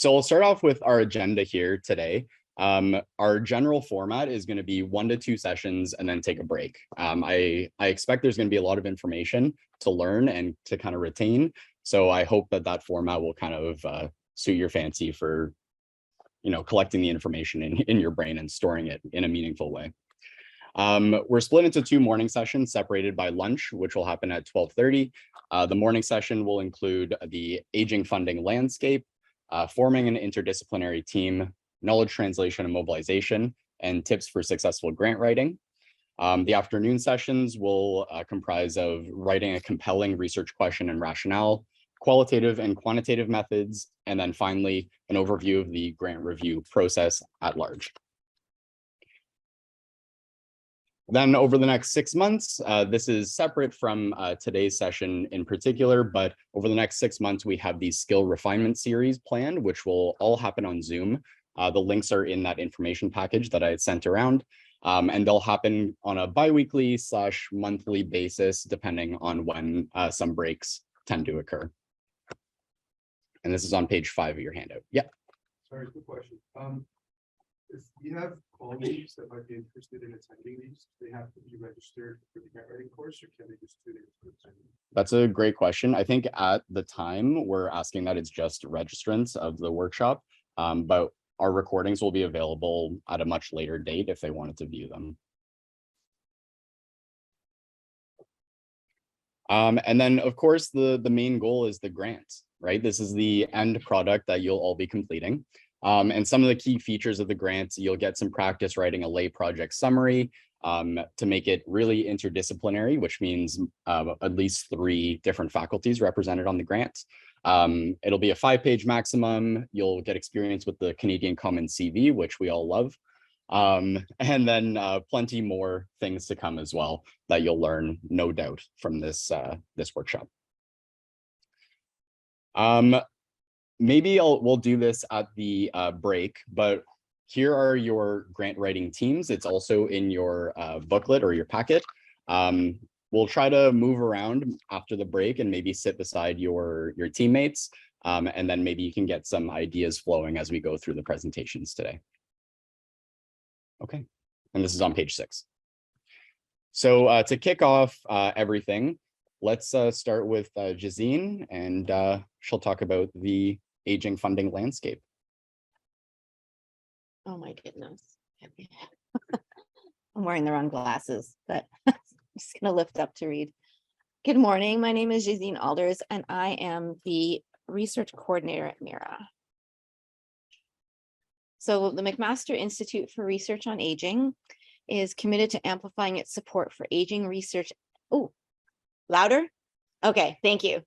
So we'll start off with our agenda here today. Our general format is going to be 1 to 2 sessions and then take a break. I expect there's going to be a lot of information to learn and to kind of retain. So I hope that format will kind of suit your fancy for, collecting the information in your brain and storing it in a meaningful way. We're split into 2 morning sessions separated by lunch, which will happen at 12:30. The morning session will include the aging funding landscape, forming an interdisciplinary team, knowledge translation and mobilization, and tips for successful grant writing. The afternoon sessions will comprise of writing a compelling research question and rationale, qualitative and quantitative methods, and then finally, an overview of the grant review process at large. Then over the next 6 months, this is separate from today's session in particular, but over the next 6 months, we have these skill refinement series planned, which will all happen on Zoom. The links are in that information package that I had sent around, and they'll happen on a bi-weekly / monthly basis, depending on when some breaks tend to occur. And this is on page 5 of your handout. Yeah. Sorry, quick question. If you have colleagues that might be interested in attending these, they have to be registered for the grant writing course, or can they just do it? That's a great question. I think at the time we're asking that it's just registrants of the workshop, but our recordings will be available at a much later date if they wanted to view them. And then, of course, the main goal is the grant, right? This is the end product that you'll all be completing. And some of the key features of the grant, you'll get some practice writing a lay project summary to make it really interdisciplinary, which means at least 3 different faculties represented on the grant. It'll be a 5-page maximum. You'll get experience with the Canadian Common CV, which we all love. And then plenty more things to come as well that you'll learn, no doubt, from this workshop. Maybe we'll do this at the break, but here are your grant writing teams. It's also in your booklet or your packet. We'll try to move around after the break and maybe sit beside your teammates, and then maybe you can get some ideas flowing as we go through the presentations today. Okay, and this is on page 6. So to kick off everything, let's start with Gésine, and she'll talk about the aging funding landscape. Oh my goodness. I'm wearing the wrong glasses, but I'm just going to lift up to read. Good morning. My name is Gésine Alders, and I am the research coordinator at MIRA. So the McMaster Institute for Research on Aging is committed to amplifying its support for aging research. Oh, louder? Okay, thank you.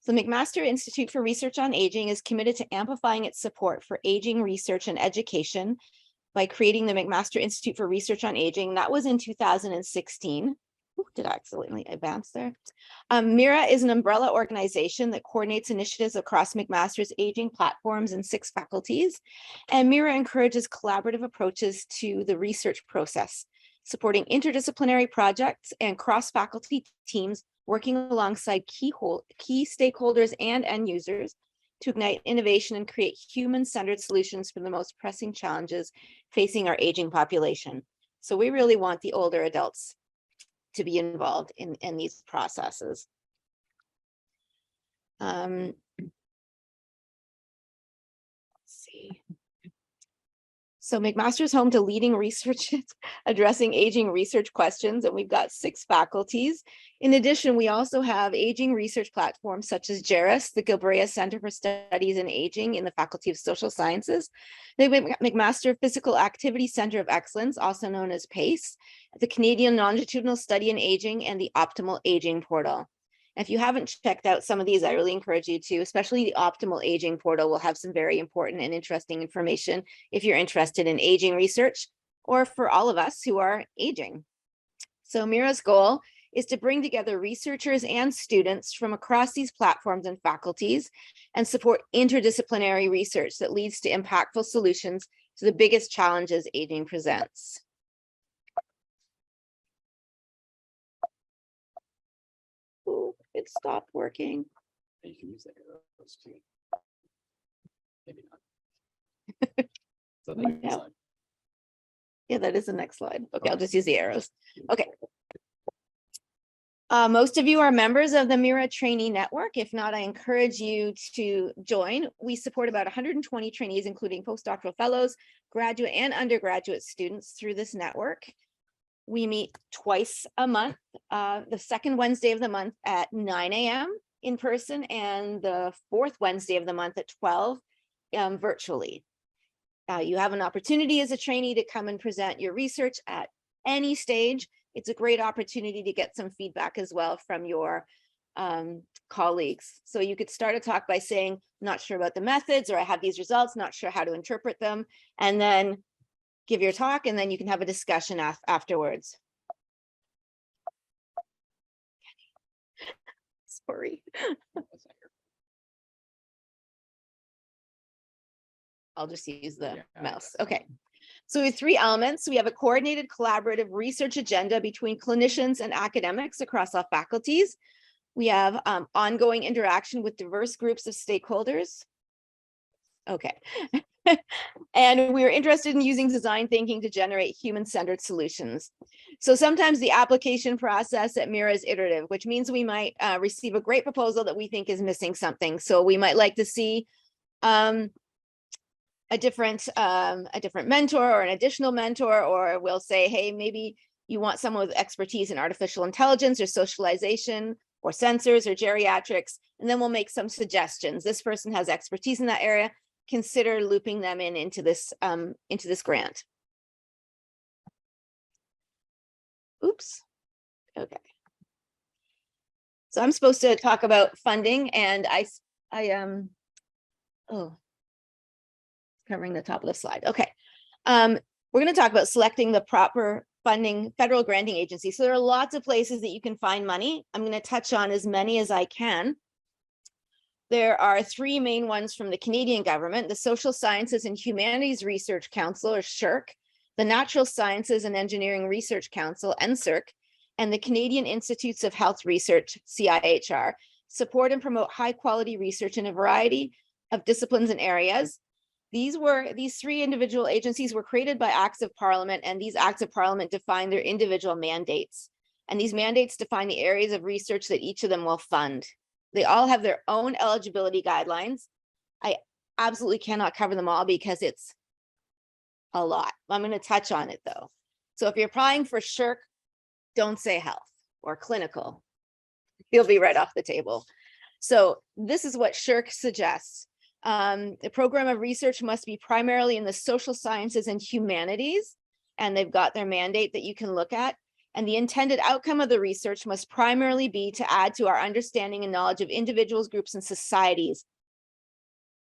The McMaster Institute for Research on Aging is committed to amplifying its support for aging research and education by creating the McMaster Institute for Research on Aging. That was in 2016. Ooh, did I accidentally advance there? MIRA is an umbrella organization that coordinates initiatives across McMaster's aging platforms in 6 faculties. And MIRA encourages collaborative approaches to the research process, supporting interdisciplinary projects and cross-faculty teams working alongside key stakeholders and end users to ignite innovation and create human-centered solutions for the most pressing challenges facing our aging population. So we really want the older adults to be involved in these processes. Let's see. So McMaster is home to leading research addressing aging research questions, and we've got 6 faculties. In addition, we also have aging research platforms such as GERIS, the Gilbrea Center for Studies in Aging in the Faculty of Social Sciences, the McMaster Physical Activity Center of Excellence, also known as PACE, the Canadian Longitudinal Study in Aging, and the Optimal Aging Portal. If you haven't checked out some of these, I really encourage you to, especially the Optimal Aging Portal will have some very important and interesting information if you're interested in aging research or for all of us who are aging. So MIRA's goal is to bring together researchers and students from across these platforms and faculties and support interdisciplinary research that leads to impactful solutions to the biggest challenges aging presents. Ooh, it stopped working. You can use that arrows too. Maybe not. So the next Yeah. slide. Yeah, that is the next slide. Okay, I'll just use the arrows. Okay. Most of you are members of the MIRA Trainee Network. If not, I encourage you to join. We support about 120 trainees, including postdoctoral fellows, graduate and undergraduate students through this network. We meet twice a month, the second Wednesday of the month at 9 a.m. in person and the fourth Wednesday of the month at 12 virtually. You have an opportunity as a trainee to come and present your research at any stage. It's a great opportunity to get some feedback as well from your colleagues. So you could start a talk by saying, not sure about the methods, or I have these results, not sure how to interpret them, and then give your talk, and then you can have a discussion afterwards. Sorry. I'll just use the mouse. Okay. So we have 3 elements. We have a coordinated collaborative research agenda between clinicians and academics across all faculties. We have ongoing interaction with diverse groups of stakeholders. Okay. And we're interested in using design thinking to generate human-centered solutions. So sometimes the application process at MIRA is iterative, which means we might receive a great proposal that we think is missing something. So we might like to see a different mentor or an additional mentor, or we'll say, hey, maybe you want someone with expertise in artificial intelligence or socialization or sensors or geriatrics, and then we'll make some suggestions. This person has expertise in that area. Consider looping them into this grant. Oops. Okay. So I'm supposed to talk about funding, and covering the top of the slide. Okay. We're going to talk about selecting the proper funding federal granting agency. So there are lots of places that you can find money. I'm going to touch on as many as I can. There are 3 main ones from the Canadian government: the Social Sciences and Humanities Research Council, or SSHRC, the Natural Sciences and Engineering Research Council, NSERC, and the Canadian Institutes of Health Research, CIHR, support and promote high quality research in a variety of disciplines and areas. These 3 individual agencies were created by acts of parliament, and these acts of parliament define their individual mandates. And these mandates define the areas of research that each of them will fund. They all have their own eligibility guidelines. I absolutely cannot cover them all because it's a lot. I'm going to touch on it though. So if you're applying for SSHRC, don't say health or clinical. You'll be right off the table. So this is what SSHRC suggests. The program of research must be primarily in the social sciences and humanities, and they've got their mandate that you can look at. And the intended outcome of the research must primarily be to add to our understanding and knowledge of individuals, groups, and societies.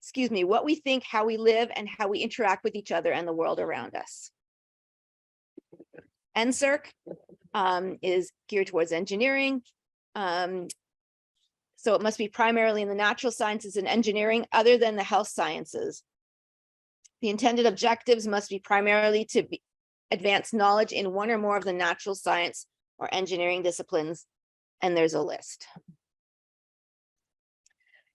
Excuse me, what we think, how we live, and how we interact with each other and the world around us. NSERC is geared towards engineering. So it must be primarily in the natural sciences and engineering other than the health sciences. The intended objectives must be primarily to advance knowledge in one or more of the natural science or engineering disciplines, and there's a list.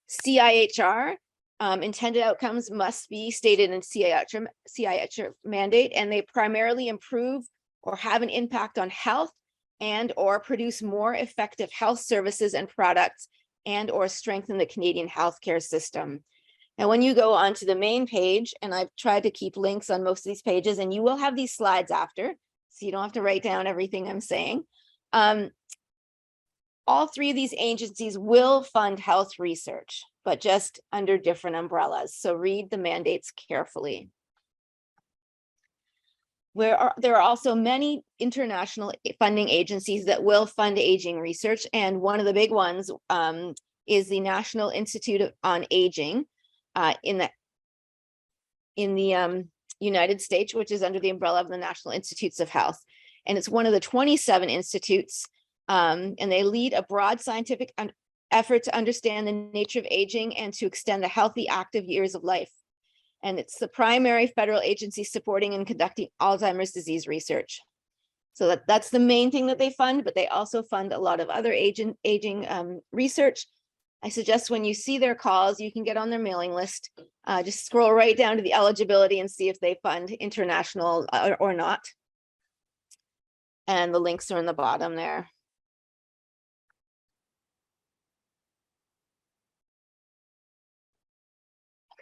CIHR, intended outcomes must be stated in CIHR mandate, and they primarily improve or have an impact on health and or produce more effective health services and products and or strengthen the Canadian healthcare system. Now, when you go onto the main page, and I've tried to keep links on most of these pages, and you will have these slides after, so you don't have to write down everything I'm saying. All 3 of these agencies will fund health research, but just under different umbrellas. So read the mandates carefully. There are also many international funding agencies that will fund aging research, and one of the big ones is the National Institute on Aging in the United States, which is under the umbrella of the National Institutes of Health. And it's one of the 27 institutes, and they lead a broad scientific effort to understand the nature of aging and to extend the healthy, active years of life. And it's the primary federal agency supporting and conducting Alzheimer's disease research. So that's the main thing that they fund, but they also fund a lot of other aging research. I suggest when you see their calls, you can get on their mailing list. Just scroll right down to the eligibility and see if they fund international or not. And the links are in the bottom there.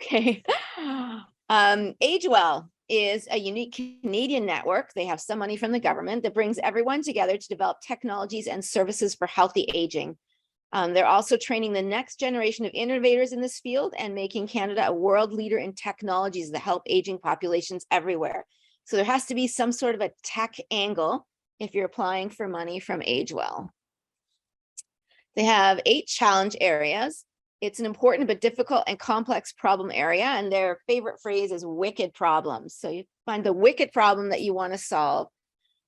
Okay. AgeWell is a unique Canadian network. They have some money from the government that brings everyone together to develop technologies and services for healthy aging. They're also training the next generation of innovators in this field and making Canada a world leader in technologies that help aging populations everywhere. So there has to be some sort of a tech angle if you're applying for money from AgeWell. They have 8 challenge areas. It's an important but difficult and complex problem area, and their favorite phrase is wicked problems. So you find the wicked problem that you want to solve.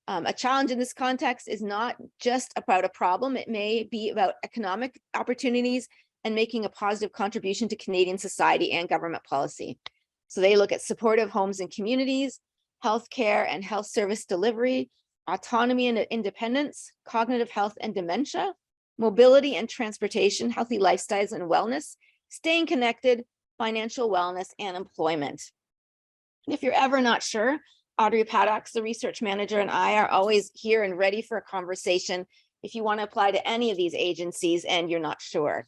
A challenge in this context is not just about a problem. It may be about economic opportunities and making a positive contribution to Canadian society and government policy. So they look at supportive homes and communities, healthcare and health service delivery, autonomy and independence, cognitive health and dementia, mobility and transportation, healthy lifestyles and wellness, staying connected, financial wellness, and employment. And if you're ever not sure, Audrey Paddocks, the research manager, and I are always here and ready for a conversation if you want to apply to any of these agencies and you're not sure.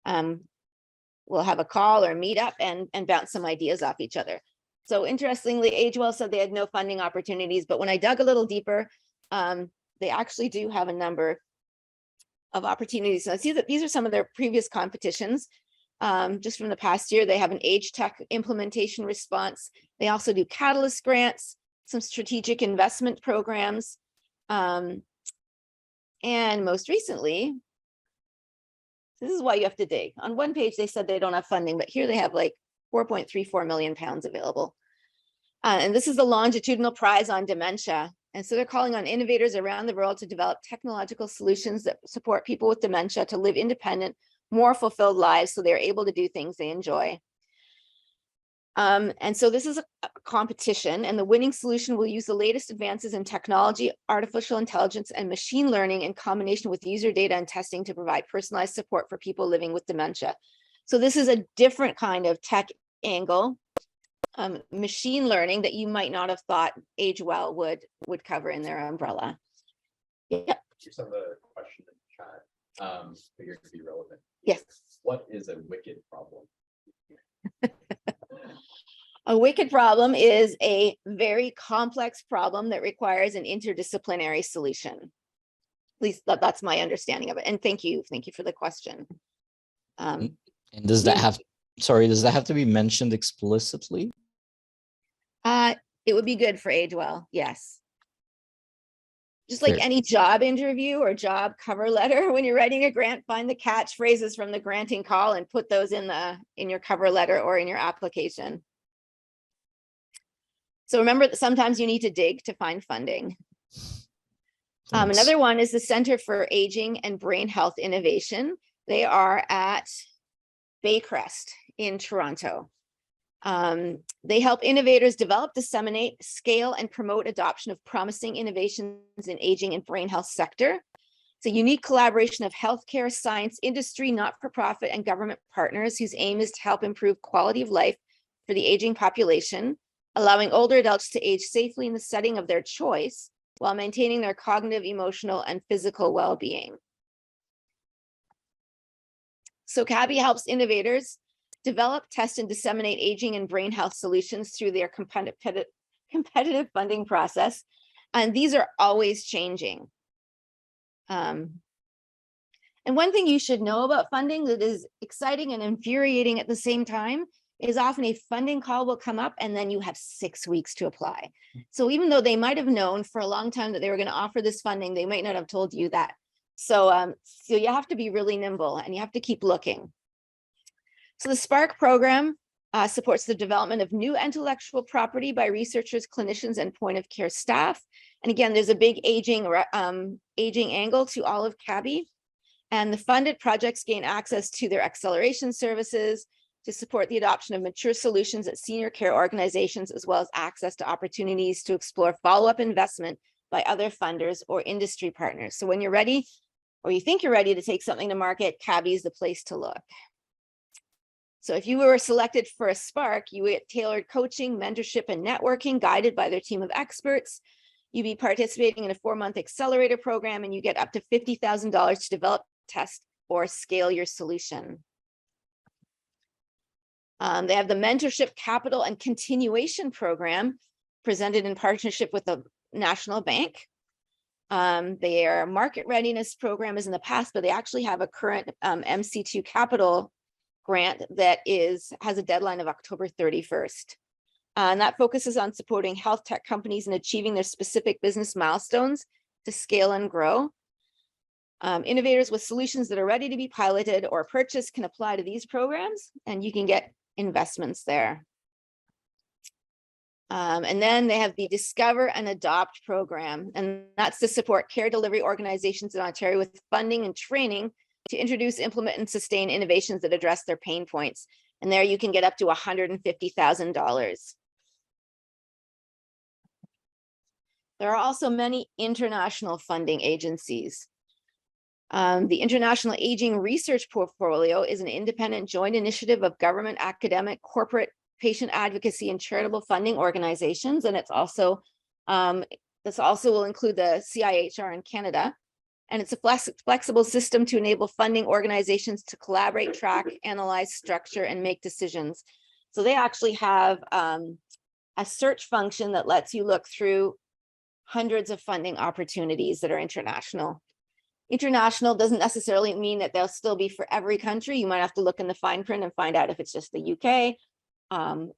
We'll have a call or meet up and bounce some ideas off each other. So interestingly, AgeWell said they had no funding opportunities, but when I dug a little deeper, they actually do have a number of opportunities. So I see that these are some of their previous competitions. Just from the past year, they have an age tech implementation response. They also do catalyst grants, some strategic investment programs. And most recently, this is why you have to dig. On one page, they said they don't have funding, but here they have like 4.34 million pounds available. And this is the longitudinal prize on dementia. And so they're calling on innovators around the world to develop technological solutions that support people with dementia to live independent, more fulfilled lives so they're able to do things they enjoy. And so this is a competition, and the winning solution will use the latest advances in technology, artificial intelligence, and machine learning in combination with user data and testing to provide personalized support for people living with dementia. So this is a different kind of tech angle, machine learning that you might not have thought AgeWell would cover in their umbrella. Yeah. Here's some of the question in the chat. Figure to be relevant. Yes. What is a wicked problem? A wicked problem is a very complex problem that requires an interdisciplinary solution. At least that's my understanding of it. And thank you for the question. And does that have, does that have to be mentioned explicitly? It would be good for AgeWell, yes. Just like any job interview or job cover letter, when you're writing a grant, find the catchphrases from the granting call and put those in your cover letter or in your application. So remember that sometimes you need to dig to find funding. Another one is the Center for Aging and Brain Health Innovation. They are at Baycrest in Toronto. They help innovators develop, disseminate, scale, and promote adoption of promising innovations in aging and brain health sector. It's a unique collaboration of healthcare, science, industry, not-for-profit, and government partners whose aim is to help improve quality of life for the aging population, allowing older adults to age safely in the setting of their choice while maintaining their cognitive, emotional, and physical well-being. So CABI helps innovators develop, test, and disseminate aging and brain health solutions through their competitive funding process. And these are always changing. And one thing you should know about funding that is exciting and infuriating at the same time is often a funding call will come up and then you have 6 weeks to apply. So even though they might have known for a long time that they were going to offer this funding, they might not have told you that. So, so you have to be really nimble and you have to keep looking. So the SPARK program supports the development of new intellectual property by researchers, clinicians, and point of care staff. And again, there's a big aging angle to all of CABI. And the funded projects gain access to their acceleration services to support the adoption of mature solutions at senior care organizations, as well as access to opportunities to explore follow-up investment by other funders or industry partners. So when you're ready, or you think you're ready to take something to market, CABI is the place to look. So if you were selected for a Spark, you get tailored coaching, mentorship, and networking guided by their team of experts. You'd be participating in a 4-month accelerator program, and you get up to $50,000 to develop, test, or scale your solution. They have the mentorship, capital, and continuation program presented in partnership with the National Bank. Their market readiness program is in the past, but they actually have a current MC2 capital grant that has a deadline of October 31st. And that focuses on supporting health tech companies in achieving their specific business milestones to scale and grow. Innovators with solutions that are ready to be piloted or purchased can apply to these programs, and you can get investments there. And then they have the Discover and Adopt program, and that's to support care delivery organizations in Ontario with funding and training to introduce, implement, and sustain innovations that address their pain points. And there you can get up to $150,000. There are also many international funding agencies. The International Aging Research Portfolio is an independent joint initiative of government, academic, corporate, patient advocacy, and charitable funding organizations. And it's also, this also will include the CIHR in Canada. And it's a flexible system to enable funding organizations to collaborate, track, analyze, structure, and make decisions. So they actually have a search function that lets you look through hundreds of funding opportunities that are international. International doesn't necessarily mean that they'll still be for every country. You might have to look in the fine print and find out if it's just the UK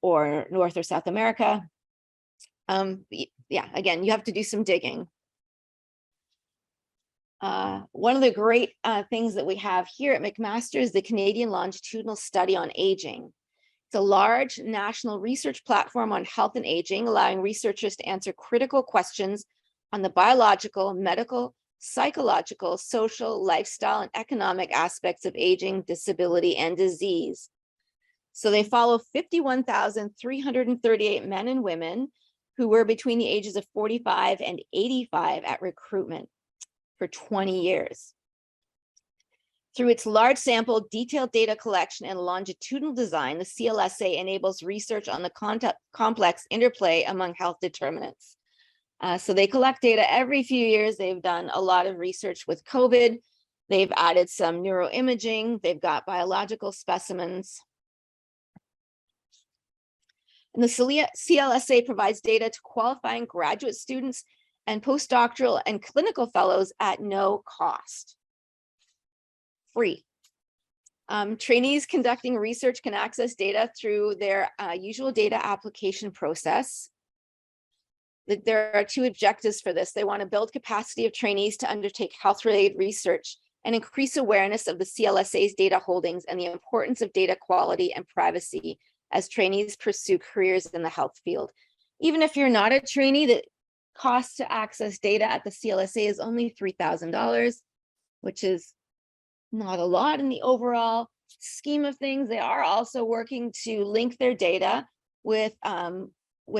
or North or South America. Yeah, again, you have to do some digging. One of the great things that we have here at McMaster is the Canadian Longitudinal Study on Aging. It's a large national research platform on health and aging, allowing researchers to answer critical questions on the biological, medical, psychological, social, lifestyle, and economic aspects of aging, disability, and disease. So they follow 51,338 men and women who were between the ages of 45 and 85 at recruitment for 20 years. Through its large sample, detailed data collection, and longitudinal design, the CLSA enables research on the complex interplay among health determinants. So they collect data every few years. They've done a lot of research with COVID. They've added some neuroimaging. They've got biological specimens. And the CLSA provides data to qualifying graduate students and postdoctoral and clinical fellows at no cost. Free. Trainees conducting research can access data through their usual data application process. There are two objectives for this. They want to build capacity of trainees to undertake health-related research and increase awareness of the CLSA's data holdings and the importance of data quality and privacy as trainees pursue careers in the health field. Even if you're not a trainee, the cost to access data at the CLSA is only $3,000, which is not a lot in the overall scheme of things. They are also working to link their data with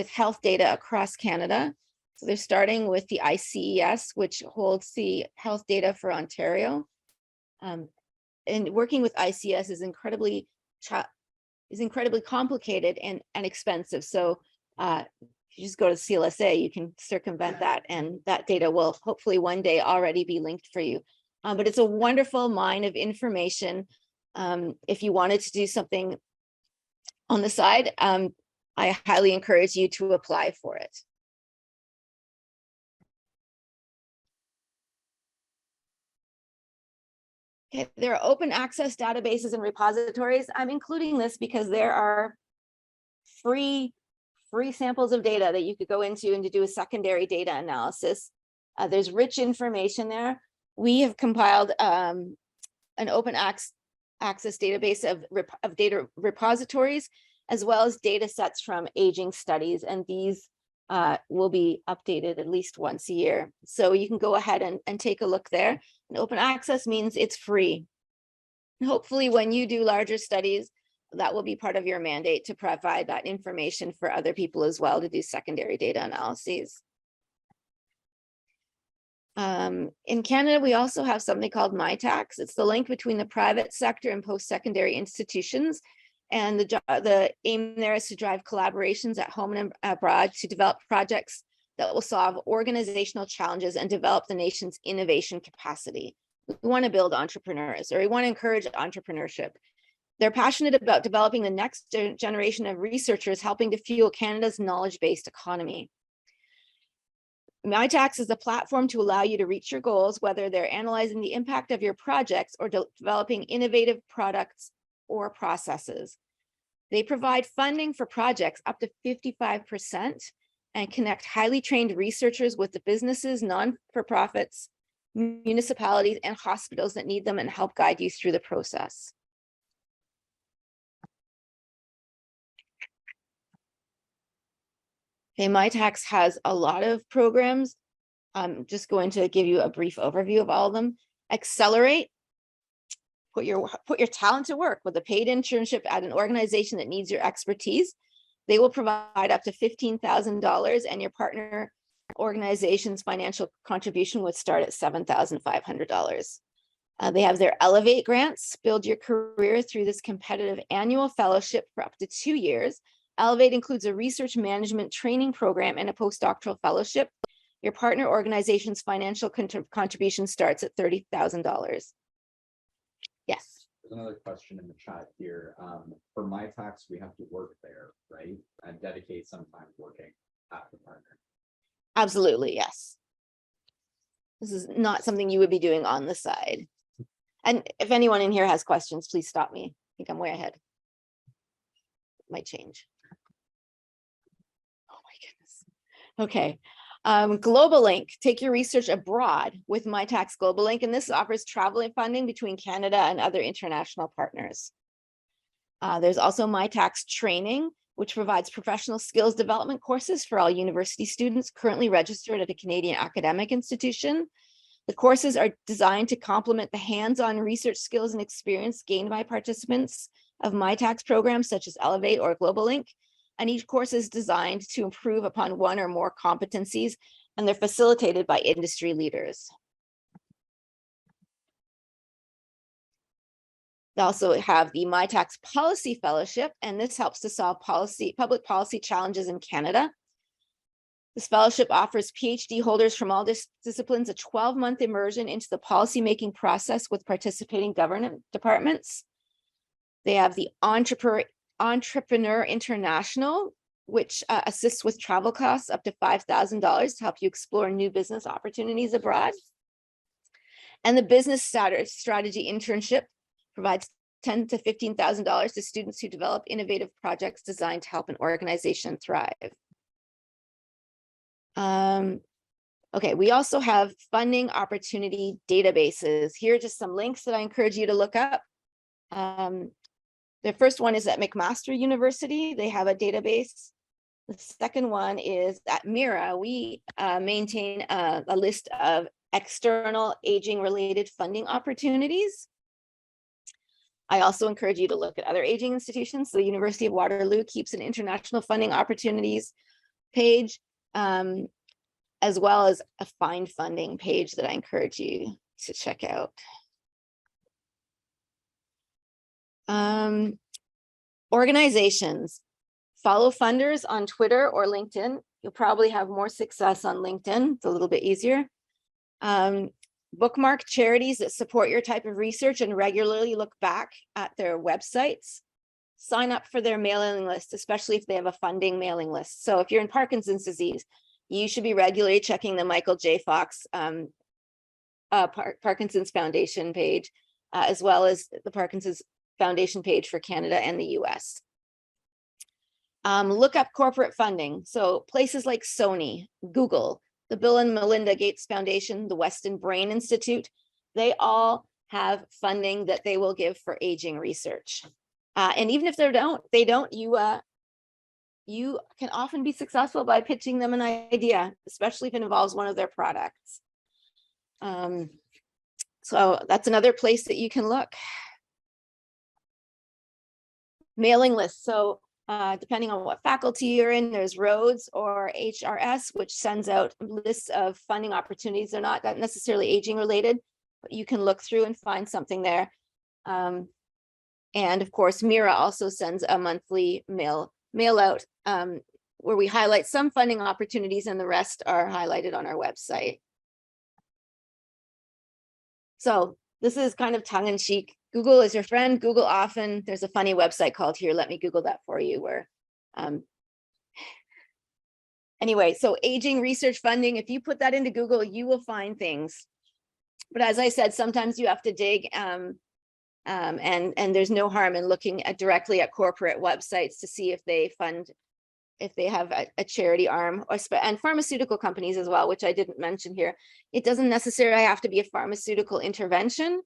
health data across Canada. So they're starting with the ICES, which holds the health data for Ontario. And working with ICES is incredibly complicated and expensive. So if you just go to CLSA, you can circumvent that, and that data will hopefully one day already be linked for you. But it's a wonderful mine of information. If you wanted to do something on the side, I highly encourage you to apply for it. Okay, there are open access databases and repositories. I'm including this because there are free samples of data that you could go into and to do a secondary data analysis. There's rich information there. We have compiled an open access database of data repositories, as well as data sets from aging studies, and these will be updated at least once a year. So you can go ahead and take a look there. And open access means it's free. And hopefully when you do larger studies, that will be part of your mandate to provide that information for other people as well to do secondary data analyses. In Canada, we also have something called MyTax. It's the link between the private sector and post-secondary institutions. And the aim there is to drive collaborations at home and abroad to develop projects that will solve organizational challenges and develop the nation's innovation capacity. We want to build entrepreneurs, or we want to encourage entrepreneurship. They're passionate about developing the next generation of researchers, helping to fuel Canada's knowledge-based economy. MyTax is a platform to allow you to reach your goals, whether they're analyzing the impact of your projects or developing innovative products or processes. They provide funding for projects up to 55% and connect highly trained researchers with the businesses, non-for-profits, municipalities, and hospitals that need them and help guide you through the process. Okay, MyTax has a lot of programs. I'm just going to give you a brief overview of all of them. Accelerate, put your talent to work with a paid internship at an organization that needs your expertise. They will provide up to $15,000 and your partner organization's financial contribution would start at $7,500. They have their Elevate grants, build your career through this competitive annual fellowship for up to 2 years. Elevate includes a research management training program and a postdoctoral fellowship. Your partner organization's financial contribution starts at $30,000. Yes. There's another question in the chat here. For MyTax, we have to work there, right? And dedicate some time working at the partner. Absolutely, yes. This is not something you would be doing on the side. And if anyone in here has questions, please stop me. I think I'm way ahead. Might change. Oh my goodness. Okay. Global Link, take your research abroad with MyTax Global Link, and this offers traveling funding between Canada and other international partners. There's also MyTax Training, which provides professional skills development courses for all university students currently registered at a Canadian academic institution. The courses are designed to complement the hands-on research skills and experience gained by participants of MyTax programs such as Elevate or Global Link. And each course is designed to improve upon one or more competencies, and they're facilitated by industry leaders. They also have the MyTax Policy Fellowship, and this helps to solve public policy challenges in Canada. This fellowship offers PhD holders from all disciplines a 12-month immersion into the policymaking process with participating government departments. They have the Entrepreneur International, which assists with travel costs up to $5,000 to help you explore new business opportunities abroad. And the Business Strategy Internship provides $10,000 to $15,000 to students who develop innovative projects designed to help an organization thrive. Okay, we also have funding opportunity databases. Here are just some links that I encourage you to look up. The first one is at McMaster University. They have a database. The second one is at MIRA. We maintain a list of external aging-related funding opportunities. I also encourage you to look at other aging institutions. The University of Waterloo keeps an international funding opportunities page, as well as a find funding page that I encourage you to check out. Organizations, follow funders on Twitter or LinkedIn. You'll probably have more success on LinkedIn. It's a little bit easier. Bookmark charities that support your type of research and regularly look back at their websites. Sign up for their mailing list, especially if they have a funding mailing list. So if you're in Parkinson's disease, you should be regularly checking the Michael J. Fox Parkinson's Foundation page, as well as the Parkinson's Foundation page for Canada and the US. Look up corporate funding. So places like Sony, Google, the Bill and Melinda Gates Foundation, the Weston Brain Institute, they all have funding that they will give for aging research. And even if they don't, you can often be successful by pitching them an idea, especially if it involves one of their products. So that's another place that you can look. Mailing lists. So depending on what faculty you're in, there's Rhodes or HRS, which sends out lists of funding opportunities. They're not that necessarily aging related, but you can look through and find something there. And of course, MIRA also sends a monthly mail out where we highlight some funding opportunities and the rest are highlighted on our website. So this is kind of tongue in cheek. Google is your friend, Google often. There's a funny website called Here, Let Me Google That For You, where anyway, so aging research funding, if you put that into Google, you will find things. But as I said, sometimes you have to dig and there's no harm in looking directly at corporate websites to see if they fund, if they have a charity arm, and pharmaceutical companies as well, which I didn't mention here. It doesn't necessarily have to be a pharmaceutical intervention.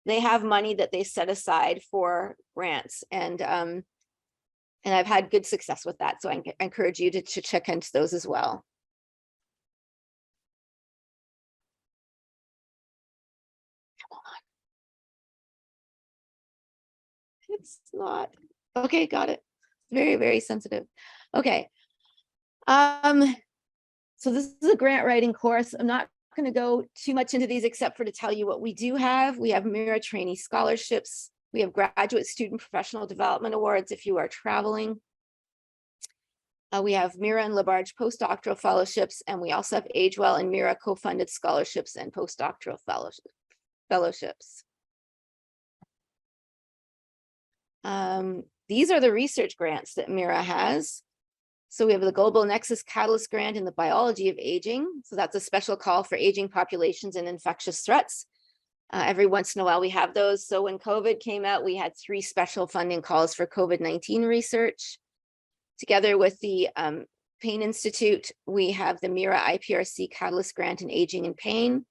They have money that they set aside for grants, and I've had good success with that. So I encourage you to check into those as well. It's not okay. Got it. Very, very sensitive. Okay. So this is a grant writing course. I'm not going to go too much into these except for to tell you what we do have. We have MIRA Trainee scholarships. We have graduate student professional development awards if you are traveling. We have MIRA and Labarge postdoctoral fellowships, and we also have AgeWell and MIRA co-funded scholarships and postdoctoral fellowships. These are the research grants that MIRA has. So we have the Global Nexus Catalyst Grant in the biology of aging. So that's a special call for aging populations and infectious threats. Every once in a while we have those. So when COVID came out, we had 3 special funding calls for COVID-19 research. Together with the Pain Institute, we have the MIRA IPRC Catalyst Grant in Aging and Pain.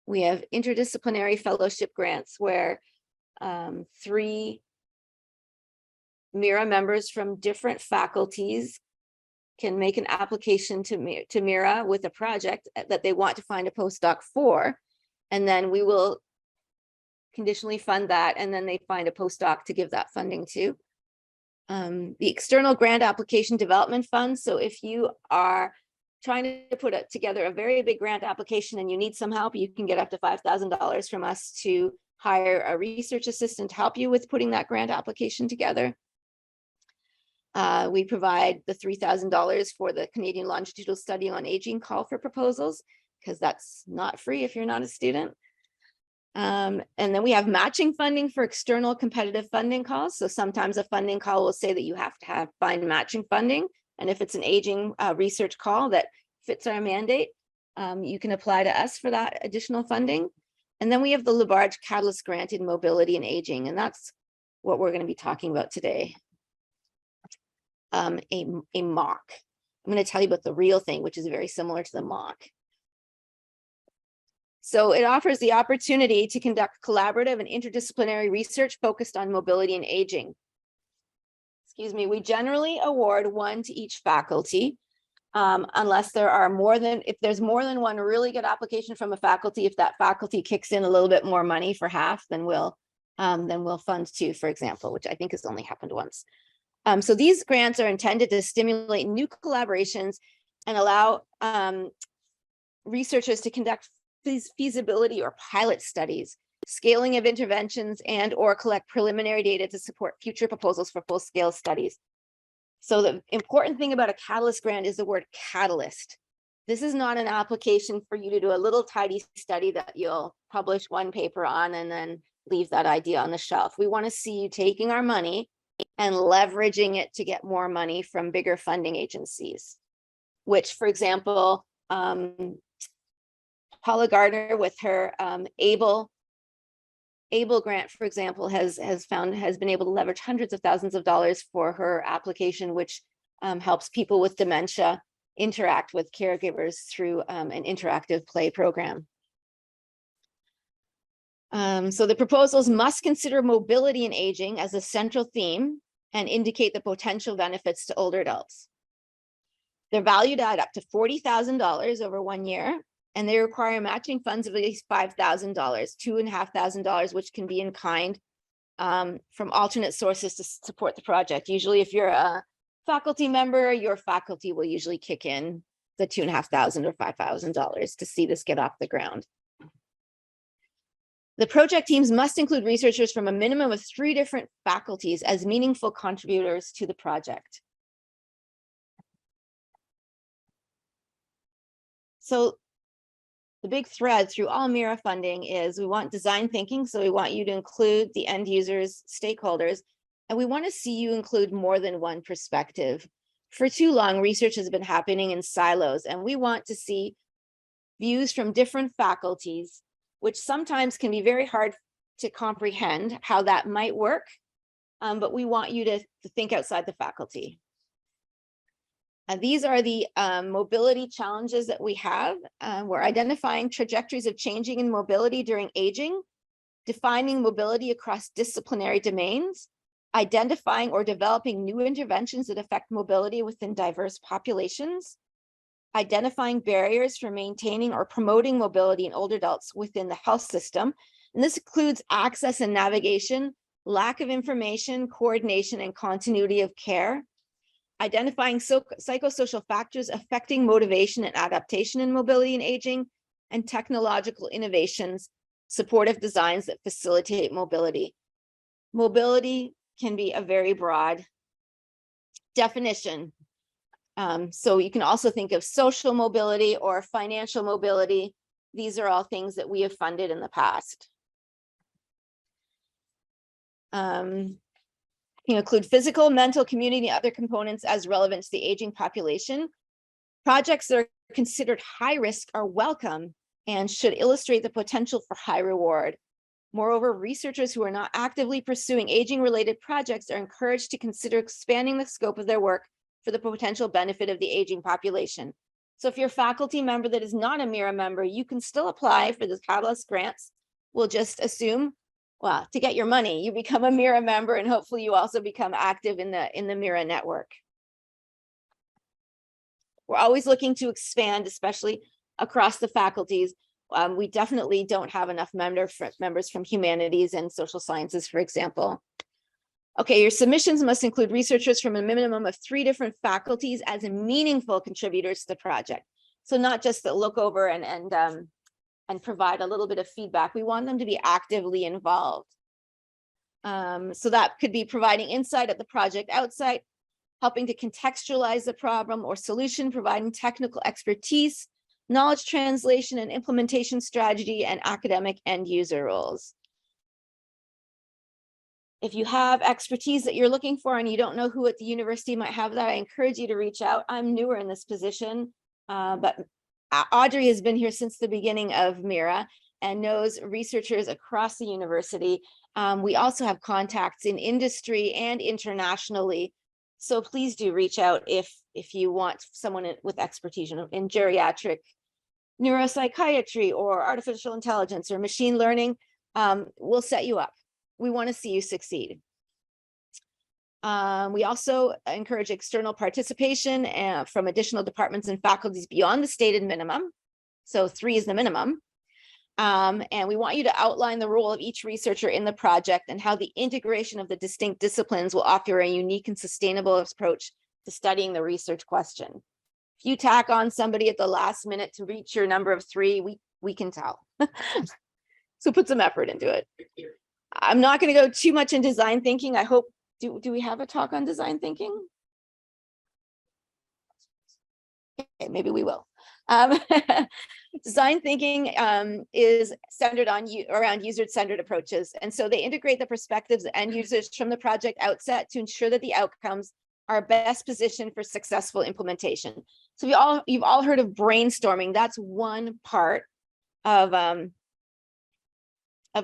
We have interdisciplinary fellowship grants where 3 MIRA members from different faculties can make an application to MIRA with a project that they want to find a postdoc for, and then we will conditionally fund that, and then they find a postdoc to give that funding to. The External Grant Application Development Fund. So if you are trying to put together a very big grant application and you need some help, you can get up to $5,000 from us to hire a research assistant to help you with putting that grant application together. We provide the $3,000 for the Canadian Longitudinal Study on Aging call for proposals, because that's not free if you're not a student. And then we have matching funding for external competitive funding calls. So sometimes a funding call will say that you have to find matching funding. And if it's an aging research call that fits our mandate, you can apply to us for that additional funding. And then we have the Labarge Catalyst Grant in Mobility and Aging, and that's what we're going to be talking about today. A mock. I'm going to tell you about the real thing, which is very similar to the mock. So it offers the opportunity to conduct collaborative and interdisciplinary research focused on mobility and aging. Excuse me, we generally award 1 to each faculty, unless there are if there's more than 1 really good application from a faculty. If that faculty kicks in a little bit more money for half, then we'll fund 2, for example, which I think has only happened once. So these grants are intended to stimulate new collaborations and allow researchers to conduct feasibility or pilot studies, scaling of interventions, and or collect preliminary data to support future proposals for full-scale studies. So the important thing about a catalyst grant is the word catalyst. This is not an application for you to do a little tidy study that you'll publish 1 paper on and then leave that idea on the shelf. We want to see you taking our money and leveraging it to get more money from bigger funding agencies, which, for example, Paula Gardner with her ABLE grant, for example, has been able to leverage hundreds of thousands of dollars for her application, which helps people with dementia interact with caregivers through an interactive play program. So the proposals must consider mobility and aging as a central theme and indicate the potential benefits to older adults. They're valued at up to $40,000 over 1 year, and they require matching funds of at least $5,000, $2,500, which can be in kind from alternate sources to support the project. Usually if you're a faculty member, your faculty will usually kick in the $2,500 or $5,000 to see this get off the ground. The project teams must include researchers from a minimum of 3 different faculties as meaningful contributors to the project. So the big thread through all MIRA funding is we want design thinking. So we want you to include the end users, stakeholders, and we want to see you include more than one perspective. For too long, research has been happening in silos, and we want to see views from different faculties, which sometimes can be very hard to comprehend how that might work, but we want you to think outside the faculty. These are the mobility challenges that we have. We're identifying trajectories of changing in mobility during aging, defining mobility across disciplinary domains, identifying or developing new interventions that affect mobility within diverse populations, identifying barriers for maintaining or promoting mobility in older adults within the health system. And this includes access and navigation, lack of information, coordination, and continuity of care, identifying psychosocial factors affecting motivation and adaptation in mobility and aging, and technological innovations, supportive designs that facilitate mobility. Mobility can be a very broad definition. So you can also think of social mobility or financial mobility. These are all things that we have funded in the past. You include physical, mental, community, and other components as relevant to the aging population. Projects that are considered high risk are welcome and should illustrate the potential for high reward. Moreover, researchers who are not actively pursuing aging-related projects are encouraged to consider expanding the scope of their work for the potential benefit of the aging population. So if you're a faculty member that is not a MIRA member, you can still apply for the Catalyst grants. We'll just assume, well, to get your money, you become a MIRA member, and hopefully you also become active in the MIRA network. We're always looking to expand, especially across the faculties. We definitely don't have enough members from humanities and social sciences, for example. Okay, your submissions must include researchers from a minimum of 3 different faculties as meaningful contributors to the project. So not just to look over and provide a little bit of feedback. We want them to be actively involved. So that could be providing insight at the project outset, helping to contextualize the problem or solution, providing technical expertise, knowledge translation and implementation strategy, and academic end user roles. If you have expertise that you're looking for and you don't know who at the university might have that, I encourage you to reach out. I'm newer in this position, but Audrey has been here since the beginning of MIRA and knows researchers across the university. We also have contacts in industry and internationally. So please do reach out if you want someone with expertise in geriatric neuropsychiatry or artificial intelligence or machine learning. We'll set you up. We want to see you succeed. We also encourage external participation from additional departments and faculties beyond the stated minimum. So 3 is the minimum. And we want you to outline the role of each researcher in the project and how the integration of the distinct disciplines will offer a unique and sustainable approach to studying the research question. If you tack on somebody at the last minute to reach your number of 3, we can tell. So put some effort into it. I'm not going to go too much in design thinking. I hope, do we have a talk on design thinking? Okay, maybe we will. Design thinking is centered around user-centered approaches. And so they integrate the perspectives of end users from the project outset to ensure that the outcomes are best positioned for successful implementation. So you've all heard of brainstorming. That's one part of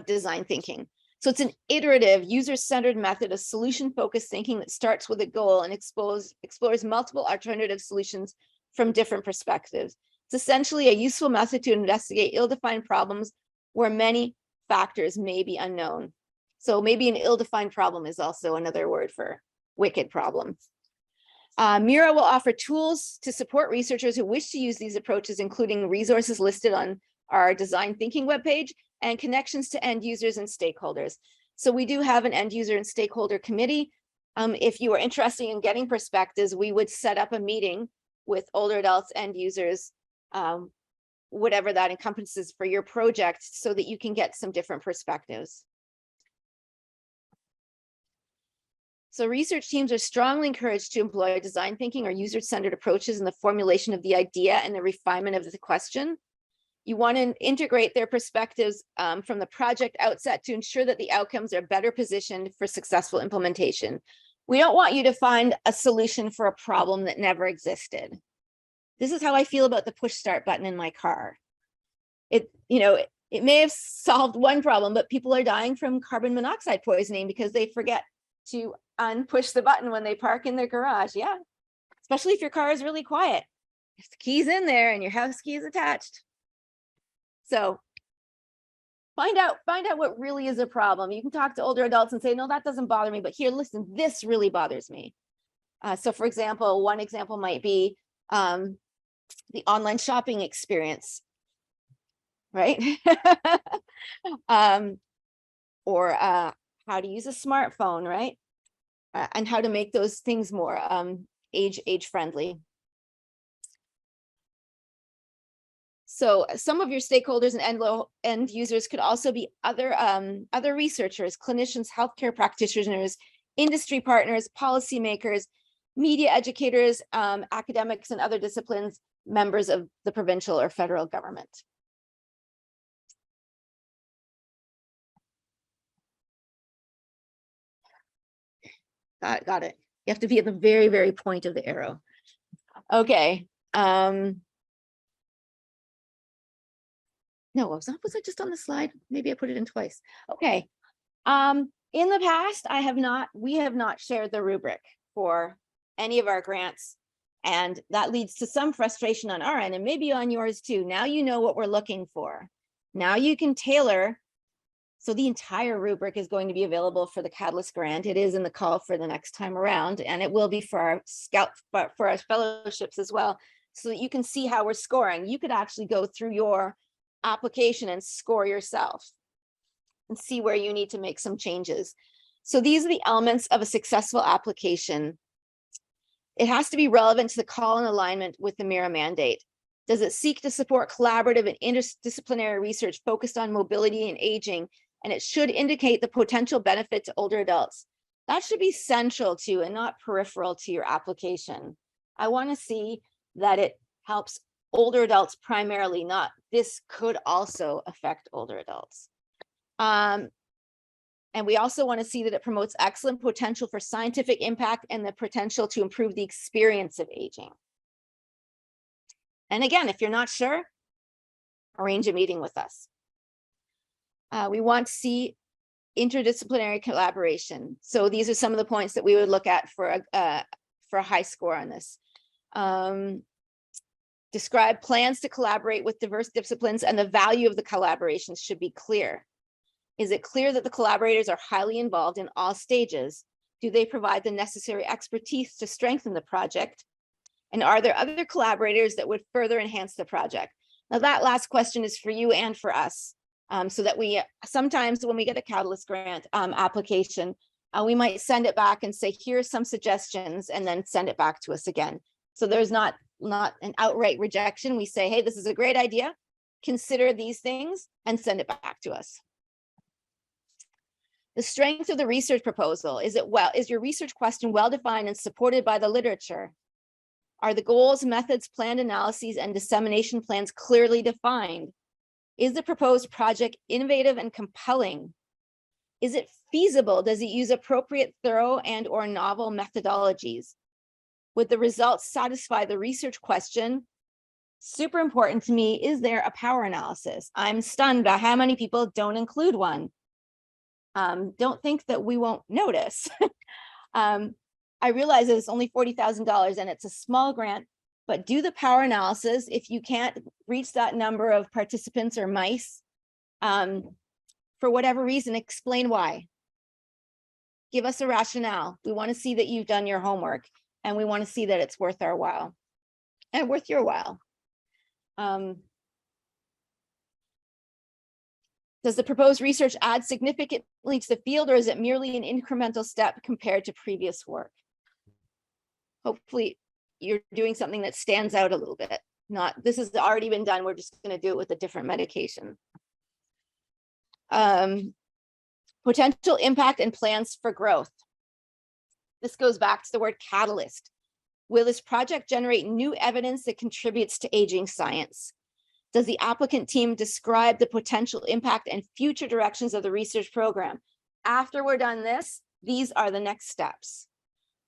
design thinking. So it's an iterative, user-centered method of solution-focused thinking that starts with a goal and explores multiple alternative solutions from different perspectives. It's essentially a useful method to investigate ill-defined problems where many factors may be unknown. So maybe an ill-defined problem is also another word for wicked problem. MIRA will offer tools to support researchers who wish to use these approaches, including resources listed on our design thinking webpage and connections to end users and stakeholders. So we do have an end user and stakeholder committee. If you are interested in getting perspectives, we would set up a meeting with older adults and users, whatever that encompasses for your project, so that you can get some different perspectives. So research teams are strongly encouraged to employ design thinking or user-centered approaches in the formulation of the idea and the refinement of the question. You want to integrate their perspectives from the project outset to ensure that the outcomes are better positioned for successful implementation. We don't want you to find a solution for a problem that never existed. This is how I feel about the push start button in my car. It may have solved one problem, but people are dying from carbon monoxide poisoning because they forget to unpush the button when they park in their garage. Yeah, especially if your car is really quiet. If the key's in there and your house key is attached. So find out what really is a problem. You can talk to older adults and say, no, that doesn't bother me, but here, listen, this really bothers me. So for example, one example might be the online shopping experience, right? Or how to use a smartphone, right? And how to make those things more age friendly. So some of your stakeholders and end users could also be other researchers, clinicians, healthcare practitioners, industry partners, policymakers, media educators, academics, and other disciplines, members of the provincial or federal government. Got it. You have to be at the very, very point of the arrow. Okay. No, was I just on the slide? Maybe I put it in twice. Okay. In the past, we have not shared the rubric for any of our grants. And that leads to some frustration on our end and maybe on yours too. Now you know what we're looking for. Now you can tailor. So the entire rubric is going to be available for the Catalyst grant. It is in the call for the next time around, and it will be for our for our fellowships as well, so that you can see how we're scoring. You could actually go through your application and score yourself and see where you need to make some changes. So these are the elements of a successful application. It has to be relevant to the call and alignment with the MIRA mandate. Does it seek to support collaborative and interdisciplinary research focused on mobility and aging? And it should indicate the potential benefit to older adults. That should be central to and not peripheral to your application. I want to see that it helps older adults primarily, not this could also affect older adults. And we also want to see that it promotes excellent potential for scientific impact and the potential to improve the experience of aging. And again, if you're not sure, arrange a meeting with us. We want to see interdisciplinary collaboration. So these are some of the points that we would look at for a high score on this. Describe plans to collaborate with diverse disciplines, and the value of the collaborations should be clear. Is it clear that the collaborators are highly involved in all stages? Do they provide the necessary expertise to strengthen the project? And are there other collaborators that would further enhance the project? Now that last question is for you and for us. So that we sometimes when we get a Catalyst grant application, we might send it back and say, here's some suggestions, and then send it back to us again. So there's not an outright rejection. We say, hey, this is a great idea. Consider these things and send it back to us. The strength of the research proposal. Is your research question well-defined and supported by the literature? Are the goals, methods, planned analyses, and dissemination plans clearly defined? Is the proposed project innovative and compelling? Is it feasible? Does it use appropriate, thorough, and/or novel methodologies? Would the results satisfy the research question? Super important to me, is there a power analysis? I'm stunned by how many people don't include one. Don't think that we won't notice. I realize that it's only $40,000 and it's a small grant, but do the power analysis. If you can't reach that number of participants or mice, for whatever reason, explain why. Give us a rationale. We want to see that you've done your homework, and we want to see that it's worth our while and worth your while. Does the proposed research add significantly to the field, or is it merely an incremental step compared to previous work? Hopefully you're doing something that stands out a little bit. Not, this has already been done, we're just going to do it with a different medication. Potential impact and plans for growth. This goes back to the word catalyst. Will this project generate new evidence that contributes to aging science? Does the applicant team describe the potential impact and future directions of the research program? After we're done this, these are the next steps.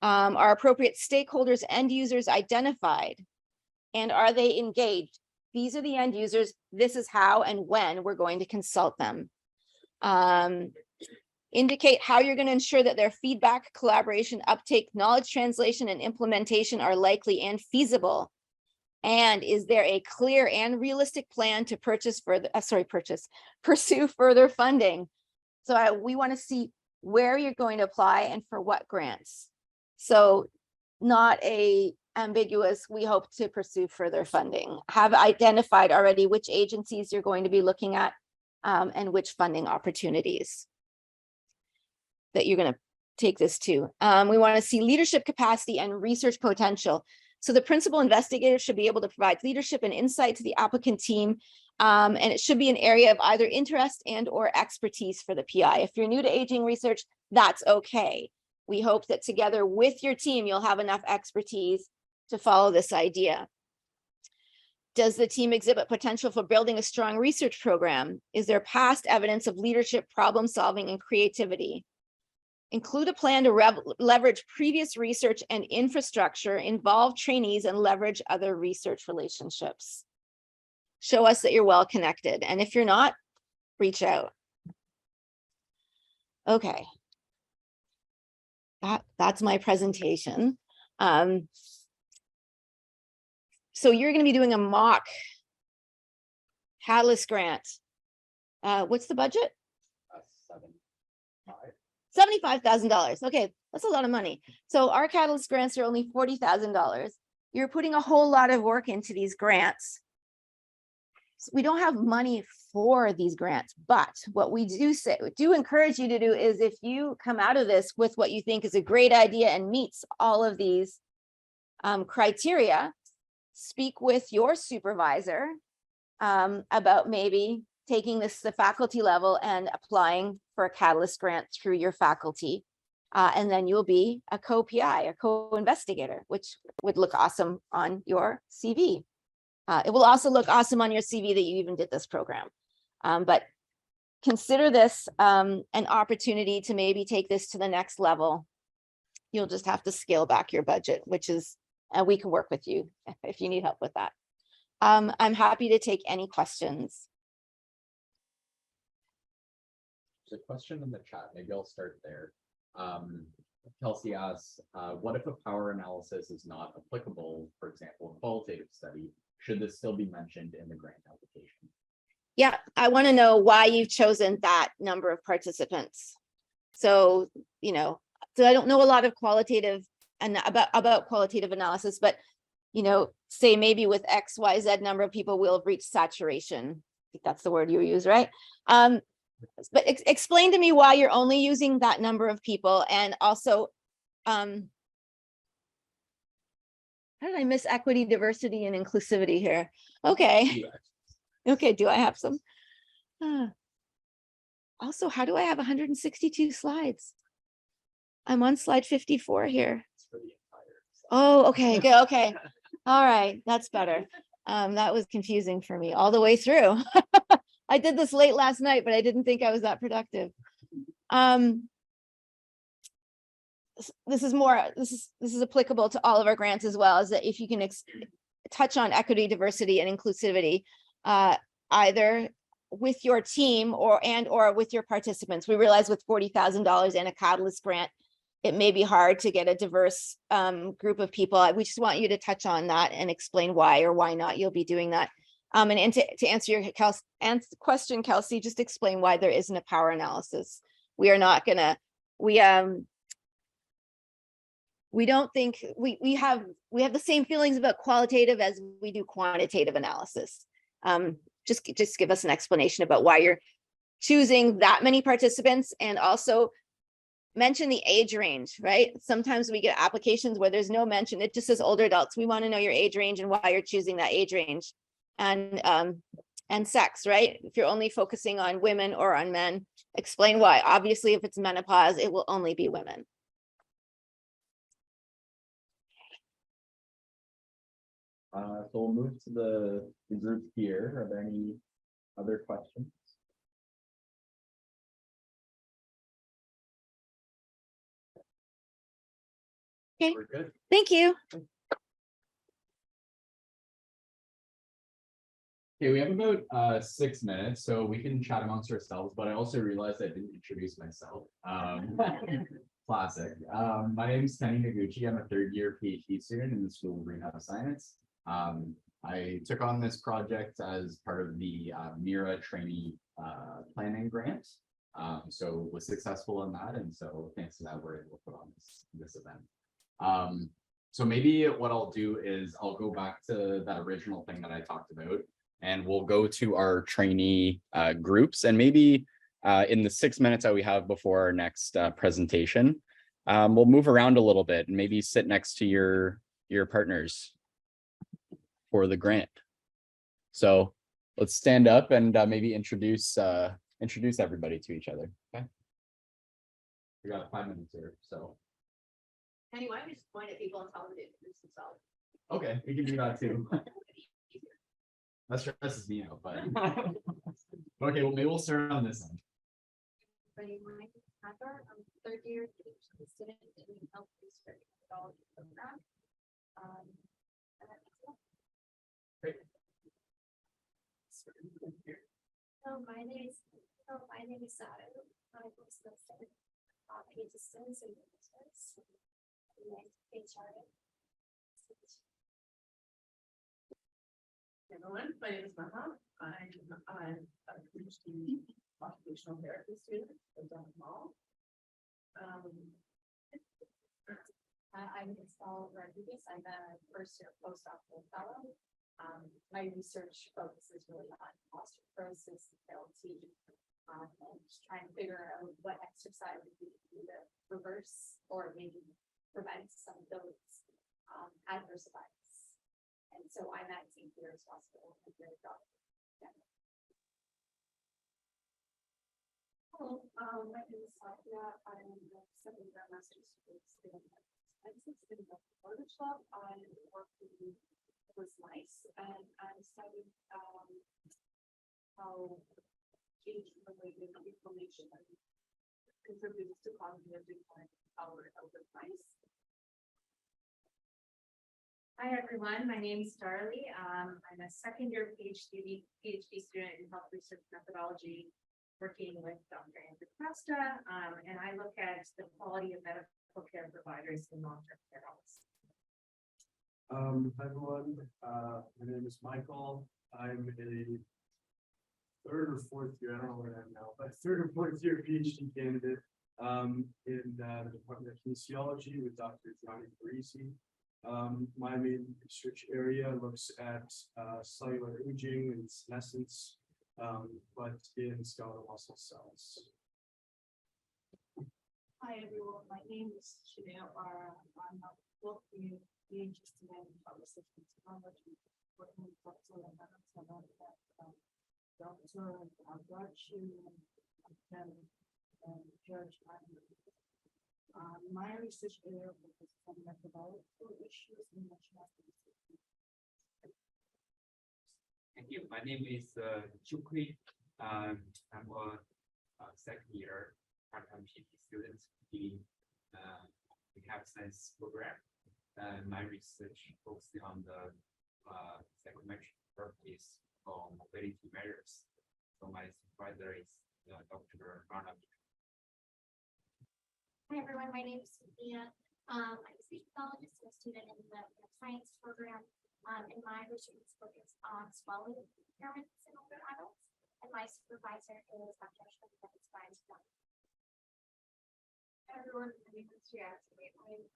Are appropriate stakeholders, end users identified? And are they engaged? These are the end users. This is how and when we're going to consult them. Indicate how you're going to ensure that their feedback, collaboration, uptake, knowledge translation, and implementation are likely and feasible. And is there a clear and realistic plan to pursue further funding? So we want to see where you're going to apply and for what grants. So not a ambiguous, we hope to pursue further funding. Have identified already which agencies you're going to be looking at and which funding opportunities that you're going to take this to. We want to see leadership capacity and research potential. So the principal investigator should be able to provide leadership and insight to the applicant team. And it should be an area of either interest and or expertise for the PI. If you're new to aging research, that's okay. We hope that together with your team, you'll have enough expertise to follow this idea. Does the team exhibit potential for building a strong research program? Is there past evidence of leadership, problem solving, and creativity? Include a plan to leverage previous research and infrastructure, involve trainees, and leverage other research relationships. Show us that you're well connected. And if you're not, reach out. Okay. That's my presentation. So you're going to be doing a mock Catalyst grant. What's the budget? $75,000. Okay, that's a lot of money. So our Catalyst grants are only $40,000. You're putting a whole lot of work into these grants. So we don't have money for these grants, but what we do encourage you to do is, if you come out of this with what you think is a great idea and meets all of these criteria, speak with your supervisor about maybe taking this to the faculty level and applying for a Catalyst grant through your faculty. And then you'll be a co-PI, a co-investigator, which would look awesome on your CV. It will also look awesome on your CV that you even did this program. But consider this an opportunity to maybe take this to the next level. You'll just have to scale back your budget, which is, we can work with you if you need help with that. I'm happy to take any questions. There's a question in the chat. Maybe I'll start there. Kelsey asks, what if a power analysis is not applicable, for example, a qualitative study? Should this still be mentioned in the grant application? Yeah, I want to know why you've chosen that number of participants. So, you know, so I don't know a lot of qualitative and about qualitative analysis, but, you know, say maybe with X, Y, Z number of people will have reached saturation. I think that's the word you use, right? But explain to me why you're only using that number of people, and also, how did I miss equity, diversity, and inclusivity here? Okay. Okay, do I have some? Also, how do I have 162 slides? I'm on slide 54 here. Oh, okay, good, okay. All right, that's better. That was confusing for me all the way through. I did this late last night, but I didn't think I was that productive. This is applicable to all of our grants as well, is that if you can touch on equity, diversity, and inclusivity, either with your team or with your participants. We realize with $40,000 and a Catalyst grant, it may be hard to get a diverse group of people. We just want you to touch on that and explain why or why not you'll be doing that. And to answer your question, Kelsey, just explain why there isn't a power analysis. We are not gonna, we don't think, we have the same feelings about qualitative as we do quantitative analysis. Just give us an explanation about why choosing that many participants, and also mention the age range, right? Sometimes we get applications where there's no mention. It just says older adults. We want to know your age range and why you're choosing that age range. And sex, right? If you're only focusing on women or on men, explain why. Obviously, if it's menopause, it will only be women. So we'll move to the group here. Are there any other questions? Okay, We're good. thank you. Okay, we have about 6 minutes, so we can chat amongst ourselves, but I also realized I didn't introduce myself. Classic. My name is Noguchi. I'm a third-year PhD student in the School of Greenhouse Science. I took on this project as part of the MIRA Trainee planning grant. So was successful in that, and so thanks to that, we're able to put on this event. So maybe what I'll do is I'll go back to that original thing that I talked about, and we'll go to our trainee groups, and maybe in the 6 minutes that we have before our next presentation, we'll move around a little bit and maybe sit next to your partners for the grant. So let's stand up and maybe introduce everybody to each other. Okay. We got 5 minutes here, so. Anyway, I just point at people and tell them to introduce themselves. Okay, we can do that too. That stresses me out, but. Okay, well, maybe we'll start on this end. I'm third year PhD student in the health research methodology program. Great. So my name is Sarah. I was the PhD student in business. Everyone, my name is Maha. I'm a PhD occupational therapy student at Dunn Mall. I'm Isabel Rodriguez. I'm a first year postdoctoral fellow. My research focuses really on osteoporosis, LT, and just trying to figure out what exercise we can do to reverse or maybe prevent some of those adverse effects. And so I'm at Cynthia Hospital. Hello, my name is Cynthia. I'm a second year master's student. In the Photoshop, I worked with was nice, and I studied how age-related inflammation contributes to cognitive decline in our elder mice. Hi everyone, my name is Darlie. I'm a second year PhD student in health research methodology, working with Dr. Andrew Costa, and I look at the quality of medical care providers in long-term care homes. Hi everyone, my name is Michael. I'm a third or fourth year, I don't know where I am now, but third or fourth year PhD candidate in the Department of Kinesiology with Dr. Johnny Parisi. My main research area looks at cellular imaging and senescence, but in skeletal muscle cells. Hi everyone, my name is Chanel. I'm a both PhD student in pharmaceutical technology, working with Dr. Noguchi and George. My research area focuses on methodological issues in national research. Thank you. My name is Chukui. I'm a second year part-time PhD student in the health science program. My research focuses on the psychometric properties of mobility measures. So my supervisor is Dr. Arnold. Hi everyone, my name is Cynthia. I'm a speech pathologist and a student in the science program. And my research is focused on swelling impairments in older adults. And my supervisor is Dr. Belaskie. Hi everyone, my name is Gésine. I'm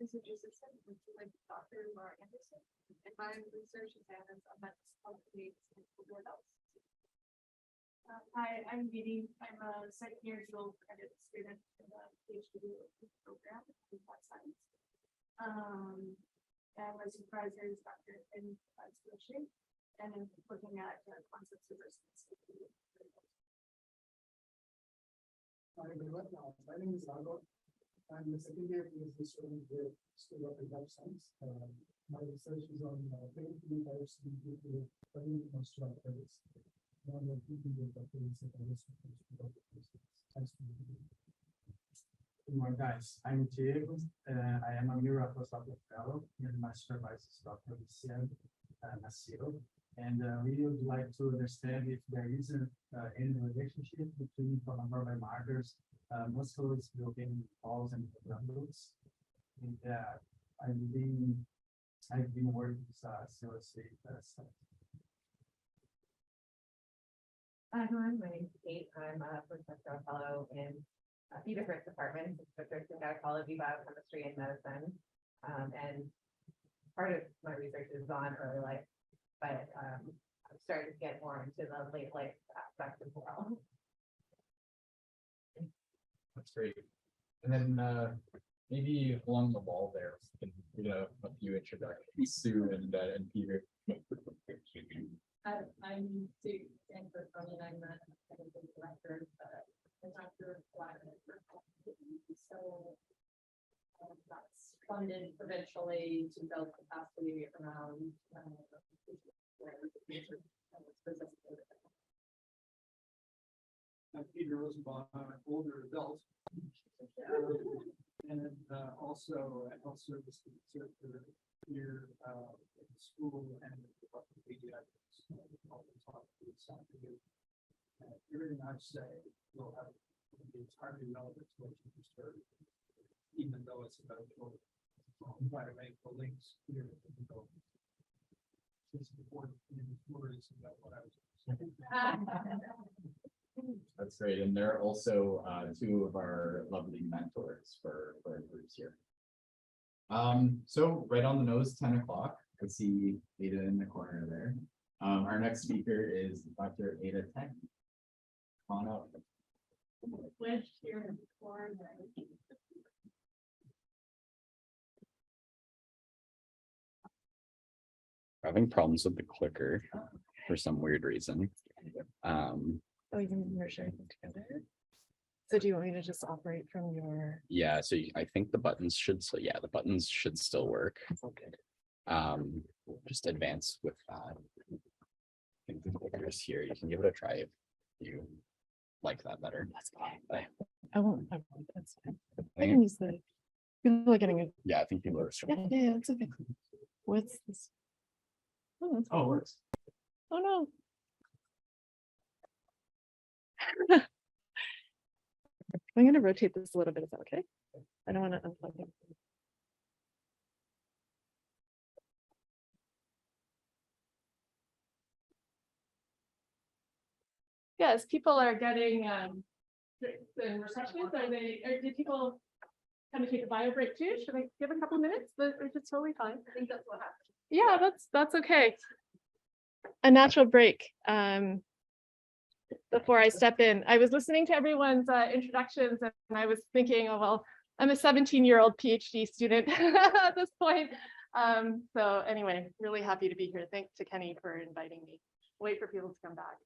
research assistant with Dr. MIRA Anderson, and my research examines mental health needs in older adults. Hi, I'm Dee. I'm a second year dual credit student in the PhD program in plant science. And my supervisor is Dr. Noguchi, and I'm looking at concepts of diversity. Hi everyone, my name is Alders. I'm the second year PhD student with School of Health Science. My research is on painful diversity due to learning construct credits. Good morning, guys. I'm Diego. I am a MIRA postdoctoral fellow, and my supervisor is Dr. Gésine Nascimento. And we would like to understand if there is any relationship between inflammatory markers, muscles building balls and bundles. And I've been working with seriously. Hi, everyone. My name is Kate. I'm a postdoctoral fellow in a few different departments, in gynecology, biochemistry, and medicine. And part of my research is on early life, but I'm starting to get more into the late life aspect as well. That's great. And then maybe along the wall there, we can get a few introductions, Sue and Peter. I'm Sue Stanford, and I'm the technical director, the doctor of collaborative. So that's funded provincially to build capacity around I'm Peter Rosenbaum. I'm an older adult. And then also I health service instructor here in school and the pediatrics. Everything I say will have it's hardly relevant to what you just heard, even though it's about children. I'll try to make the links here in the book. It's important words about what I was saying. That's great. And they're also two of our lovely mentors for our groups here. So right on the nose, 10 o'clock. I see Ada in the corner there. Our next speaker is Dr. Ada Tang. Come on up. Wedged here in the corner. Having problems with the clicker for some weird reason. Oh, you mean we're sharing them together? So do you want me to just operate from your? Yeah, so I think the buttons should, so yeah, the buttons should still work. Okay. Just advance with that. I think the clickers here, you can give it a try if you like that better. That's fine. But I won't. That's fine. I think- can use the. People are getting it. yeah, I think people are. Yeah, it's okay. What's this? Oh, that's Oh, it works. oh no. I'm going to rotate this a little bit. Is that okay? I don't want to unplug it. Yes, people are getting the receptionists. Are they? Or did people kind of take a bio break too? Should I give a couple minutes? It's totally fine. I think that's what happened. Yeah, that's okay. A natural break. Before I step in, I was listening to everyone's introductions and I was thinking, oh, well, I'm a 17-year-old PhD student at this point. So anyway, really happy to be here. Thanks to Kenny for inviting me. Wait for people to come back.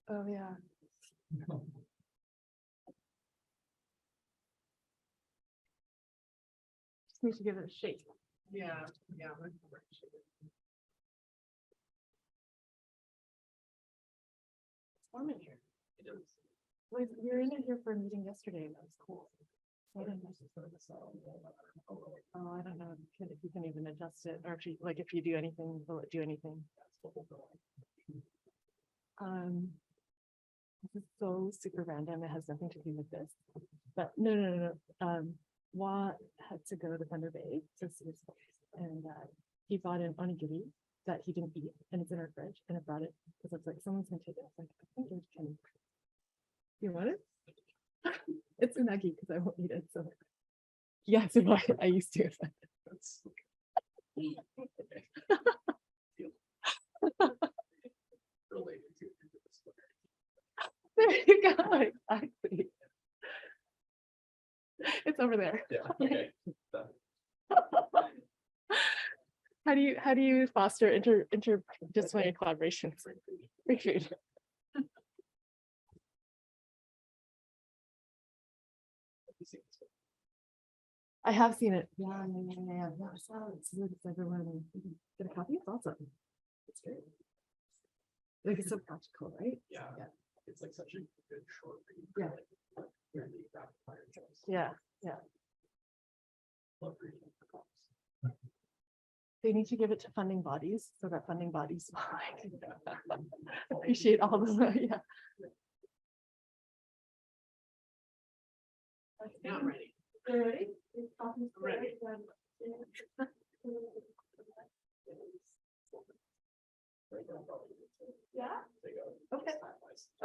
Oh, yeah. Just need to give it a shake. Yeah. Warm in here. We were in here for a meeting yesterday. That was cool. I don't know. Oh, I don't know if you can even adjust it, or if you do anything, will it do anything? This is so super random. It has nothing to do with this. But no. Wa had to go to Thunder Bay to see his folks, and he bought an onigiri that he didn't eat, and it's in our fridge, and I brought it because it's like someone's gonna take it. I was like, I think it can. You want it? It's unagi because I won't eat it. So yes, I used to. There you go. Exactly. It's over there. Yeah. Okay. How do you foster interdisciplinary collaboration? Free food. I have seen it. Yeah. It's good. It's everyone. Get a copy. It's awesome. It's great. Like it's so practical, right? Yeah. It's like such a good short read. Yeah. Like, really rapid fire choice. Yeah. Love reading the comments. They need to give it to funding bodies so that funding bodies will like appreciate all of them. Yeah. Now I'm ready. You're ready? Ready. Yeah. Okay.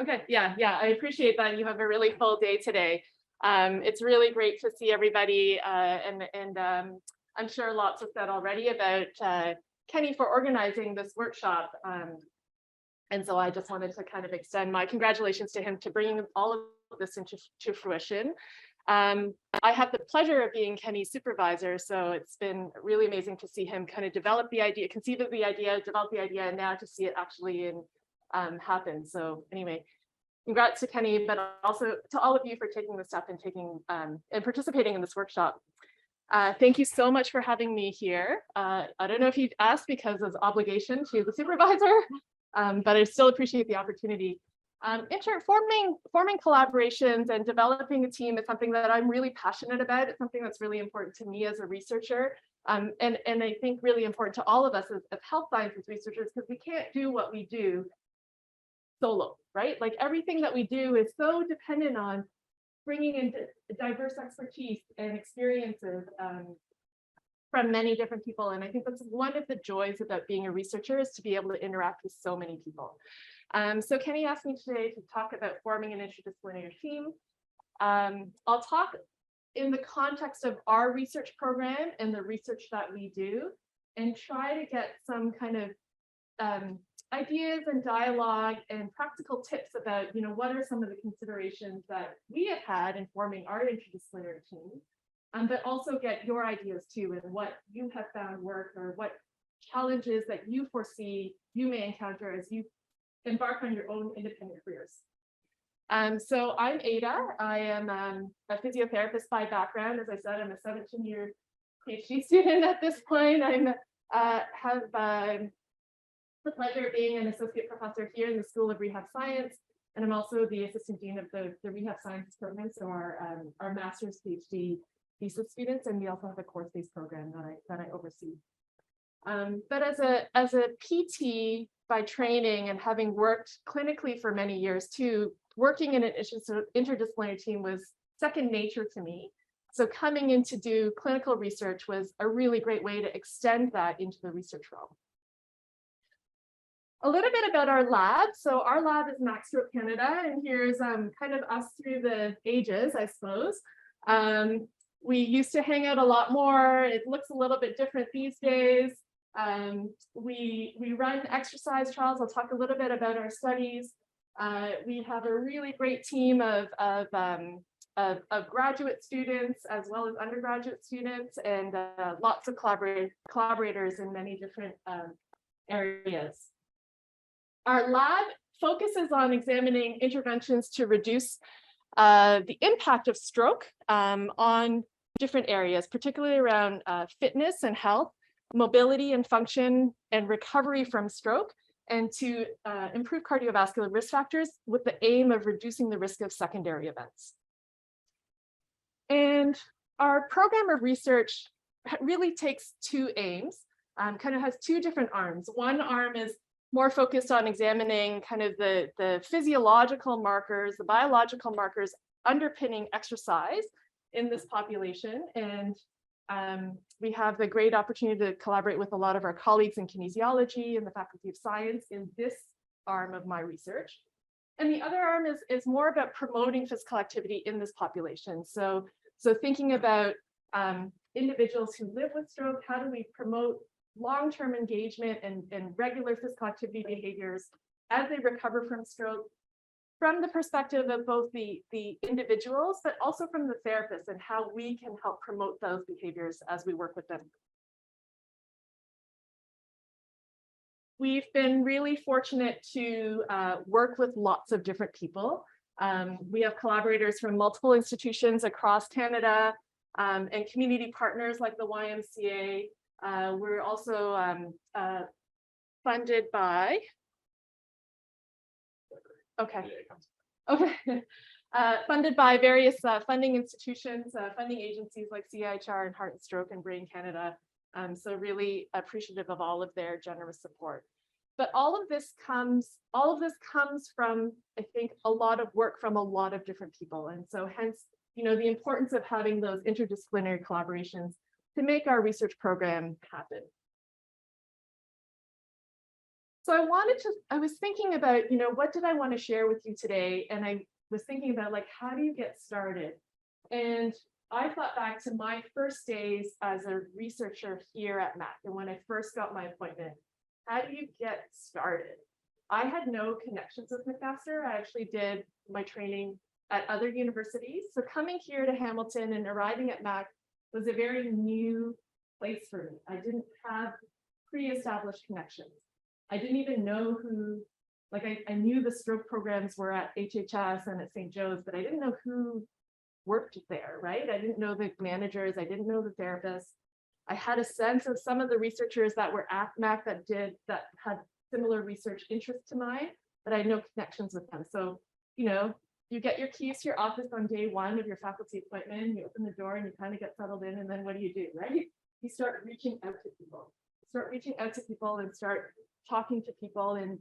Okay. Yeah. I appreciate that. You have a really full day today. It's really great to see everybody, and I'm sure lots was said already about Kenny for organizing this workshop. And so I just wanted to kind of extend my congratulations to him to bringing all of this into fruition. I have the pleasure of being Kenny's supervisor, so it's been really amazing to see him kind of develop the idea, conceive of the idea, develop the idea, and now to see it actually happen. So anyway, congrats to Kenny, but also to all of you for taking the step and and participating in this workshop. Thank you so much for having me here. I don't know if you've asked because of obligation to the supervisor, but I still appreciate the opportunity. Forming collaborations and developing a team is something that I'm really passionate about. It's something that's really important to me as a researcher, and I think really important to all of us as health sciences researchers, because we can't do what we do solo, right? Like everything that we do is so dependent on bringing in diverse expertise and experiences from many different people. And I think that's one of the joys about being a researcher, is to be able to interact with so many people. So Kenny asked me today to talk about forming an interdisciplinary team. I'll talk in the context of our research program and the research that we do, and try to get some kind of ideas and dialogue and practical tips about, what are some of the considerations that we have had in forming our interdisciplinary team, but also get your ideas too, and what you have found work, or what challenges that you foresee you may encounter as you embark on your own independent careers. So I'm Ada. I am a physiotherapist by background. As I said, I'm a 17-year PhD student at this point. I have the pleasure of being an associate professor here in the School of Rehab Science, and I'm also the assistant dean of the Rehab Sciences program, so our master's PhD thesis students, and we also have a course-based program that I oversee. But as a PT by training, and having worked clinically for many years too, working in an interdisciplinary team was second nature to me. So coming in to do clinical research was a really great way to extend that into the research realm. A little bit about our lab. So our lab is Max Stroke Canada, and here's kind of us through the ages, I suppose. We used to hang out a lot more. It looks a little bit different these days. We run exercise trials. I'll talk a little bit about our studies. We have a really great team of graduate students as well as undergraduate students, and lots of collaborators in many different areas. Our lab focuses on examining interventions to reduce the impact of stroke on different areas, particularly around fitness and health, mobility and function, and recovery from stroke, and to improve cardiovascular risk factors with the aim of reducing the risk of secondary events. And our program of research really takes two aims, kind of has two different arms. One arm is more focused on examining kind of the physiological markers, the biological markers underpinning exercise in this population. And we have the great opportunity to collaborate with a lot of our colleagues in kinesiology and the Faculty of Science in this arm of my research. And the other arm is more about promoting physical activity in this population. So thinking about individuals who live with stroke, how do we promote long-term engagement and regular physical activity behaviors as they recover from stroke, from the perspective of both the individuals, but also from the therapists and how we can help promote those behaviors as we work with them. We've been really fortunate to work with lots of different people. We have collaborators from multiple institutions across Canada and community partners like the YMCA. We're also funded by, funded by various funding institutions, funding agencies like CIHR and Heart and Stroke and Brain Canada. So really appreciative of all of their generous support. But all of this comes from, I think, a lot of work from a lot of different people. And so hence, you know, the importance of having those interdisciplinary collaborations to make our research program happen. So I was thinking about, you know, what did I want to share with you today? And I was thinking about, like, how do you get started? And I thought back to my first days as a researcher here at MAC and when I first got my appointment. How do you get started? I had no connections with McMaster. I actually did my training at other universities. So coming here to Hamilton and arriving at MAC was a very new place for me. I didn't have pre-established connections. I didn't even know who, like I knew the stroke programs were at HHS and at St. Joe's, but I didn't know who worked there, right? I didn't know the managers, I didn't know the therapists. I had a sense of some of the researchers that were at MAC that had similar research interests to mine, but I had no connections with them. So, you know, you get your keys to your office on day one of your faculty appointment, you open the door and you kind of get settled in, and then what do, right? You start reaching out to people. And start talking to people and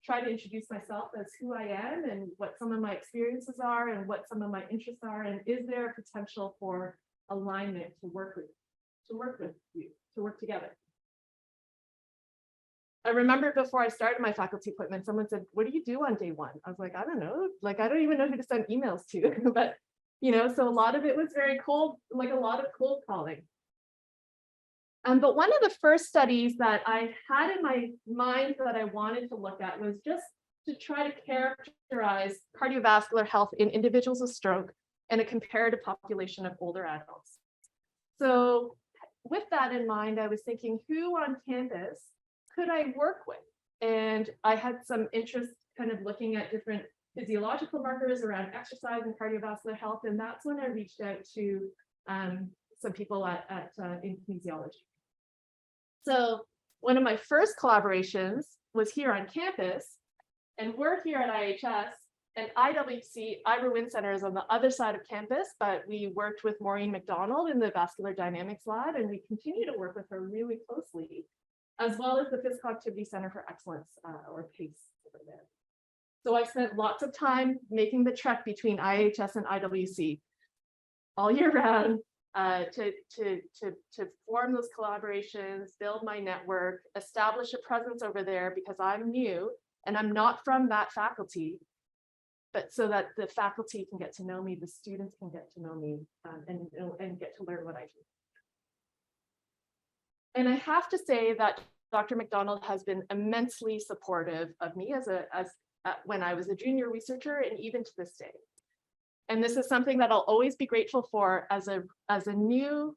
try to introduce myself as who I am and what some of my experiences are and what some of my interests are, and is there a potential for alignment to work with you, to work together. I remember before I started my faculty appointment, someone said, "What do you do on day one?" I was like, "I don't know. Like, I don't even know who to send emails to." But, you know, so a lot of it was very cold, like a lot of cold calling. But one of the first studies that I had in my mind that I wanted to look at was just to try to characterize cardiovascular health in individuals with stroke and a comparative population of older adults. So with that in mind, I was thinking, who on campus could I work with? And I had some interest kind of looking at different physiological markers around exercise and cardiovascular health. And that's when I reached out to some people in kinesiology. So one of my first collaborations was here on campus, and we're here at IHS, and IWC, Ira Wynn Center, is on the other side of campus, but we worked with Maureen McDonald in the Vascular Dynamics Lab, and we continue to work with her really closely, as well as the Physical Activity Center for Excellence, or PACE over there. So I spent lots of time making the trek between IHS and IWC all year round, to form those collaborations, build my network, establish a presence over there because I'm new and I'm not from that faculty, but so that the faculty can get to know me, the students can get to know me, and get to learn what I do. And I have to say that Dr. McDonald has been immensely supportive of me when I was a junior researcher and even to this day. And this is something that I'll always be grateful for as a new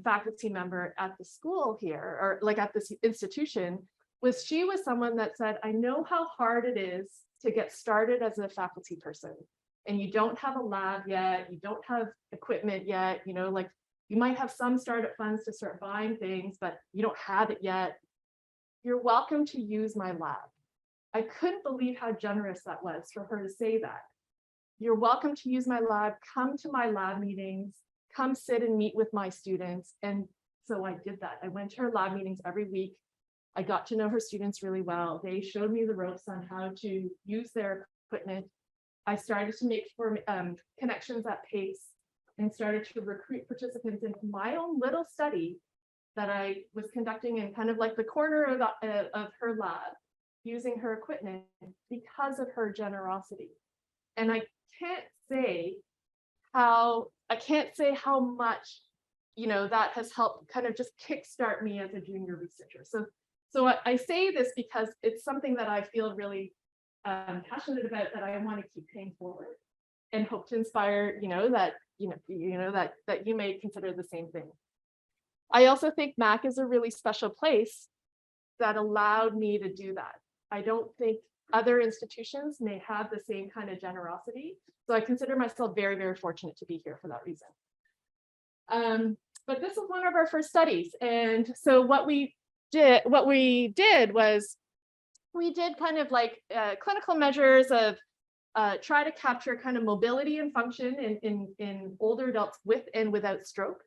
faculty member at the school here, or like at this institution, she was someone that said, "I know how hard it is to get started as a faculty person. And you don't have a lab yet, you don't have equipment yet, you know, like you might have some startup funds to start buying things, but you don't have it yet. You're welcome to use my lab." I couldn't believe how generous that was for her to say that. You're welcome to use my lab, come to my lab meetings, come sit and meet with my students. And so I did that. I went to her lab meetings every week. I got to know her students really well. They showed me the ropes on how to use their equipment. I started to make connections at PACE and started to recruit participants into my own little study that I was conducting in kind of like the corner of her lab. using her equipment because of her generosity. And I can't say how much, you know, that has helped kind of just kickstart me as a junior researcher. So I say this because it's something that I feel really passionate about, that I want to keep paying forward, and hope to inspire, that you may consider the same thing. I also think MAC is a really special place that allowed me to do that. I don't think other institutions may have the same kind of generosity. So I consider myself very, very fortunate to be here for that reason. But this was one of our first studies. And so what we did was we did kind of like clinical measures of try to capture kind of mobility and function in older adults with and without stroke.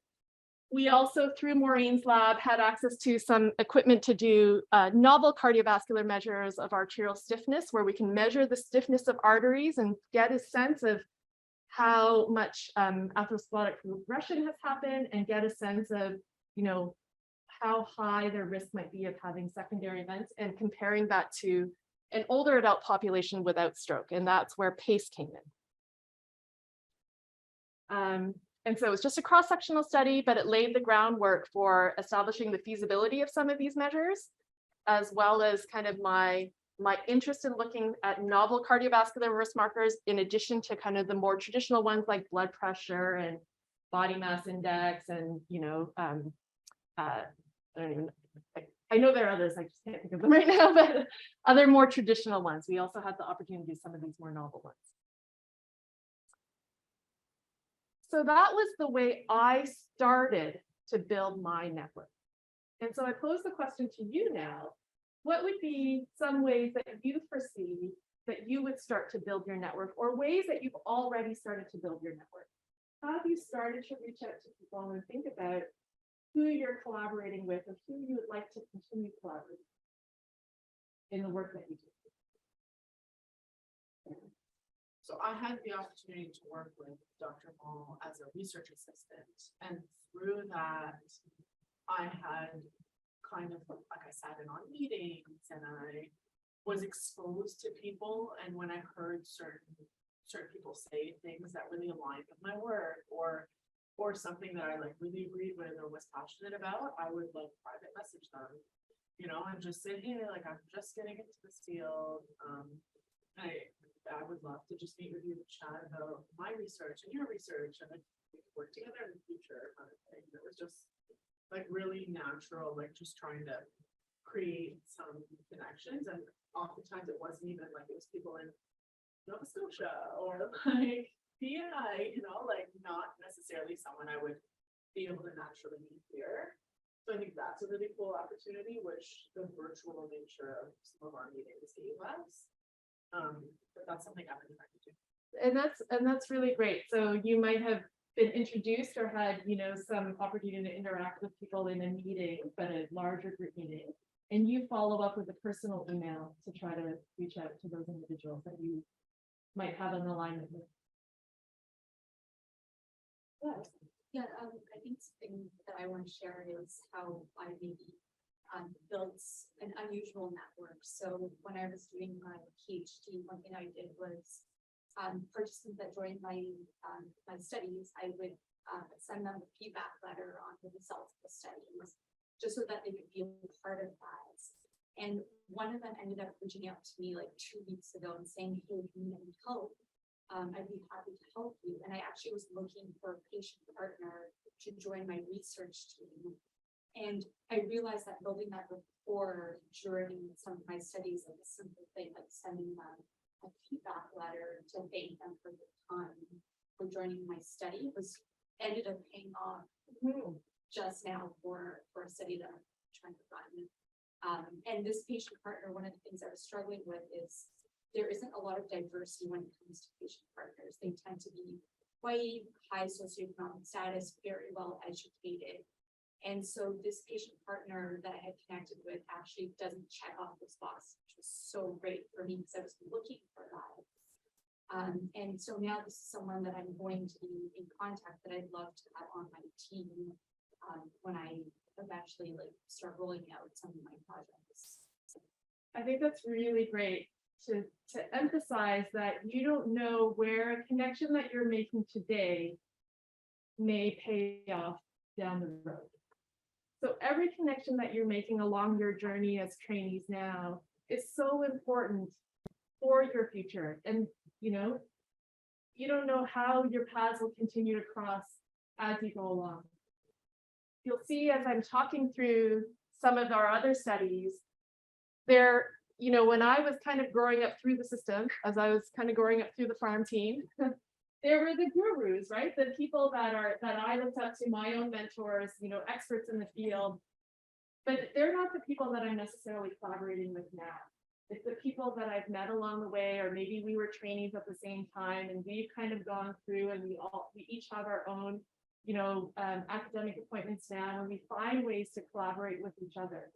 We also, through Maureen's lab, had access to some equipment to do novel cardiovascular measures of arterial stiffness, where we can measure the stiffness of arteries and get a sense of how much atherosclerotic progression has happened, and get a sense of, how high their risk might be of having secondary events, and comparing that to an older adult population without stroke. And that's where PACE came in. And so it was just a cross-sectional study, but it laid the groundwork for establishing the feasibility of some of these measures, as well as kind of my interest in looking at novel cardiovascular risk markers, in addition to kind of the more traditional ones like blood pressure and body mass index, and I know there are others, I just can't think of them right now, but other more traditional ones. We also had the opportunity to do some of these more novel ones. So that was the way I started to build my network. And so I pose the question to you now: what would be some ways that you foresee that you would start to build your network, or ways that you've already started to build your network? How have you started to reach out to people and think about who you're collaborating with, or who you would like to continue collaborating in the work that you do? So I had the opportunity to work with Dr. Hall as a research assistant, and through that, I had kind of, like, I sat in on meetings, and I was exposed to people. And when I heard certain people say things that really aligned with my work, or something that I like really agreed with or was passionate about, I would like private message them, and just say, hey, like, I'm just getting into this field. I would love to just meet with you and chat about my research and your research, and like we could work together in the future, kind of thing. It was just like really natural, like just trying to create some connections. And oftentimes it wasn't even like, it was people in Nova Scotia or like PI, like not necessarily someone I would be able to naturally meet here. So I think that's a really cool opportunity, which the virtual nature of some of our meetings gave us. But that's something I've been trying to do. And that's really great. So you might have been introduced or had, some opportunity to interact with people in a meeting, but a larger group meeting, and you follow up with a personal email to try to reach out to those individuals that you might have an alignment with. Yes. Yeah, I think something that I want to share is how I maybe built an unusual network. So when I was doing my PhD, one thing I did was participants that joined my studies, I would send them a feedback letter on the results of the studies, just so that they could feel part of that. And one of them ended up reaching out to me like 2 weeks ago and saying, hey, if you need help, I'd be happy to help you. And I actually was looking for a patient partner to join my research team. And I realized that building that rapport during some of my studies, like a simple thing like sending them a feedback letter to thank them for their time for joining my study, ended up paying off just now for a study that I'm trying to run. And this patient partner, one of the things I was struggling with is there isn't a lot of diversity when it comes to patient partners. They tend to be quite high socioeconomic status, very well educated. And so this patient partner that I had connected with actually doesn't check off this box, which was so great for me because I was looking for that. And so now this is someone that I'm going to be in contact that I'd love to have on my team when I eventually start rolling out some of my projects. I think that's really great to emphasize that you don't know where a connection that you're making today may pay off down the road. So every connection that you're making along your journey as trainees now is so important for your future. And, you know, you don't know how your paths will continue to cross as you go along. You'll see as I'm talking through some of our other studies, there, you know, when I was kind of growing up through the system, as I was kind of growing up through the farm team, there were the gurus, right? The people that I looked up to, my own mentors, you know, experts in the field, but they're not the people that I'm necessarily collaborating with now. It's the people that I've met along the way, or maybe we were trainees at the same time, and we've kind of gone through, and we each have our own, you know, academic appointments now, and we find ways to collaborate with each other.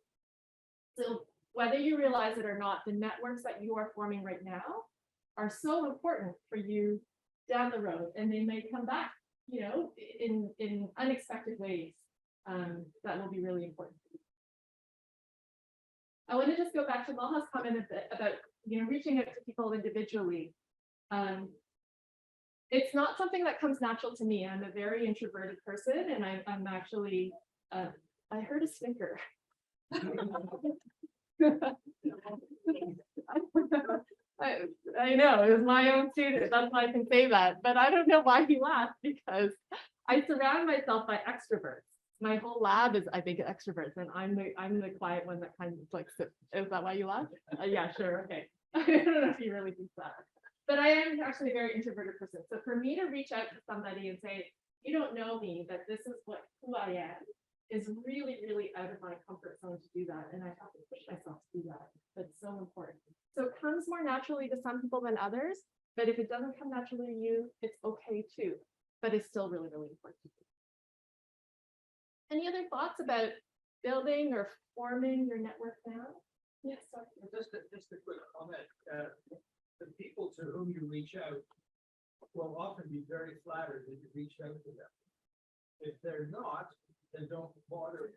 So whether you realize it or not, the networks that you are forming right now are so important for you down the road, and they may come back, you know, in unexpected ways that will be really important. I want to just go back to Malha's comment a bit about, you know, reaching out to people individually. It's not something that comes natural to me. I'm a very introverted person, and I'm actually, I heard a stinker. I know, it was my own student, that's why I can say that, but I don't know why he laughed, because I surround myself by extroverts. My whole lab is, I think, extroverts, and I'm the quiet one that kind of like sits. Is that why you laugh? Yeah, sure, okay. I don't know if he really thinks that, but I am actually a very introverted person. So for me to reach out to somebody and say, you don't know me, but this is who I am, is really, really out of my comfort zone to do that. And I have to push myself to do that. That's so important. So it comes more naturally to some people than others, but if it doesn't come naturally to you, it's okay too, but it's still really, really important. Any other thoughts about building or forming your network now? Yes, sorry. Just a quick comment. The people to whom you reach out will often be very flattered that you reach out to them. If they're not, then don't bother.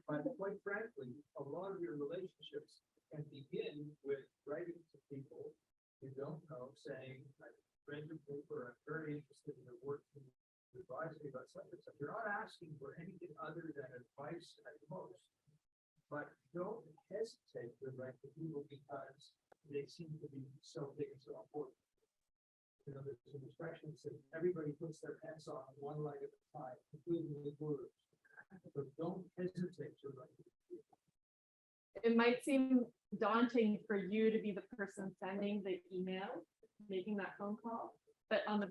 But quite frankly, a lot of your relationships can begin with writing to people you don't know, saying, I read your paper, I'm very interested in your work, to advise me about such and such. You're not asking for anything other than advice at most. But don't hesitate to write to people because they seem to be so big and so important. You know, there's an expression that says everybody puts their pants on one leg at a time, including the gurus. So don't hesitate to write. It might seem daunting for you to be the person sending the email, making that phone call, but on the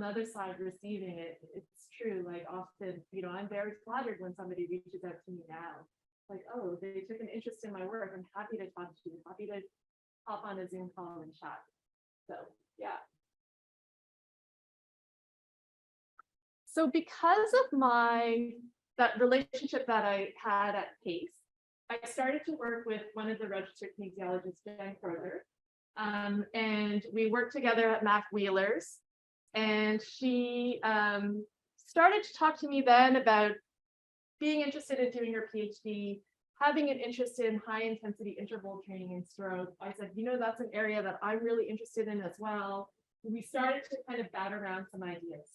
other side, receiving it, it's true. Like often, you know, I'm very flattered when somebody reaches out to me now. Like, oh, they took an interest in my work. I'm happy to talk to you, happy to hop on a Zoom call and chat. So, yeah. So because of that relationship that I had at PACE, I started to work with one of the registered kinesiologists, Jen Crozer, and we worked together at Mac Wheeler's, and she started to talk to me then about being interested in doing her PhD, having an interest in high intensity interval training in stroke. I said, you know, that's an area that I'm really interested in as well. We started to kind of bat around some ideas.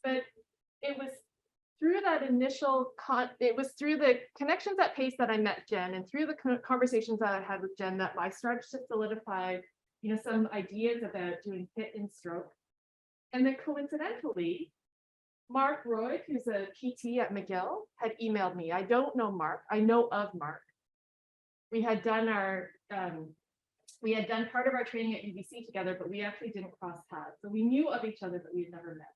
But it was through that initial, it was through the connections at PACE that I met Jen, and through the conversations that I had with Jen that I started to solidify, you know, some ideas about doing HIIT in stroke. And then coincidentally, Mark Roy, who's a PT at McGill, had emailed me. I don't know Mark, I know of Mark. We had done part of our training at UBC together, but we actually didn't cross paths. So we knew of each other, but we had never met.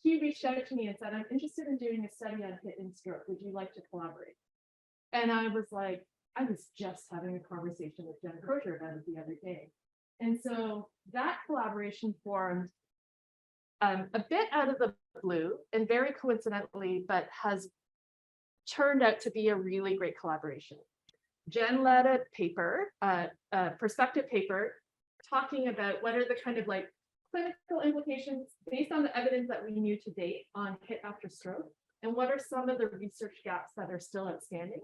He reached out to me and said, I'm interested in doing a study on HIIT in stroke. Would you like to collaborate? And I was like, I was just having a conversation with Jen Crozer about it the other day. And so that collaboration formed a bit out of the blue and very coincidentally, but has turned out to be a really great collaboration. Jen led a paper, a perspective paper, talking about what are the kind of like clinical implications based on the evidence that we knew to date on HIIT after stroke, and what are some of the research gaps that are still outstanding.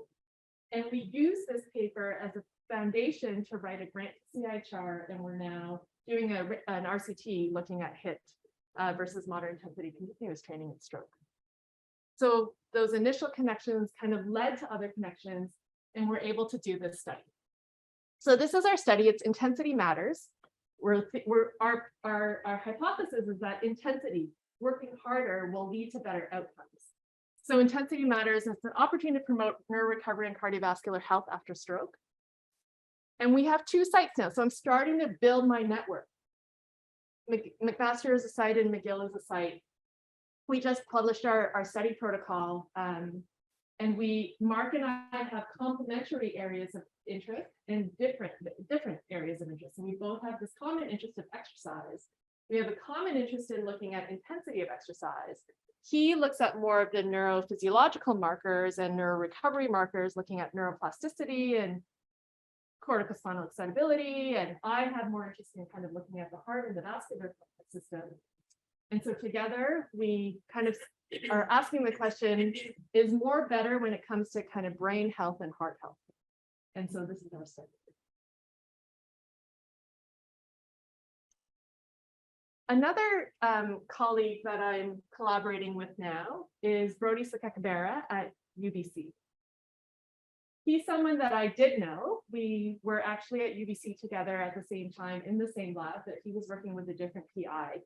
And we use this paper as a foundation to write a grant to CIHR, and we're now doing an RCT looking at HIT versus moderate intensity continuous training in stroke. So those initial connections kind of led to other connections, and we're able to do this study. So this is our study. It's intensity matters. Our hypothesis is that intensity, working harder, will lead to better outcomes. So intensity matters. It's an opportunity to promote neurorecovery and cardiovascular health after stroke. And we have 2 sites now. So I'm starting to build my network. McMaster is a site and McGill is a site. We just published our study protocol, and Mark and I have complementary areas of interest and different areas of interest. And we both have this common interest of exercise. We have a common interest in looking at intensity of exercise. He looks at more of the neurophysiological markers and neurorecovery markers, looking at neuroplasticity and corticospinal excitability. And I have more interest in kind of looking at the heart and the vascular system. And so together we kind of are asking the question, is more better when it comes to kind of brain health and heart health? And so this is our study. Another colleague that I'm collaborating with now is Brody Sakakibera at UBC. He's someone that I did know. We were actually at UBC together at the same time in the same lab, but he was working with a different PI.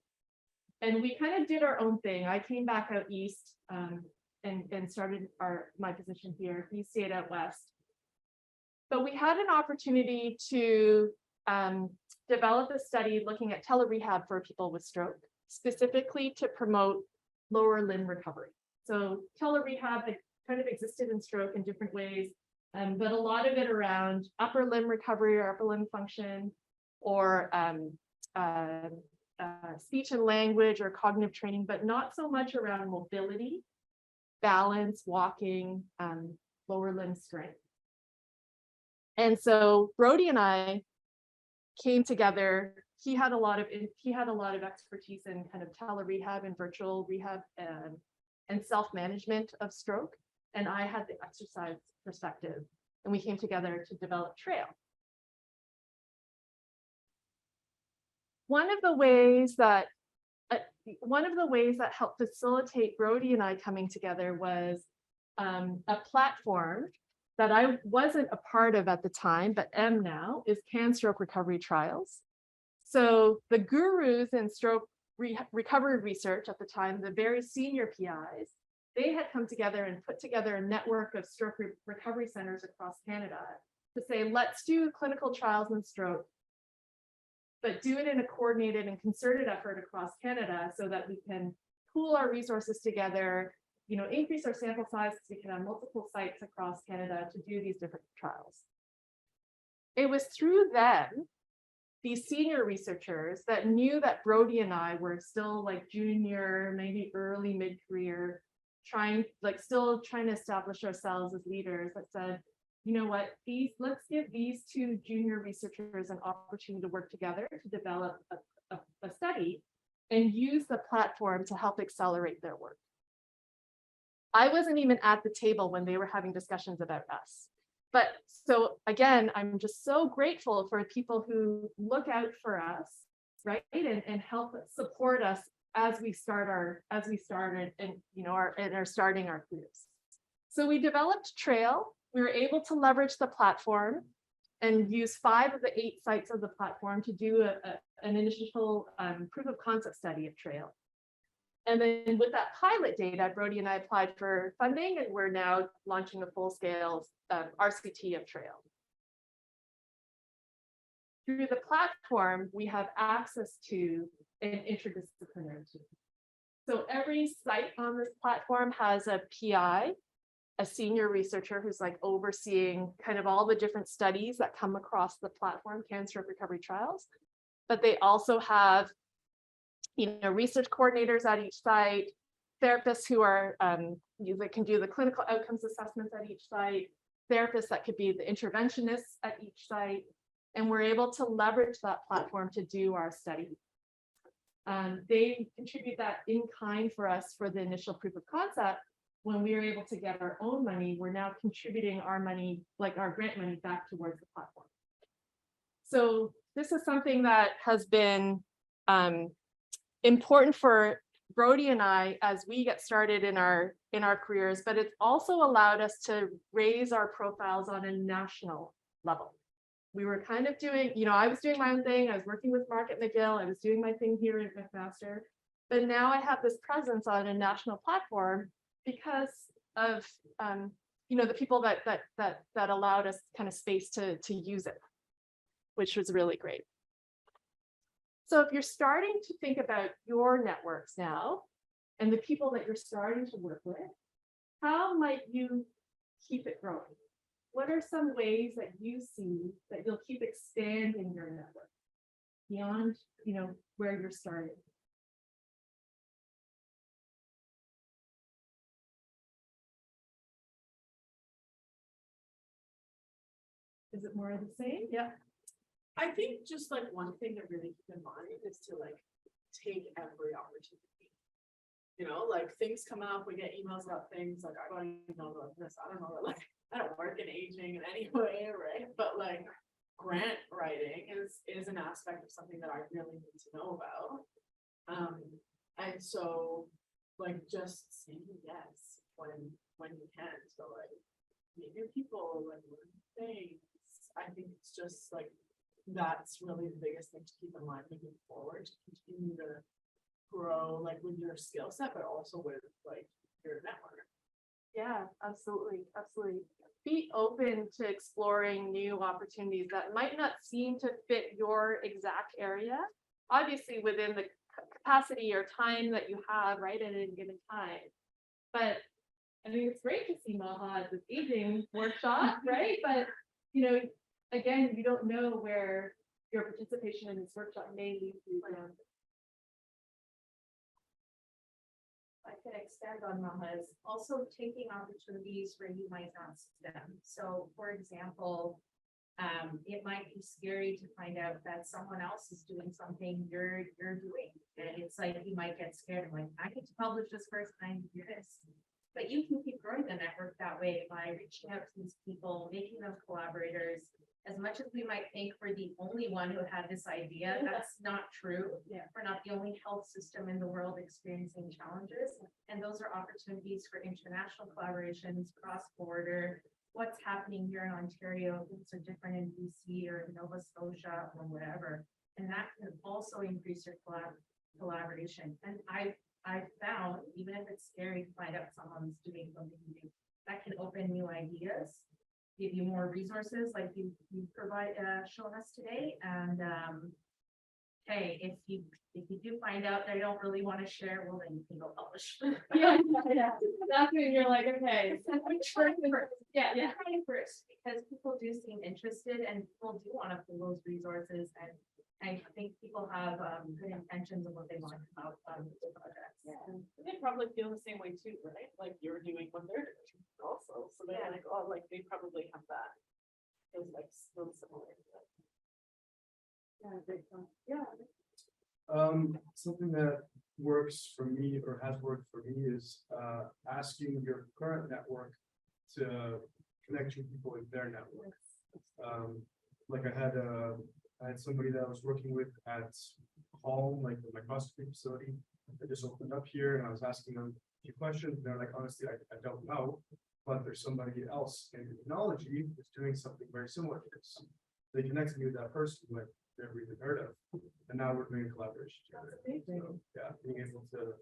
And we kind of did our own thing. I came back out east and started my position here. He stayed out west. But we had an opportunity to develop a study looking at telerehab for people with stroke, specifically to promote lower limb recovery. So telerehab had kind of existed in stroke in different ways, but a lot of it around upper limb recovery or upper limb function, or speech and language or cognitive training, but not so much around mobility, balance, walking, lower limb strength. And so Brody and I came together. He had a lot of expertise in kind of telerehab and virtual rehab and self-management of stroke, and I had the exercise perspective, and we came together to develop Trail. One of the ways that helped facilitate Brody and I coming together was a platform that I wasn't a part of at the time, but am now, is Can Stroke Recovery Trials. So the gurus in stroke recovery research at the time, the very senior PIs, they had come together and put together a network of stroke recovery centers across Canada to say, let's do clinical trials in stroke, but do it in a coordinated and concerted effort across Canada so that we can pool our resources together, increase our sample size so we can have multiple sites across Canada to do these different trials. It was through them, these senior researchers, that knew that Brody and I were still like junior, maybe early mid-career, still trying to establish ourselves as leaders, that said, you know what, let's give these 2 junior researchers an opportunity to work together to develop a study and use the platform to help accelerate their work. I wasn't even at the table when they were having discussions about us. But so again, I'm just so grateful for people who look out for us, right? And help support us as we started and are starting our careers. So we developed Trail. We were able to leverage the platform and use 5 of the 8 sites of the platform to do an initial proof of concept study of Trail. And then with that pilot data, Brody and I applied for funding, and we're now launching a full-scale RCT of Trail. Through the platform, we have access to an interdisciplinary team. So every site on this platform has a PI, a senior researcher who's like overseeing kind of all the different studies that come across the platform, Can Stroke Recovery Trials. But they also have research coordinators at each site, therapists who are that can do the clinical outcomes assessments at each site, therapists that could be the interventionists at each site, and we're able to leverage that platform to do our study. They contribute that in kind for us for the initial proof of concept, when we were able to get our own money, we're now contributing our money, like our grant money, back towards the platform. So this is something that has been important for Brody and I as we get started in our careers, but it's also allowed us to raise our profiles on a national level. We were kind of doing, you know, I was doing my own thing. I was working with Mark at McGill. I was doing my thing here at McMaster, but now I have this presence on a national platform because of you know, the people that allowed us kind of space to use it, which was really great. So if you're starting to think about your networks now and the people that you're starting to work with, how might you keep it growing? What are some ways that you see that you'll keep expanding your network beyond, you know, where you're starting? Is it more of the same? Yeah. I think just like one thing to really keep in mind is to like take every opportunity. You know, like things come up, we get emails about things like, I don't even know about this. I don't know, like I don't work in aging in any way, right? But like grant writing is an aspect of something that I really need to know about. And so like just saying yes when you can. So like meet new people, like learn things. I think it's just like that's really the biggest thing to keep in mind moving forward, to continue to grow like with your skill set, but also with like your network. Yeah, absolutely. Absolutely. Be open to exploring new opportunities that might not seem to fit your exact area, obviously within the capacity or time that you have right at any given time. But I mean, it's great to see Maha at this aging workshop, right? But you know, again, you don't know where your participation in this workshop may lead you. I can extend on Maha's, also taking opportunities where you might not see them. So for example, it might be scary to find out that someone else is doing something you're doing. And it's like you might get scared, like, I get to publish this first time to do this. But you can keep growing the network that way by reaching out to these people, making them collaborators. As much as we might think we're the only one who had this idea, that's not true. Yeah. We're not the only health system in the world experiencing challenges. And those are opportunities for international collaborations, cross-border. What's happening here in Ontario, things are different in BC or Nova Scotia or whatever. And that can also increase your collaboration. And I've found, even if it's scary to find out someone's doing something new, that can open new ideas, give you more resources like you provide shown us today. And hey, if you do find out they don't really want to share, well then you can go publish. Yeah. That's when you're like, okay. Yeah, trying first, because people do seem interested and people do want to pull those resources, and I think people have good intentions of what they want out of the projects. Yeah, and they probably feel the same way too, right? Like you're doing what they're doing also. So they're like, oh, like they probably have that. It's like really similar. Yeah, big one. Yeah. Something that works for me or has worked for me is asking your current network to connect you people with their network. Like I had somebody that I was working with at home, like the microscopy facility. I just opened up here and I was asking them a few questions. And they're like, honestly, I don't know, but there's somebody else in technology who's doing something very similar to this. They connected me with that person who I've never even heard of. And now we're doing collaboration together. So, yeah, being able to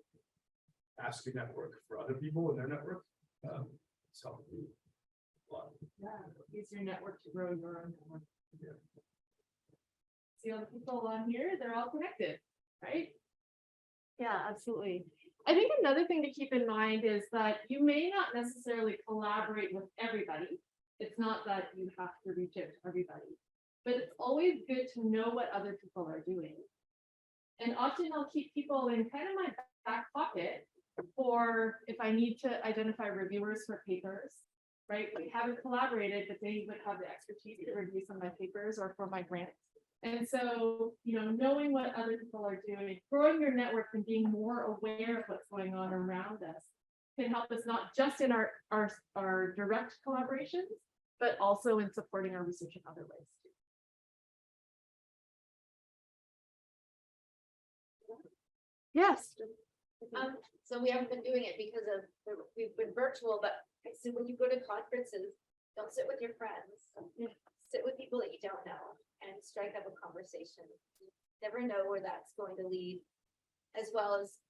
ask your network for other people in their network, it's helped me a lot. Yeah, use your network to grow your own network. Yeah. See all the people on here, they're all connected, right? Yeah, absolutely. I think another thing to keep in mind is that you may not necessarily collaborate with everybody. It's not that you have to reach out to everybody, but it's always good to know what other people are doing. And often I'll keep people in kind of my back pocket for if I need to identify reviewers for papers, right? We haven't collaborated, but they would have the expertise to review some of my papers or for my grants. And so, you know, knowing what other people are doing, growing your network and being more aware of what's going on around us can help us not just in our direct collaborations, but also in supporting our research in other ways too. Yes. So we haven't been doing it because of, we've been virtual, but I said, when you go to conferences, don't sit with your friends. Sit with people that you don't know and strike up a conversation. Never know where that's going to lead, as well as,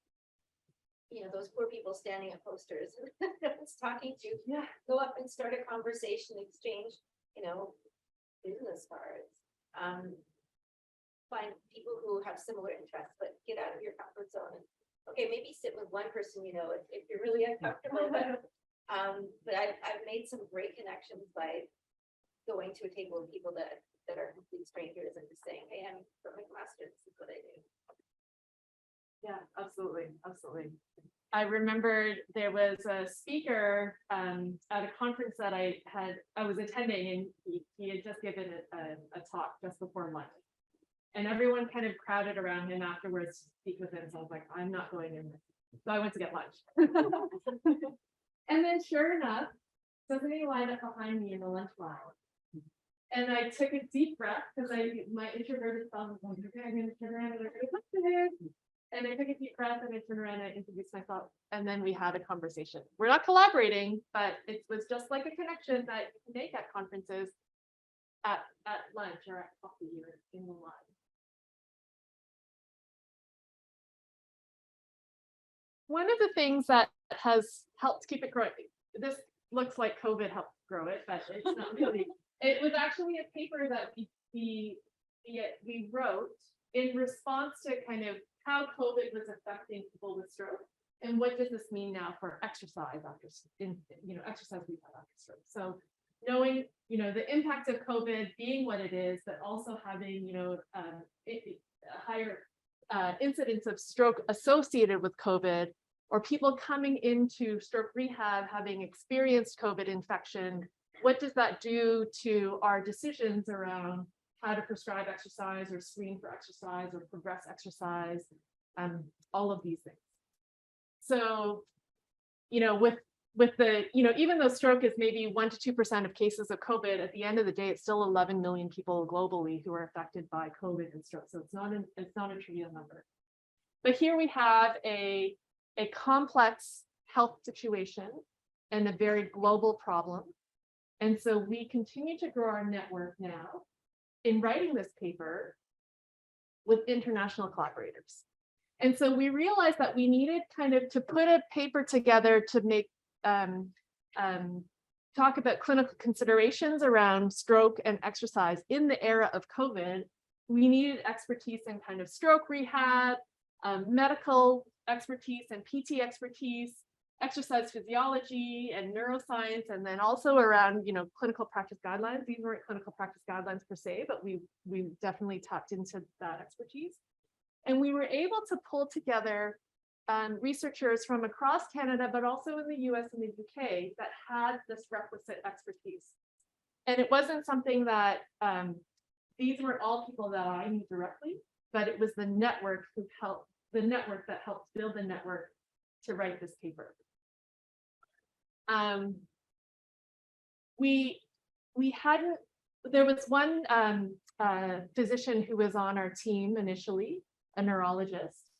you know, those poor people standing at posters. No one's talking to. Yeah. Go up and start a conversation, exchange, you know, business cards. Find people who have similar interests, but get out of your comfort zone. And, okay, maybe sit with one person, you know, if you're really uncomfortable. But I've made some great connections by going to a table of people that are complete strangers and just saying, hey, I'm from McMaster, this is what I do. Yeah, absolutely, absolutely. I remember there was a speaker at a conference that I was attending, and he had just given a talk just before lunch. And everyone kind of crowded around him afterwards to speak with him. So I was like, I'm not going in. So I went to get lunch. And then sure enough, somebody lined up behind me in the lunch line. And I took a deep breath because my introverted self was like, okay, I'm gonna turn around and I'm gonna talk to him. And I took a deep breath and I turned around and I introduced myself. And then we had a conversation. We're not collaborating, but it was just like a connection that you can make at conferences, at lunch or at coffee or in the line. One of the things that has helped keep it growing, this looks like COVID helped grow it, but it's not really. It was actually a paper that we wrote in response to kind of how COVID was affecting people with stroke, and what does this mean now for exercise after, exercise rehab after stroke. So knowing, the impact of COVID being what it is, but also having, a higher incidence of stroke associated with COVID, or people coming into stroke rehab having experienced COVID infection, what does that do to our decisions around how to prescribe exercise or screen for exercise or progress exercise, all of these things. So, with the, even though stroke is maybe 1% to 2% of cases of COVID, at the end of the day, it's still 11 million people globally who are affected by COVID and stroke. So it's not a trivial number. But here we have a complex health situation and a very global problem. And so we continue to grow our network now in writing this paper with international collaborators. And so we realized that we needed kind of to put a paper together to make talk about clinical considerations around stroke and exercise in the era of COVID. We needed expertise in kind of stroke rehab, medical expertise and PT expertise, exercise physiology and neuroscience, and then also around, clinical practice guidelines. These weren't clinical practice guidelines per se, but we definitely tapped into that expertise. And we were able to pull together researchers from across Canada, but also in the US and the UK that had this requisite expertise. And it wasn't something that, these were all people that I knew directly, but it was the network that helped build the network to write this paper. There was one physician who was on our team initially, a neurologist,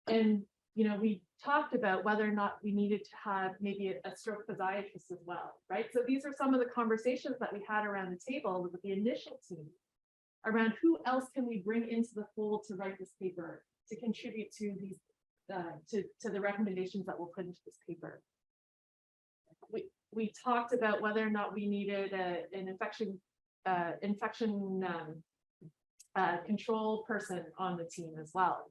and we talked about whether or not we needed to have maybe a stroke physiatrist as well, right? So these are some of the conversations that we had around the table with the initial team around who else can we bring into the fold to write this paper, to contribute to these to the recommendations that we'll put into this paper. We talked about whether or not we needed an infection control person on the team as well.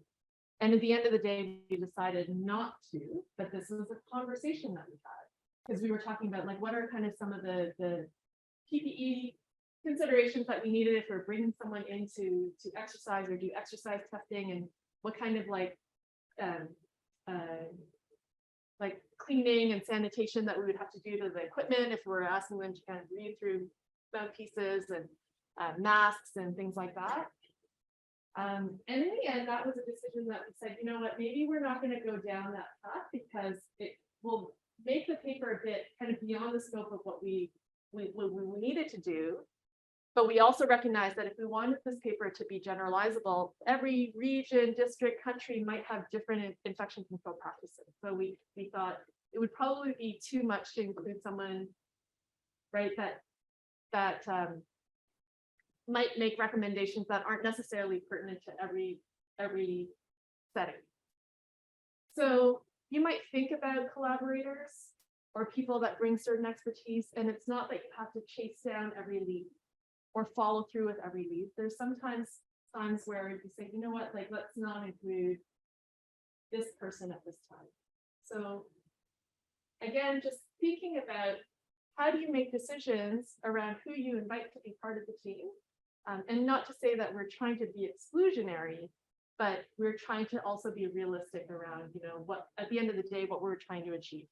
And at the end of the day, we decided not to, but this was a conversation that we had, because we were talking about like, what are kind of some of the PPE considerations that we needed if we're bringing someone in to exercise or do exercise testing, and what kind of like cleaning and sanitation that we would have to do to the equipment if we're asking them to kind of read through mouthpieces and masks and things like that. And in the end, that was a decision that we said, you know what, maybe we're not going to go down that path because will make the paper a bit kind of beyond the scope of what we needed to do. But we also recognize that if we wanted this paper to be generalizable, every region, district, country might have different infection control practices. So we thought it would probably be too much to include someone, right, that might make recommendations that aren't necessarily pertinent to every setting. So you might think about collaborators or people that bring certain expertise, and it's not that you have to chase down every lead or follow through with every lead. There's sometimes times where you say, you know what, like, let's not include this person at this time. So again, just thinking about how do you make decisions around who you invite to be part of the team? And not to say that we're trying to be exclusionary, but we're trying to also be realistic around, you know, what at the end of the day, what we're trying to achieve.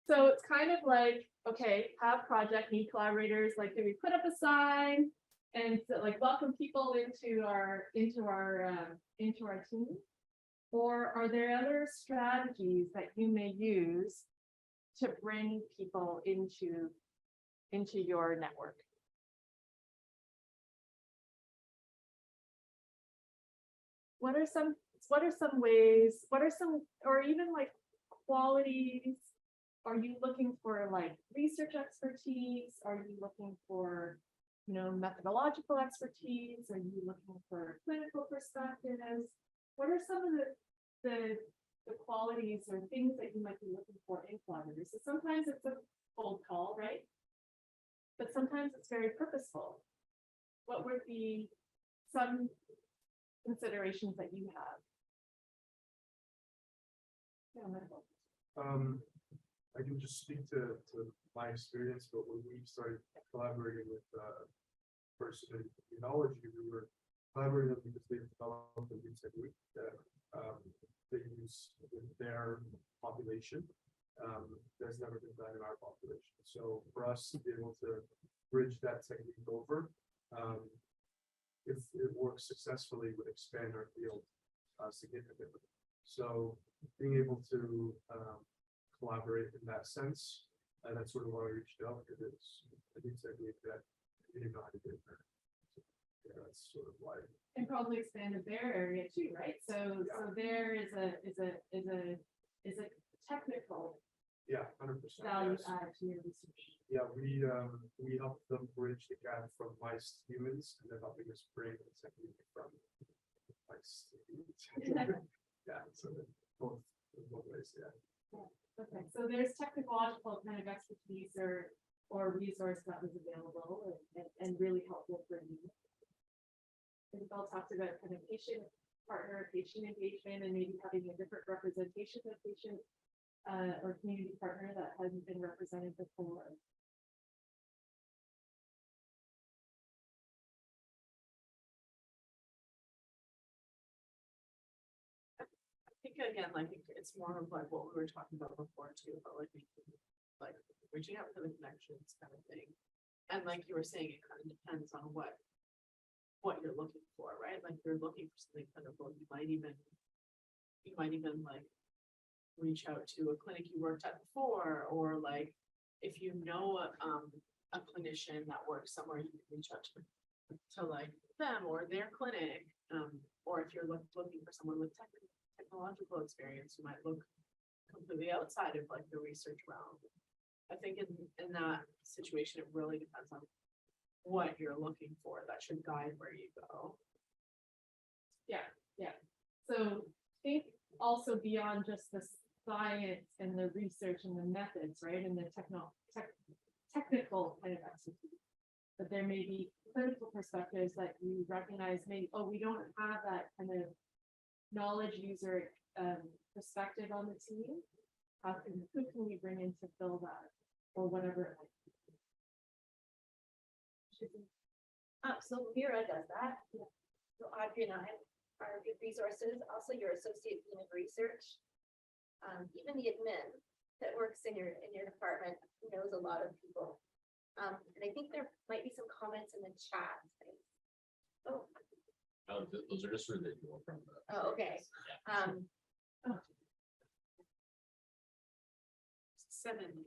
So it's kind of like, okay, have project, need collaborators, like, do we put up a sign and like welcome people into our team? Or are there other strategies that you may use to bring people into your network? What are some ways, or even like qualities? Are you looking for like research expertise? Are you looking for, you know, methodological expertise? Are you looking for clinical perspectives? What are some of the qualities or things that you might be looking for in collaborators? So sometimes it's a cold call, right? But sometimes it's very purposeful. What would be some considerations that you have? Yeah, I can just speak to my experience, but when we started collaborating with person in immunology, we were collaborating because they developed a new technique that they use in their population. That's never been done in our population. So for us to be able to bridge that technique over, if it works successfully, would expand our field significantly. So being able to collaborate in that sense, and that's sort of why I reached out, because it's a new technique that we didn't know how to do. So, yeah, that's sort of why. And probably expanded their area too, right? So Yeah. so there is a technical 100%. value Yes. add to your research. Yeah, we help them bridge the gap from mice to humans, and then helping us bring the technique from mice to humans. Yeah, so both ways, yeah. Okay, so there's technological kind of expertise or resource that was available and really helpful for you. Isabel talked about kind of patient partner, patient engagement, and maybe having a different representation of patient or community partner that hasn't been represented before. I think again, like it's more of like what we were talking about before too, but like reaching out for the connections kind of thing. And like you were saying, it kind of depends on what you're looking for, right? Like you're looking for something clinical, you might even like reach out to a clinic you worked at before, or like if you know a clinician that works somewhere, you can reach out to like them or their clinic. Or if you're looking for someone with technological experience, you might look completely outside of like the research realm. I think in that situation, it really depends on what you're looking for. That should guide where you go. Yeah. So think also beyond just the science and the research and the methods, right? And the technical kind of expertise. But there may be clinical perspectives that you recognize maybe, oh, we don't have that kind of knowledge user perspective on the team. Who can we bring in to fill that, or whatever it might be. So MIRA does that. Yeah. So Audrey and I are good resources. Also, your associate dean of research, even the admin that works in your department knows a lot of people. And I think there might be some comments in the chat. Oh, those are just for the people from the. oh, okay. 7.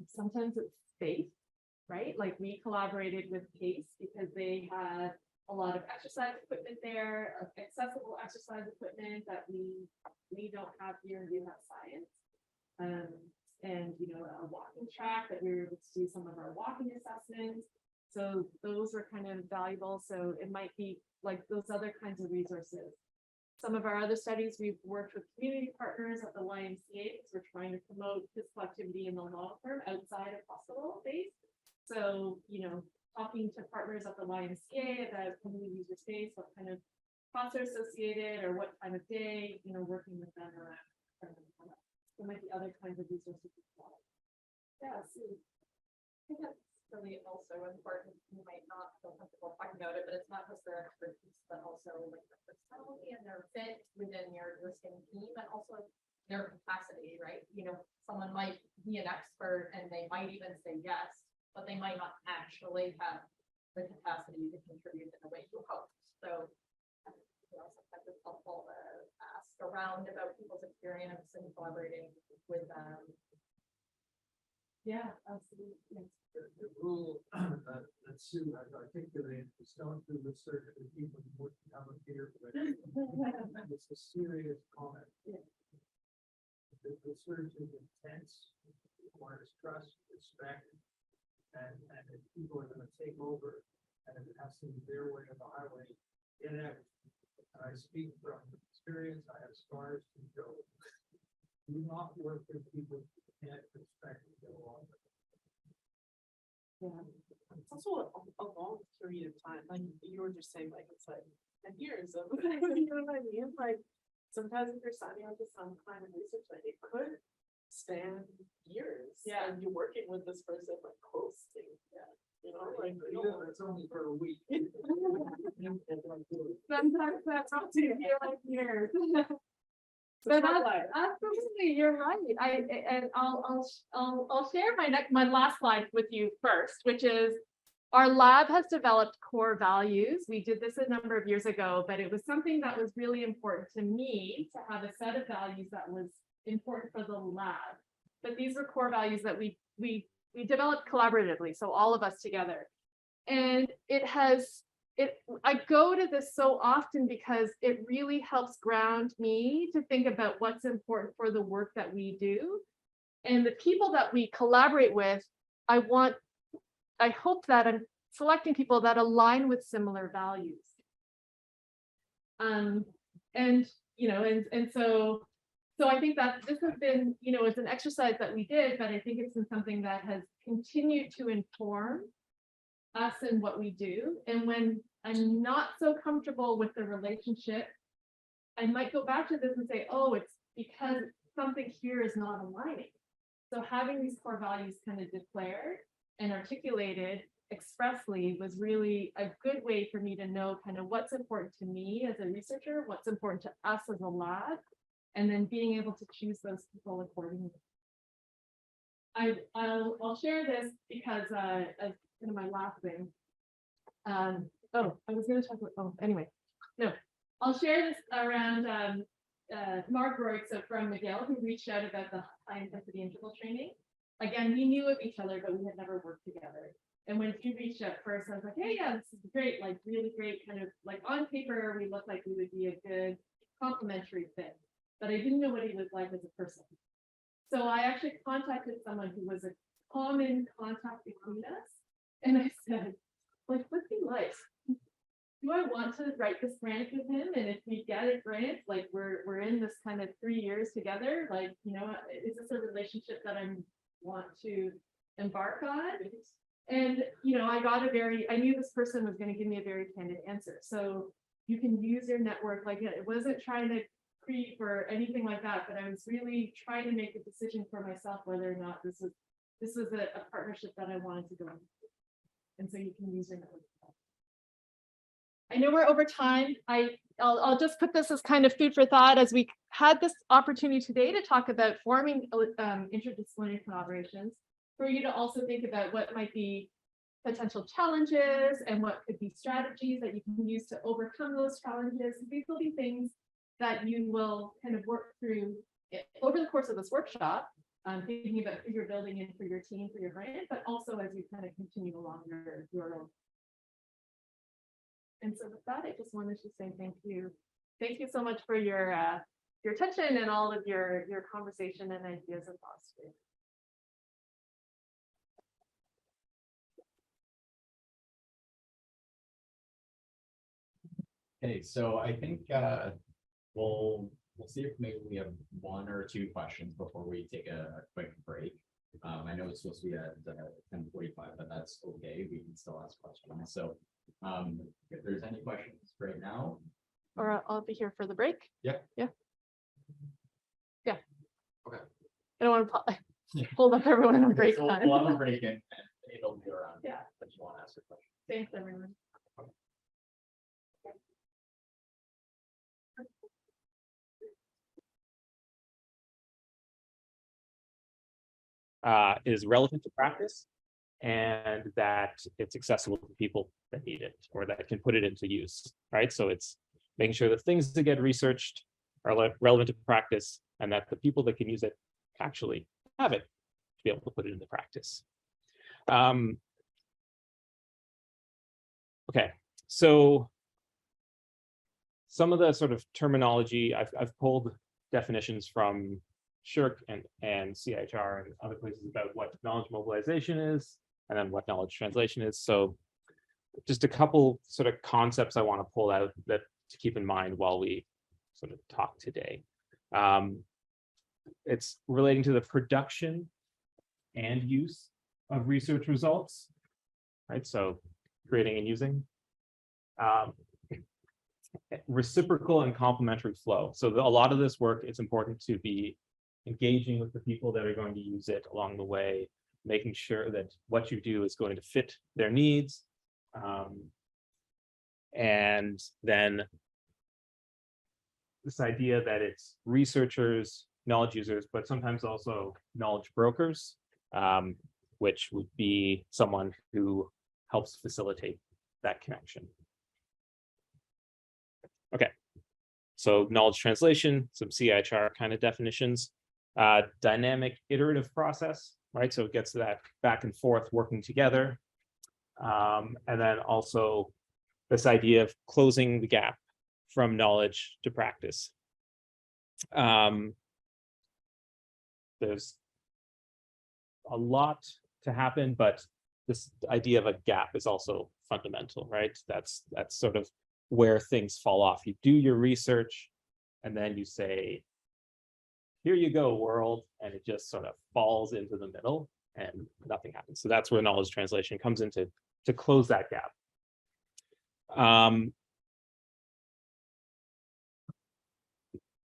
Sometimes it's space, right? Like we collaborated with Case because they had a lot of exercise equipment there, accessible exercise equipment that we don't have here in Rehab Science. And you know, a walking track that we were able to do some of our walking assessments. So those were kind of valuable. So it might be like those other kinds of resources. Some of our other studies, we've worked with community partners at the YMCA because we're trying to promote physical activity in the long term outside of hospital base. So, you know, talking to partners at the YMCA about can we use your space, what kind of costs are associated or what time of day, you know, working with them around. There might be other kinds of resources as well. Yeah, so I think that's really also important. You might not feel comfortable talking about it, but it's not just their expertise, but also like their personality and their fit within your existing team and also their capacity, right? You know, someone might be an expert and they might even say yes, but they might not actually have the capacity to contribute in the way you hope. So, you know, sometimes it's helpful to ask around about people's experience and collaborating with them. Yeah, absolutely. Yes. The rule that Sue has articulated is don't do research with people who wouldn't have a peer with. It's a serious comment. Yeah. The research is intense, requires trust, respect, and if people are going to take over, and if it has to be their way or the highway, get out. And I speak from experience. I have scars to show. Do not work with people who can't respect and get along. Yeah. It's also a long period of time, like you were just saying, like it's like 10 years of, you know what I mean? Like sometimes if you're signing on to some kind of research, like it could span years. Yeah. And you're working with this person like closely. Yeah. You know, like It's only for a week. Sometimes that's not to feel like years. But absolutely, you're right. I'll share my last slide with you first, which is our lab has developed core values. We did this a number of years ago, but it was something that was really important to me to have a set of values that was important for the lab. But these were core values that we developed collaboratively, so all of us together. And I go to this so often because it really helps ground me to think about what's important for the work that we do. And the people that we collaborate with, I hope that I'm selecting people that align with similar values. And you know, and so I think that this has been, you know, it's an exercise that we did, but I think it's been something that has continued to inform us and what we do. And when I'm not so comfortable with the relationship, I might go back to this and say, oh, it's because something here is not aligning. So having these core values kind of declared and articulated expressly was really a good way for me to know kind of what's important to me as a researcher, what's important to us as a lab, and then being able to choose those people accordingly. I'll share this because as kind of my last thing. Oh, I was going to talk about, anyway, no, I'll share this around Mark Roig, so from McGill, who reached out about the high intensity interval training. Again, we knew of each other, but we had never worked together. And when he reached out first, I was like, hey, yeah, this is great, like really great, kind of like on paper, we look like we would be a good complementary fit, but I didn't know what he was like as a person. So I actually contacted someone who was a common contact between us. And I said, like, what's he like? Do I want to write this grant with him? And if we get a grant, like we're in this kind of 3 years together, like, you know, is this a relationship that I want to embark on? And, you know, I knew this person was going to give me a very candid answer. So you can use your network. Like, it wasn't trying to creep or anything like that, but I was really trying to make a decision for myself whether or not this was a partnership that I wanted to go into. And so you can use your network. I know we're over time. I'll just put this as kind of food for thought as we had this opportunity today to talk about forming interdisciplinary collaborations, for you to also think about what might be potential challenges and what could be strategies that you can use to overcome those challenges. These will be things that you will kind of work through over the course of this workshop, thinking about who you're building in for your team, for your grant, but also as you kind of continue along your own. And so with that, I just wanted to say thank you. Thank you so much for your attention and all of your conversation and ideas and thoughts today. Okay, so I think we'll see if maybe we have 1 or 2 questions before we take a quick break. I know it's supposed to be at 10:45, but that's okay. We can still ask questions. So if there's any questions right now. Or I'll be here for the break. Yeah. Yeah. Yeah. Okay. I don't want to hold up everyone in a break So time. we'll have a break and it'll be around. Yeah. But you want to ask a question. Thanks, everyone. Is relevant to practice and that it's accessible to people that need it or that can put it into use, right? So it's making sure that things that get researched are relevant to practice and that the people that can use it actually have it to be able to put it into practice. Okay, so some of the sort of terminology, I've pulled definitions from SSHRC and CIHR and other places about what knowledge mobilization is and then what knowledge translation is. So just a couple sort of concepts I want to pull out that to keep in mind while we sort of talk today. It's relating to the production and use of research results, right? So creating and using. Reciprocal and complementary flow. So a lot of this work, it's important to be engaging with the people that are going to use it along the way, making sure that what you do is going to fit their needs. And then this idea that it's researchers, knowledge users, but sometimes also knowledge brokers, which would be someone who helps facilitate that connection. Okay, so knowledge translation, some CIHR kind of definitions. Dynamic iterative process, right? So it gets to that back and forth working together. And then also this idea of closing the gap from knowledge to practice. There's a lot to happen, but this idea of a gap is also fundamental, right? That's sort of where things fall off. You do your research and then you say, here you go, world, and it just sort of falls into the middle and nothing happens. So that's where knowledge translation comes into to close that gap.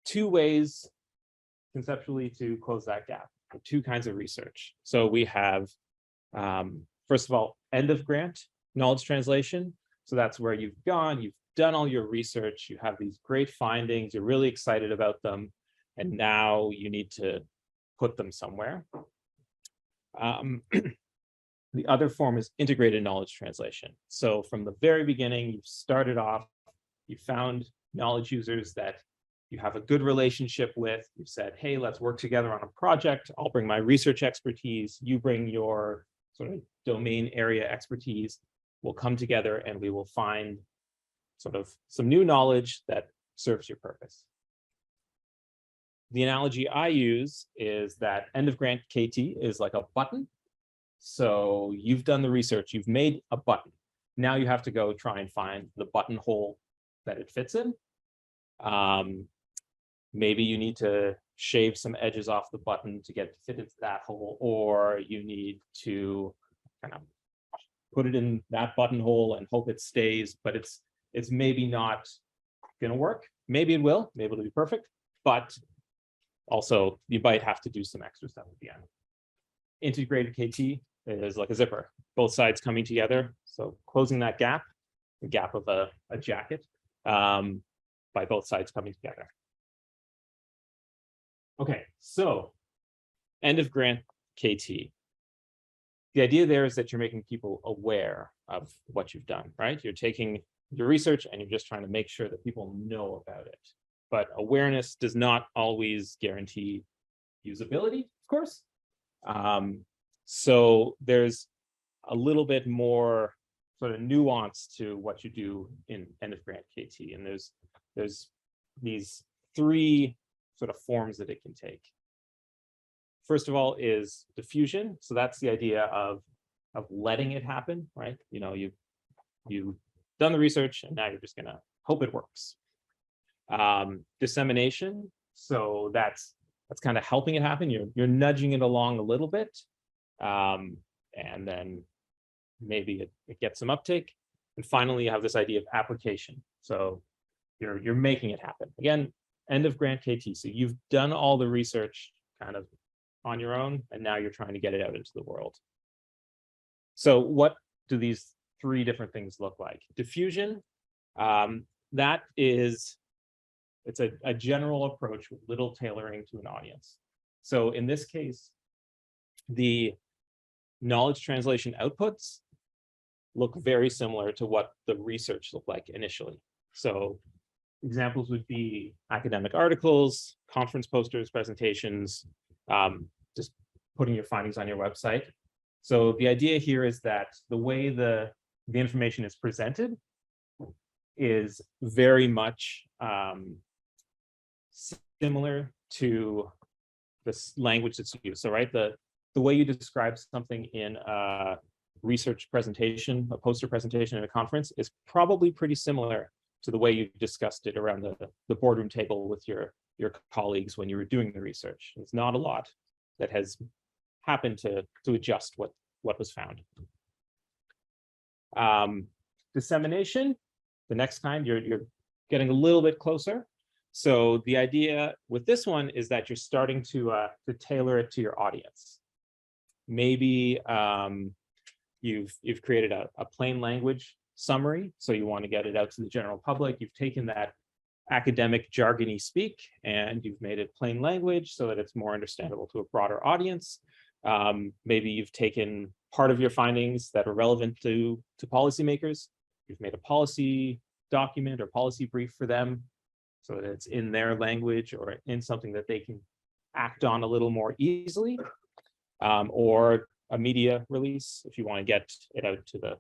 Two ways conceptually to close that gap, two kinds of research. So we have, first of all, end of grant knowledge translation. So that's where you've gone, you've done all your research, you have these great findings, you're really excited about them, and now you need to put them somewhere. The other form is integrated knowledge translation. So from the very beginning, you've started off, you found knowledge users that you have a good relationship with. You've said, hey, let's work together on a project. I'll bring my research expertise. You bring your sort of domain area expertise. We'll come together and we will find sort of some new knowledge that serves your purpose. The analogy I use is that end of grant KT is like a button. So you've done the research, you've made a button. Now you have to go try and find the buttonhole that it fits in. Maybe you need to shave some edges off the button to get it to fit into that hole, or you need to kind of put it in that buttonhole and hope it stays, but it's maybe not going to work. Maybe it will, maybe it'll be perfect, but also you might have to do some extra stuff at the end. Integrated KT is like a zipper, both sides coming together. So closing that gap, the gap of a jacket, by both sides coming together. Okay, so end of grant KT. the idea there is that you're making people aware of what you've done, right? You're taking your research and you're just trying to make sure that people know about it. But awareness does not always guarantee usability, of course. So there's a little bit more sort of nuance to what you do in end of grant KT. And there's these three sort of forms that it can take. First of all is diffusion. So that's the idea of letting it happen, right? You know, you've done the research and now you're just gonna hope it works. Dissemination. So that's kind of helping it happen. You're nudging it along a little bit. And then maybe it gets some uptake. And finally, you have this idea of application. So you're making it happen. Again, end of grant KT. So you've done all the research kind of on your own, and now you're trying to get it out into the world. So what do these three different things look like? Diffusion, that is, it's a general approach with little tailoring to an audience. So in this case, the knowledge translation outputs look very similar to what the research looked like initially. So examples would be academic articles, conference posters, presentations, just putting your findings on your website. So the idea here is that the way the information is presented is very much similar to this language that's used. So right, the way you describe something in a research presentation, a poster presentation at a conference is probably pretty similar to the way you discussed it around the boardroom table with your colleagues when you were doing the research. It's not a lot that has happened to adjust what was found. Dissemination, the next kind, you're getting a little bit closer. So the idea with this one is that you're starting to tailor it to your audience. Maybe you've created a plain language summary, so you want to get it out to the general public. You've taken that academic jargony speak and you've made it plain language so that it's more understandable to a broader audience. Maybe you've taken part of your findings that are relevant to policymakers. You've made a policy document or policy brief for them so that it's in their language or in something that they can act on a little more easily. Or a media release if you want to get it out to the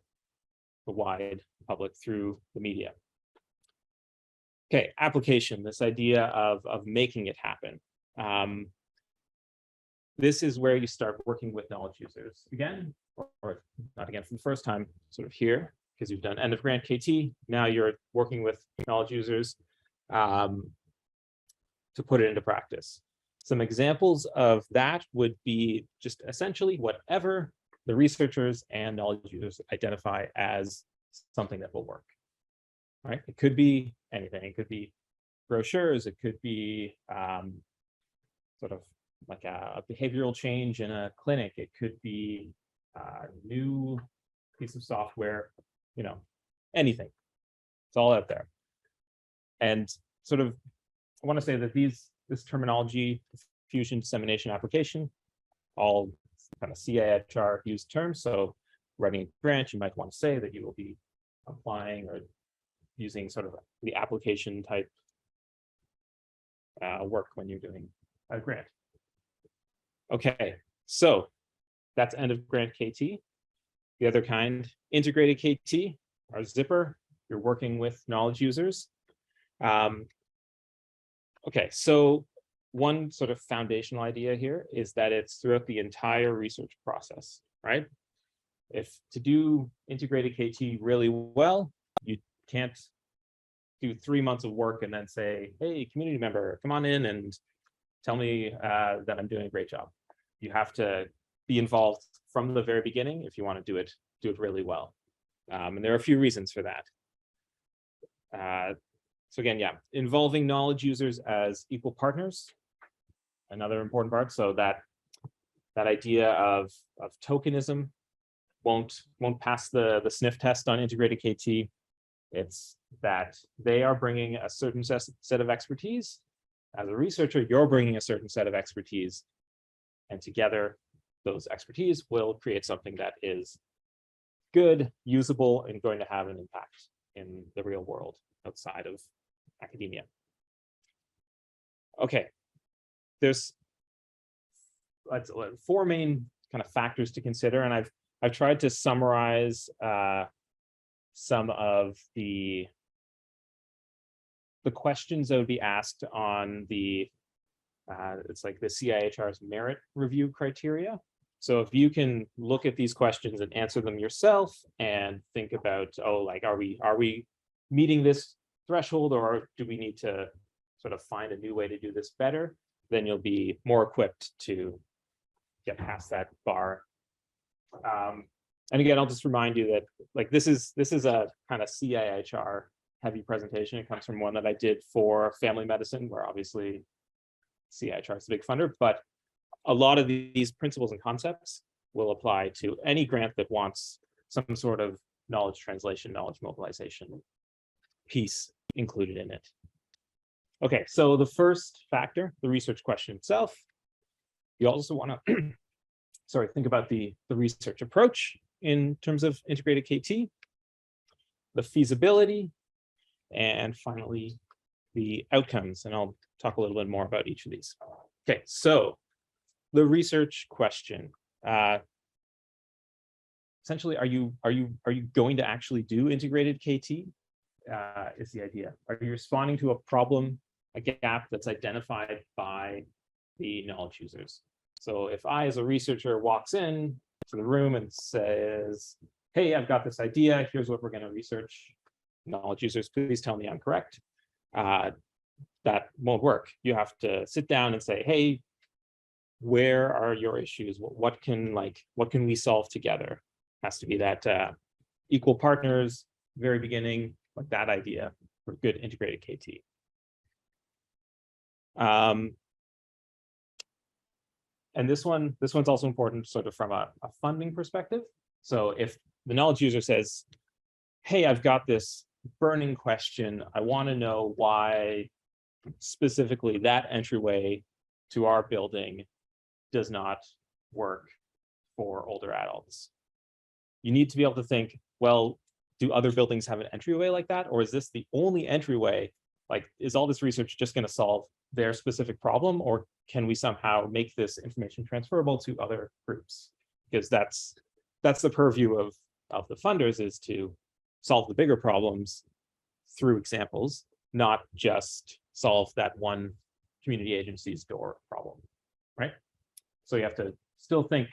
wide public through the media. Okay, application, this idea of making it happen. This is where you start working with knowledge users again, or not again for the first time, sort of here, because you've done end of grant KT. Now you're working with knowledge users to put it into practice. Some examples of that would be just essentially whatever the researchers and knowledge users identify as something that will work. Right? It could be anything. It could be brochures. It could be sort of like a behavioral change in a clinic. It could be a new piece of software, you know, anything. It's all out there. And sort of, I want to say that this terminology, diffusion, dissemination, application, all kind of CIHR used terms. So writing a grant, you might want to say that you will be applying or using sort of the application type work when you're doing a grant. Okay, so that's end of grant KT. The other kind, integrated KT, or zipper, you're working with knowledge users. Okay, so one sort of foundational idea here is that it's throughout the entire research process, right? If to do integrated KT really well, you can't do 3 months of work and then say, hey, community member, come on in and tell me that I'm doing a great job. You have to be involved from the very beginning if you want to do it really well. And there are a few reasons for that. So again, yeah, involving knowledge users as equal partners, another important part. So that idea of tokenism won't pass the sniff test on integrated KT. It's that they are bringing a certain set of expertise. As a researcher, you're bringing a certain set of expertise, and together those expertise will create something that is good, usable, and going to have an impact in the real world outside of academia. Okay, there's four main kind of factors to consider, and I've tried to summarize some of the questions that would be asked on the it's like the CIHR's merit review criteria. So if you can look at these questions and answer them yourself and think about, oh, like, are we meeting this threshold, or do we need to sort of find a new way to do this better, then you'll be more equipped to get past that bar. And again, I'll just remind you that, like, this is a kind of CIHR heavy presentation. It comes from one that I did for family medicine, where obviously CIHR is a big funder, but a lot of these principles and concepts will apply to any grant that wants some sort of knowledge translation, knowledge mobilization piece included in it. Okay, so the first factor, the research question itself, you also want to think about the research approach in terms of integrated KT, the feasibility, and finally the outcomes. And I'll talk a little bit more about each of these. Okay, so the research question. Essentially, are you going to actually do integrated KT? Is the idea. Are you responding to a problem, a gap that's identified by the knowledge users? So if I, as a researcher, walks in to the room and says, hey, I've got this idea, here's what we're going to research. Knowledge users, please tell me I'm correct. That won't work. You have to sit down and say, hey, where are your issues? What can we solve together? Has to be that equal partners, very beginning, like that idea for good integrated KT. And this one's also important sort of from a funding perspective. So if the knowledge user says, hey, I've got this burning question, I want to know why specifically that entryway to our building does not work for older adults. You need to be able to think, well, do other buildings have an entryway like that? Or is this the only entryway? Like, is all this research just going to solve their specific problem? Or can we somehow make this information transferable to other groups? Because that's the purview of the funders, is to solve the bigger problems through examples, not just solve that one community agency's door problem, right? So you have to still think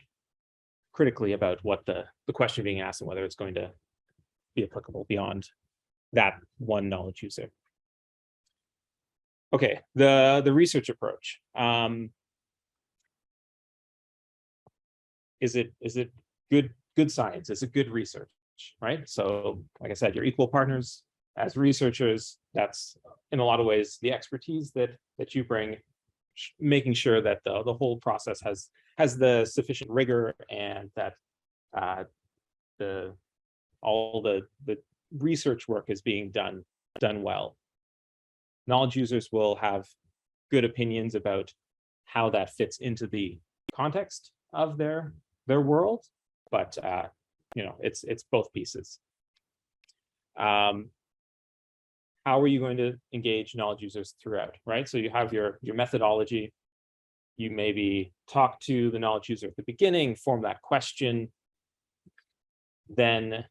critically about what the question being asked and whether it's going to be applicable beyond that one knowledge user. Okay, the research approach. Is it good science? Is it good research, right? So like I said, you're equal partners as researchers. That's in a lot of ways the expertise that you bring, making sure that the whole process has the sufficient rigor, and that all the research work is being done well. Knowledge users will have good opinions about how that fits into the context of their world, but it's both pieces. How are you going to engage knowledge users throughout, right? So you have your methodology. You maybe talk to the knowledge user at the beginning, form that question, then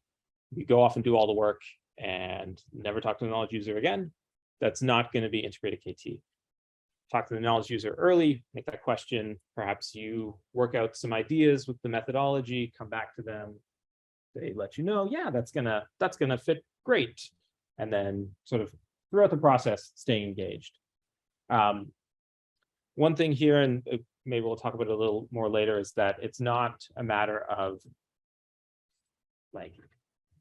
you go off and do all the work and never talk to the knowledge user again. That's not going to be integrated KT. Talk to the knowledge user early, make that question. Perhaps you work out some ideas with the methodology, come back to them. They let you know, yeah, that's gonna fit great. And then sort of throughout the process, staying engaged. One thing here, and maybe we'll talk about it a little more later, is that it's not a matter of like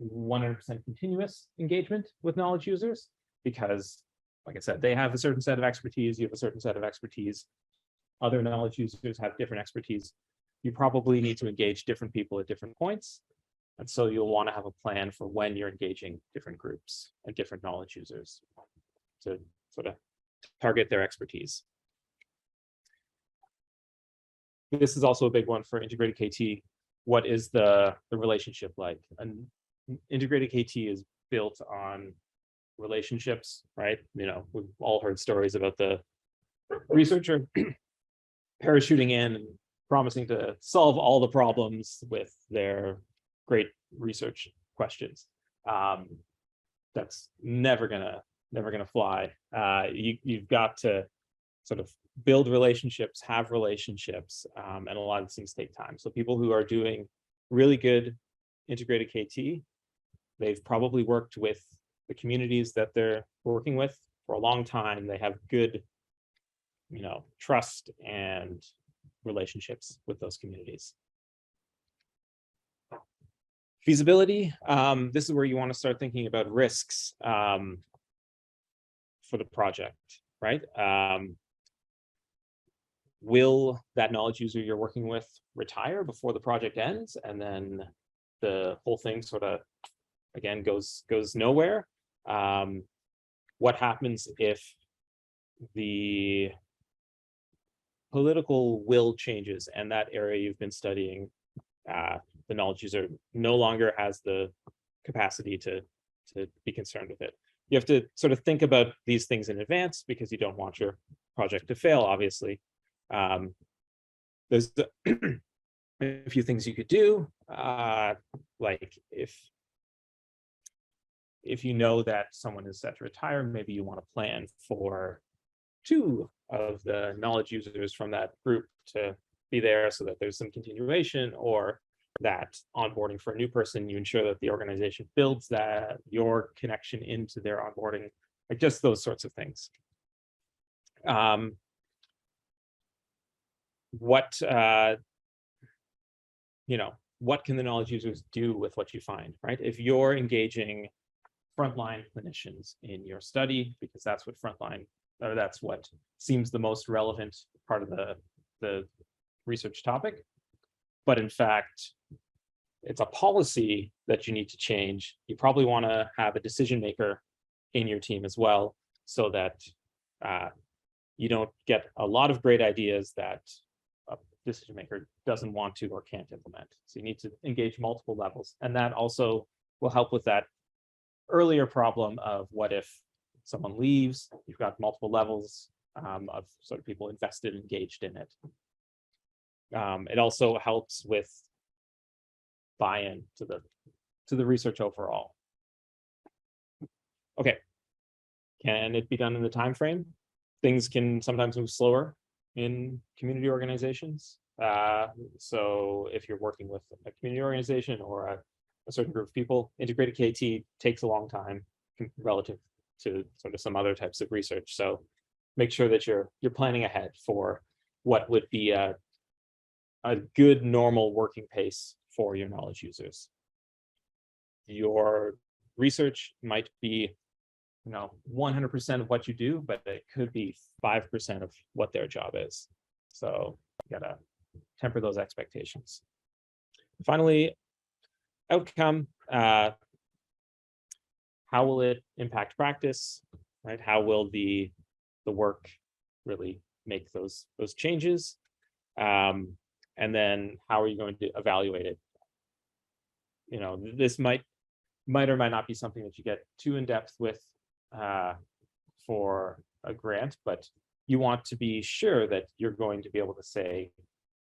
100% continuous engagement with knowledge users, because like I said, they have a certain set of expertise, you have a certain set of expertise, other knowledge users have different expertise. You probably need to engage different people at different points. And so you'll want to have a plan for when you're engaging different groups and different knowledge users to sort of target their expertise. this is also a big one for integrated KT. What is the relationship like? An integrated KT is built on relationships, right? You know, we've all heard stories about the researcher parachuting in and promising to solve all the problems with their great research questions. That's never gonna fly. You've got to sort of build relationships, have relationships, and a lot of things take time. So people who are doing really good integrated KT, they've probably worked with the communities that they're working with for a long time. They have good, you know, trust and relationships with those communities. Feasibility, this is where you want to start thinking about risks for the project, right? Will that knowledge user you're working with retire before the project ends, and then the whole thing sort of, again, goes nowhere? What happens if the political will changes and that area you've been studying, the knowledge user no longer has the capacity to be concerned with it? You have to sort of think about these things in advance because you don't want your project to fail, obviously. There's a few things you could do, like if you know that someone is set to retire, maybe you want to plan for 2 of the knowledge users from that group to be there so that there's some continuation, or that onboarding for a new person, you ensure that the organization builds that your connection into their onboarding, like just those sorts of things. What you know, what can the knowledge users do with what you find, right? If you're engaging frontline clinicians in your study, because that's what frontline, or that's what seems the most relevant part of the research topic, but in fact, it's a policy that you need to change, you probably want to have a decision maker in your team as well, so that you don't get a lot of great ideas that a decision maker doesn't want to or can't implement. So you need to engage multiple levels, and that also will help with that earlier problem of what if someone leaves, you've got multiple levels of sort of people invested, engaged in it. It also helps with buy-in to the research overall. Okay, can it be done in the time frame? Things can sometimes move slower in community organizations. So if you're working with a community organization or a certain group of people, integrated KT takes a long time relative to sort of some other types of research. So make sure that you're planning ahead for what would be a good normal working pace for your knowledge users. Your research might be, you know, 100% of what you do, but it could be 5% of what their job is. So you gotta temper those expectations. Finally, outcome. How will it impact practice, right? How will the work really make those changes? And then how are you going to evaluate it? You know, this might or might not be something that you get too in depth with for a grant, but you want to be sure that you're going to be able to say,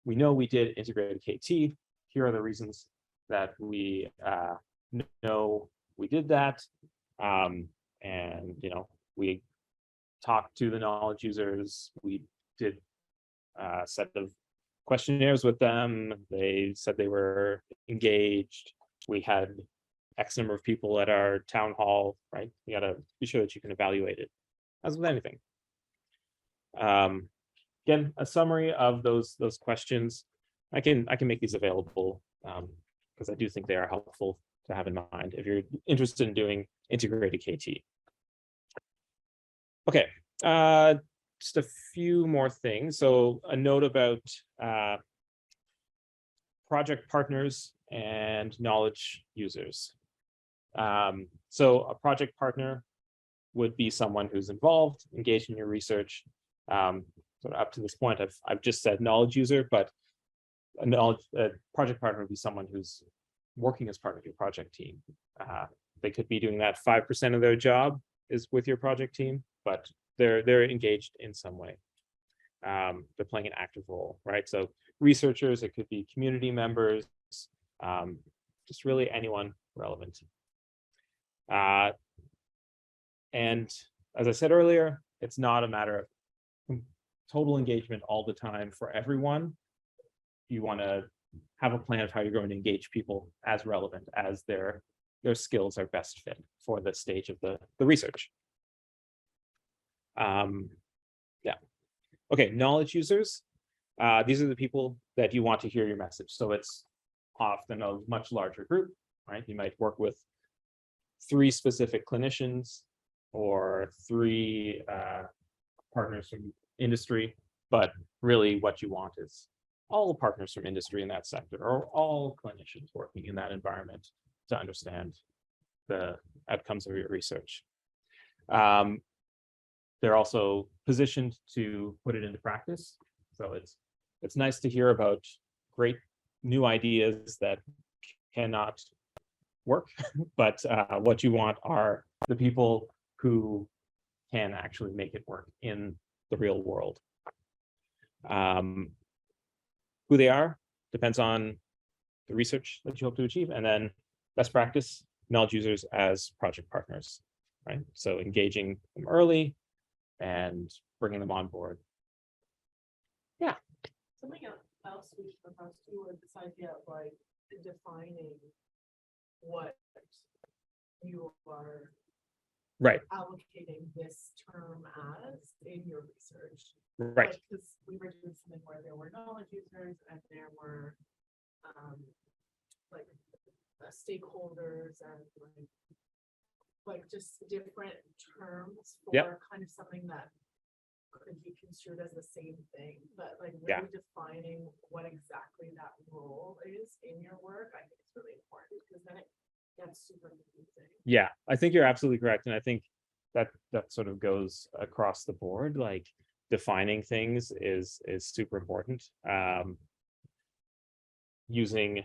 we know we did integrated KT. Here are the reasons that we know we did that. And, you know, we talked to the knowledge users. We did a set of questionnaires with them. They said they were engaged. We had X number of people at our town hall, right? You gotta be sure that you can evaluate it, as with anything. Again, a summary of those questions. I can make these available because I do think they are helpful to have in mind if you're interested in doing integrated KT. Okay, just a few more things. So a note about project partners and knowledge users. So a project partner would be someone who's involved, engaged in your research. So up to this point, I've just said knowledge user, but a project partner would be someone who's working as part of your project team. They could be doing that 5% of their job is with your project team, but they're engaged in some way. They're playing an active role, right? So researchers, it could be community members, just really anyone relevant. And as I said earlier, it's not a matter of total engagement all the time for everyone. You want to have a plan of how you're going to engage people as relevant as their skills are best fit for the stage of the research. Yeah. Okay, knowledge users. These are the people that you want to hear your message. So it's often a much larger group, right? You might work with 3 specific clinicians or 3 partners from industry, but really what you want is all partners from industry in that sector or all clinicians working in that environment to understand the outcomes of your research. They're also positioned to put it into practice. So it's nice to hear about great new ideas that cannot work, but what you want are the people who can actually make it work in the real world. Who they are depends on the research that you hope to achieve, and then best practice, knowledge users as project partners, right? So engaging them early and bringing them on board. Yeah. Something else we should propose too is this idea of like defining what you are Right. allocating this term as in your research. Right. Because we were doing something where there were knowledge users and there were like stakeholders and like just different terms for kind of something that could be construed as the same thing, but like really defining what exactly that role is in your work, I think it's really important because then it gets super confusing. Yeah, I think you're absolutely correct. And I think that sort of goes across the board, like defining things is super important. Using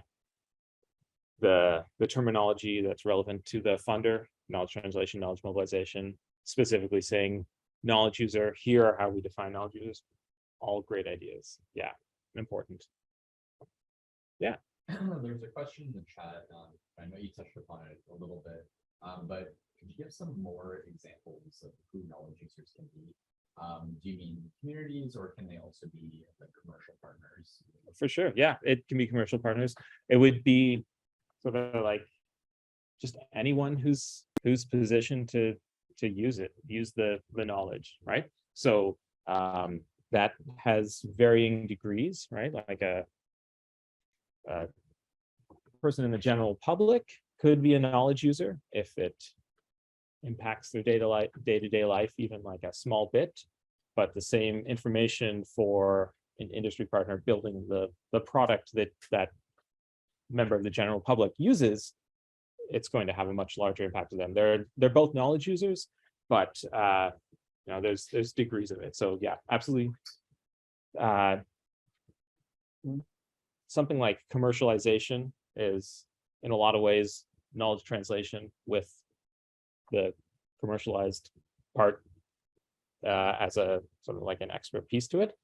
the terminology that's relevant to the funder, knowledge translation, knowledge mobilization, specifically saying knowledge user, here are how we define knowledge users, all great ideas. Yeah, important. Yeah. There's a question in the chat. I know you touched upon it a little bit, but could you give some more examples of who knowledge users can be? Do you mean communities, or can they also be like commercial partners? For sure. Yeah, it can be commercial partners. It would be sort of like just anyone who's positioned to use the knowledge, right? So that has varying degrees, right? Like a person in the general public could be a knowledge user if it impacts their day-to-day life, even like a small bit, but the same information for an industry partner building the product that member of the general public uses, it's going to have a much larger impact to them. They're both knowledge users, but there's degrees of it. So yeah, absolutely. Something like commercialization is in a lot of ways knowledge translation with the commercialized part as a sort of like an extra piece to it,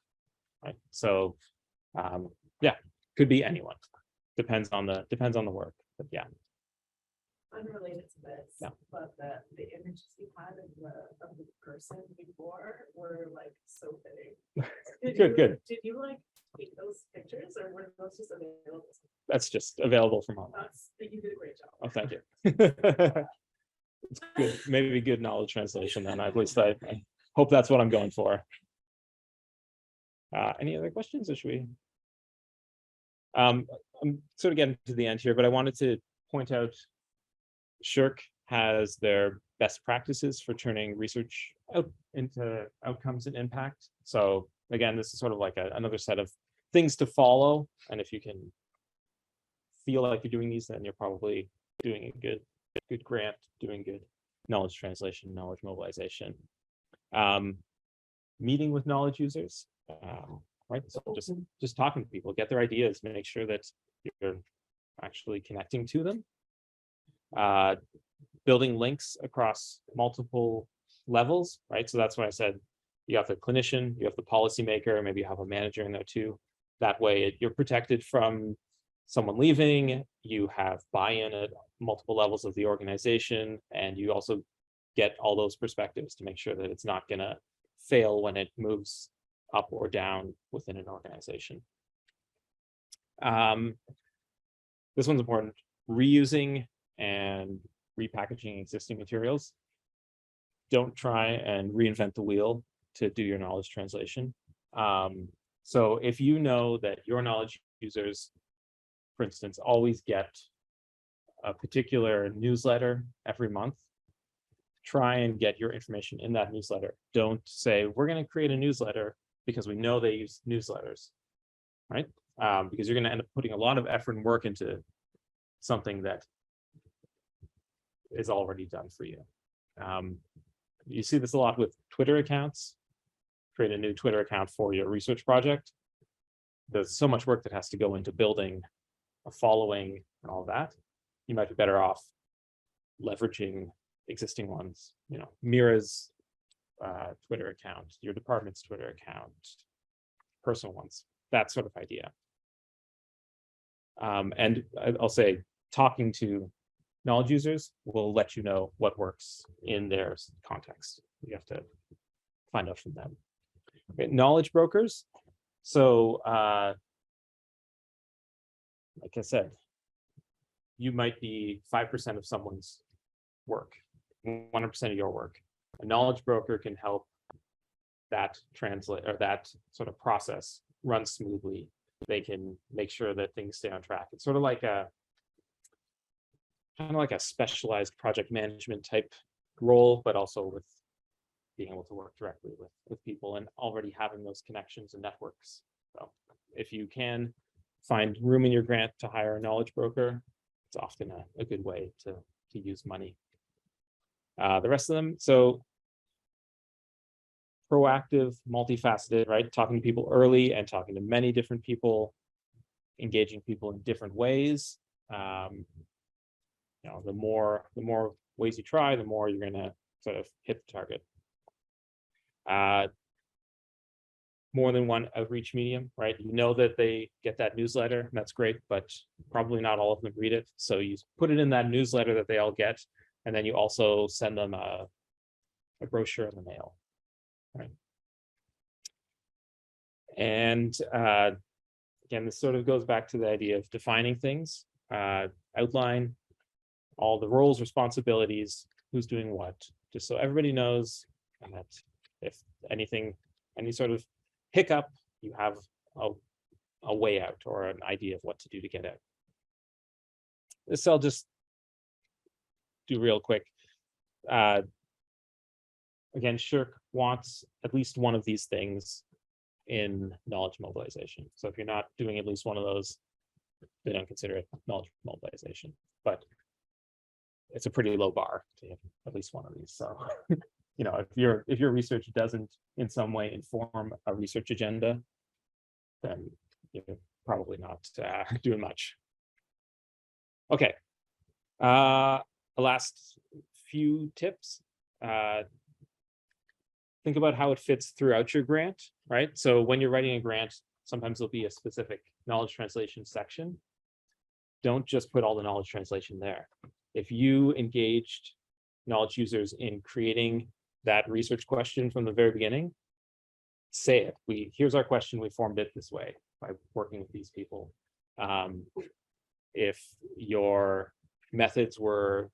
right? So yeah, could be anyone. Depends on the work, but yeah. Unrelated to this, but the images you had of the person before were like so fitting. Good. Did you like take those pictures, or were those just available? That's just available from online. You did a great job. Oh, thank you. It's good, maybe good knowledge translation then. At least I hope that's what I'm going for. Any other questions, or should we? I'm sort of getting to the end here, but I wanted to point out SSHRC has their best practices for turning research out into outcomes and impact. So again, this is sort of like another set of things to follow. And if you can feel like you're doing these, then you're probably doing a good grant, doing good knowledge translation, knowledge mobilization. Meeting with knowledge users. right? So just talking to people, get their ideas, make sure that you're actually connecting to them. Building links across multiple levels, right? So that's why I said you have the clinician, you have the policymaker, maybe you have a manager in there too. That way you're protected from someone leaving, you have buy-in at multiple levels of the organization, and you also get all those perspectives to make sure that it's not gonna fail when it moves up or down within an organization. This one's important, reusing and repackaging existing materials. Don't try and reinvent the wheel to do your knowledge translation. So if you know that your knowledge users, for instance, always get a particular newsletter every month, try and get your information in that newsletter. Don't say, we're going to create a newsletter because we know they use newsletters, right? Because you're going to end up putting a lot of effort and work into something that is already done for you. You see this a lot with Twitter accounts. Create a new Twitter account for your research project. There's so much work that has to go into building a following and all that. You might be better off leveraging existing ones, you know, MIRA's Twitter account, your department's Twitter account, personal ones, that sort of idea. And I'll say, talking to knowledge users will let you know what works in their context. You have to find out from them. Okay, knowledge brokers. So, like I said, you might be 5% of someone's work, 100% of your work. A knowledge broker can help that translate, or that sort of process run smoothly. They can make sure that things stay on track. It's sort of like a kind of like a specialized project management type role, but also with being able to work directly with people and already having those connections and networks. So if you can find room in your grant to hire a knowledge broker, it's often a good way to use money. The rest of them, so proactive, multifaceted, right? Talking to people early and talking to many different people, engaging people in different ways. You know, the more ways you try, the more you're gonna sort of hit the target. More than one outreach medium, right? You know that they get that newsletter, and that's great, but probably not all of them read it. So you put it in that newsletter that they all get, and then you also send them a brochure in the mail, right? And again, this sort of goes back to the idea of defining things, outline all the roles, responsibilities, who's doing what, just so everybody knows that if anything, any sort of hiccup, you have a way out or an idea of what to do to get out. This I'll just do real quick. Again, SSHRC wants at least one of these things in knowledge mobilization. So if you're not doing at least one of those, they don't consider it knowledge mobilization. But it's a pretty low bar to have at least one of these. So, you know, if your research doesn't in some way inform a research agenda, then you're probably not doing much. Okay. The last few tips. Think about how it fits throughout your grant, right? So when you're writing a grant, sometimes there'll be a specific knowledge translation section. Don't just put all the knowledge translation there. If you engaged knowledge users in creating that research question from the very beginning, say it. Here's our question, we formed it this way by working with these people. If your methods were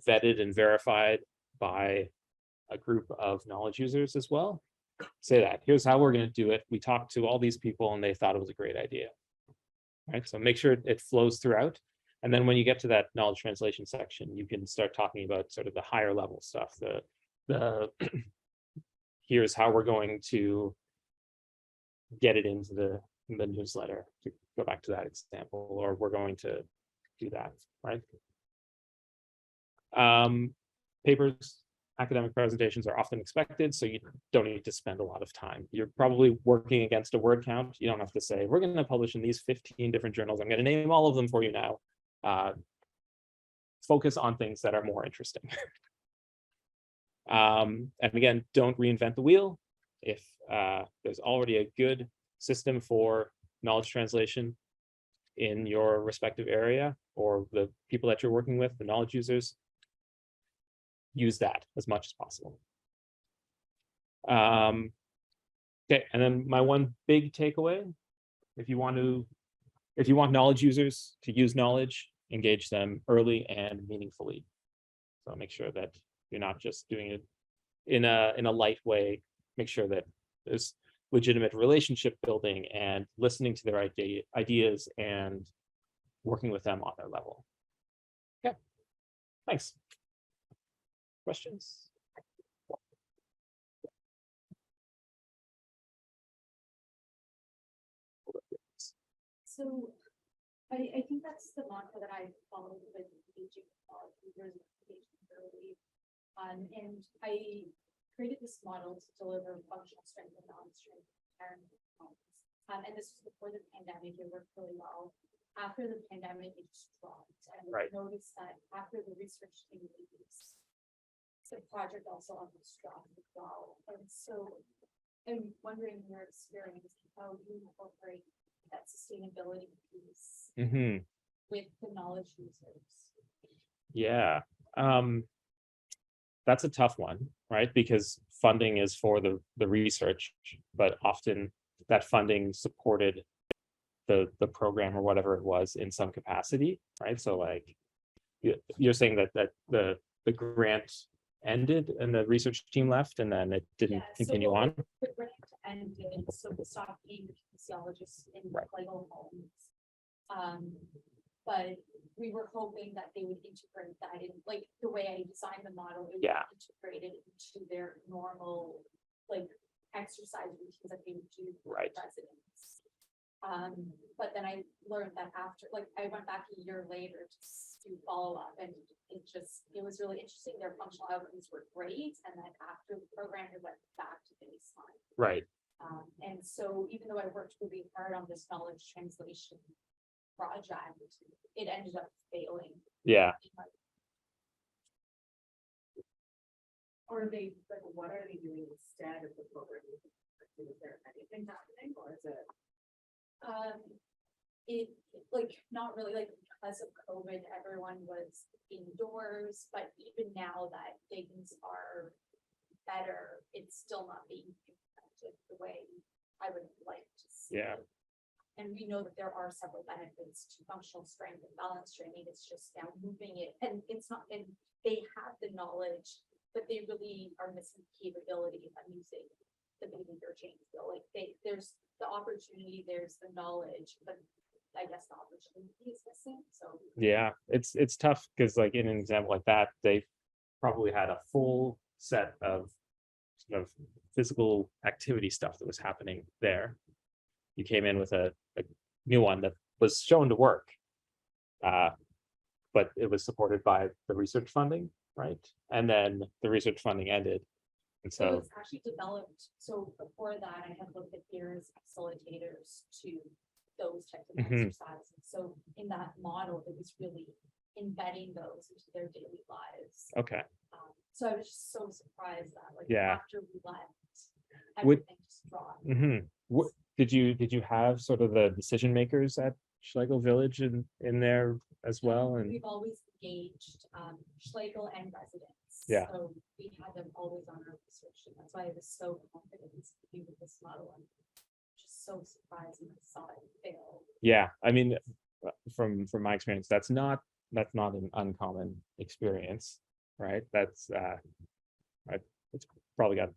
vetted and verified by a group of knowledge users as well, say that. Here's how we're going to do it. We talked to all these people and they thought it was a great idea. Right? So make sure it flows throughout. And then when you get to that knowledge translation section, you can start talking about sort of the higher level stuff. The here's how we're going to get it into the newsletter, to go back to that example, or we're going to do that, right? Papers, academic presentations are often expected, so you don't need to spend a lot of time. You're probably working against a word count. You don't have to say, we're going to publish in these 15 different journals. I'm going to name all of them for you now. Focus on things that are more interesting. And again, don't reinvent the wheel. If there's already a good system for knowledge translation in your respective area, or the people that you're working with, the knowledge users, use that as much as possible. Okay, and then my one big takeaway, if you want knowledge users to use knowledge, engage them early and meaningfully. So make sure that you're not just doing it in a light way. Make sure that there's legitimate relationship building and listening to their ideas and working with them on their level. Okay, thanks. Questions? So I think that's the mantra that I followed with engaging users early. And I created this model to deliver functional strength and non-strength impairment. And this was before the pandemic. It worked really well. After the pandemic, it just dropped. And I noticed that after the research team leaves, the project also almost dropped as well. And so I'm wondering your experience, how you incorporate that sustainability piece with the knowledge users. Yeah, that's a tough one, right? Because funding is for the research, but often that funding supported the program or whatever it was in some capacity, right? So like you're saying that the grant ended and the research team left and then it didn't continue on. The grant ended, so we stopped being the kinesiologists in Lego homes. But we were hoping that they would integrate that in, like the way I designed the model, it would integrate it into their normal like exercise routines that they would do for residents. But then I learned that after, like I went back a year later to follow up, and it was really interesting. Their functional outcomes were great, and then after the program, it went back to baseline. Right. And so even though I worked really hard on this knowledge translation project, it ended up failing. Yeah. Or they, like, what are they doing instead of the program? Is there anything happening, or is it? It like not really, like because of COVID, everyone was indoors, but even now that things are better, it's still not being implemented the way I would like to see. Yeah. And we know that there are several benefits to functional strength and balance training. It's just now moving it, and it's not, and they have the knowledge, but they really are missing capability of using the behavior change wheel. Like there's the opportunity, there's the knowledge, but I guess the opportunity is missing. So yeah, it's tough because like in an example like that, they probably had a full set of sort of physical activity stuff that was happening there. You came in with a new one that was shown to work, but it was supported by the research funding, right? And then the research funding ended. And so it's actually developed. So before that, I had looked at peers, facilitators to those types of exercises. So in that model, it was really embedding those into their daily lives. okay. So I was just so surprised that like after we left, Would- everything just dropped. What did you have sort of the decision makers at Schlegel Village in there as well? And We've always engaged Schlegel and residents. Yeah. So we had them always on our research, and that's why I was so confident to be with this model. I'm just so surprised when I saw it fail. yeah, I mean, from my experience, that's not an uncommon experience, right? That's it's probably got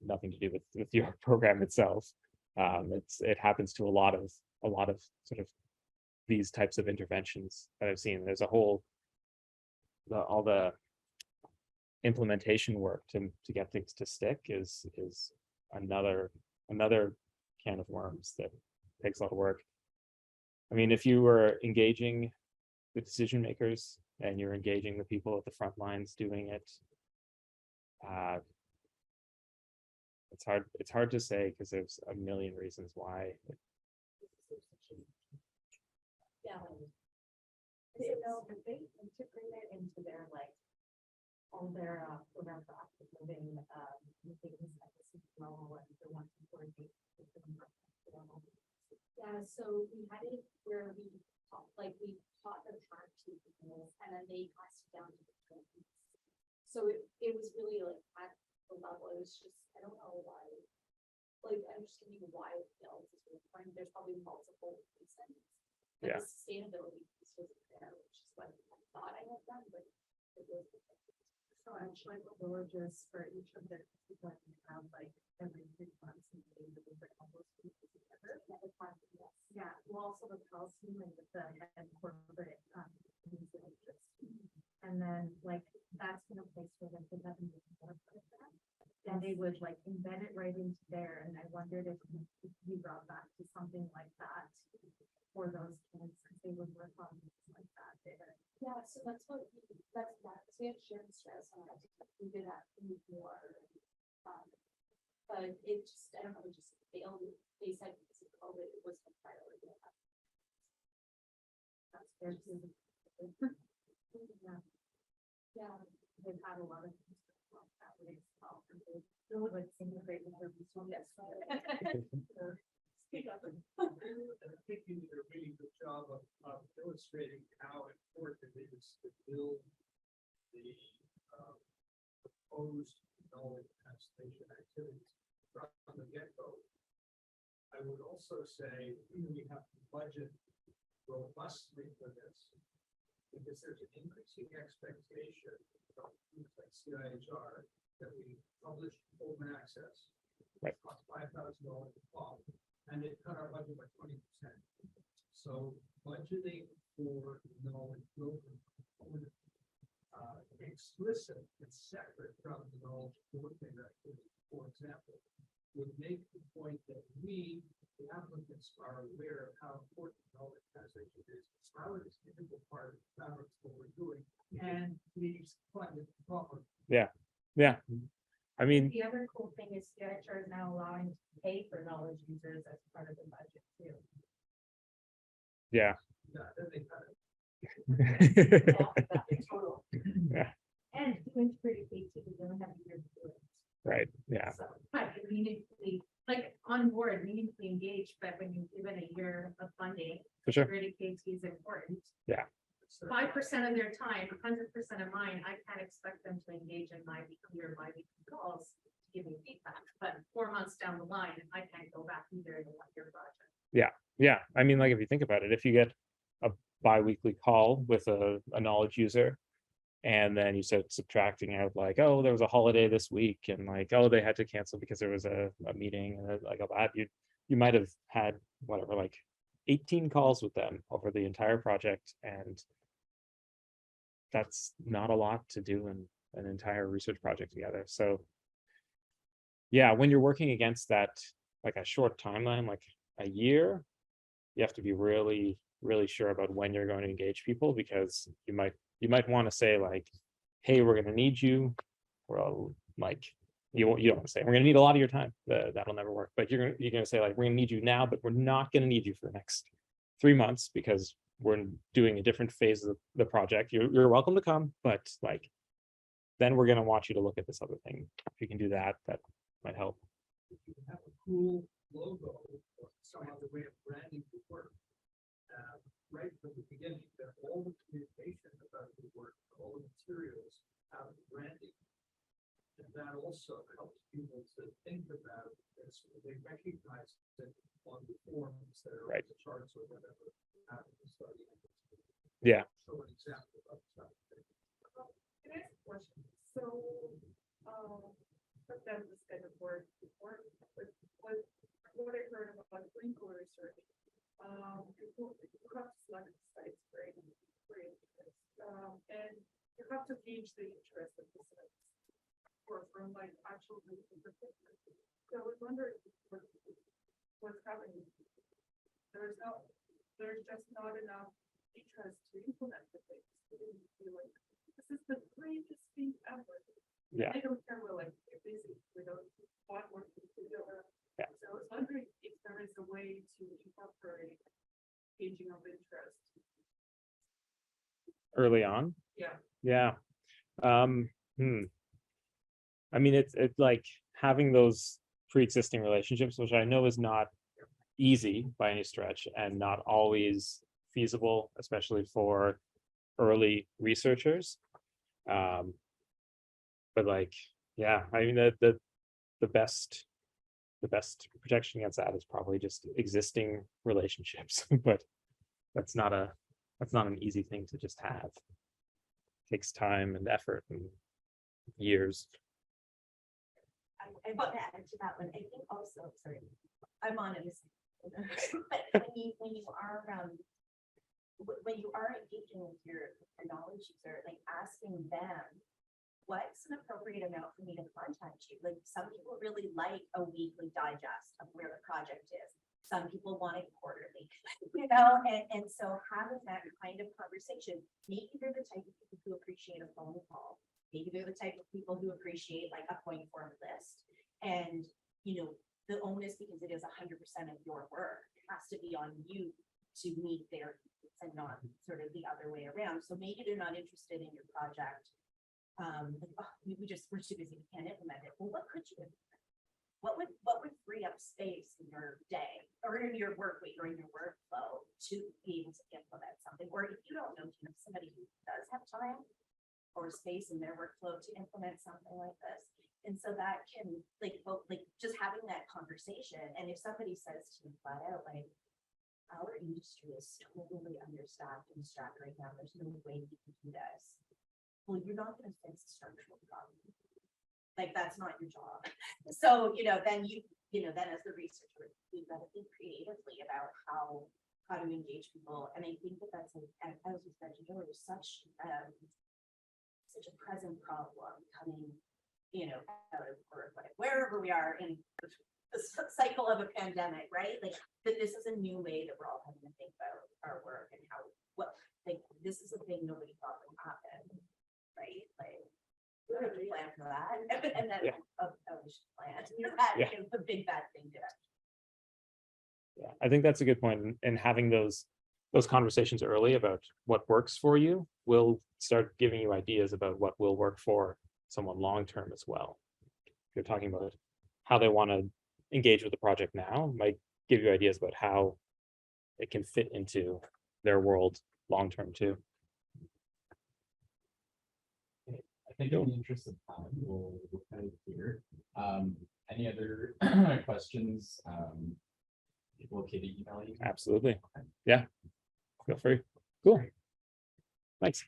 nothing to do with your program itself. It happens to a lot of sort of these types of interventions that I've seen. There's a whole all the implementation work to get things to stick is another can of worms that takes a lot of work. I mean, if you were engaging the decision makers and you're engaging the people at the front lines doing it, It's hard to say because there's a million reasons why. Yeah. They know that they integrate it into their like all their program for active living things like this role and the one to coordinate. Yeah, so we had it where we taught the parent teachers and then they passed it down to the trainees. So it was really like at the level, it was just, I don't know why, like understanding why it failed is really important. There's probably multiple reasons. But the sustainability piece wasn't there, which is what I thought I had done, but it was. So actually, the villages for each of their people have like every 3 months and they bring all those people together. Yeah, well, also the policy and with the head corporate and then like that's in a place where they could have more of that. And they would like embed it right into there. And I wondered if we brought back to something like that for those kids, because they would work on things like that there. Yeah, so that's what we had shared stress on it. We did that before. But it just, I don't know, it just failed. They said because of COVID, it was a priority. That's fair too. Yeah, they've had a lot of things that way as well. It would seem great with their resources. I think you did a really good job of illustrating how important it is to build the proposed knowledge translation activities from the get-go. I would also say we have to budget robustly for this because there's an increasing expectation from things like CIHR that we publish open access. Right. Costs $5,000 a pop. And it cut our budget by 20%. So budgeting for knowledge growth component explicit and separate from the knowledge coordinator activity, for example, would make the point that we, the applicants, are aware of how important knowledge translation is, how it is an integral part of the fabric of what we're doing, and we fund it properly. Yeah. I mean, The other cool thing is CIHR is now allowing to pay for knowledge users as part of the budget too. yeah. Then they cut it. Total. Yeah. And to integrate it, we don't have to do it. Right. Yeah. So, but meaningfully, like on board, meaningfully engaged, but when you give it a year of funding, For sure. integrated KT is important. Yeah. 5% of their time, 100% of mine, I can't expect them to engage in my weekly calls to give me feedback. But 4 months down the line, I can't go back either in your project. Yeah. I mean, like if you think about it, if you get a bi-weekly call with a knowledge user, and then you start subtracting out like, oh, there was a holiday this week, and like, oh, they had to cancel because there was a meeting, and like all that, you might have had whatever, like 18 calls with them over the entire project, and that's not a lot to do in an entire research project together. So yeah, when you're working against that, like a short timeline, like a year, you have to be really, really sure about when you're going to engage people, because you might want to say like, hey, we're going to need you. Well, like you don't want to say we're going to need a lot of your time. That'll never work. But you're going to say like, we're going to need you now, but we're not going to need you for the next 3 months because we're doing a different phase of the project. You're welcome to come, but like, then we're going to want you to look at this other thing. If you can do that, that might help. If you have a cool logo or some other way of branding the work, right from the beginning, that all the communication about the work, all the materials have branding. And that also helps people to think about this, they recognize that on the forms that are Right. the charts or whatever. Yeah. Show an example of something. Can I ask a question? So, I've done this kind of work before, but what I heard about clinical research, you have to select sites for interest, and you have to gauge the interest of the sites from like actual research. So I was wondering what's happening. There's just not enough interest to implement the things. This is the greatest thing ever. Yeah. I don't care what early on. Yeah. Yeah. I mean, it's like having those pre-existing relationships, which I know is not easy by any stretch and not always feasible, especially for early researchers. But like, yeah, I mean, the best protection against that is probably just existing relationships, but that's not an easy thing to just have. It takes time and effort and years. I want to add to that one. I think also, sorry, I'm on it. But when you are engaging with your knowledge user, like asking them, what's an appropriate amount for me to contact you? Like some people really like a weekly digest of where the project is. Some people want it quarterly, you know, and so having that kind of conversation, maybe they're the type of people who appreciate a phone call. Maybe they're the type of people who appreciate like a point form list. And, you know, the onus, because it is 100% of your work, has to be on you to meet their needs and not sort of the other way around. So maybe they're not interested in your project. Like, oh, we're too busy, we can't implement it. Well, what could you implement? What would free up space in your day or in your work week or in your workflow to be able to implement something? Or if you don't know, you know, somebody who does have time or space in their workflow to implement something like this. And so that can like just having that conversation. And if somebody says to me flat out, like, our industry is totally understaffed and strapped right now, there's no way we can do this. Well, you're not going to fix the structural problem. Like that's not your job. So, you know, then then as the researcher, we've got to think creatively about how to engage people. And I think that's as we said earlier, such a present problem coming, you know, out of or wherever we are in the cycle of a pandemic, right? Like that this is a new way that we're all having to think about our work and how this is a thing nobody thought would happen, right? Like we have to plan for that, and then we should plan for that. Yeah. It's a big bad thing to that. Yeah, I think that's a good point. And having those conversations early about what works for you will start giving you ideas about what will work for someone long-term as well. If you're talking about how they want to engage with the project now, might give you ideas about how it can fit into their world long-term too. I think in the interest of time, we'll kind of here. Any other questions? People okay to email you? Absolutely. Yeah. Feel free. Cool. Thanks.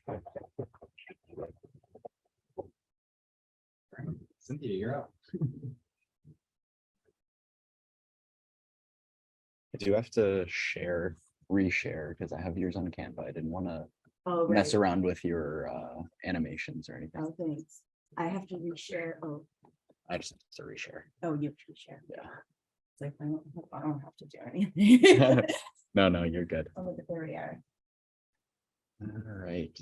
Cynthia, you're up. I do have to reshare because I have yours on Canva. I didn't want to Oh, mess around with your animations or anything. Oh, thanks. I have to reshare. Oh, I just have to reshare. you have to reshare. Yeah. It's like I don't have to do anything. No, you're good. Oh, there we are. All right.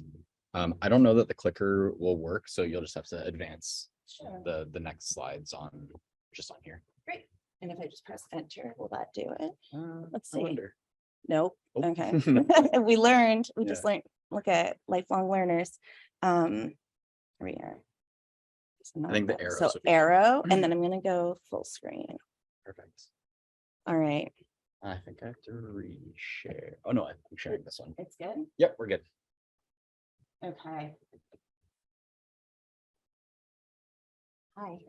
I don't know that the clicker will work, so you'll just have to advance Sure. the next slides on here. Great. And if I just press enter, will that do it? Let's I see. wonder. Nope. Oh. Okay. We learned. We Yeah. just learned. Look at lifelong learners. Here we are. I think the arrow. So arrow, and then I'm gonna go full screen. Perfect. All right. I think I have to reshare. Oh no, I'm sharing this one. It's good. Yep, we're good. Okay. Hi.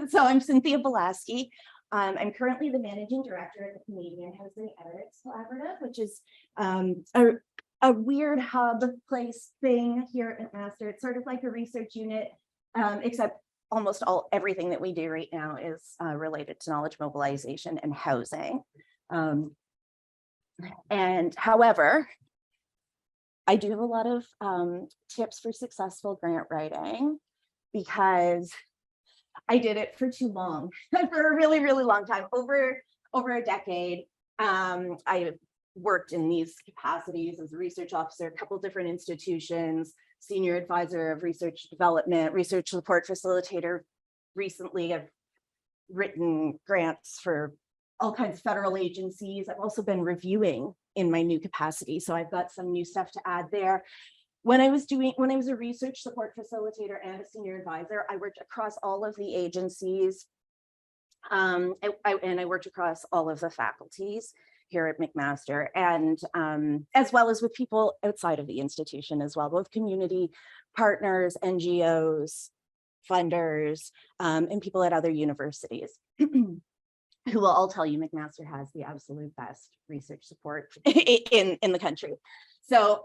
So I'm Cynthia Belaskie. I'm currently the managing director at the Canadian Housing Edits Collaborative, which is a weird hub place thing here at Master. It's sort of like a research unit, except almost everything that we do right now is related to knowledge mobilization and housing. And however, I do have a lot of tips for successful grant writing because I did it for too long, for a really, really long time, over a decade. I worked in these capacities as a research officer, a couple different institutions, senior advisor of research development, research support facilitator. Recently, I've written grants for all kinds of federal agencies. I've also been reviewing in my new capacity, so I've got some new stuff to add there. When I was a research support facilitator and a senior advisor, I worked across all of the agencies. And I worked across all of the faculties here at McMaster, and as well as with people outside of the institution as well, both community partners, NGOs, funders, and people at other universities. Who will all tell you McMaster has the absolute best research support in the country. So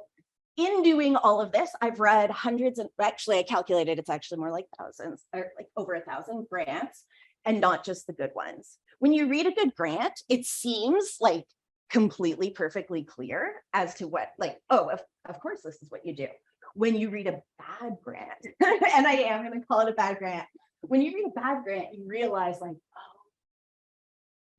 in doing all of this, I've read hundreds, and actually I calculated it's actually more like thousands, or like over 1,000 grants, and not just the good ones. When you read a good grant, it seems like completely perfectly clear as to what, like, oh, of course this is what you do. When you read a bad grant, and I am going to call it a bad grant, when you read a bad grant, you realize like, oh,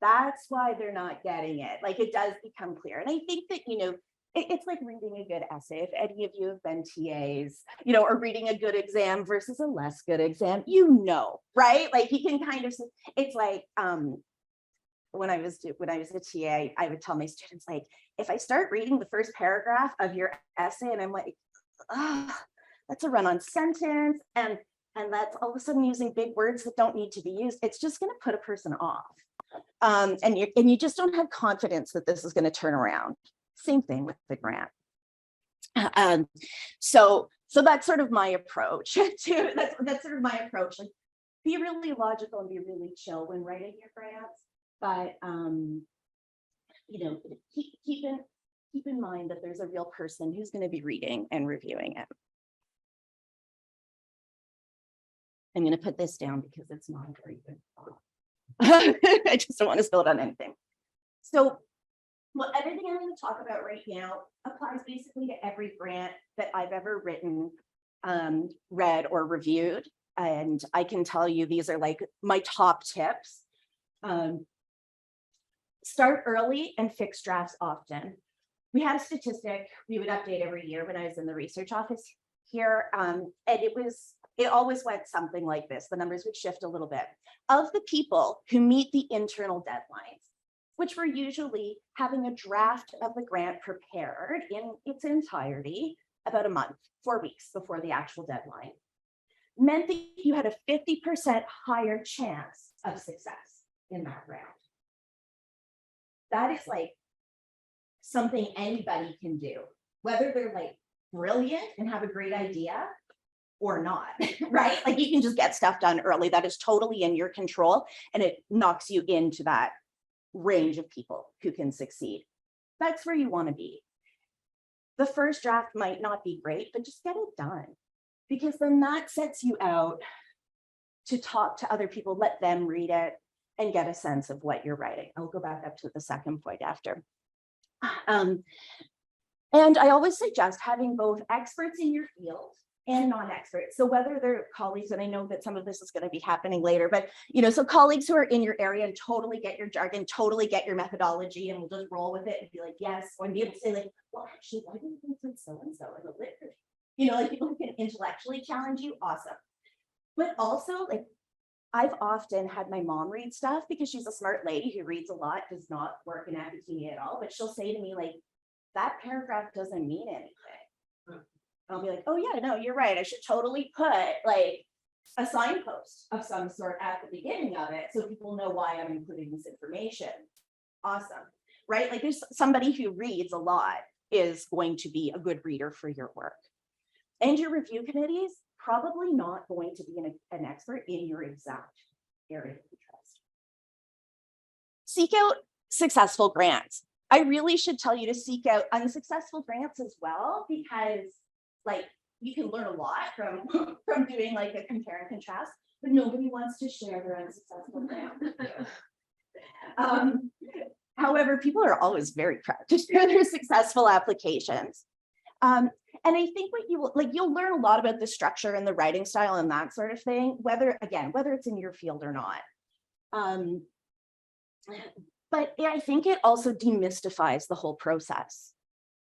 that's why they're not getting it. Like, it does become clear. And I think that, you know, it's like reading a good essay. If any of you have been TAs, you know, or reading a good exam versus a less good exam, you know, right? Like you can kind of, it's like, when I was a TA, I would tell my students, like, if I start reading the first paragraph of your essay and I'm like, oh, that's a run-on sentence, and that's all of a sudden using big words that don't need to be used, it's just going to put a person off. And you just don't have confidence that this is going to turn around. Same thing with the grant. So that's sort of my approach to that's sort of my approach. Like, be really logical and be really chill when writing your grants, but you know, keep in mind that there's a real person who's going to be reading and reviewing it. I'm going to put this down because it's not a very good thought. I just don't want to spill it on anything. So, well, everything I'm going to talk about right now applies basically to every grant that I've ever written, read, or reviewed. And I can tell you these are like my top tips. Start early and fix drafts often. We had a statistic we would update every year when I was in the research office here, and it always went something like this. The numbers would shift a little bit. Of the people who meet the internal deadlines, which were usually having a draft of the grant prepared in its entirety about a month, 4 weeks before the actual deadline, meant that you had a 50% higher chance of success in that round. That is like something anybody can do, whether they're like brilliant and have a great idea or not, right? Like, you can just get stuff done early. That is totally in your control, and it knocks you into that range of people who can succeed. That's where you want to be. The first draft might not be great, but just get it done, because then that sets you out to talk to other people, let them read it, and get a sense of what you're writing. I'll go back up to the second point after. And I always suggest having both experts in your field and non-experts. So whether they're colleagues, and I know that some of this is going to be happening later, but you know, so colleagues who are in your area and totally get your jargon, totally get your methodology, and will just roll with it and be like, yes, or be able to say like, well, actually, why do you think it's so-and-so in the literature? You know, like people who can intellectually challenge you, awesome. But also, like, I've often had my mom read stuff because she's a smart lady who reads a lot, does not work in academia at all, but she'll say to me like, that paragraph doesn't mean anything. I'll be like, oh yeah, no, you're right. I should totally put like a signpost of some sort at the beginning of it so people know why I'm including this information. Awesome, right? Like, there's somebody who reads a lot is going to be a good reader for your work. And your review committees, probably not going to be an expert in your exact area of interest. Seek out successful grants. I really should tell you to seek out unsuccessful grants as well, because like, you can learn a lot from doing like a compare and contrast, but nobody wants to share their unsuccessful grant. However, people are always very proud to share their successful applications. And I think what you will, like, you'll learn a lot about the structure and the writing style and that sort of thing, whether it's in your field or not. But I think it also demystifies the whole process.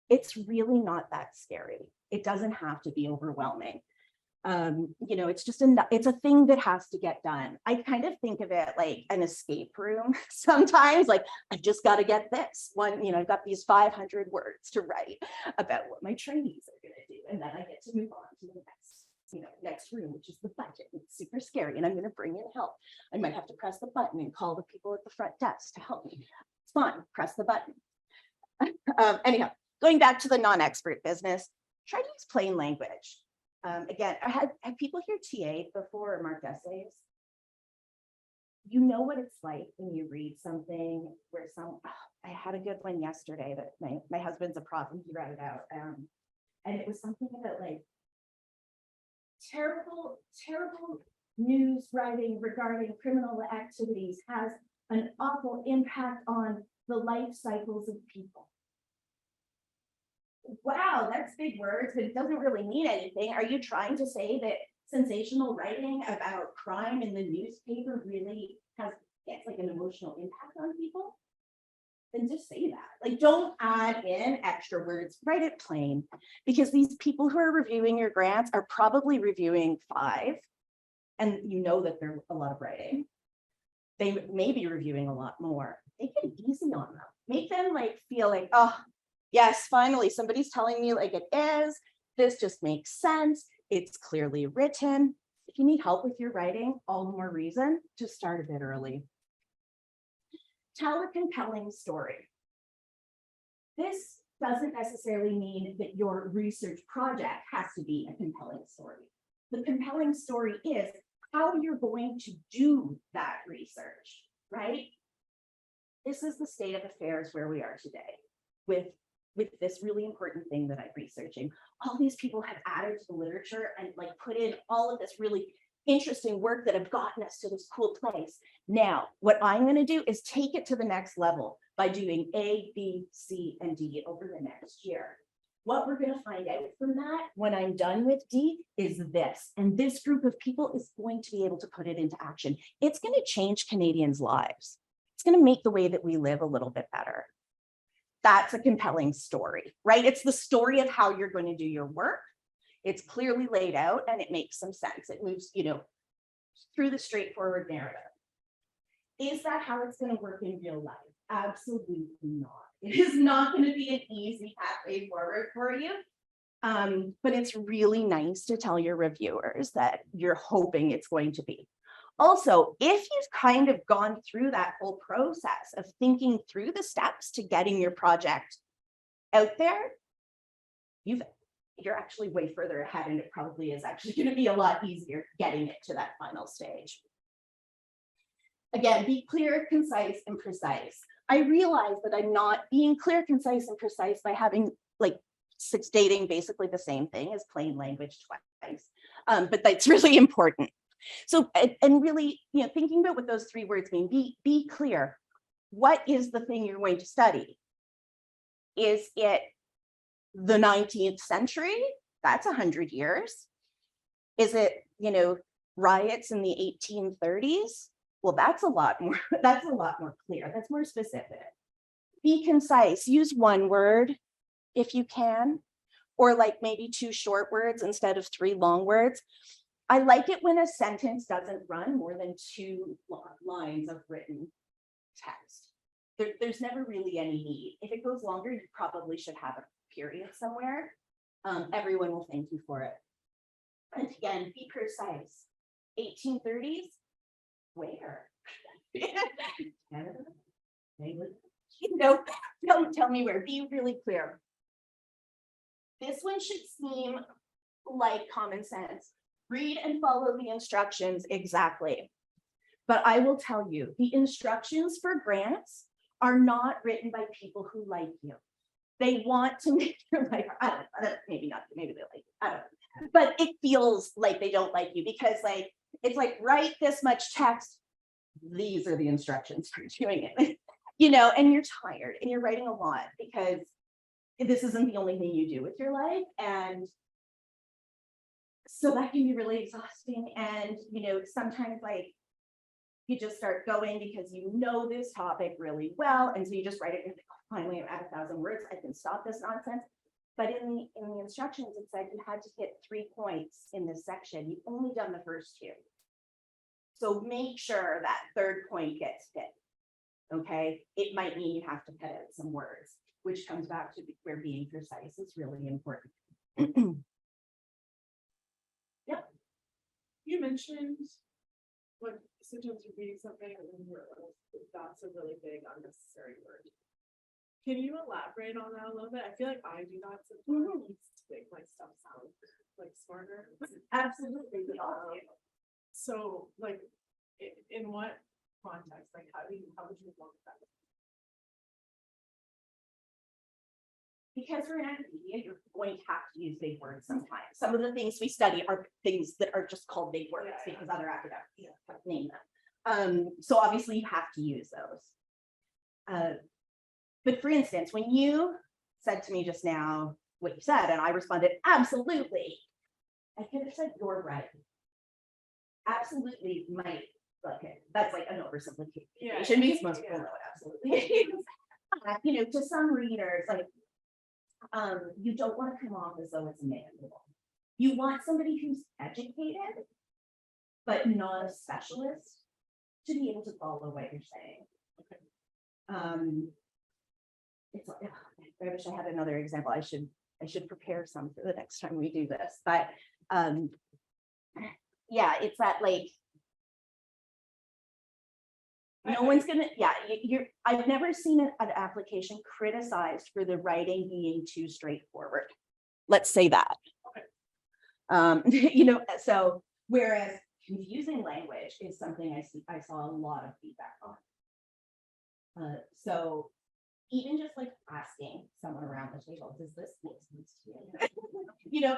It's really not that scary. It doesn't have to be overwhelming. You know, it's just it's a thing that has to get done. I kind of think of it like an escape room sometimes, like I've just got to get this one, you know, I've got these 500 words to write about what my trainees are going to do. And then I get to move on to the next, you know, next room, which is the budget. It's super scary. And I'm going to bring in help. I might have to press the button and call the people at the front desk to help me. It's fine, press the button. Anyhow, going back to the non-expert business, try to use plain language. Again, have people here TA'd before or marked essays? You know what it's like when you read something where I had a good one yesterday that my husband's a prof and he read it out. And it was something about like terrible news writing regarding criminal activities has an awful impact on the life cycles of people. Wow, that's big words, but it doesn't really mean anything. Are you trying to say that sensational writing about crime in the newspaper really gets like an emotional impact on people? Then just say that. Like, don't add in extra words, write it plain, because these people who are reviewing your grants are probably reviewing 5, and you know that there's a lot of writing. They may be reviewing a lot more. Make it easy on them. Make them like feel like, oh, yes, finally, somebody's telling me like it is. This just makes sense. It's clearly written. If you need help with your writing, all the more reason to start a bit early. Tell a compelling story. This doesn't necessarily mean that your research project has to be a compelling story. The compelling story is how you're going to do that research, right? This is the state of affairs where we are today with this really important thing that I'm researching. All these people have added to the literature and like put in all of this really interesting work that have gotten us to this cool place. Now, what I'm going to do is take it to the next level by doing A, B, C, and D over the next year. What we're going to find out from that when I'm done with D is this, and this group of people is going to be able to put it into action. It's going to change Canadians' lives. It's going to make the way that we live a little bit better. That's a compelling story, right? It's the story of how you're going to do your work. It's clearly laid out and it makes some sense. It moves, you know, through the straightforward narrative. Is that how it's going to work in real life? Absolutely not. It is not going to be an easy pathway forward for you. But it's really nice to tell your reviewers that you're hoping it's going to be. Also, if you've kind of gone through that whole process of thinking through the steps to getting your project out there, you're actually way further ahead, and it probably is actually going to be a lot easier getting it to that final stage. Again, be clear, concise, and precise. I realize that I'm not being clear, concise, and precise by having like stating basically the same thing as plain language twice, but that's really important. So, and really, you know, thinking about what those 3 words mean, be clear. What is the thing you're going to study? Is it the 19th century? That's 100 years. Is it, you know, riots in the 1830s? Well, that's a lot more clear. That's more specific. Be concise. Use 1 word if you can, or like maybe 2 short words instead of 3 long words. I like it when a sentence doesn't run more than 2 lines of written text. There's never really any need. If it goes longer, you probably should have a period somewhere. Everyone will thank you for it. And again, be precise. 1830s, where? Canada? England? You know, don't tell me where. Be really clear. This one should seem like common sense. Read and follow the instructions exactly. But I will tell you, the instructions for grants are not written by people who like you. They want to make your life, maybe not, maybe they like you, I don't know. But it feels like they don't like you because like, it's like, write this much text. These are the instructions for doing it. You know, and you're tired and you're writing a lot because this isn't the only thing you do with your life. And so that can be really exhausting. And, you know, sometimes like you just start going because you know this topic really well. And so you just write it and think, oh, finally I'm at 1,000 words. I can stop this nonsense. But in the instructions, it said you had to hit 3 points in this section. You've only done the first 2. So make sure that third point gets hit. Okay, it might mean you have to cut out some words, which comes back to where being precise is really important. Yep. You mentioned when sometimes you're reading something and then you're like, that's a really big unnecessary word. Can you elaborate on that a little bit? I feel like I do that sometimes to make my stuff sound like smarter. Absolutely, we all do. So, like, in what context? Like, how would you want that? Because we're in academia, you're going to have to use big words sometimes. Some of the things we study are things that are just called big words because other academics name them. So obviously you have to use those. But for instance, when you said to me just now what you said, and I responded, absolutely, I could have said you're right. Absolutely might, okay, that's like an oversimplification because most people know what absolutely is. To some readers, like, you don't want to come off as though it's a manual. You want somebody who's educated, but not a specialist, to be able to follow what you're saying. It's like, I wish I had another example. I should prepare some for the next time we do this. But yeah, it's that like no one's gonna, I've never seen an application criticized for the writing being too straightforward. Let's say that. So whereas confusing language is something I saw a lot of feedback on. So even just like asking someone around the table, does this make sense to you?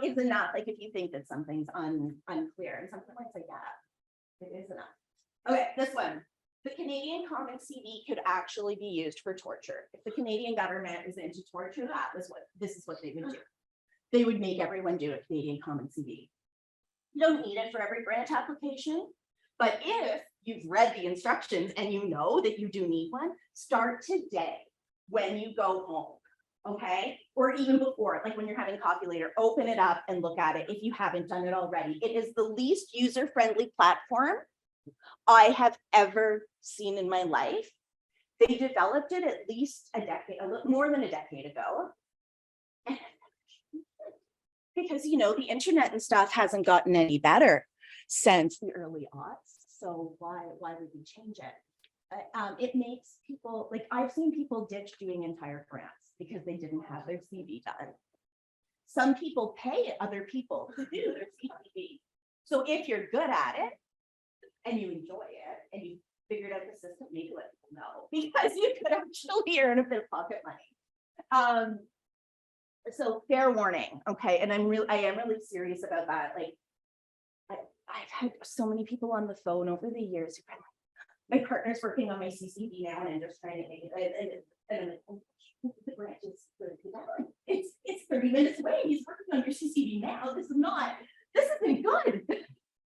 Is enough. Like if you think that something's unclear and something like that, it is enough. Okay, this one. The Canadian Common CV could actually be used for torture. If the Canadian government is into torture, this is what they would do. They would make everyone do a Canadian Common CV. You don't need it for every grant application, but if you've read the instructions and you know that you do need one, start today when you go home, okay? Or even before, like when you're having coffee later, open it up and look at it if you haven't done it already. It is the least user-friendly platform I have ever seen in my life. They developed it at least a decade, a little more than a decade ago. Because, the internet and stuff hasn't gotten any better since the early aughts. So why would we change it? It makes people, like I've seen people ditch doing entire grants because they didn't have their CV done. Some people pay other people to do their CV. So if you're good at it and you enjoy it and you figured out the system, maybe let people know because you could actually earn a bit of pocket money. So fair warning, okay, and I am really serious about that. Like I've had so many people on the phone over the years who've been like, my partner's working on my CCV now, and I'm just trying to make it. And I'm like, oh, the grant is it's 30 minutes away. He's working on your CCV now. This isn't good.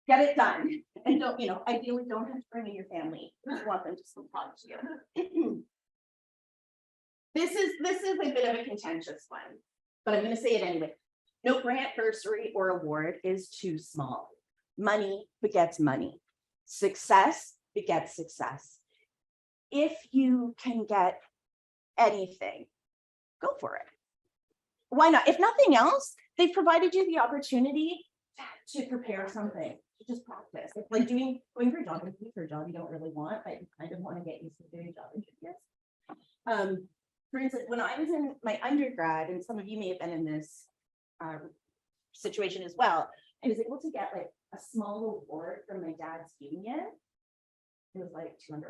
Get it done, and don't ideally don't have to bring in your family. You want them to still talk to you. This is a bit of a contentious one, but I'm going to say it anyway. No grant, bursary, or award is too small. Money begets money. Success begets success. If you can get anything, go for it. Why not? If nothing else, they've provided you the opportunity to prepare something, to just practice. It's like going for a job interview for a job you don't really want, but you kind of want to get used to doing job interviews. For instance, when I was in my undergrad, and some of you may have been in this situation as well, I was able to get like a small reward from my dad's union. It was like $200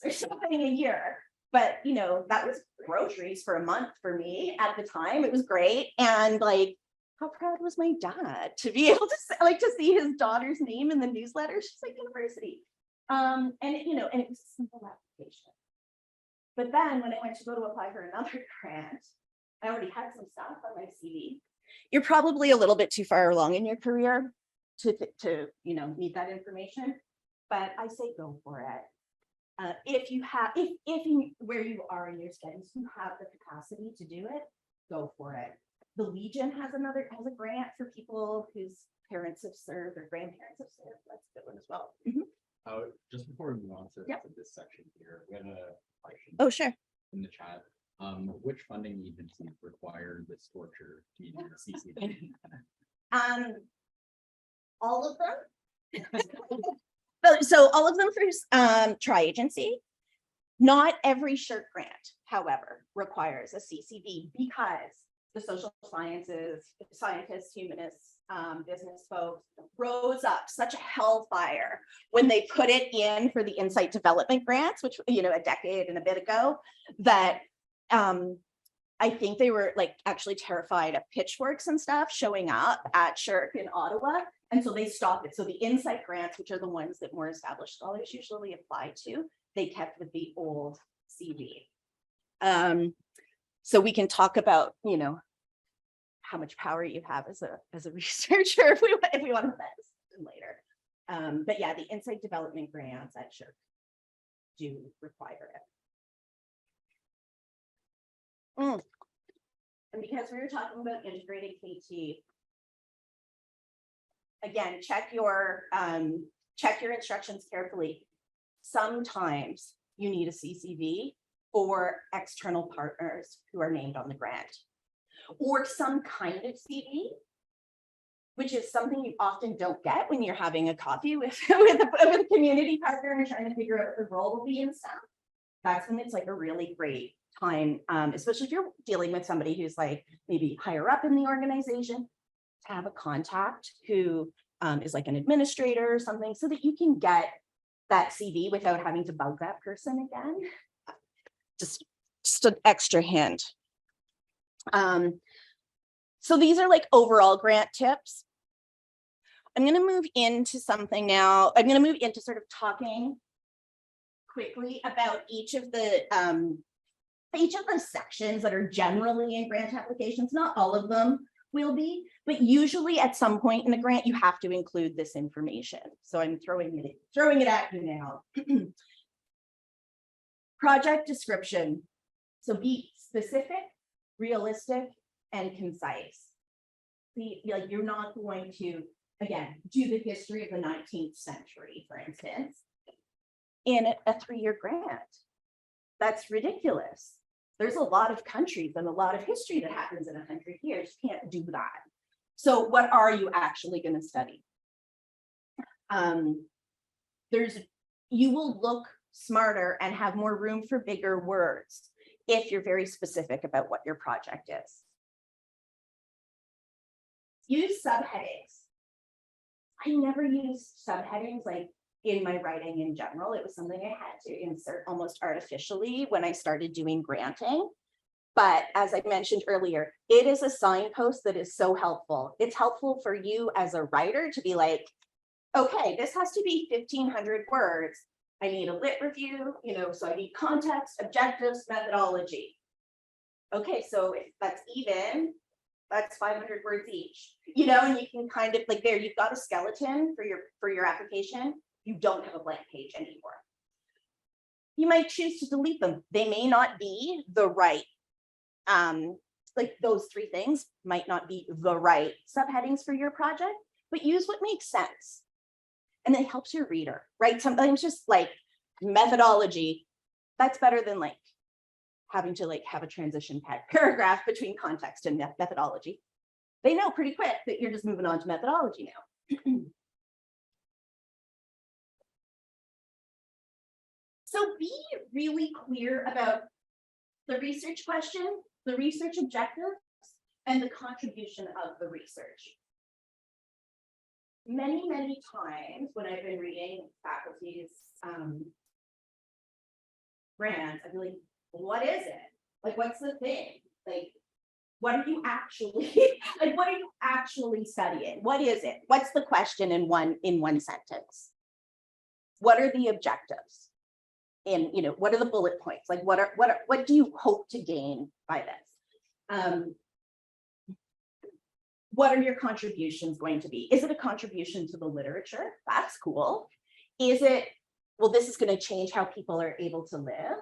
or something a year. But that was groceries for a month for me at the time. It was great. And like, how proud was my dad to be able to say, to see his daughter's name in the newsletter? She's like university. And it was a simple application. But then when I went to go to apply for another grant, I already had some stuff on my CV. You're probably a little bit too far along in your career to need that information. But I say go for it. If where you are in your studies, you have the capacity to do it, go for it. The Legion has a grant for people whose parents have served or grandparents have served. That's a good one as well. Just before we move on to Yep. to this section here, we have a question Oh, sure. in the chat. Which funding agencies require this torture to be in the CCD? All of them. So all of them for tri-agency. Not every SHRC grant, however, requires a CCV because the social sciences, scientists, humanists, business folks rose up such a hellfire when they put it in for the insight development grants, which, you know, a decade and a bit ago, that I think they were like actually terrified of pitchforks and stuff showing up at SHRC in Ottawa. And so they stopped it. So the insight grants, which are the ones that more established scholars usually apply to, they kept with the old CV. So we can talk about, you know, how much power you have as a researcher if we want to bet later. But yeah, the insight development grants at SHRC do require it. And because we were talking about integrated KT, again, check your instructions carefully. Sometimes you need a CCV for external partners who are named on the grant, or some kind of CV, which is something you often don't get when you're having a coffee with a community partner and trying to figure out what the role will be and stuff. That's when it's like a really great time, especially if you're dealing with somebody who's like maybe higher up in the organization, to have a contact who is like an administrator or something, so that you can get that CV without having to bug that person again. Just an extra hint. So these are like overall grant tips. I'm going to move into something now. I'm going to move into sort of talking quickly about each of the sections that are generally in grant applications. Not all of them will be, but usually at some point in the grant, you have to include this information. So I'm throwing it at you now. Project description. So be specific, realistic, and concise. See, like you're not going to, again, do the history of the 19th century, for instance, in a 3-year grant. That's ridiculous. There's a lot of countries and a lot of history that happens in 100 years. You can't do that. So what are you actually going to study? You will look smarter and have more room for bigger words if you're very specific about what your project is. Use subheadings. I never used subheadings like in my writing in general. It was something I had to insert almost artificially when I started doing granting. But as I mentioned earlier, it is a signpost that is so helpful. It's helpful for you as a writer to be like, okay, this has to be 1,500 words. I need a lit review, you know, so I need context, objectives, methodology. Okay, so if that's even, that's 500 words each, you know, and you can kind of like there, you've got a skeleton for your application. You don't have a blank page anymore. You might choose to delete them. They may not be the right, like those 3 things might not be the right subheadings for your project, but use what makes sense. And it helps your reader, right? Sometimes just like methodology, that's better than like having to like have a transition paragraph between context and methodology. They know pretty quick that you're just moving on to methodology now. So be really clear about the research question, the research objectives, and the contribution of the research. Many, many times when I've been reading faculty's grants, I'd be like, what is it? Like, what's the thing? Like, what are you actually, like, what are you actually studying? What is it? What's the question in one sentence? What are the objectives? And, you know, what are the bullet points? Like, what do you hope to gain by this? What are your contributions going to be? Is it a contribution to the literature? That's cool. Is it, well, this is going to change how people are able to live?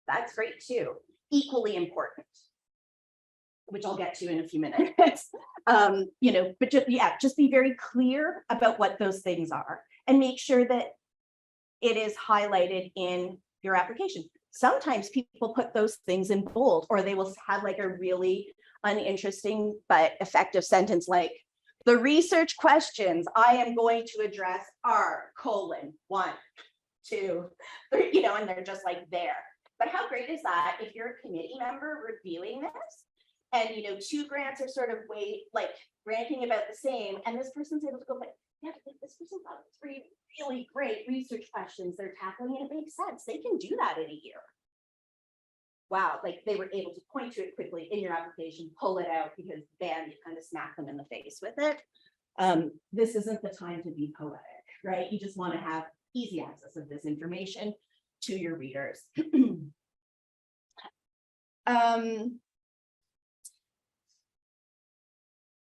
That's great too. Equally important. which I'll get to in a few minutes. You know, but just be very clear about what those things are and make sure that it is highlighted in your application. Sometimes people put those things in bold, or they will have like a really uninteresting but effective sentence like, the research questions I am going to address are : 1, 2, 3, you know, and they're just like there. But how great is that if you're a committee member reviewing this and, you know, 2 grants are sort of ranking about the same, and this person's able to go, but yeah, this person's got 3 really great research questions they're tackling, and it makes sense. They can do that in a year. Wow, like they were able to point to it quickly in your application, pull it out, because bam, you kind of smack them in the face with it. This isn't the time to be poetic, right? You just want to have easy access of this information to your readers.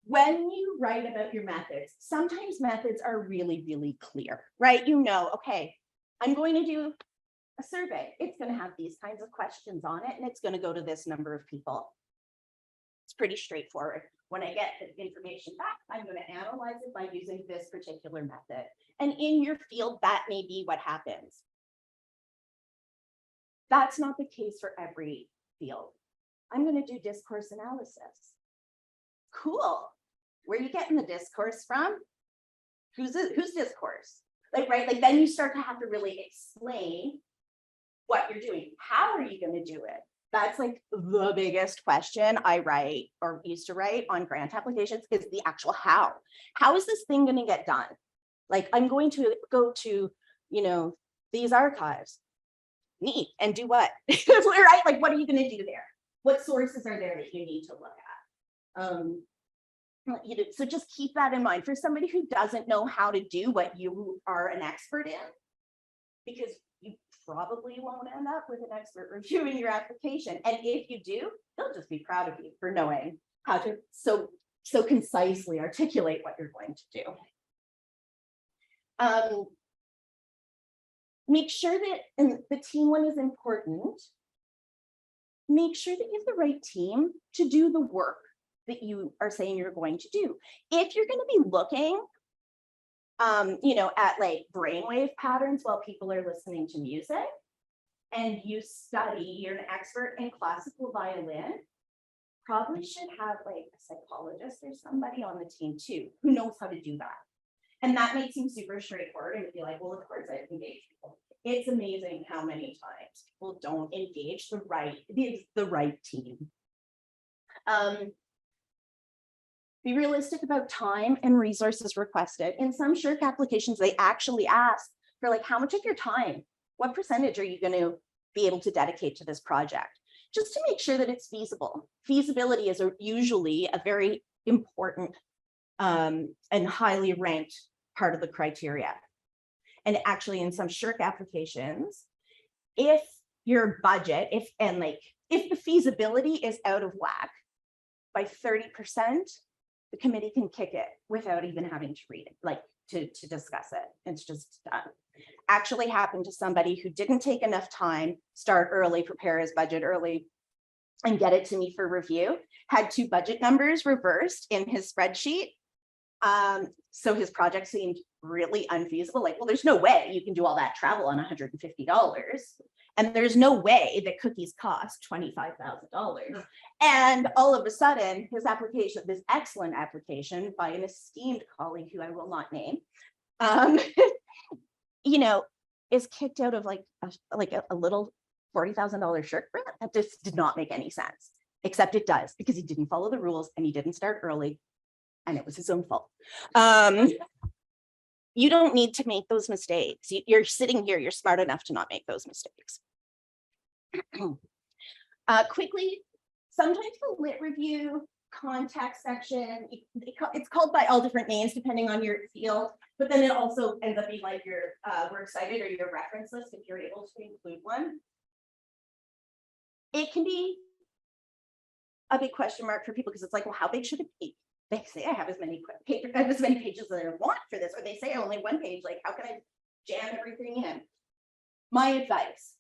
When you write about your methods, sometimes methods are really, really clear, right? You know, okay, I'm going to do a survey. It's going to have these kinds of questions on it, and it's going to go to this number of people. It's pretty straightforward. When I get the information back, I'm going to analyze it by using this particular method. And in your field, that may be what happens. That's not the case for every field. I'm going to do discourse analysis. Cool. Where are you getting the discourse from? Who's discourse? Like, right? Like, then you start to have to really explain what you're doing. How are you going to do it? That's like the biggest question I write or used to write on grant applications, is the actual how. How is this thing going to get done? Like, I'm going to go to, you know, these archives. Neat. And do what? Right? Like, what are you going to do there? What sources are there that you need to look at? You know, so just keep that in mind for somebody who doesn't know how to do what you are an expert in, because you probably won't end up with an expert reviewing your application. And if you do, they'll just be proud of you for knowing how to so concisely articulate what you're going to do. Make sure that, and the team one is important, make sure that you have the right team to do the work that you are saying you're going to do. If you're going to be looking, you know, at like brainwave patterns while people are listening to music, and you study, you're an expert in classical violin, probably should have like a psychologist or somebody on the team too, who knows how to do that. And that may seem super straightforward and be like, well, of course I engage people. It's amazing how many times people don't engage the right team. Be realistic about time and resources requested. In some SSHRC applications, they actually ask for like, how much of your time, what percentage are you going to be able to dedicate to this project? Just to make sure that it's feasible. Feasibility is usually a very important and highly ranked part of the criteria. And actually in some SSHRC applications, if your budget, if the feasibility is out of whack by 30%, the committee can kick it without even having to read it, like to discuss it. It's just done. Actually happened to somebody who didn't take enough time, start early, prepare his budget early, and get it to me for review, had 2 budget numbers reversed in his spreadsheet. So his project seemed really unfeasible. Like, well, there's no way you can do all that travel on $150. And there's no way that cookies cost $25,000. And all of a sudden, his application, this excellent application by an esteemed colleague who I will not name, you know, is kicked out of like a little $40,000 SSHRC grant. That just did not make any sense, except it does, because he didn't follow the rules and he didn't start early, and it was his own fault. You don't need to make those mistakes. You're sitting here, you're smart enough to not make those mistakes. Quickly, sometimes the lit review context section, it's called by all different names depending on your field, but then it also ends up being like your works cited or your reference list if you're able to include one. It can be a big question mark for people because it's like, well, how big should it be? They say I have as many pages as I want for this, or they say only 1 page. Like, how can I jam everything in? My advice: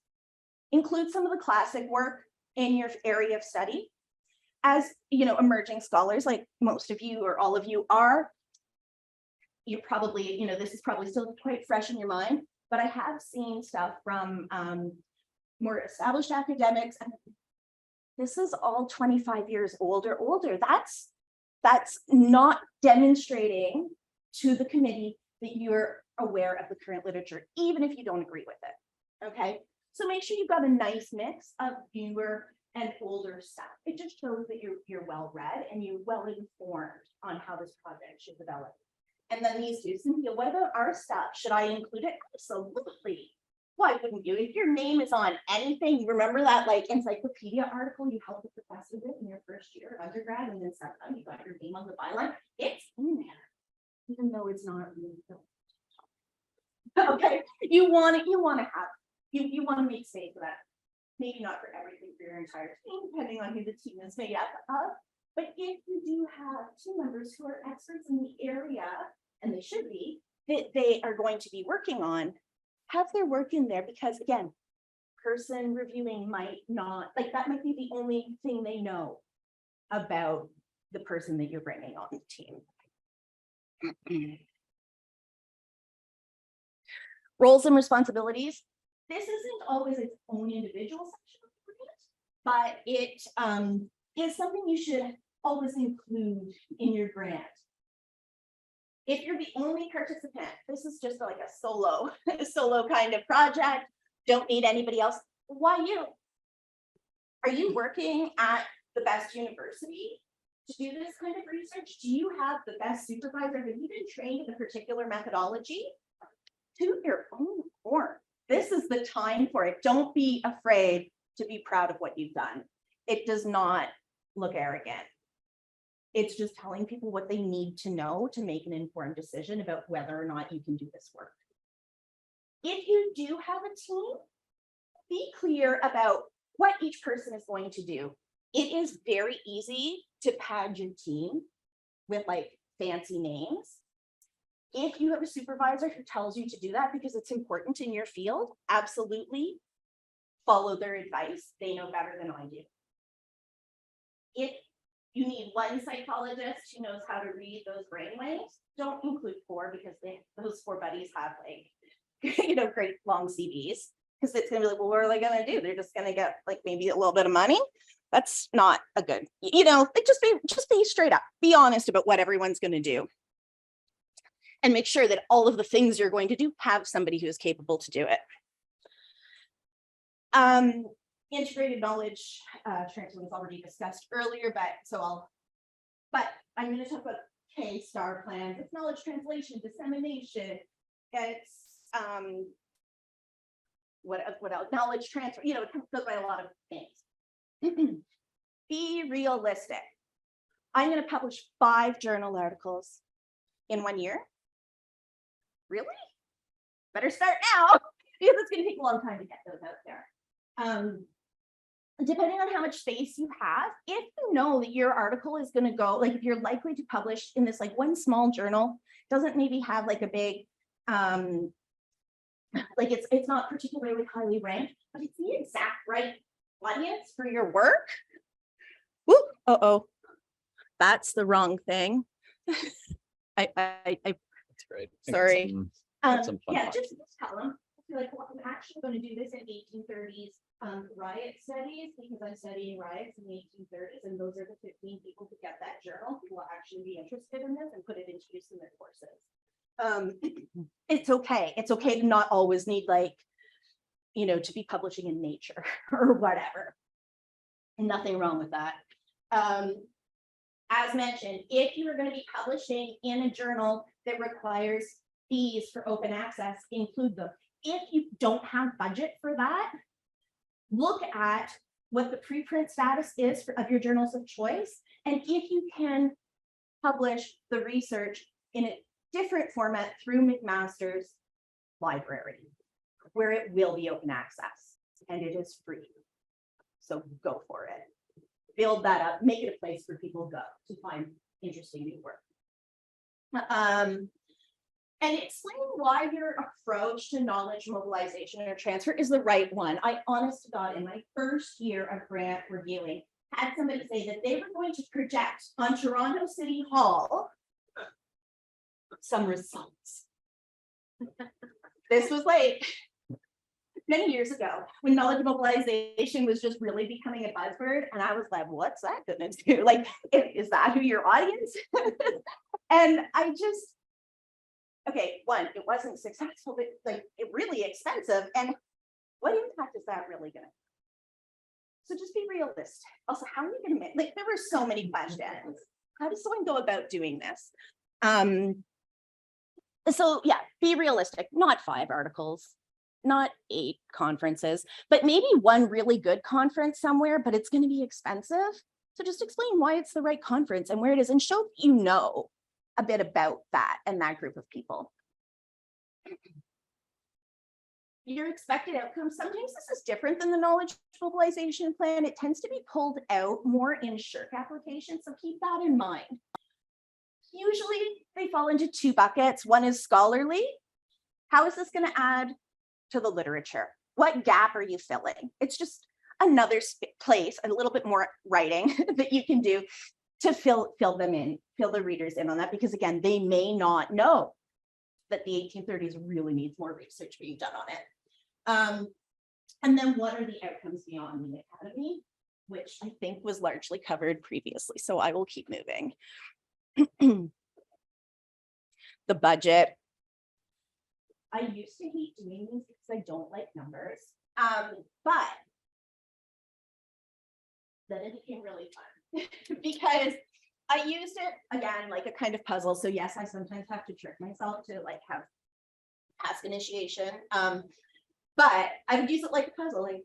include some of the classic work in your area of study. as you know, emerging scholars, like most of you or all of you are, you're probably, you know, this is probably still quite fresh in your mind, but I have seen stuff from more established academics, and this is all 25 years old or older. That's not demonstrating to the committee that you're aware of the current literature, even if you don't agree with it. Okay, so make sure you've got a nice mix of newer and older stuff. It just shows that you're well read and you're well informed on how this project should develop. And then these two, Cynthia, what about our stuff? Should I include it? Absolutely. Why wouldn't you? If your name is on anything, remember that like encyclopedia article you helped the professor with in your first year of undergrad, and then sometime you got your name on the byline? It's in there, even though it's not really filmed. Okay, you want to have, you want to make space for that. Maybe not for everything for your entire team, depending on who the team is made up of. But if you do have team members who are experts in the area, and they should be, that they are going to be working on, have their work in there, because again, person reviewing might not, like that might be the only thing they know about the person that you're bringing on the team. Roles and responsibilities. This isn't always its own individual section of the grant, but it is something you should always include in your grant. If you're the only participant, this is just like a solo kind of project, don't need anybody else. Why you? Are you working at the best university to do this kind of research? Do you have the best supervisor? Have you been trained in a particular methodology? To your own horn. This is the time for it. Don't be afraid to be proud of what you've done. It does not look arrogant. It's just telling people what they need to know to make an informed decision about whether or not you can do this work. If you do have a team, be clear about what each person is going to do. It is very easy to pad your team with like fancy names. If you have a supervisor who tells you to do that because it's important in your field, absolutely follow their advice. They know better than I do. If you need one psychologist who knows how to read those brainwaves, don't include 4 because those 4 buddies have like, you know, great long CVs, because it's gonna be like, well, what are they gonna do? They're just gonna get like maybe a little bit of money. That's not a good, you know, like just be straight up, be honest about what everyone's gonna do. And make sure that all of the things you're going to do have somebody who is capable to do it. Integrated knowledge transfer was already discussed earlier, but I'm going to talk about K-STAR plans. It's knowledge translation, dissemination. It's what else? Knowledge transfer. You know, it goes by a lot of things. Be realistic. I'm going to publish 5 journal articles in 1 year. Really? Better start now, because it's going to take a long time to get those out there. Depending on how much space you have, if you know that your article is going to go, like if you're likely to publish in this like one small journal, doesn't maybe have like a big, like it's not particularly highly ranked, but it's the exact right audience for your work. Whoop, uh-oh, that's the wrong thing. That's great. Sorry. Yeah, just tell them. Like, well, I'm actually going to do this in 1830s riot studies, because I'm studying riots in the 1830s, and those are the 15 people who get that journal who will actually be interested in this and put it into use in their courses. It's okay. It's okay to not always need, like, you know, to be publishing in Nature or whatever. Nothing wrong with that. As mentioned, if you are going to be publishing in a journal that requires fees for open access, include them. If you don't have budget for that, look at what the preprint status is of your journals of choice. And if you can publish the research in a different format through McMaster's library, where it will be open access and it is free. So go for it. Build that up, make it a place where people go to find interesting new work. And explain why your approach to knowledge mobilization or transfer is the right one. I honest to God, in my first year of grant reviewing, had somebody say that they were going to project on Toronto City Hall some results. This was like many years ago when knowledge mobilization was just really becoming a buzzword. And I was like, what's that gonna do? Like, is that who your audience? And I just, okay, one, it wasn't successful, but like it really expensive. And what impact is that really gonna? So just be realistic. Also, how are you gonna make, like, there were so many questions. How does someone go about doing this? So yeah, be realistic, not 5 articles, not 8 conferences, but maybe one really good conference somewhere, but it's going to be expensive. So just explain why it's the right conference and where it is, and show you know a bit about that and that group of people. Your expected outcomes, sometimes this is different than the knowledge mobilization plan. It tends to be pulled out more in SHRC applications, so keep that in mind. Usually they fall into 2 buckets. One is scholarly. How is this going to add to the literature? What gap are you filling? It's just another place, a little bit more writing that you can do to fill them in, fill the readers in on that, because again, they may not know that the 1830s really needs more research being done on it. And then what are the outcomes beyond the academy, which I think was largely covered previously. So I will keep moving. The budget. I used to hate doing these because I don't like numbers, but then it became really fun because I used it again like a kind of puzzle. So yes, I sometimes have to trick myself to like have task initiation, but I would use it like a puzzle. Like,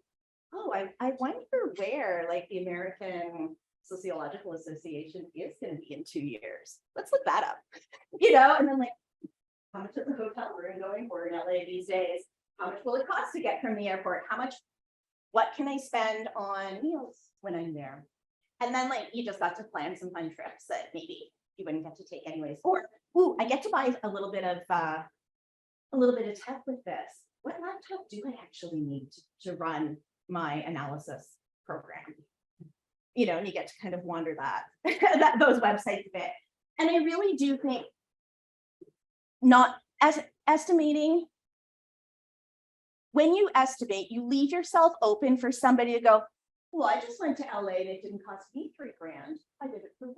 oh, I wonder where like the American Sociological Association is going to be in 2 years. Let's look that up, you know, and then like, how much is the hotel room going for in LA these days? How much will it cost to get from the airport? What can I spend on meals when I'm there? And then like, you just got to plan some fun trips that maybe you wouldn't get to take anyways. Or, ooh, I get to buy a little bit of tech with this. What laptop do I actually need to run my analysis program? You know, and you get to kind of wander those websites a bit. And I really do think not as estimating, when you estimate, you leave yourself open for somebody to go, well, I just went to LA and it didn't cost me $3 grand. I did it for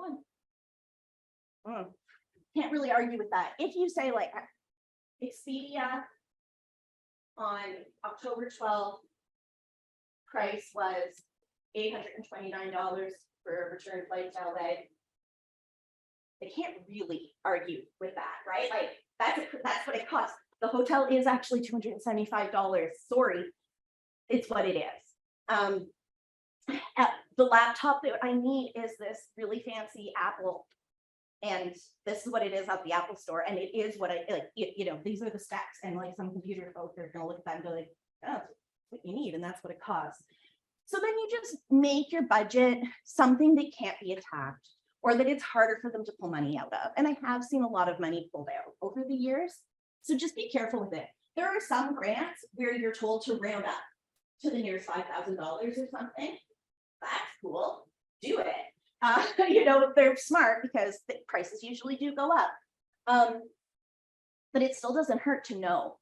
$1. Can't really argue with that. If you say like Expedia on October 12th, price was $829 for a return flight to LA. They can't really argue with that, right? Like that's what it costs. The hotel is actually $275. Sorry, it's what it is. The laptop that I need is this really fancy Apple, and this is what it is at the Apple store, and it is what I like. You know, these are the specs, and like some computer folks are gonna look at that and go like, oh, that's what you need, and that's what it costs. So then you just make your budget something that can't be attacked, or that it's harder for them to pull money out of. And I have seen a lot of money pulled out over the years. So just be careful with it. There are some grants where you're told to round up to the nearest $5,000 or something. That's cool. Do it. You know, they're smart because the prices usually do go up. But it still doesn't hurt to know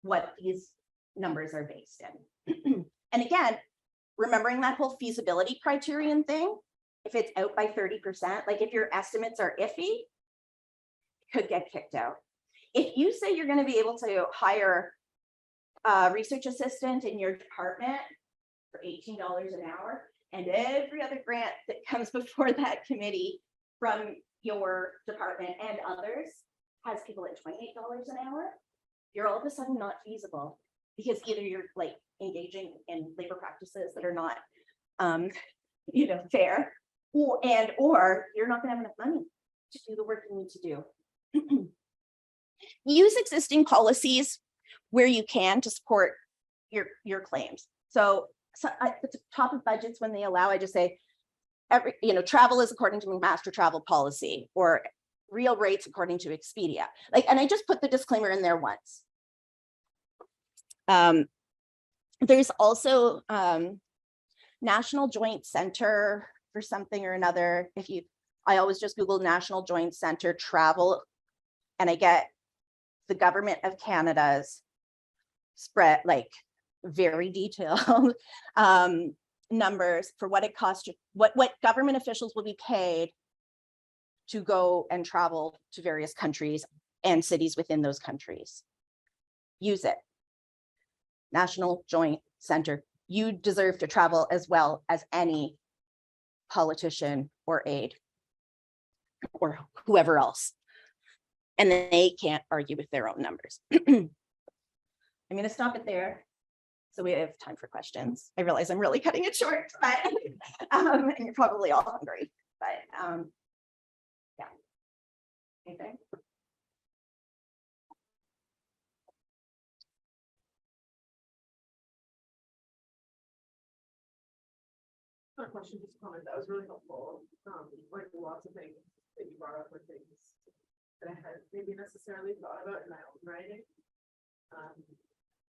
what these numbers are based in. And again, remembering that whole feasibility criterion thing, if it's out by 30%, like if your estimates are iffy, you could get kicked out. If you say you're going to be able to hire a research assistant in your department for $18 an hour, and every other grant that comes before that committee from your department and others has people at $28 an hour, you're all of a sudden not feasible, because either you're like engaging in labor practices that are not, you know, fair, or you're not going to have enough money to do the work you need to do. Use existing policies where you can to support your claims. So at the top of budgets, when they allow, I just say, travel is according to master travel policy, or real rates according to Expedia. And I just put the disclaimer in there once. There's also National Joint Center for something or another, I always just Google National Joint Center travel, and I get the Government of Canada's spread, like very detailed numbers for what it costs, what government officials will be paid to go and travel to various countries and cities within those countries. Use it. National Joint Center. You deserve to travel as well as any politician or aide or whoever else. And they can't argue with their own numbers. I'm going to stop it there. So we have time for questions. I realize I'm really cutting it short, but and you're probably all hungry, but yeah. Anything? Not a question, just a comment. That was really helpful. Like lots of things that you brought up were things that I had maybe necessarily thought about in my own writing.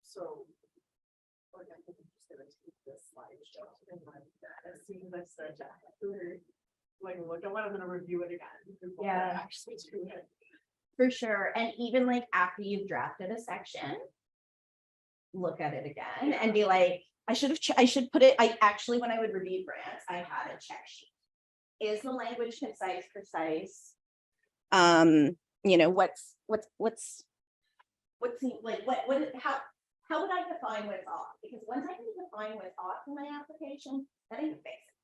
So like I think I'm just gonna take this slideshow and like that as soon as I start to actually like look at what I'm gonna review it again before I actually do it. For sure. And even like after you've drafted a section, look at it again and be like, I should put it, I actually, when I would review grants, I had a check sheet. Is the language concise, precise? You know, what's the, like, how would I define what's off? Because once I can define what's off in my application, then I can fix it.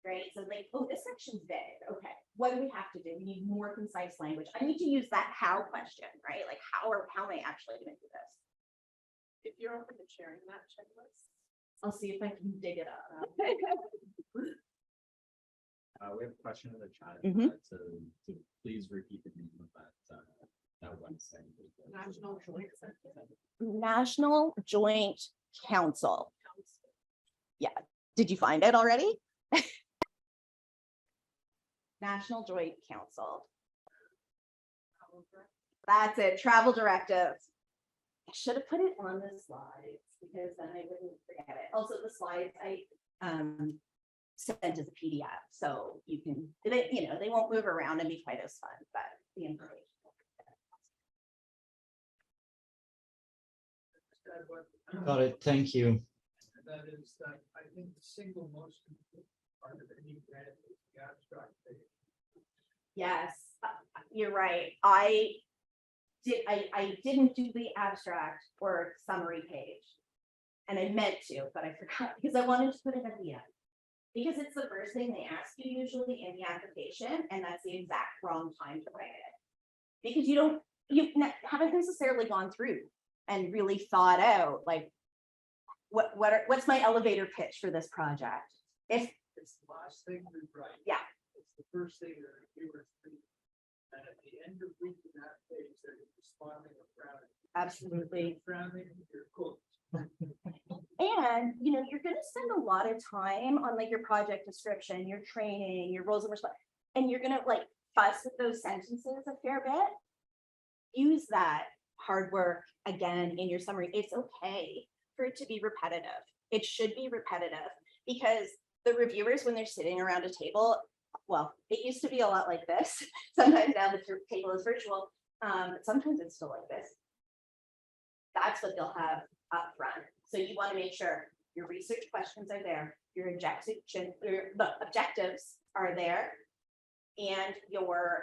Right? So like, oh, this section's vague. Okay, what do we have to do? We need more concise language. I need to use that how question, right? Like how am I actually going to do this? If you're open to sharing that checklist, I'll see if I can dig it up. We have a question in the chat to please repeat the name of that website. National Joint Center. National Joint Council. Yeah. Did you find it already? National Joint Council. That's it. Travel directives. I should have put it on the slides because then I wouldn't forget it. Also, the slides I sent as a PDF, so you can, they won't move around and be quite as fun, but the information. Got it. Thank you. That is that I think the single most important part of any grant is the abstract page. Yes, you're right. I didn't do the abstract or summary page. And I meant to, but I forgot because I wanted to put it at the end. Because it's the first thing they ask you usually in the application, and that's the exact wrong time to write it. Because you haven't necessarily gone through and really thought out like what's my elevator pitch for this project? If It's the last thing we write. Yeah. It's the first thing that reviewers read. And at the end of reading that page, they're responding or frowning. absolutely. Frowning, you're cool. And you're going to spend a lot of time on like your project description, your training, your roles and responsibilities, and you're going to like fuss with those sentences a fair bit. Use that hard work again in your summary. It's okay for it to be repetitive. It should be repetitive because the reviewers, when they're sitting around a table, well, it used to be a lot like this. Sometimes now the table is virtual, but sometimes it's still like this. That's what they'll have up front. So you want to make sure your research questions are there, your the objectives are there, and your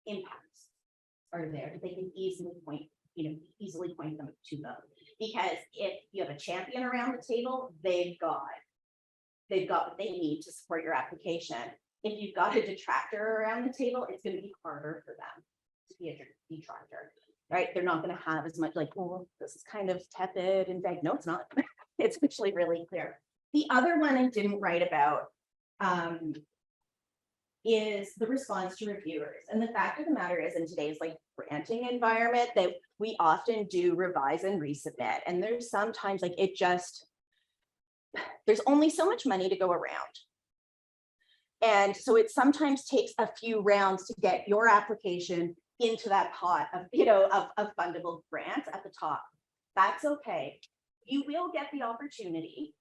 impacts are there. They can easily point them to them. Because if you have a champion around the table, they've got what they need to support your application. If you've got a detractor around the table, it's going to be harder for them to be a detractor, right? They're not going to have as much like, oh, this is kind of tepid and vague. No, it's not. It's actually really clear. The other one I didn't write about is the response to reviewers. And the fact of the matter is, in today's like granting environment, that we often do revise and resubmit. And there's sometimes like there's only so much money to go around. And so it sometimes takes a few rounds to get your application into that pot of, of fundable grants at the top. That's okay. You will get the opportunity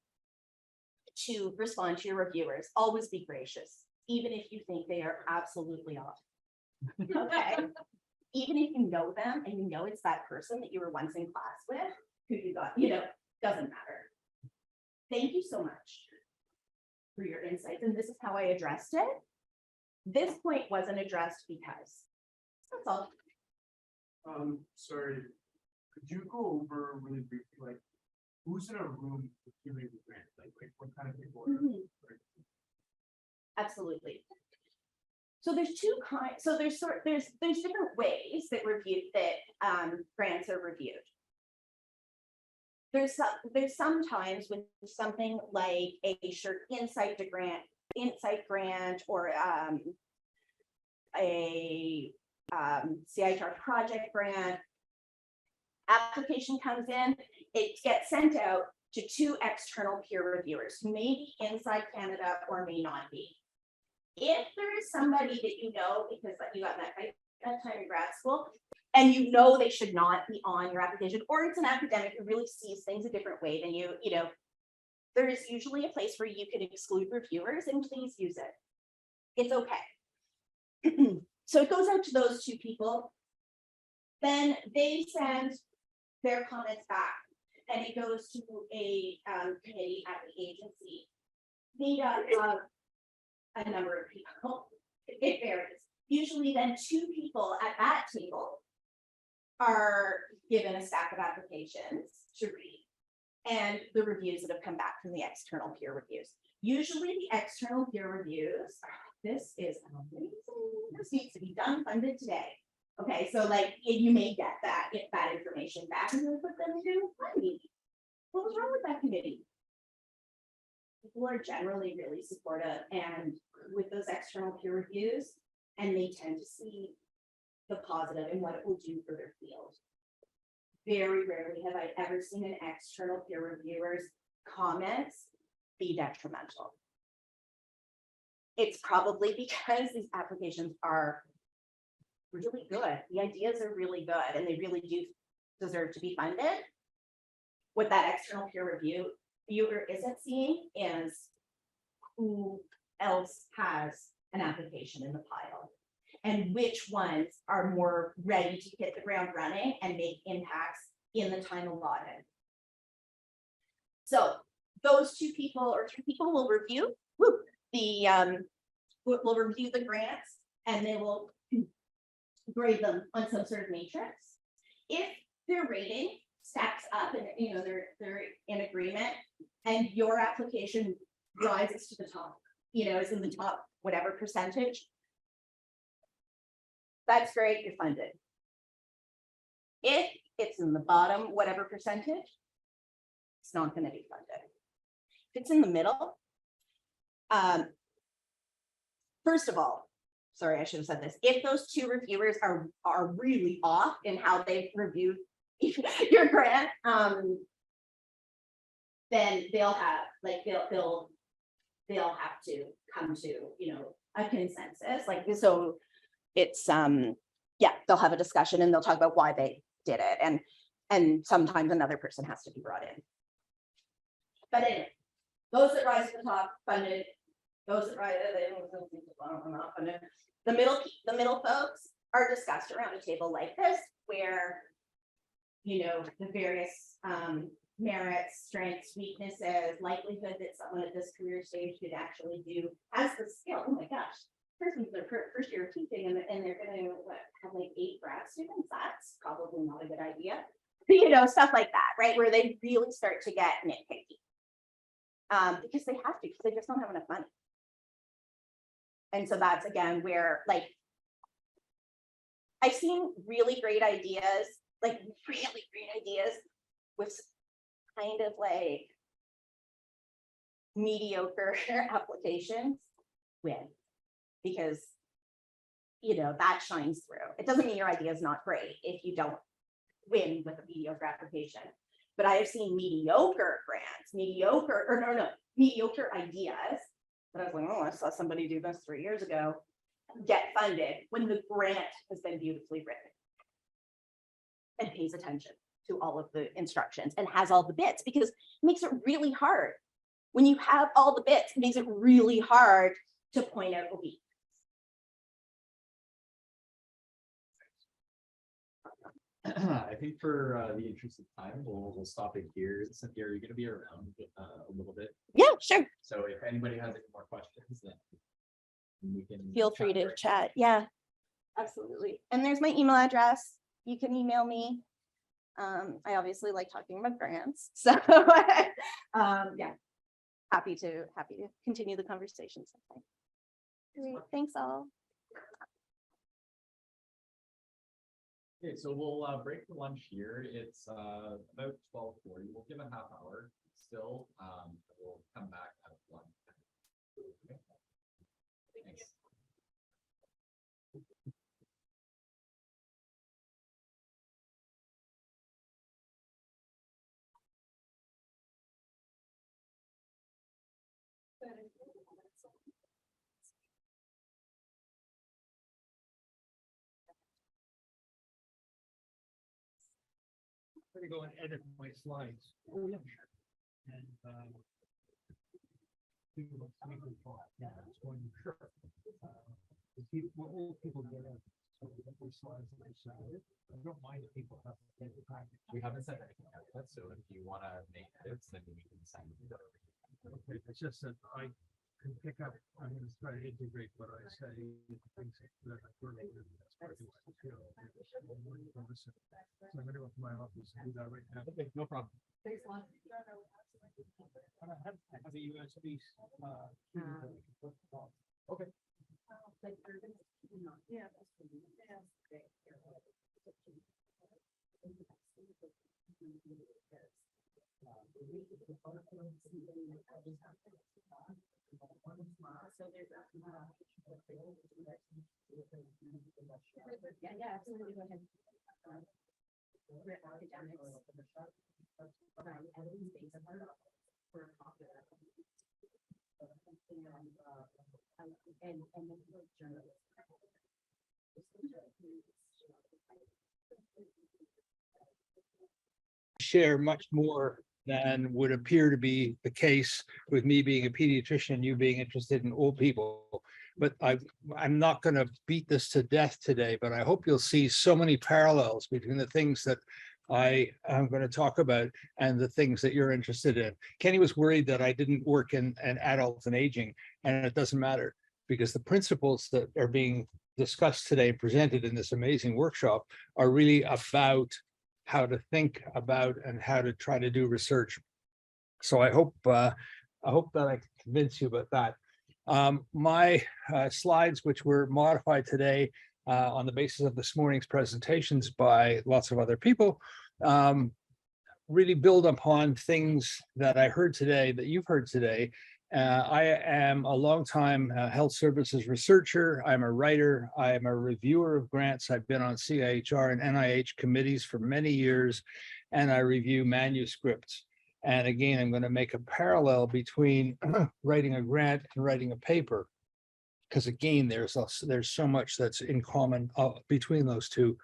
to respond to your reviewers. Always be gracious, even if you think they are absolutely off. Okay. Even if you know them and you know it's that person that you were once in class with, who you got, doesn't matter. Thank you so much for your insights. And this is how I addressed it. This point wasn't addressed because that's all. Sorry, could you go over really briefly, like, who's in a room giving the grant, like what kind of people? Absolutely. So there's two kinds, so there's different ways that grants are reviewed. There's sometimes when something like a insight grant or a CITR project grant application comes in, it gets sent out to 2 external peer reviewers who may be inside Canada or may not be. If there is somebody that you know, because you got that time in grad school, and you know they should not be on your application, or it's an academic who really sees things a different way than you, there is usually a place where you can exclude reviewers, and please use it. It's okay. So it goes out to those 2 people. Then they send their comments back, and it goes to a committee at the agency made up of a number of people. It varies. Usually then 2 people at that table are given a stack of applications to read and the reviews that have come back from the external peer reviews. Usually the external peer reviews, this is amazing. This needs to be done, funded today. Okay, so like you may get that information back and then put them into funding. What was wrong with that committee? People are generally really supportive and with those external peer reviews, and they tend to see the positive and what it will do for their field. Very rarely have I ever seen an external peer reviewer's comments be detrimental. It's probably because these applications are really good. The ideas are really good and they really do deserve to be funded. What that external peer reviewer isn't seeing is who else has an application in the pile and which ones are more ready to hit the ground running and make impacts in the time allotted. So those 2 people or 3 people will review will review the grants, and they will grade them on some sort of matrix. If their rating stacks up and they're in agreement and your application rises to the top, is in the top whatever percentage, that's great, you're funded. If it's in the bottom whatever percentage, it's not going to be funded. If it's in the middle, first of all, sorry, I should have said this. If those 2 reviewers are really off in how they've reviewed your grant, then they'll have to come to a consensus. So it's they'll have a discussion and they'll talk about why they did it, and sometimes another person has to be brought in. But anyway, those that rise to the top funded. Those that rise not funded. The middle folks are discussed around a table like this, where the various merits, strengths, weaknesses, likelihood that someone at this career stage could actually has the skill. Oh my gosh, person's their first year of teaching and they're going to have like 8 grad students. That's probably not a good idea. Stuff like that, right? Where they really start to get nitpicky. Because they have to, because they just don't have enough money. And so that's again where I've seen really great ideas, with kind of mediocre applications win, because that shines through. It doesn't mean your idea is not great if you don't win with a mediocre application. But I have seen mediocre grants, mediocre ideas. But I was like, oh, I saw somebody do this 3 years ago, get funded when the grant has been beautifully written and pays attention. to all of the instructions and has all the bits, because it makes it really hard. When you have all the bits, it makes it really hard to point out a weak. I think for the interest of time, we'll stop it here. Cynthia, are you going to be around a little bit? Yeah, sure. So if anybody has any more questions, then we can Feel free to chat. Yeah, absolutely. And there's my email address. You can email me. I obviously like talking about grants, so yeah, happy to continue the conversation sometime. Great, thanks all. Okay, so we'll break for lunch here. It's about 12:40. We'll give a half hour still. We'll come back at lunch. Okay. Thanks. I'm gonna go and edit my slides. And yeah, it's going to sure. What will people get out? So the slides that I decided. I don't mind if people have to take the time. We haven't said anything about that, so if you want to make edits, then we can sign it. Okay, it's just that I can pick up, I'm gonna try to integrate what I say. Things that I learned. So I'm gonna go to my office and do that right now. Okay, no problem. Thanks a lot. I have a USB. Okay. Yeah. Yeah, absolutely. Go ahead. Share much more than would appear to be the case with me being a pediatrician and you being interested in old people. But I'm not going to beat this to death today, but I hope you'll see so many parallels between the things that I am going to talk about and the things that you're interested in. Kenny was worried that I didn't work in adults and aging, and it doesn't matter, because the principles that are being discussed today, presented in this amazing workshop, are really about how to think about and how to try to do research. So I hope that I can convince you about that. My slides, which were modified today on the basis of this morning's presentations by lots of other people, really build upon things that I heard today, that you've heard today. I am a longtime health services researcher. I'm a writer. I am a reviewer of grants. I've been on CIHR and NIH committees for many years, and I review manuscripts. And again, I'm going to make a parallel between writing a grant and writing a paper, because again, there's so much that's in common between those two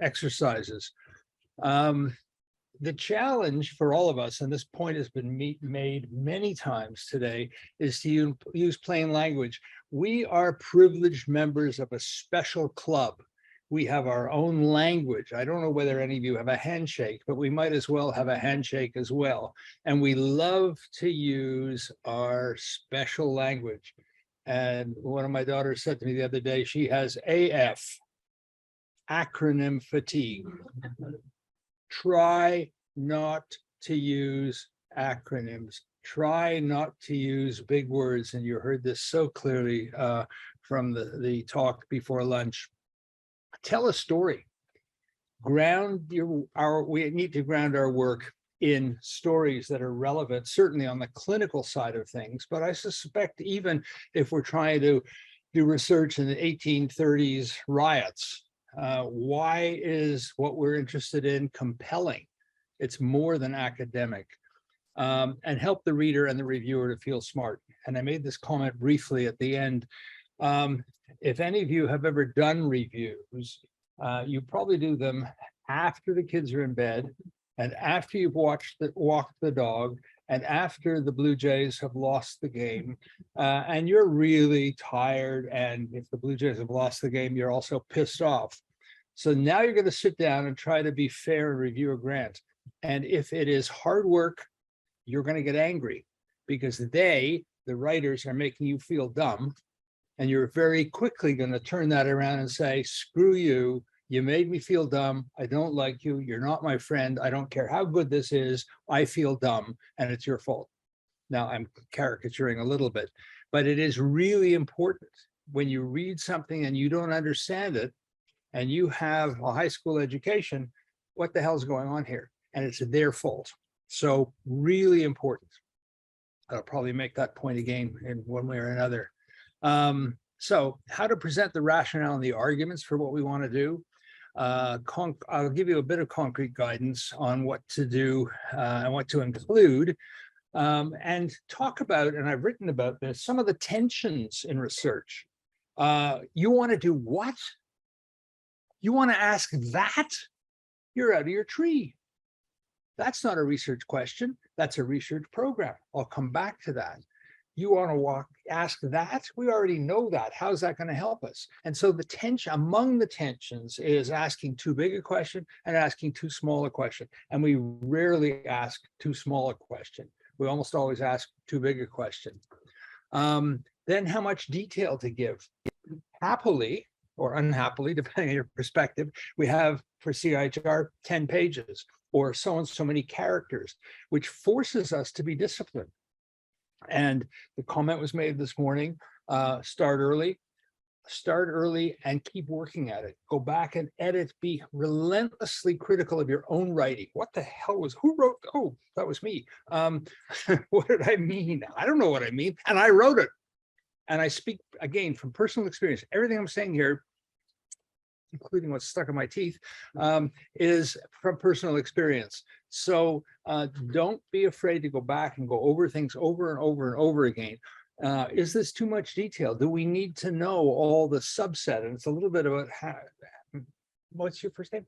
exercises. The challenge for all of us, and this point has been made many times today, is to use plain language. We are privileged members of a special club. We have our own language. I don't know whether any of you have a handshake, but we might as well have a handshake as well. And we love to use our special language. And one of my daughters said to me the other day, she has AF, acronym fatigue. Try not to use acronyms. Try not to use big words. And you heard this so clearly from the talk before lunch. Tell a story. We need to ground our work in stories that are relevant, certainly on the clinical side of things. But I suspect even if we're trying to do research in the 1830s riots, why is what we're interested in compelling? It's more than academic. And help the reader and the reviewer to feel smart. And I made this comment briefly at the end. If any of you have ever done reviews, you probably do them after the kids are in bed, and after you've walked the dog, and after the Blue Jays have lost the game, and you're really tired, and if the Blue Jays have lost the game, you're also pissed off. So now you're going to sit down and try to be fair and review a grant. And if it is hard work, you're going to get angry because the writers, are making you feel dumb. And you're very quickly going to turn that around and say, screw you. You made me feel dumb. I don't like you. You're not my friend. I don't care how good this is. I feel dumb and it's your fault. Now I'm caricaturing a little bit, but it is really important when you read something and you don't understand it and you have a high school education, what the hell's going on here? And it's their fault. So really important. I'll probably make that point again in one way or another. So how to present the rationale and the arguments for what we want to do. I'll give you a bit of concrete guidance on what to do and what to include, and talk about, and I've written about this, some of the tensions in research. You want to do what? You want to ask that? You're out of your tree. That's not a research question. That's a research program. I'll come back to that. You want to ask that? We already know that. How's that going to help us? And so the tension, among the tensions, is asking too big a question and asking too small a question. And we rarely ask too small a question. We almost always ask too big a question. Then how much detail to give? Happily or unhappily, depending on your perspective, we have for CIHR 10 pages or so and so many characters, which forces us to be disciplined. And the comment was made this morning, start early and keep working at it. Go back and edit, be relentlessly critical of your own writing. What the hell who wrote? Oh, that was me. What did I mean? I don't know what I mean. And I wrote it. And I speak again from personal experience. Everything I'm saying here, including what's stuck in my teeth, is from personal experience. So don't be afraid to go back and go over things over and over and over again. Is this too much detail? Do we need to know all the subset? And it's a little bit about how, what's your first name?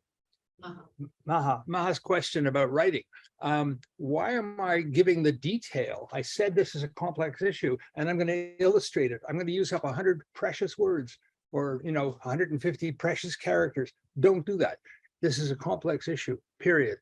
Maha's question about writing. Why am I giving the detail? I said this is a complex issue and I'm going to illustrate it. I'm going to use up 100 precious words or 150 precious characters. Don't do that. This is a complex issue, period.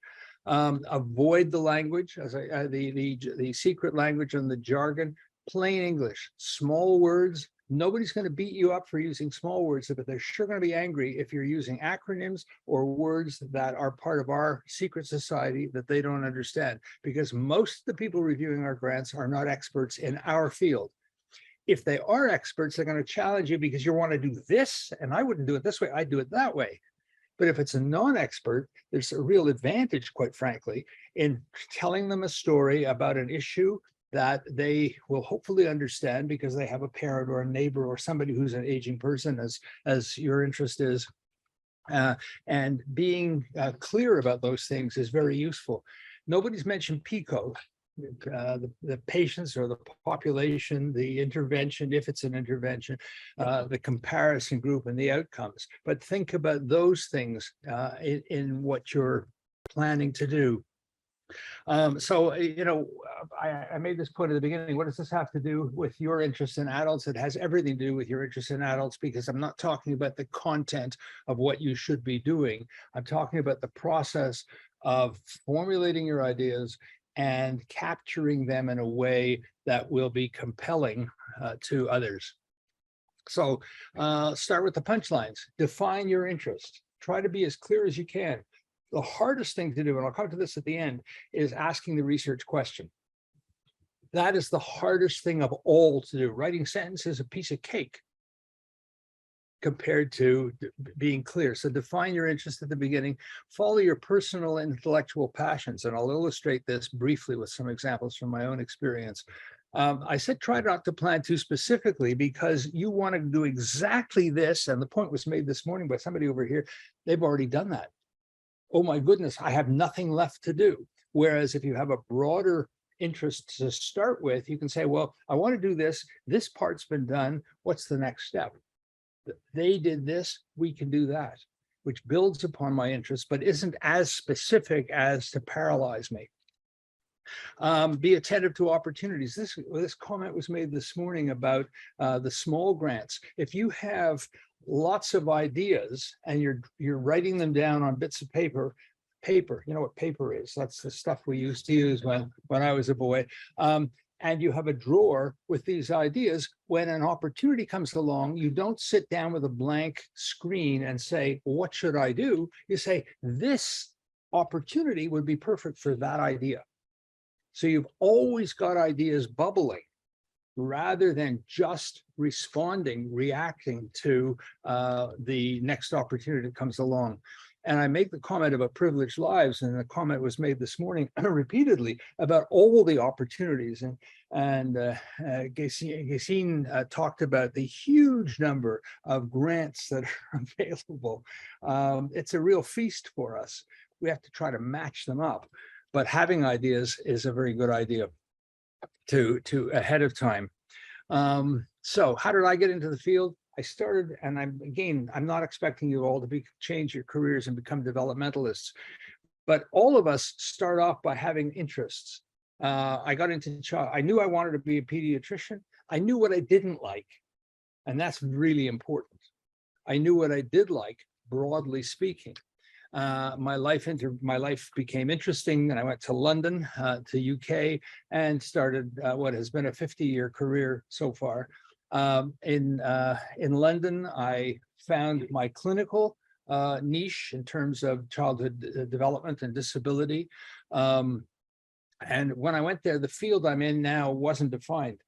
Avoid the language, as the secret language and the jargon, plain English, small words. Nobody's going to beat you up for using small words, but they're sure going to be angry if you're using acronyms or words that are part of our secret society that they don't understand, because most of the people reviewing our grants are not experts in our field. If they are experts, they're going to challenge you because you want to do this, and I wouldn't do it this way, I'd do it that way. But if it's a non-expert, there's a real advantage, quite frankly, in telling them a story about an issue that they will hopefully understand because they have a parent or a neighbor or somebody who's an aging person, as your interest is. And being clear about those things is very useful. Nobody's mentioned PICO, the patients or the population, the intervention, if it's an intervention, the comparison group and the outcomes. But think about those things in what you're planning to do. So, I made this point at the beginning. What does this have to do with your interest in adults? It has everything to do with your interest in adults, because I'm not talking about the content of what you should be doing. I'm talking about the process of formulating your ideas and capturing them in a way that will be compelling to others. So start with the punchlines. Define your interest. Try to be as clear as you can. The hardest thing to do, and I'll come to this at the end, is asking the research question. That is the hardest thing of all to do. Writing sentences is a piece of cake compared to being clear. So define your interest at the beginning, follow your personal and intellectual passions. And I'll illustrate this briefly with some examples from my own experience. I said, try not to plan too specifically because you want to do exactly this. And the point was made this morning by somebody over here. They've already done that. Oh my goodness, I have nothing left to do. Whereas if you have a broader interest to start with, you can say, well, I want to do this. This part's been done. What's the next step? They did this, we can do that. which builds upon my interest, but isn't as specific as to paralyze me. Be attentive to opportunities. This comment was made this morning about the small grants. If you have lots of ideas and you're writing them down on bits of paper, you know what paper is? That's the stuff we used to use when I was a boy. And you have a drawer with these ideas. When an opportunity comes along, you don't sit down with a blank screen and say, what should I do? You say, this opportunity would be perfect for that idea. So you've always got ideas bubbling rather than just reacting to the next opportunity that comes along. And I make the comment about privileged lives, and the comment was made this morning repeatedly about all the opportunities. And Gésine talked about the huge number of grants that are available. It's a real feast for us. We have to try to match them up. But having ideas is a very good idea to ahead of time. So how did I get into the field? I started, and I'm not expecting you all to change your careers and become developmentalists, but all of us start off by having interests. I got into I knew I wanted to be a pediatrician. I knew what I didn't like, and that's really important. I knew what I did like, broadly speaking. My life became interesting, and I went to London, to UK, and started what has been a 50-year career so far. In London, I found my clinical niche in terms of childhood development and disability. And when I went there, the field I'm in now wasn't defined,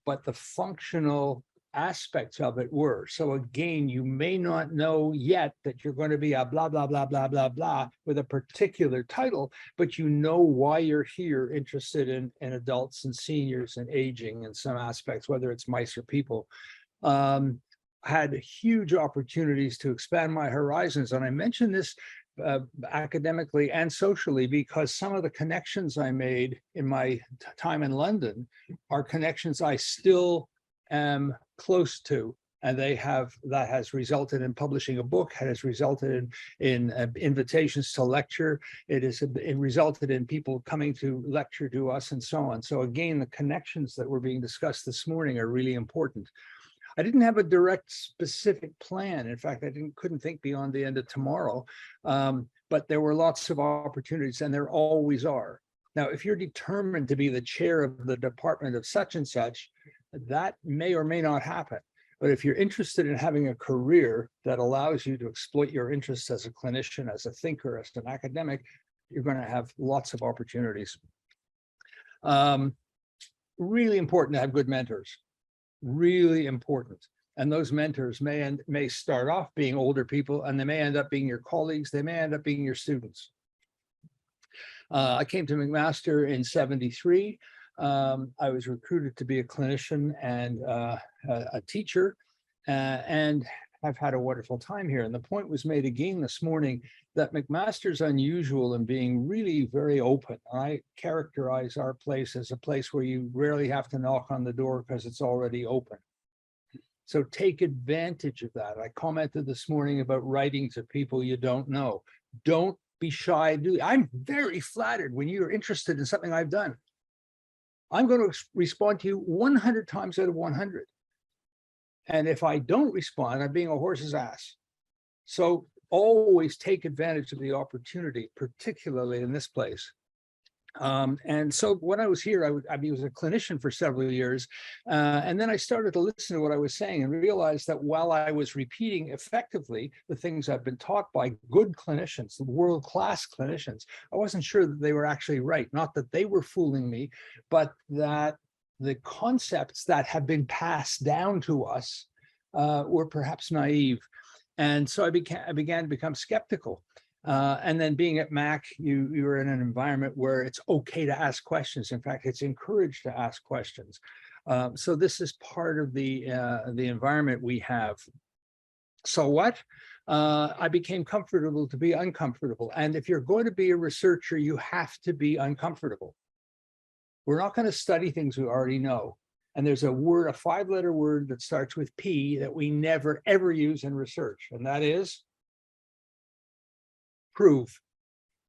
but the functional aspects of it were. So again, you may not know yet that you're going to be a blah, blah, blah, blah, blah, blah with a particular title, but you know why you're here, interested in adults and seniors and aging in some aspects, whether it's mice or people. Had huge opportunities to expand my horizons. And I mention this academically and socially because some of the connections I made in my time in London are connections I still am close to, and that has resulted in publishing a book, has resulted in invitations to lecture. It resulted in people coming to lecture to us and so on. So again, the connections that were being discussed this morning are really important. I didn't have a direct specific plan. In fact, I couldn't think beyond the end of tomorrow, but there were lots of opportunities, and there always are. Now, if you're determined to be the chair of the department of such and such, that may or may not happen. But if you're interested in having a career that allows you to exploit your interests as a clinician, as a thinker, as an academic, you're going to have lots of opportunities. Really important to have good mentors, really important. And those mentors may start off being older people, and they may end up being your colleagues, they may end up being your students. I came to McMaster in '73. I was recruited to be a clinician and a teacher, and I've had a wonderful time here. And the point was made again this morning that McMaster's unusual in being really very open. I characterize our place as a place where you rarely have to knock on the door because it's already open. So take advantage of that. I commented this morning about writing to people you don't know. Don't be shy. I'm very flattered when you're interested in something I've done. I'm going to respond to you 100 times out of 100. And if I don't respond, I'm being a horse's ass. So always take advantage of the opportunity, particularly in this place. And so when I was here, I was a clinician for several years. And then I started to listen to what I was saying and realized that while I was repeating effectively the things I've been taught by good clinicians, world-class clinicians, I wasn't sure that they were actually right. Not that they were fooling me, but that the concepts that have been passed down to us were perhaps naive. And so I began to become skeptical. And then being at Mac, you're in an environment where it's okay to ask questions. In fact, it's encouraged to ask questions. So this is part of the environment we have. So what? I became comfortable to be uncomfortable. And if you're going to be a researcher, you have to be uncomfortable. We're not going to study things we already know. And there's a word, a 5-letter word that starts with P that we never, ever use in research. And that is prove.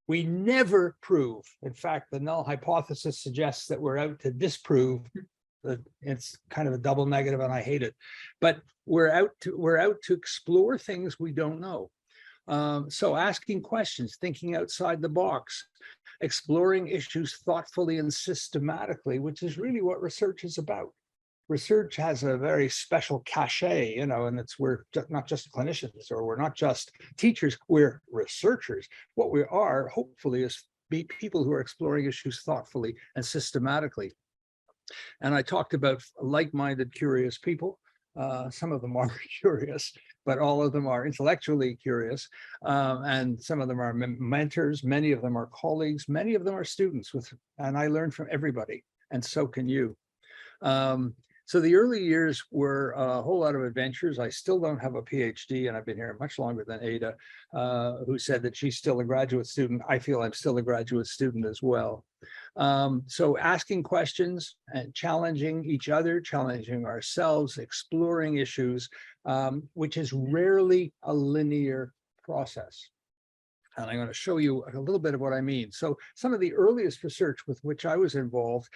We never prove. In fact, the null hypothesis suggests that we're out to disprove. It's kind of a double negative, and I hate it. But we're out to explore things we don't know. So asking questions, thinking outside the box, exploring issues thoughtfully and systematically, which is really what research is about. Research has a very special cachet, you know, and we're not just clinicians, or we're not just teachers, we're researchers. What we are, hopefully, is people who are exploring issues thoughtfully and systematically. And I talked about like-minded, curious people. Some of them are curious, but all of them are intellectually curious. And some of them are mentors, many of them are colleagues, many of them are students, and I learn from everybody, and so can you. So the early years were a whole lot of adventures. I still don't have a PhD, and I've been here much longer than Ada, who said that she's still a graduate student. I feel I'm still a graduate student as well. So asking questions and challenging each other, challenging ourselves, exploring issues, which is rarely a linear process. And I'm going to show you a little bit of what I mean. So some of the earliest research with which I was involved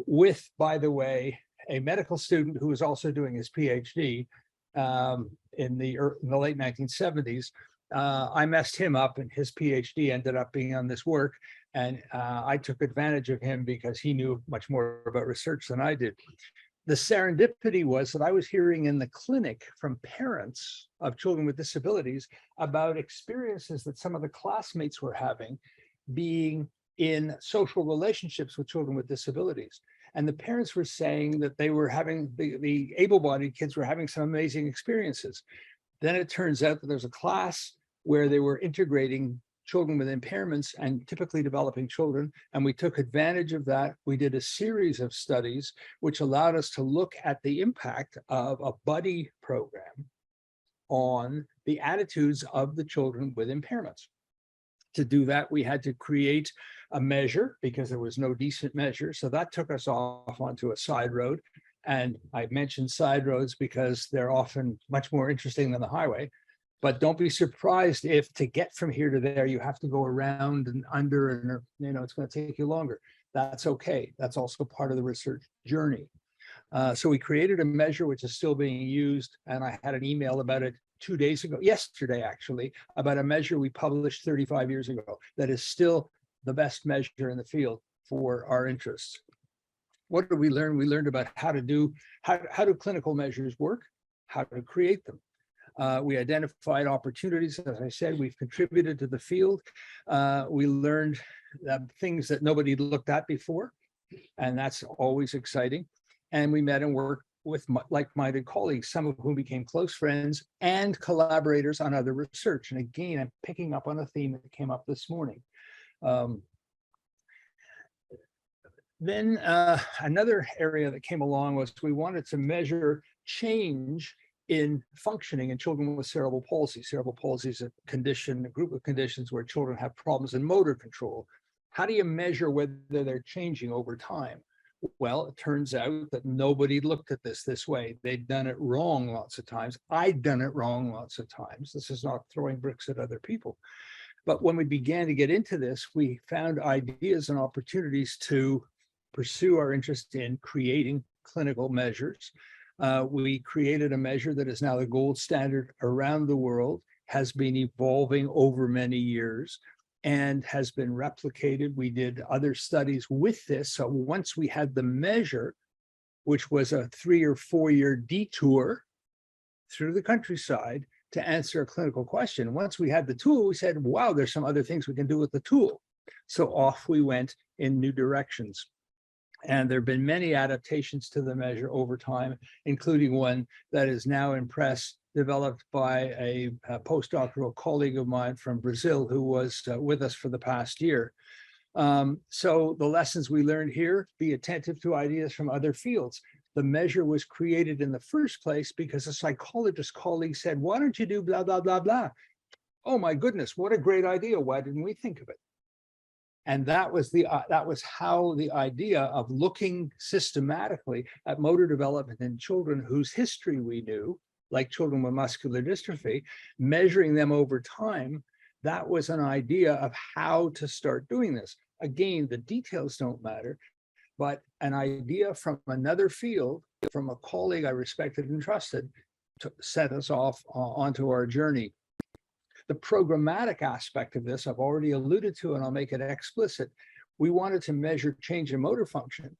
with, by the way, a medical student who was also doing his PhD in the late 1970s. I messed him up, and his PhD ended up being on this work. And I took advantage of him because he knew much more about research than I did. The serendipity was that I was hearing in the clinic from parents of children with disabilities about experiences that some of the classmates were having being in social relationships with children with disabilities. And the parents were saying that they were having, the able-bodied kids were having some amazing experiences. Then it turns out that there's a class where they were integrating children with impairments and typically developing children. And we took advantage of that. We did a series of studies which allowed us to look at the impact of a buddy program on the attitudes of the children with impairments. To do that, we had to create a measure because there was no decent measure. So that took us off onto a side road. And I mentioned side roads because they're often much more interesting than the highway. But don't be surprised if to get from here to there, you have to go around and under, and you know, it's going to take you longer. That's okay. That's also part of the research journey. So we created a measure which is still being used. And I had an email about it 2 days ago, yesterday actually, about a measure we published 35 years ago that is still the best measure in the field for our interests. What did we learn? We learned about how do clinical measures work, how to create them. We identified opportunities. As I said, we've contributed to the field. We learned things that nobody looked at before, and that's always exciting. And we met and worked with like-minded colleagues, some of whom became close friends and collaborators on other research. And again, I'm picking up on a theme that came up this morning. Then another area that came along was we wanted to measure change in functioning in children with cerebral palsy. Cerebral palsy is a condition, a group of conditions where children have problems in motor control. How do you measure whether they're changing over time? Well, it turns out that nobody looked at this way. They'd done it wrong lots of times. I'd done it wrong lots of times. This is not throwing bricks at other people. But when we began to get into this, we found ideas and opportunities to pursue our interest in creating clinical measures. We created a measure that is now the gold standard around the world, has been evolving over many years, and has been replicated. We did other studies with this. So once we had the measure, which was a 3 or 4 year detour through the countryside to answer a clinical question, once we had the tool, we said, wow, there's some other things we can do with the tool. So off we went in new directions. And there have been many adaptations to the measure over time, including one that is now in press, developed by a postdoctoral colleague of mine from Brazil who was with us for the past year. So the lessons we learned here, be attentive to ideas from other fields. The measure was created in the first place because a psychologist colleague said, why don't you do blah, blah, blah, blah? Oh my goodness, what a great idea. Why didn't we think of it? And that was how the idea of looking systematically at motor development in children whose history we knew, like children with muscular dystrophy, measuring them over time, that was an idea of how to start doing this. Again, the details don't matter, but an idea from another field, from a colleague I respected and trusted, to set us off onto our journey. The programmatic aspect of this, I've already alluded to, and I'll make it explicit. We wanted to measure change in motor function,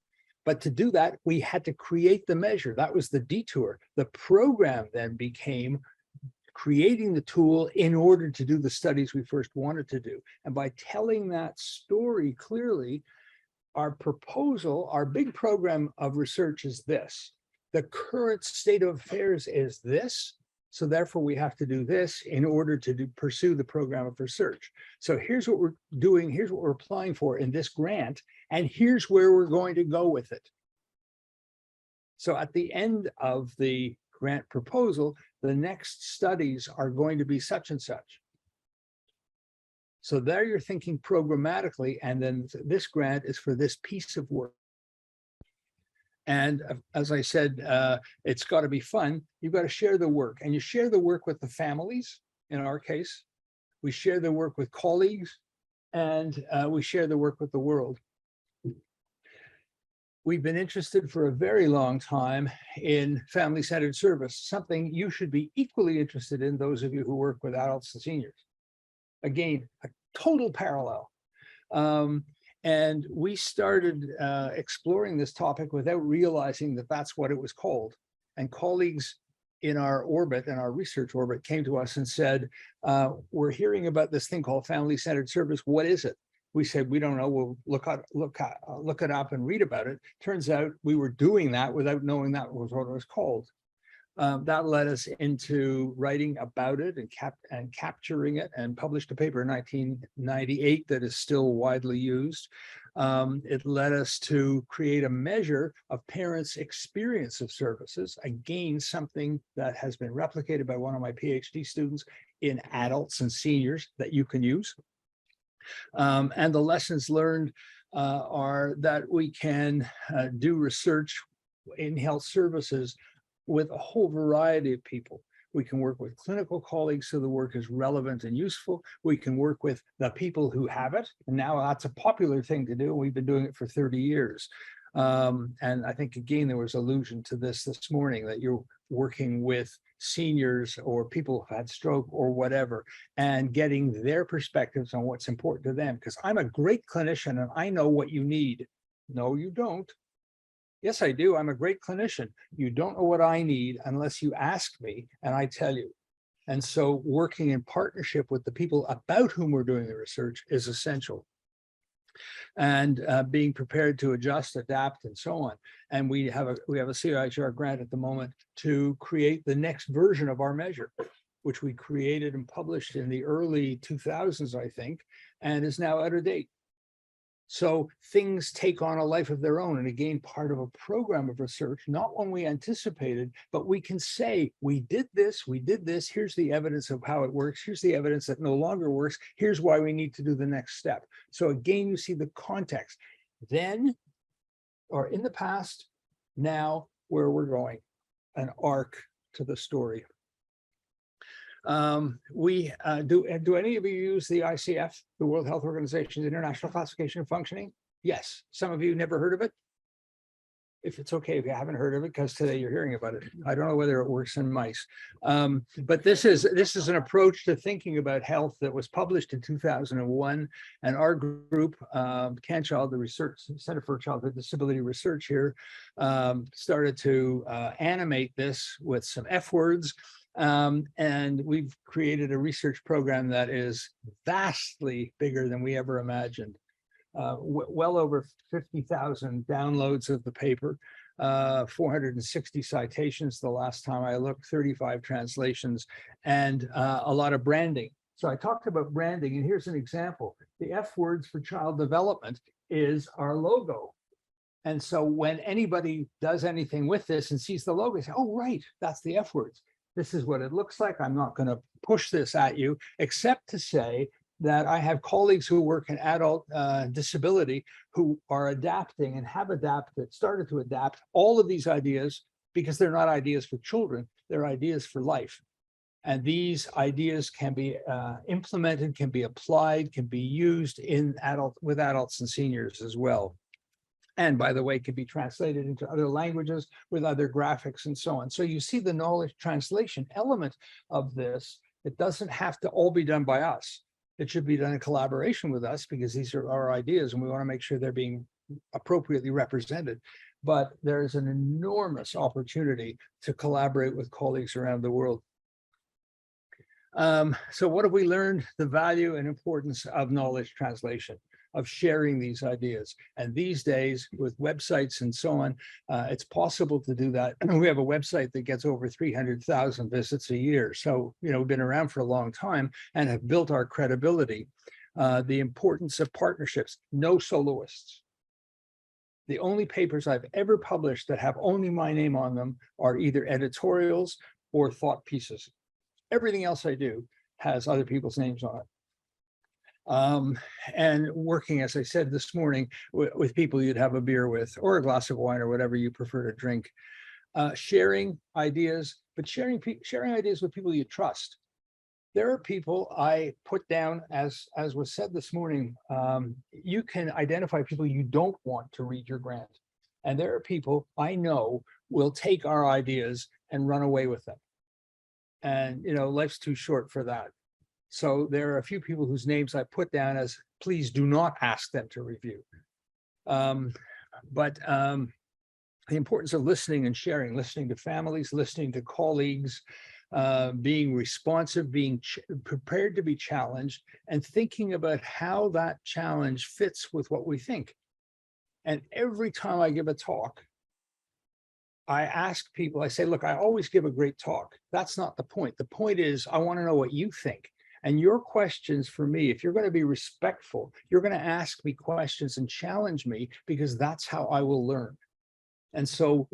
but to do that, we had to create the measure. That was the detour. The program then became creating the tool in order to do the studies we first wanted to do. And by telling that story clearly, our proposal, our big program of research is this. The current state of affairs is this. So therefore we have to do this in order to pursue the program of research. So here's what we're doing. Here's what we're applying for in this grant. And here's where we're going to go with it. So at the end of the grant proposal, the next studies are going to be such and such. So there you're thinking programmatically, and then this grant is for this piece of work. And as I said, it's got to be fun. You've got to share the work, and you share the work with the families. In our case, we share the work with colleagues, and we share the work with the world. We've been interested for a very long time in family-centered service, something you should be equally interested in, those of you who work with adults and seniors. Again, a total parallel. And we started exploring this topic without realizing that that's what it was called. And colleagues in our orbit, in our research orbit, came to us and said, we're hearing about this thing called family-centered service. What is it? We said, we don't know. We'll look it up and read about it. Turns out we were doing that without knowing that was what it was called. That led us into writing about it and capturing it, and published a paper in 1998 that is still widely used. It led us to create a measure of parents' experience of services, again, something that has been replicated by one of my PhD students in adults and seniors that you can use. And the lessons learned are that we can do research in health services with a whole variety of people. We can work with clinical colleagues so the work is relevant and useful. We can work with the people who have it. And now that's a popular thing to do. We've been doing it for 30 years. And I think, again, there was allusion to this morning, that you're working with seniors or people who had stroke or whatever, and getting their perspectives on what's important to them. Because I'm a great clinician and I know what you need. No, you don't. Yes, I do. I'm a great clinician. You don't know what I need unless you ask me and I tell you. And so working in partnership with the people about whom we're doing the research is essential. And being prepared to adjust, adapt, and so on. And we have a CIHR grant at the moment to create the next version of our measure, which we created and published in the early 2000s, I think, and is now out of date. So things take on a life of their own. And again, part of a program of research, not one we anticipated, but we can say, we did this, here's the evidence of how it works, here's the evidence that no longer works, here's why we need to do the next step. So again, you see the context. Then, or in the past, now, where we're going, an arc to the story. Do any of you use the ICF, the World Health Organization's International Classification of Functioning? Yes. Some of you never heard of it. If it's okay if you haven't heard of it, because today you're hearing about it. I don't know whether it works in mice, but this is an approach to thinking about health that was published in 2001, and our group, CanChild, the Research Center for Childhood Disability Research here, started to animate this with some F words. And we've created a research program that is vastly bigger than we ever imagined. Well over 50,000 downloads of the paper, 460 citations the last time I looked, 35 translations, and a lot of branding. So I talked about branding, and here's an example. The F words for child development is our logo. And so when anybody does anything with this and sees the logo, they say, oh, right, that's the F words. This is what it looks like. I'm not going to push this at you, except to say that I have colleagues who work in adult disability who are adapting and have adapted, started to adapt all of these ideas, because they're not ideas for children, they're ideas for life. And these ideas can be implemented, can be applied, can be used with adults and seniors as well. And by the way, can be translated into other languages with other graphics and so on. So you see the knowledge translation element of this. It doesn't have to all be done by us. It should be done in collaboration with us because these are our ideas and we want to make sure they're being appropriately represented. But there's an enormous opportunity to collaborate with colleagues around the world. So what have we learned? The value and importance of knowledge translation, of sharing these ideas. And these days with websites and so on, it's possible to do that. We have a website that gets over 300,000 visits a year. So, you know, we've been around for a long time and have built our credibility. The importance of partnerships, no soloists. The only papers I've ever published that have only my name on them are either editorials or thought pieces. Everything else I do has other people's names on it. And working, as I said this morning, with people you'd have a beer with, or a glass of wine, or whatever you prefer to drink. Sharing ideas, but sharing ideas with people you trust. There are people I put down, as was said this morning, you can identify people you don't want to read your grant. And there are people I know will take our ideas and run away with them. And, you know, life's too short for that. So there are a few people whose names I put down as, please do not ask them to review. But the importance of listening and sharing, listening to families, listening to colleagues, being responsive, being prepared to be challenged, and thinking about how that challenge fits with what we think. And every time I give a talk, I ask people, I say, look, I always give a great talk. That's not the point. The point is, I want to know what you think. And your questions for me, if you're going to be respectful, you're going to ask me questions and challenge me, because that's how I will learn. And so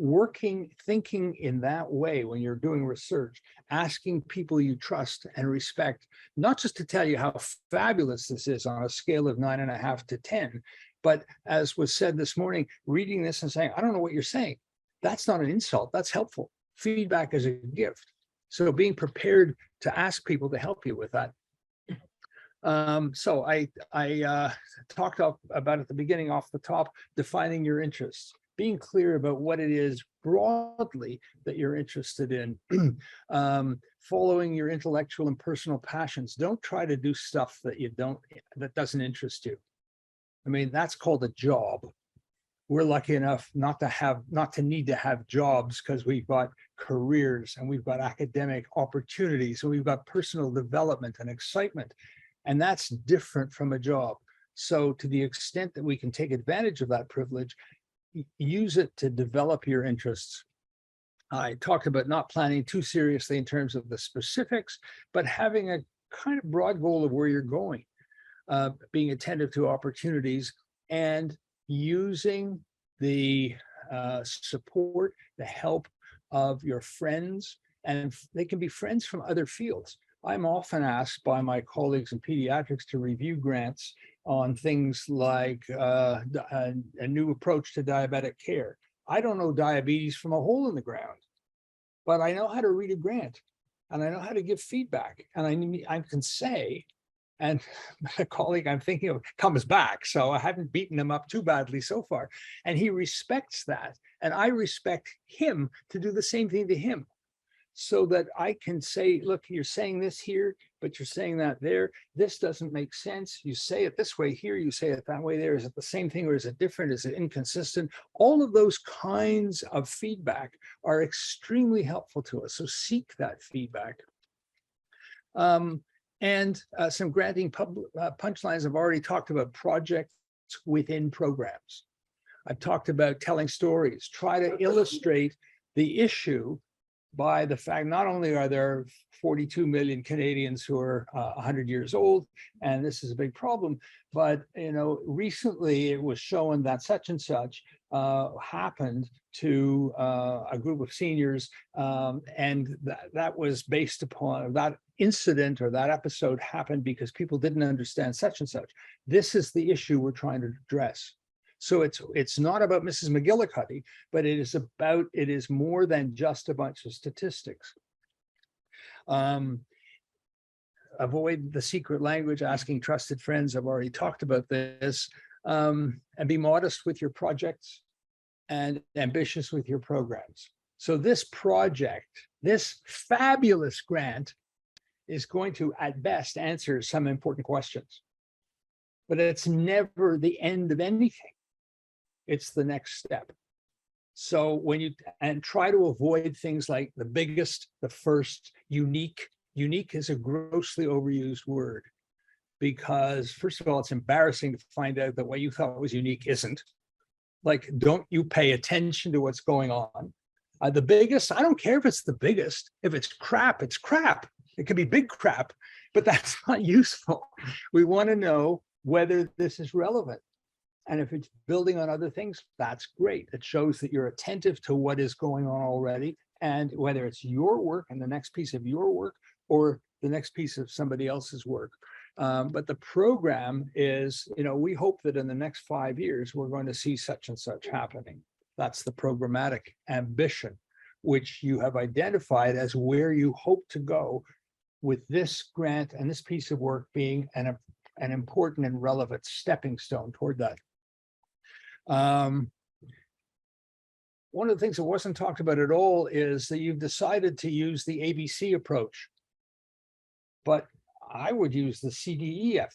thinking in that way when you're doing research, asking people you trust and respect, not just to tell you how fabulous this is on a scale of 9.5 to 10, but as was said this morning, reading this and saying, I don't know what you're saying. That's not an insult, that's helpful. Feedback is a gift. So being prepared to ask people to help you with that. So I talked about at the beginning off the top, defining your interests, being clear about what it is broadly that you're interested in, following your intellectual and personal passions. Don't try to do stuff that doesn't interest you. I mean, that's called a job. We're lucky enough not to need to have jobs because we've got careers and we've got academic opportunities and we've got personal development and excitement. And that's different from a job. So to the extent that we can take advantage of that privilege, use it to develop your interests. I talked about not planning too seriously in terms of the specifics, but having a kind of broad goal of where you're going, being attentive to opportunities and using the support, the help of your friends, and they can be friends from other fields. I'm often asked by my colleagues in pediatrics to review grants on things like a new approach to diabetic care. I don't know diabetes from a hole in the ground, but I know how to read a grant and I know how to give feedback, and I can say, and a colleague I'm thinking of comes back, so I haven't beaten him up too badly so far. And he respects that. And I respect him to do the same thing to him, so that I can say, look, you're saying this here, but you're saying that there. This doesn't make sense. You say it this way here, you say it that way there. Is it the same thing or is it different? Is it inconsistent? All of those kinds of feedback are extremely helpful to us. So seek that feedback. And some granting punchlines. I've already talked about projects within programs. I've talked about telling stories. Try to illustrate the issue by the fact not only are there 42 million Canadians who are 100 years old, and this is a big problem, but recently it was shown that such and such happened to a group of seniors, and that was based upon that incident, or that episode happened because people didn't understand such and such. This is the issue we're trying to address. So it's not about Mrs. McGillicuddy, but it is more than just a bunch of statistics. Avoid the secret language, asking trusted friends. I've already talked about this. And be modest with your projects and ambitious with your programs. So this project, this fabulous grant, is going to, at best, answer some important questions. But it's never the end of anything. It's the next step. So when you, and try to avoid things like the biggest, the first, unique. Unique is a grossly overused word, because first of all, it's embarrassing to find out that what you thought was unique isn't. Like, don't you pay attention to what's going on? The biggest, I don't care if it's the biggest. If it's crap, it's crap. It could be big crap, but that's not useful. We want to know whether this is relevant. And if it's building on other things, that's great. It shows that you're attentive to what is going on already, and whether it's your work and the next piece of your work or the next piece of somebody else's work. But the program is, we hope that in the next 5 years, we're going to see such and such happening. That's the programmatic ambition, which you have identified as where you hope to go with this grant and this piece of work being an important and relevant stepping stone toward that. One of the things that wasn't talked about at all is that you've decided to use the ABC approach. But I would use the CDEF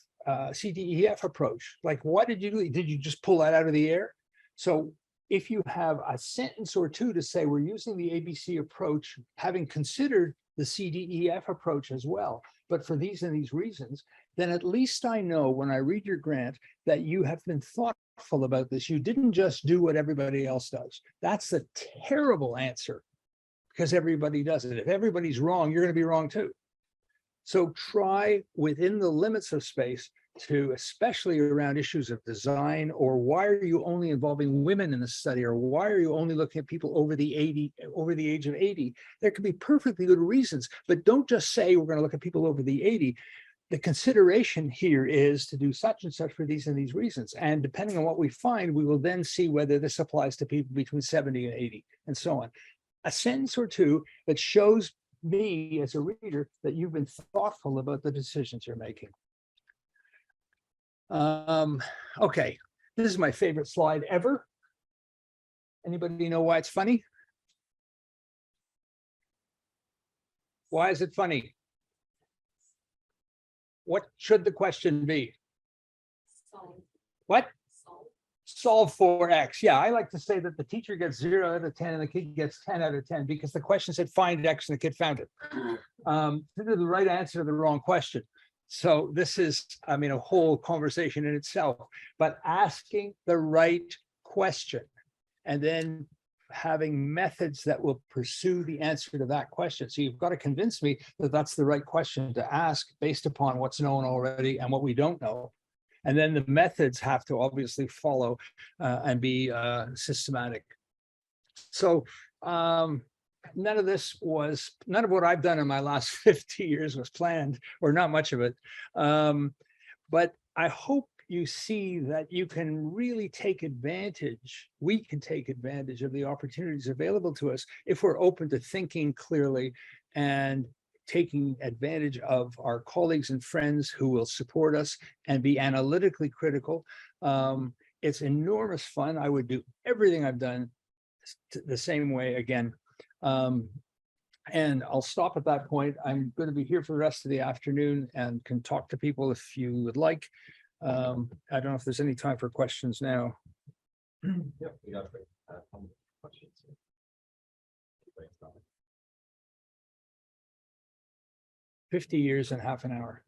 approach. Like, what did you do? Did you just pull that out of the air? So if you have a sentence or two to say, we're using the ABC approach, having considered the CDEF approach as well, but for these and these reasons, then at least I know when I read your grant that you have been thoughtful about this. You didn't just do what everybody else does. That's a terrible answer, because everybody does it. If everybody's wrong, you're going to be wrong too. So try within the limits of space to, especially around issues of design, or why are you only involving women in the study, or why are you only looking at people over the age of 80? There could be perfectly good reasons, but don't just say we're going to look at people over the 80. The consideration here is to do such and such for these and these reasons. And depending on what we find, we will then see whether this applies to people between 70 and 80 and so on. A sentence or two that shows me as a reader that you've been thoughtful about the decisions you're making. Okay, this is my favorite slide ever. Anybody know why it's funny? Why is it funny? What should the question be? Solve. What? Solve. Solve for X. Yeah, I like to say that the teacher gets 0 out of 10 and the kid gets 10 out of 10 because the question said find X and the kid found it. This is the right answer to the wrong question. So this is, I mean, a whole conversation in itself, but asking the right question and then having methods that will pursue the answer to that question. So you've got to convince me that that's the right question to ask based upon what's known already and what we don't know. And then the methods have to obviously follow and be systematic. So none of what I've done in my last 50 years was planned, or not much of it. But I hope you see that you can really take advantage, we can take advantage of the opportunities available to us if we're open to thinking clearly and taking advantage of our colleagues and friends who will support us and be analytically critical. It's enormous fun. I would do everything I've done the same way again. And I'll stop at that point. I'm going to be here for the rest of the afternoon and can talk to people if you would like. I don't know if there's any time for questions now. Yep, we got questions. 50 years and half an hour.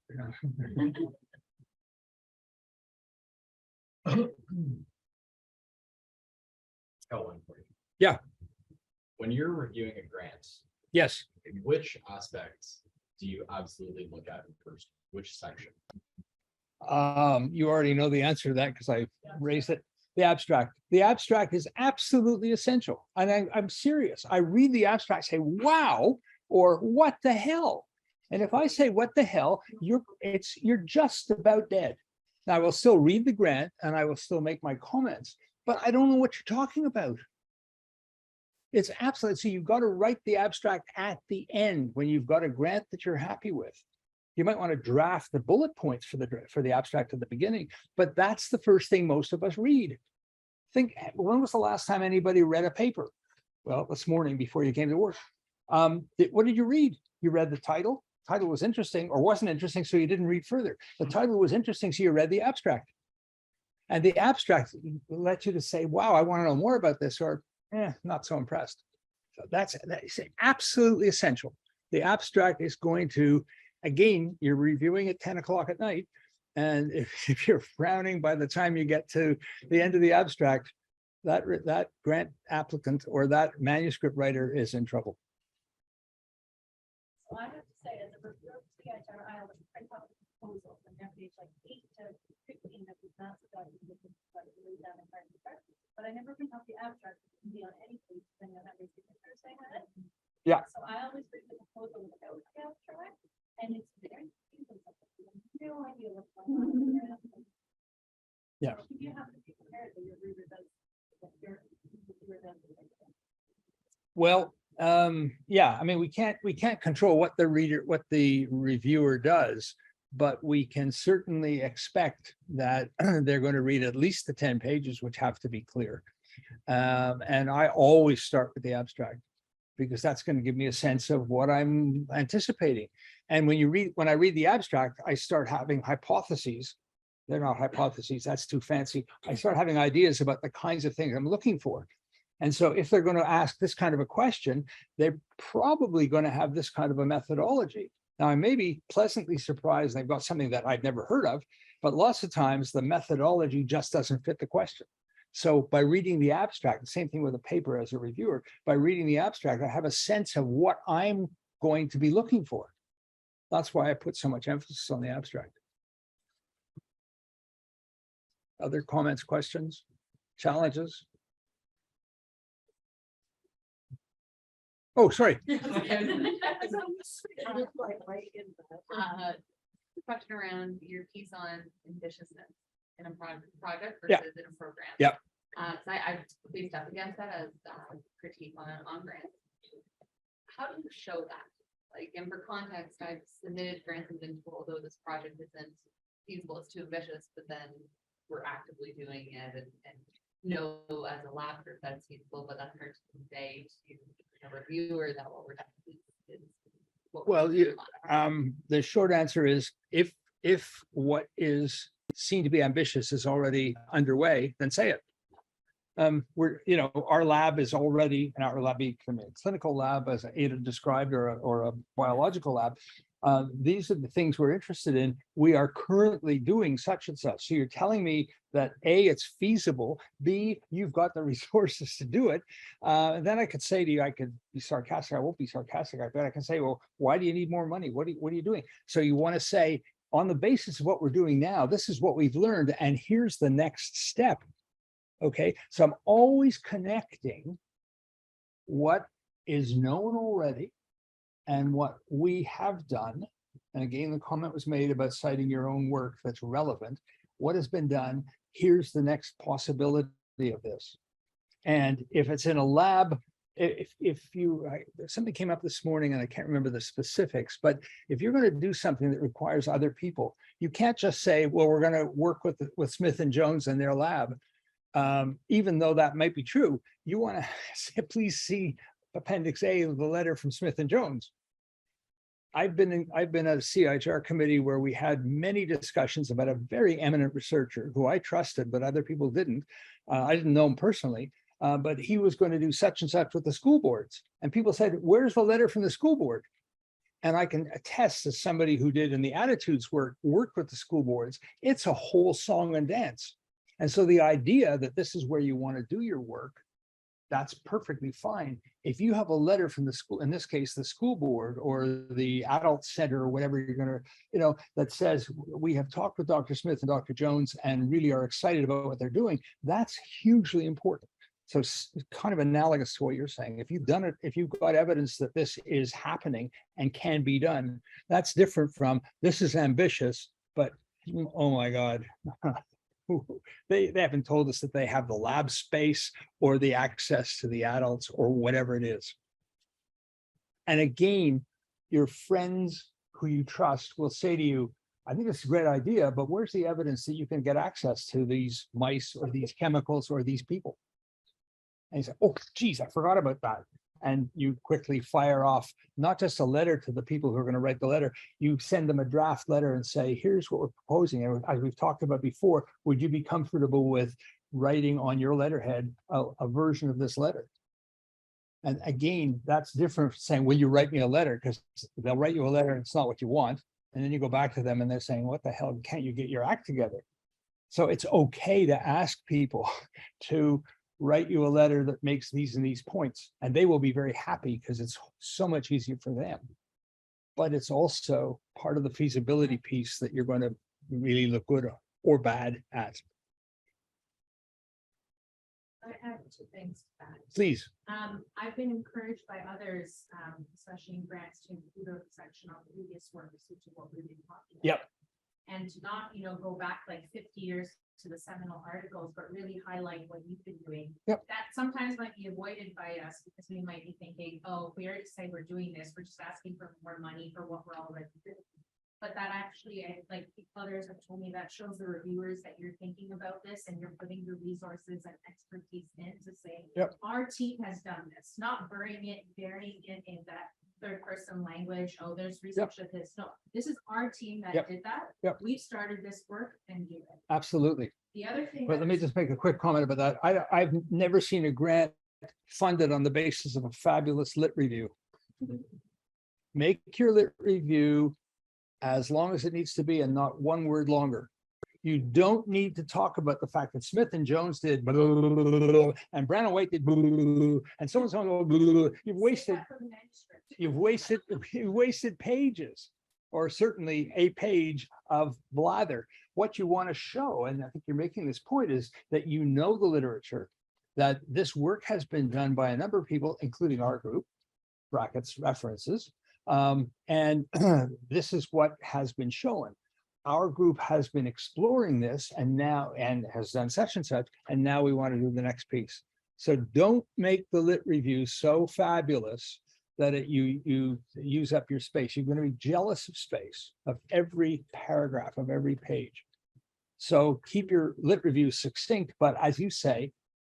Yeah. When you're reviewing a grant, yes, which aspects do you absolutely look at first? Which section? You already know the answer to that because I raised it. The abstract. The abstract is absolutely essential. And I'm serious. I read the abstract, say, wow, or what the hell? And if I say what the hell, you're just about dead. Now I will still read the grant and I will still make my comments, but I don't know what you're talking about. It's absolutely, so you've got to write the abstract at the end when you've got a grant that you're happy with. You might want to draft the bullet points for the abstract at the beginning, but that's the first thing most of us read. Think, when was the last time anybody read a paper? Well, this morning before you came to work. What did you read? You read the title. Title was interesting or wasn't interesting, so you didn't read further. The title was interesting, so you read the abstract. And the abstract let you to say, wow, I want to know more about this, or not so impressed. So that's absolutely essential. The abstract is going to, again, you're reviewing at 10 o'clock at night. And if you're frowning by the time you get to the end of the abstract, that grant applicant or that manuscript writer is in trouble. So I have to say, as a reviewer of CIHR, I always print out the proposals and there is like 8 to 15 that is not documented, but really done in part. But I never print out the abstract. It can be on any page, depending on every signature saying on it. Yeah. So I always read the proposal without the abstract, and it's very confusing. No idea what's going on. Yeah. So you have to be prepared that your reader does. Well, yeah, I mean, we can't control what the reviewer does, but we can certainly expect that they're going to read at least the 10 pages, which have to be clear. And I always start with the abstract, because that's going to give me a sense of what I'm anticipating. And when I read the abstract, I start having hypotheses. They're not hypotheses, that's too fancy. I start having ideas about the kinds of things I'm looking for. And so if they're going to ask this kind of a question, they're probably going to have this kind of a methodology. Now, I may be pleasantly surprised they've got something that I've never heard of, but lots of times the methodology just doesn't fit the question. So by reading the abstract, the same thing with a paper as a reviewer, by reading the abstract, I have a sense of what I'm going to be looking for. That's why I put so much emphasis on the abstract. Other comments, questions, challenges? Oh, sorry. Question around your piece on ambitiousness in a project Yeah. versus in a program. Yeah. So I've faced up against that as critique on grants. How do you show that? Like, and for context, I've submitted grants and been told, although this project isn't feasible, it's too ambitious, but then we're actively doing it and know as a lab group that's feasible, but that's hard to convey to a reviewer that what we're doing is what we're Well, doing. the short answer is if what is seen to be ambitious is already underway, then say it. Our lab is already, and our lab being a clinical lab, as Ada described, or a biological lab. These are the things we're interested in. We are currently doing such and such. So you're telling me that A, it's feasible, B, you've got the resources to do it. And then I could say to you, I could be sarcastic. I won't be sarcastic. I can say, well, why do you need more money? What are you doing? So you want to say, on the basis of what we're doing now, this is what we've learned, and here's the next step. Okay, so I'm always connecting what is known already and what we have done. And again, the comment was made about citing your own work that's relevant. What has been done? Here's the next possibility of this. And if it's in a lab, something came up this morning and I can't remember the specifics, but if you're going to do something that requires other people, you can't just say, well, we're going to work with Smith and Jones in their lab. Even though that might be true, you want to say, please see Appendix A of the letter from Smith and Jones. I've been at a CIHR committee where we had many discussions about a very eminent researcher who I trusted, but other people didn't. I didn't know him personally, but he was going to do such and such with the school boards. And people said, where's the letter from the school board? And I can attest as somebody who did in the attitudes work with the school boards, it's a whole song and dance. And so the idea that this is where you want to do your work, that's perfectly fine. If you have a letter from the school, in this case, the school board or the adult center or whatever you're going to, that says, we have talked with Dr. Smith and Dr. Jones and really are excited about what they're doing, that's hugely important. So it's kind of analogous to what you're saying. If you've done it, if you've got evidence that this is happening and can be done, that's different from this is ambitious, but oh my God. they haven't told us that they have the lab space or the access to the adults or whatever it is. And again, your friends who you trust will say to you, I think it's a great idea, but where's the evidence that you can get access to these mice or these chemicals or these people? And you say, oh, geez, I forgot about that. And you quickly fire off, not just a letter to the people who are going to write the letter, you send them a draft letter and say, here's what we're proposing. And as we've talked about before, would you be comfortable with writing on your letterhead a version of this letter? And again, that's different from saying, will you write me a letter? Because they'll write you a letter and it's not what you want. And then you go back to them and they're saying, what the hell, can't you get your act together? So it's okay to ask people to write you a letter that makes these and these points, and they will be very happy because it's so much easier for them. But it's also part of the feasibility piece that you're going to really look good or bad at. I have two things to that. Please. I've been encouraged by others, especially in grants, to include a section on previous work, which is what we've been talking about. Yep. And to not, go back like 50 years to the seminal articles, but really highlight what you've been doing. Yep. That sometimes might be avoided by us because we might be thinking, oh, if we already say we're doing this, we're just asking for more money for what we're already doing. But that actually, like others have told me, that shows the reviewers that you're thinking about this and you're putting your resources and expertise in to say, yep, our team has done this, not burying it in that third person language. Oh, there's research of this. No, this is our team that did that. Yep. We've started this work and do it. Absolutely. The other thing. But let me just make a quick comment about that. I've never seen a grant funded on the basis of a fabulous lit review. Make your lit review as long as it needs to be and not one word longer. You don't need to talk about the fact that Smith and Jones did blah, blah, blah, blah, blah, and Brown and White did blah, blah, blah, and so and so. You've wasted pages, or certainly a page of blather. What you want to show, and I think you're making this point, is that you know the literature, that this work has been done by a number of people, including our group, brackets, references, and this is what has been shown. Our group has been exploring this and has done such and such, and now we want to do the next piece. So don't make the lit review so fabulous that you use up your space. You're going to be jealous of space, of every paragraph, of every page. So keep your lit review succinct, but as you say,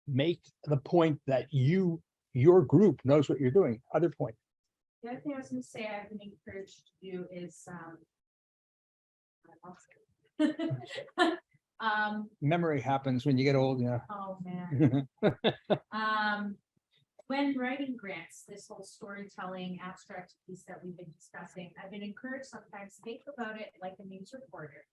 make the point that your group knows what you're doing. Other point. The other thing I was going to say I've been encouraged to do is memory happens when you get old, yeah. Oh man. When writing grants, this whole storytelling abstract piece that we've been discussing, I've been encouraged sometimes think about it like a news reporter.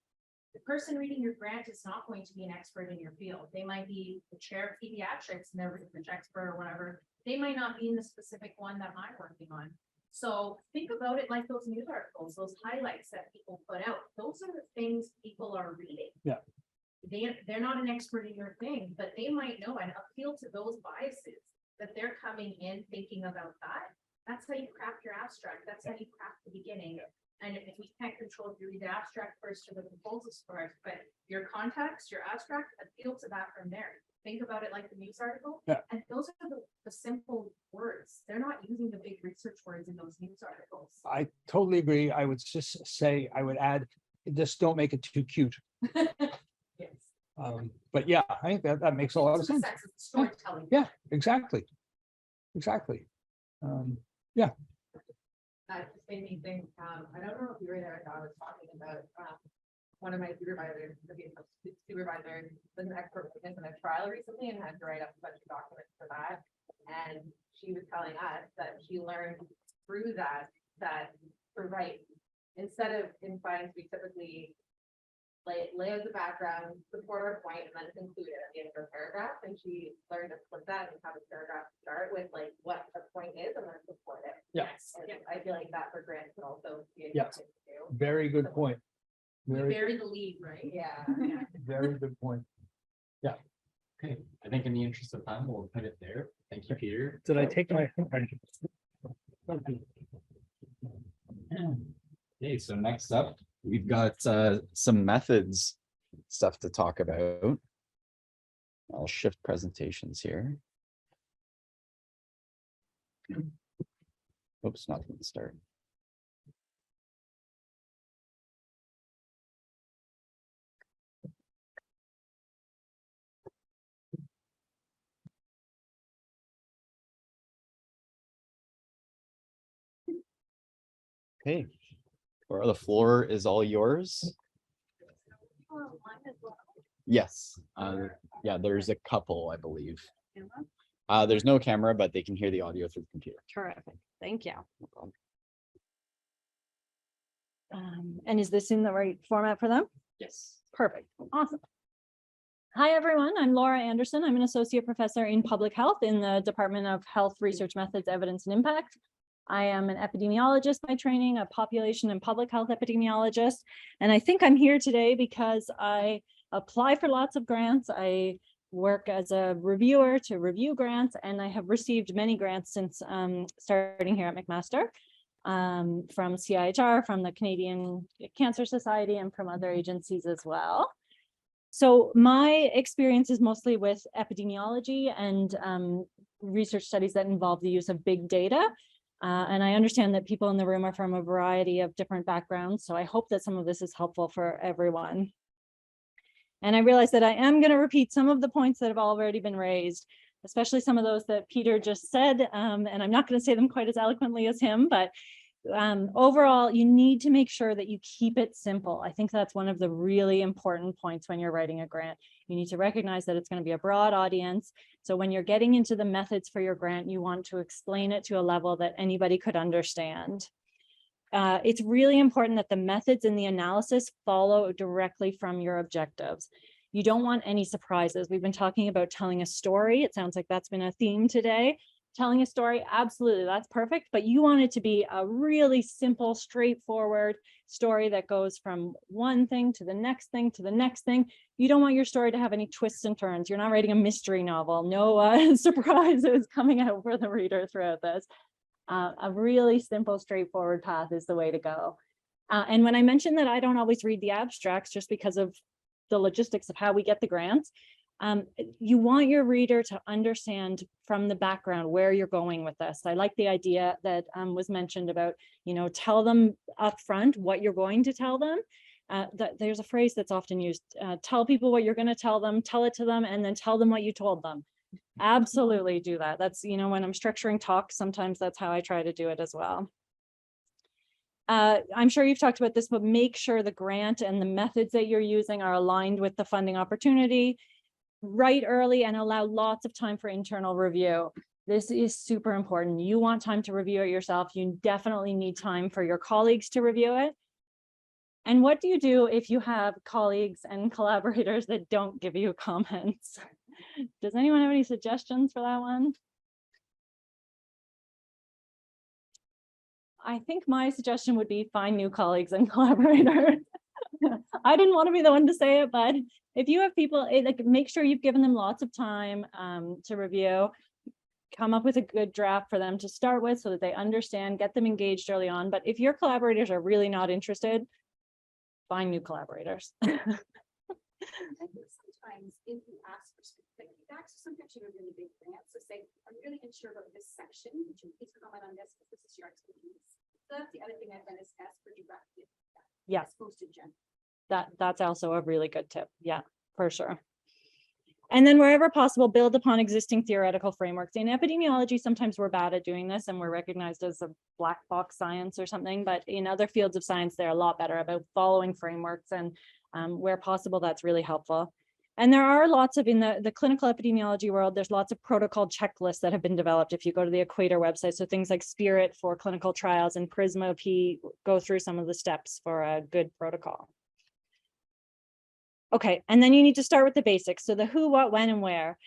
The person reading your grant is not going to be an expert in your field. They might be the chair of pediatrics and they're a research expert or whatever. They might not be in the specific one that I'm working on. So think about it like those news articles, those highlights that people put out. Those are the things people are reading. Yeah. They're not an expert in your thing, but they might know and appeal to those biases that they're coming in thinking about that. That's how you craft your abstract. That's how you craft the beginning. And if we can't control if you read the abstract first or the proposals first, but your context, your abstract, appeal to that from there. Think about it like the news article. Yeah. And those are the simple words. They're not using the big research words in those news articles. I totally agree. I would just say, I would add, just don't make it too cute. Yes. But yeah, I think that makes a lot of sense. Storytelling. Yeah, exactly. Yeah. Just made me think, I don't know if you were there, I was talking about one of my supervisors, was an expert witness in a trial recently and had to write up a bunch of documents for that. And she was telling us that she learned through that to write, instead of in science, we typically lay out the background, support our point, and then conclude it at the end of a paragraph. And she learned to split that and have a paragraph start with like what the point is and then support it. Yeah. And I feel like that for grants can also be a Yeah. good thing to do. Very good point. Bury the lead, right? Yeah. Very good point. Yeah. Okay, I think in the interest of time, we'll put it there. Thank you, Peter. Did I take my? Okay, so next up, we've got some methods stuff to talk about. I'll shift presentations here. Oops, not from the start. Okay, Laura, the floor is all yours. Yes, yeah, there's a couple, I believe. There's no camera, but they can hear the audio through the computer. Terrific, thank you. And is this in the right format for them? Yes. Perfect, awesome. Hi, everyone. I'm Laura Anderson. I'm an associate professor in public health in the Department of Health Research Methods, Evidence, and Impact. I am an epidemiologist by training, a population and public health epidemiologist. And I think I'm here today because I apply for lots of grants. I work as a reviewer to review grants, and I have received many grants since starting here at McMaster, from CIHR, from the Canadian Cancer Society, and from other agencies as well. So my experience is mostly with epidemiology and research studies that involve the use of big data. And I understand that people in the room are from a variety of different backgrounds, so I hope that some of this is helpful for everyone. And I realize that I am going to repeat some of the points that have already been raised, especially some of those that Peter just said, and I'm not going to say them quite as eloquently as him, but overall, you need to make sure that you keep it simple. I think that's one of the really important points when you're writing a grant. You need to recognize that it's going to be a broad audience. So when you're getting into the methods for your grant, you want to explain it to a level that anybody could understand. It's really important that the methods in the analysis follow directly from your objectives. You don't want any surprises. We've been talking about telling a story. It sounds like that's been a theme today. Telling a story, absolutely, that's perfect, but you want it to be a really simple, straightforward story that goes from one thing to the next thing to the next thing. You don't want your story to have any twists and turns. You're not writing a mystery novel. No surprises coming out for the reader throughout this. A really simple, straightforward path is the way to go. And when I mentioned that I don't always read the abstracts just because of the logistics of how we get the grants, you want your reader to understand from the background where you're going with this. I like the idea that was mentioned about, tell them up front what you're going to tell them. There's a phrase that's often used, tell people what you're going to tell them, tell it to them, and then tell them what you told them. Absolutely do that. That's, when I'm structuring talks, sometimes that's how I try to do it as well. I'm sure you've talked about this, but make sure the grant and the methods that you're using are aligned with the funding opportunity. Write early and allow lots of time for internal review. This is super important. You want time to review it yourself. You definitely need time for your colleagues to review it. And what do you do if you have colleagues and collaborators that don't give you comments? Does anyone have any suggestions for that one? I think my suggestion would be find new colleagues and collaborators. I didn't want to be the one to say it, but if you have people, make sure you've given them lots of time to review, come up with a good draft for them to start with so that they understand, get them engaged early on. But if your collaborators are really not interested, find new collaborators. I think sometimes if you ask for specific feedback, so sometimes you have really big grants, so say, I'm really unsure about this section, would you please comment on this, because this is your expertise. So that's the other thing I've done is ask for direct feedback. Yeah. As opposed to general. That's also a really good tip. Yeah, for sure. And then wherever possible, build upon existing theoretical frameworks. In epidemiology, sometimes we're bad at doing this and we're recognized as a black box science or something, but in other fields of science, they're a lot better about following frameworks, and where possible, that's really helpful. And there are lots of, in the clinical epidemiology world, there's lots of protocol checklists that have been developed. If you go to the Equator website, so things like Spirit for clinical trials and Prisma P go through some of the steps for a good protocol. Okay, and then you need to start with the basics. So the who, what, when, and where.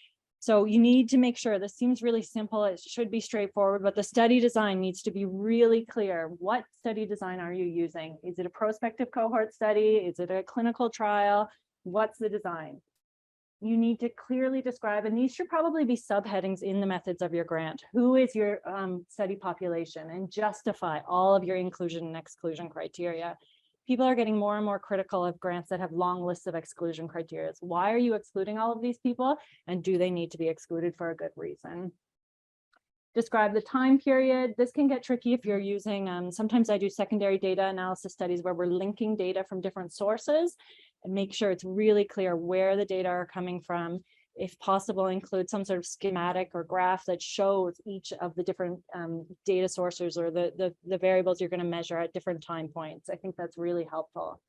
So you need to make sure, this seems really simple, it should be straightforward, but the study design needs to be really clear. What study design are you using? Is it a prospective cohort study? Is it a clinical trial? What's the design? You need to clearly describe, and these should probably be subheadings in the methods of your grant. Who is your study population, and justify all of your inclusion and exclusion criteria. people are getting more and more critical of grants that have long lists of exclusion criteria. Why are you excluding all of these people? And do they need to be excluded for a good reason? Describe the time period. This can get tricky if you're using, sometimes I do secondary data analysis studies where we're linking data from different sources, and make sure it's really clear where the data are coming from. If possible, include some sort of schematic or graph that shows each of the different data sources or the variables you're going to measure at different time points. I think that's really helpful.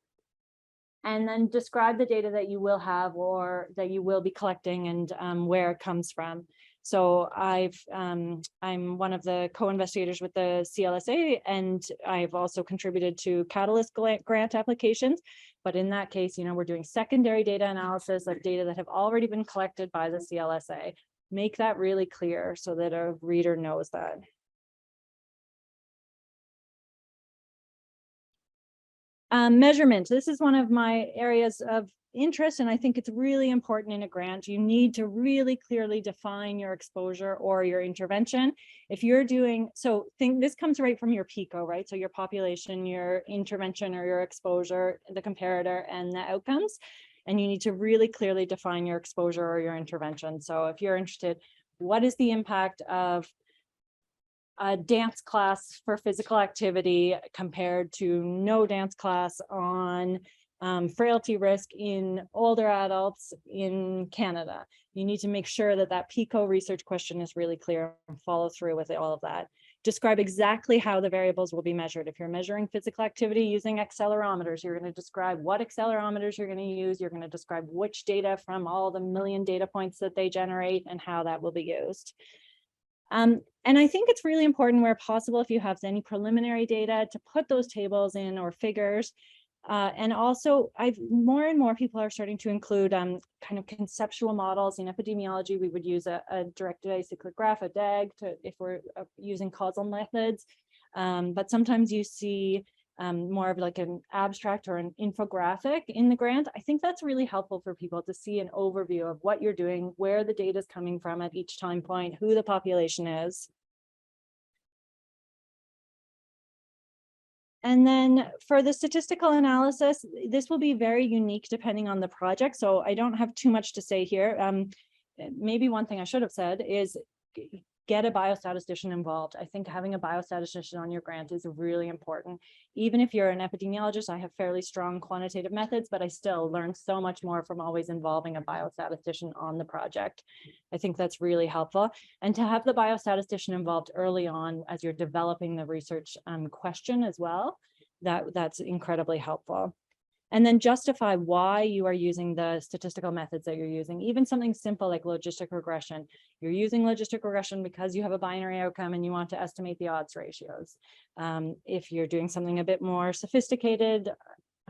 And then describe the data that you will have or that you will be collecting and where it comes from. So I'm one of the co-investigators with the CLSA, and I've also contributed to Catalyst grant applications. But in that case, we're doing secondary data analysis of data that have already been collected by the CLSA. Make that really clear so that a reader knows that. Measurement. This is one of my areas of interest, and I think it's really important in a grant. You need to really clearly define your exposure or your intervention. If you're doing, this comes right from your PICO, right? So your population, your intervention or your exposure, the comparator, and the outcomes. And you need to really clearly define your exposure or your intervention. So if you're interested, what is the impact of a dance class for physical activity compared to no dance class on frailty risk in older adults in Canada? You need to make sure that that PICO research question is really clear and follow through with all of that. Describe exactly how the variables will be measured. If you're measuring physical activity using accelerometers, you're going to describe what accelerometers you're going to use. You're going to describe which data from all the million data points that they generate and how that will be used. And I think it's really important where possible, if you have any preliminary data, to put those tables in or figures. And also, more and more people are starting to include kind of conceptual models. In epidemiology, we would use a directed acyclic graph, a DAG, if we're using causal methods. But sometimes you see more of like an abstract or an infographic in the grant. I think that's really helpful for people to see an overview of what you're doing, where the data is coming from at each time point, who the population is. And then for the statistical analysis, this will be very unique depending on the project. So I don't have too much to say here. Maybe one thing I should have said is get a biostatistician involved. I think having a biostatistician on your grant is really important. Even if you're an epidemiologist, I have fairly strong quantitative methods, but I still learn so much more from always involving a biostatistician on the project. I think that's really helpful. And to have the biostatistician involved early on as you're developing the research question as well, that's incredibly helpful. And then justify why you are using the statistical methods that you're using. Even something simple like logistic regression. You're using logistic regression because you have a binary outcome and you want to estimate the odds ratios. If you're doing something a bit more sophisticated,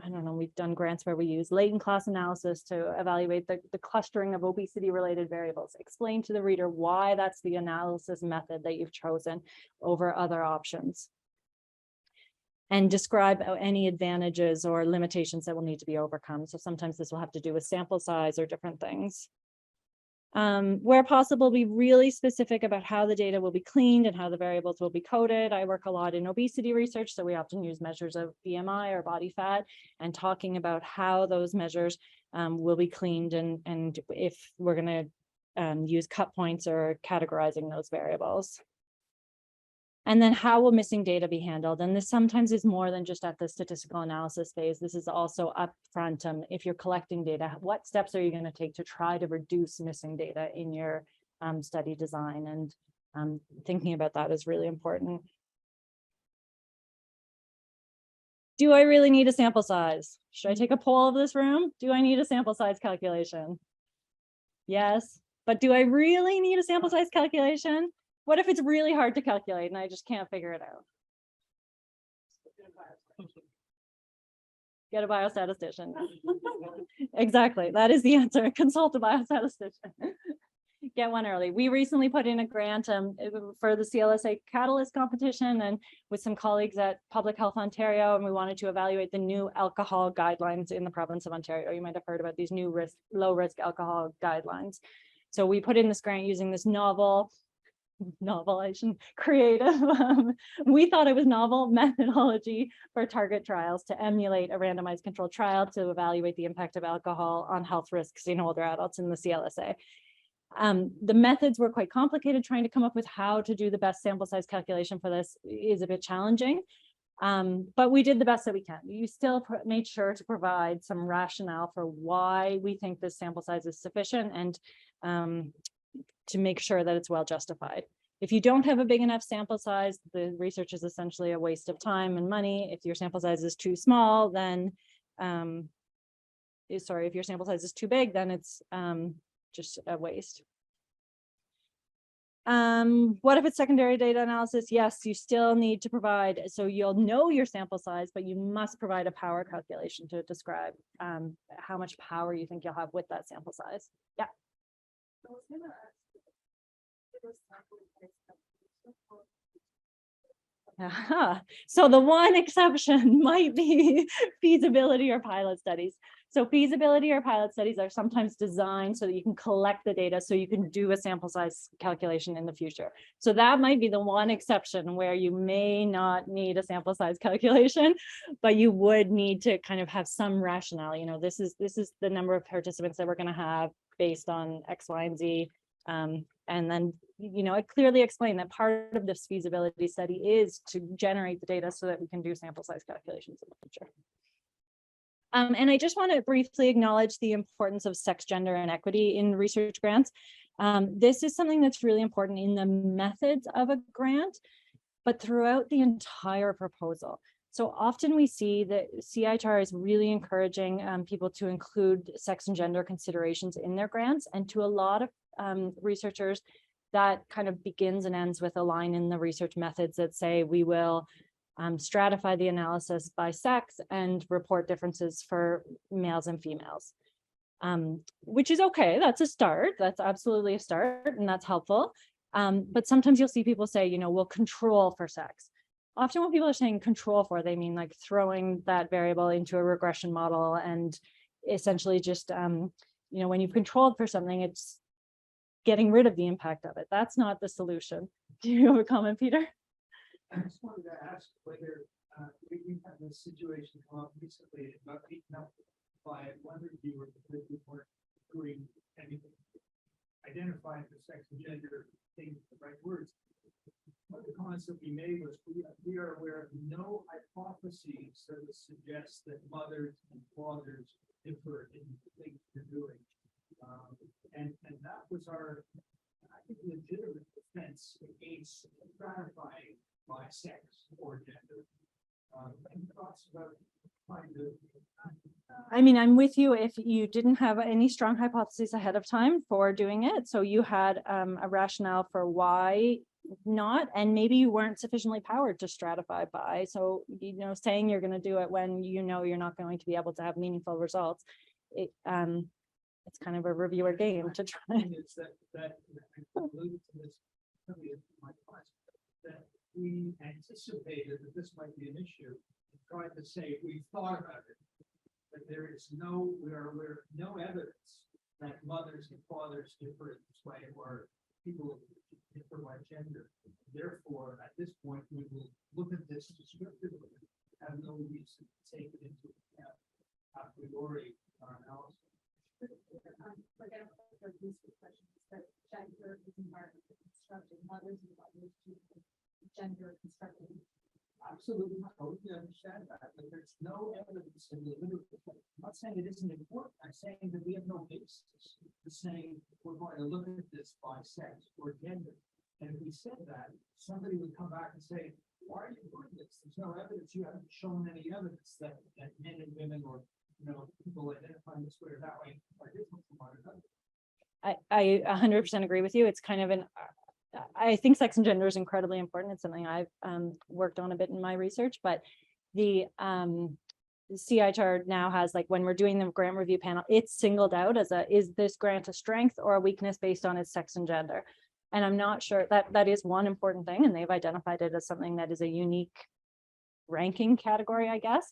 I don't know, we've done grants where we use latent class analysis to evaluate the clustering of obesity-related variables. Explain to the reader why that's the analysis method that you've chosen over other options. And describe any advantages or limitations that will need to be overcome. So sometimes this will have to do with sample size or different things. Where possible, be really specific about how the data will be cleaned and how the variables will be coded. I work a lot in obesity research, so we often use measures of BMI or body fat, and talking about how those measures will be cleaned and if we're going to use cut points or categorizing those variables. And then how will missing data be handled? And this sometimes is more than just at the statistical analysis phase. This is also upfront. If you're collecting data, what steps are you going to take to try to reduce missing data in your study design? And thinking about that is really important. Do I really need a sample size? Should I take a poll of this room? Do I need a sample size calculation? Yes, but do I really need a sample size calculation? What if it's really hard to calculate and I just can't figure it out? Get a biostatistician. Exactly, that is the answer. Consult a biostatistician. Get one early. We recently put in a grant for the CLSA Catalyst competition and with some colleagues at Public Health Ontario, and we wanted to evaluate the new alcohol guidelines in the province of Ontario. You might have heard about these new low risk alcohol guidelines. So we put in this grant using this novel novel, I shouldn't, creative. We thought it was novel methodology for target trials to emulate a randomized controlled trial to evaluate the impact of alcohol on health risks in older adults in the CLSA. The methods were quite complicated. Trying to come up with how to do the best sample size calculation for this is a bit challenging. But we did the best that we can. You still made sure to provide some rationale for why we think this sample size is sufficient, and to make sure that it's well justified. If you don't have a big enough sample size, the research is essentially a waste of time and money. If your sample size is too small, then, if your sample size is too big, then it's just a waste. What if it's secondary data analysis? Yes, you still need to provide, so you'll know your sample size, but you must provide a power calculation to describe how much power you think you'll have with that sample size. Yeah. So the one exception might be feasibility or pilot studies. So feasibility or pilot studies are sometimes designed so that you can collect the data so you can do a sample size calculation in the future. So that might be the one exception where you may not need a sample size calculation, but you would need to kind of have some rationale. You know, this is the number of participants that we're going to have based on X, Y, and Z. And then, you know, I clearly explained that part of this feasibility study is to generate the data so that we can do sample size calculations in the future. And I just want to briefly acknowledge the importance of sex, gender, and equity in research grants. This is something that's really important in the methods of a grant, but throughout the entire proposal. So often we see that CIHR is really encouraging people to include sex and gender considerations in their grants, and to a lot of researchers, that kind of begins and ends with a line in the research methods that say we will stratify the analysis by sex and report differences for males and females, which is okay. That's a start. That's absolutely a start, and that's helpful. But sometimes you'll see people say, you know, we'll control for sex. Often when people are saying control for, they mean like throwing that variable into a regression model and essentially just, you know, when you've controlled for something, it's getting rid of the impact of it. That's not the solution. Do you have a comment, Peter? I just wanted to ask whether we had this situation come up recently about beaten up by one reviewer because we weren't doing anything, identifying the sex and gender things, the right words. One of the comments that we made was we are aware of no hypotheses that would suggest that mothers and fathers differ in the things they're doing. And that was our, I think, legitimate defense against stratifying by sex or gender. Any thoughts about trying to? I mean, I'm with you if you didn't have any strong hypotheses ahead of time for doing it. So you had a rationale for why not, and maybe you weren't sufficiently powered to stratify by. So, you know, saying you're going to do it when you know you're not going to be able to have meaningful results, it's kind of a reviewer game to try. It's that I alluded to this in my class, that we anticipated that this might be an issue and tried to say we thought about it, but there is no, we are aware of no evidence that mothers and fathers differ in this way or people differ by gender. Therefore, at this point, we will look at this descriptively, have no reason to take it into account a priori in our analysis. Gender is environment constructed, mothers and fathers gender constructed. Absolutely, I totally understand that, but there's no evidence in the literature. I'm not saying it isn't important. I'm saying that we have no basis for saying we're going to look at this by sex or gender. And if we said that, somebody would come back and say, why are you doing this? There's no evidence. You haven't shown any evidence that men and women or, you know, people identifying this way or that way are different from one another. I 100% agree with you. It's kind of I think sex and gender is incredibly important. It's something I've worked on a bit in my research, but the CIHR now has, like, when we're doing the grant review panel, it's singled out as is this grant a strength or a weakness based on its sex and gender? And I'm not sure that is one important thing, and they've identified it as something that is a unique ranking category, I guess.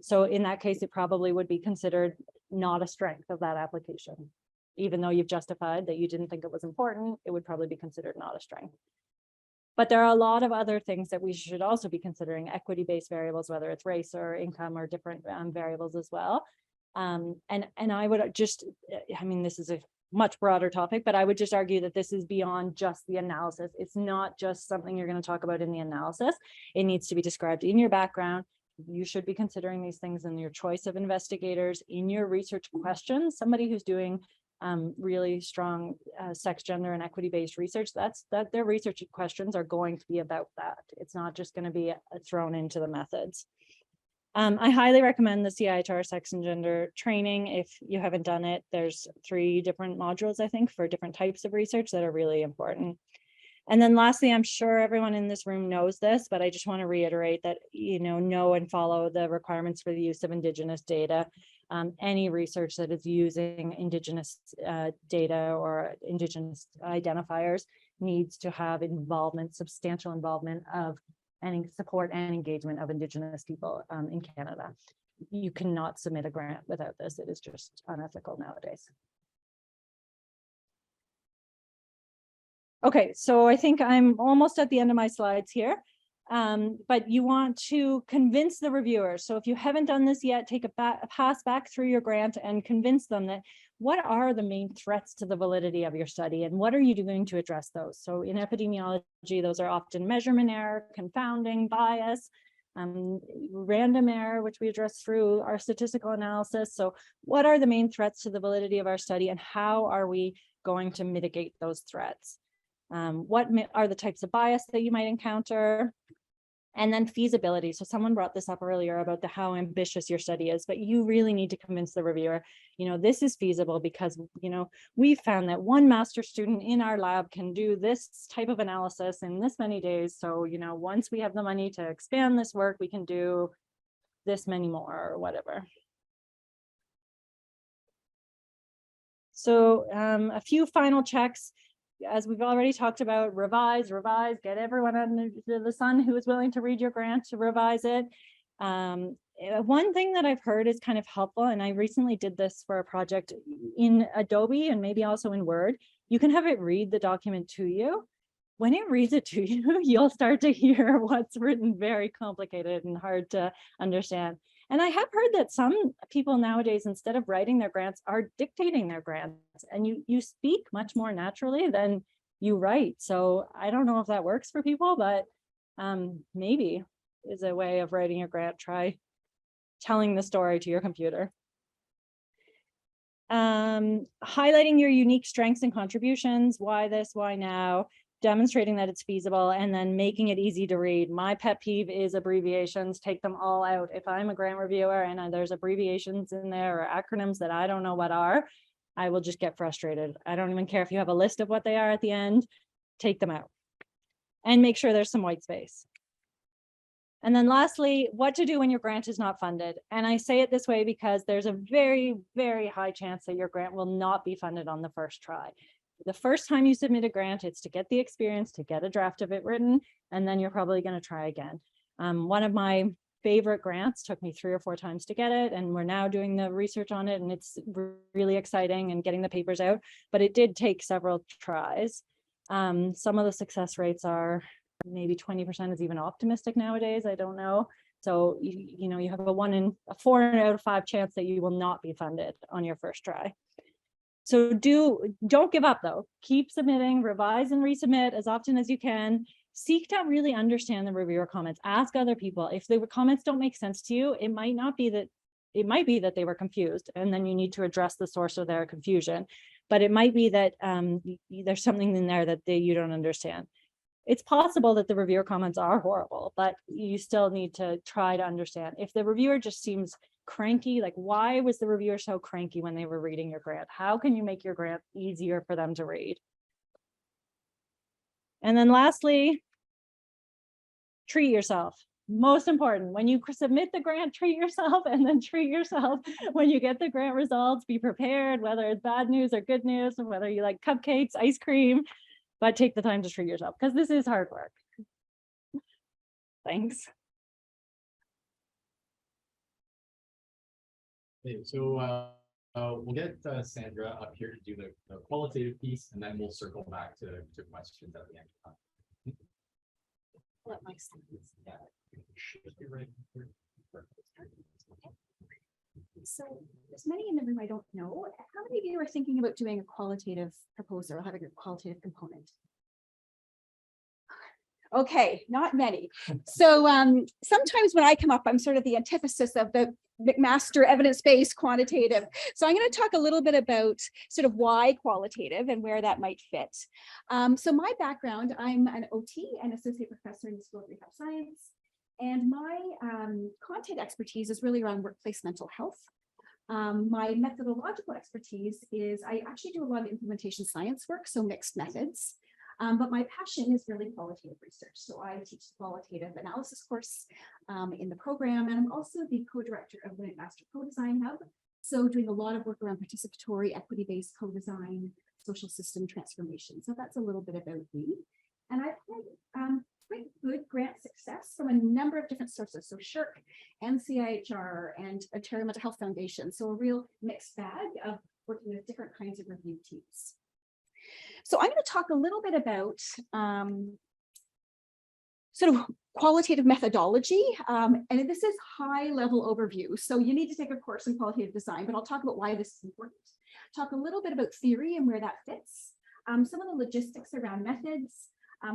So in that case, it probably would be considered not a strength of that application. Even though you've justified that you didn't think it was important, it would probably be considered not a strength. But there are a lot of other things that we should also be considering, equity-based variables, whether it's race or income or different variables as well. And I would just, I mean, this is a much broader topic, but I would just argue that this is beyond just the analysis. It's not just something you're going to talk about in the analysis. It needs to be described in your background. You should be considering these things in your choice of investigators, in your research questions. Somebody who's doing really strong sex, gender, and equity-based research, that their research questions are going to be about that. It's not just going to be thrown into the methods. I highly recommend the CIHR sex and gender training. If you haven't done it, there's 3 different modules, I think, for different types of research that are really important. And then lastly, I'm sure everyone in this room knows this, but I just want to reiterate that, know and follow the requirements for the use of Indigenous data. Any research that is using Indigenous data or Indigenous identifiers needs to have involvement, substantial involvement of and support and engagement of Indigenous people in Canada. You cannot submit a grant without this. It is just unethical nowadays. Okay, so I think I'm almost at the end of my slides here, but you want to convince the reviewers. So if you haven't done this yet, take a pass back through your grant and convince them that what are the main threats to the validity of your study and what are you doing to address those? So in epidemiology, those are often measurement error, confounding, bias, random error, which we address through our statistical analysis. So what are the main threats to the validity of our study and how are we going to mitigate those threats? What are the types of bias that you might encounter? And then feasibility. So someone brought this up earlier about how ambitious your study is, but you really need to convince the reviewer, this is feasible because, we found that one master's student in our lab can do this type of analysis in this many days. So, once we have the money to expand this work, we can do this many more or whatever. So a few final checks. As we've already talked about, revise, get everyone under the sun who is willing to read your grant to revise it. One thing that I've heard is kind of helpful, and I recently did this for a project in Adobe and maybe also in Word, you can have it read the document to you. When it reads it to you, you'll start to hear what's written very complicated and hard to understand. And I have heard that some people nowadays, instead of writing their grants, are dictating their grants, and you speak much more naturally than you write. So I don't know if that works for people, but maybe is a way of writing your grant. Try telling the story to your computer. Highlighting your unique strengths and contributions, why this, why now, demonstrating that it's feasible, and then making it easy to read. My pet peeve is abbreviations. Take them all out. If I'm a grant reviewer and there's abbreviations in there or acronyms that I don't know what are, I will just get frustrated. I don't even care if you have a list of what they are at the end, take them out. And make sure there's some white space. And then lastly, what to do when your grant is not funded. And I say it this way because there's a very, very high chance that your grant will not be funded on the first try. The first time you submit a grant, it's to get the experience, to get a draft of it written, and then you're probably going to try again. One of my favorite grants took me 3 or 4 times to get it, and we're now doing the research on it, and it's really exciting and getting the papers out, but it did take several tries. Some of the success rates are maybe 20% is even optimistic nowadays. I don't know. So, you have a 4 out of 5 chance that you will not be funded on your first try. So don't give up though. Keep submitting, revise and resubmit as often as you can. Seek to really understand the reviewer comments. Ask other people. If the comments don't make sense to you, it might be that they were confused, and then you need to address the source of their confusion. But it might be that there's something in there that you don't understand. It's possible that the reviewer comments are horrible, but you still need to try to understand. If the reviewer just seems cranky, like why was the reviewer so cranky when they were reading your grant? How can you make your grant easier for them to read? And then lastly, treat yourself. Most important, when you submit the grant, treat yourself, and then treat yourself when you get the grant results. Be prepared, whether it's bad news or good news, and whether you like cupcakes, ice cream, but take the time to treat yourself because this is hard work. Thanks. Okay, so We'll get Sandra up here to do the qualitative piece, and then we'll circle back to questions at the end. Let Mike start. Yeah. So there's many in the room I don't know. How many of you are thinking about doing a qualitative proposal or having a qualitative component? Okay, not many. So sometimes when I come up, I'm sort of the antithesis of the McMaster evidence-based quantitative. So I'm going to talk a little bit about sort of why qualitative and where that might fit. So my background, I'm an OT and associate professor in the School of Rehab Science. And my content expertise is really around workplace mental health. My methodological expertise is I actually do a lot of implementation science work, so mixed methods. But my passion is really qualitative research. So I teach the qualitative analysis course in the program, and I'm also the co-director of the McMaster Co-Design Hub. So doing a lot of work around participatory, equity-based co-design, social system transformation. So that's a little bit about me. And I've had quite good grant success from a number of different sources. So SHRC, NCIHR, and Ontario Mental Health Foundation. So a real mixed bag of working with different kinds of review teams. So I'm going to talk a little bit about sort of qualitative methodology. And this is high level overview. So you need to take a course in qualitative design, but I'll talk about why this is important. Talk a little bit about theory and where that fits. Some of the logistics around methods,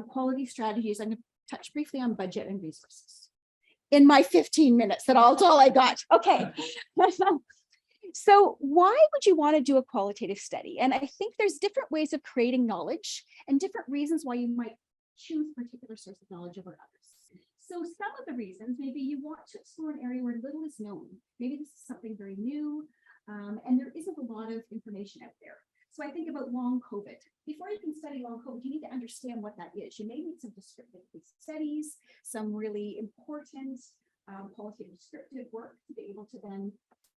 quality strategies. I'm going to touch briefly on budget and resources. In my 15 minutes, that's all I got. Okay. So why would you want to do a qualitative study? And I think there's different ways of creating knowledge and different reasons why you might choose a particular source of knowledge over others. So some of the reasons, maybe you want to explore an area where little is known. Maybe this is something very new, and there isn't a lot of information out there. So I think about long COVID. Before you can study long COVID, you need to understand what that is. You may need some descriptive case studies, some really important qualitative descriptive work to be able to then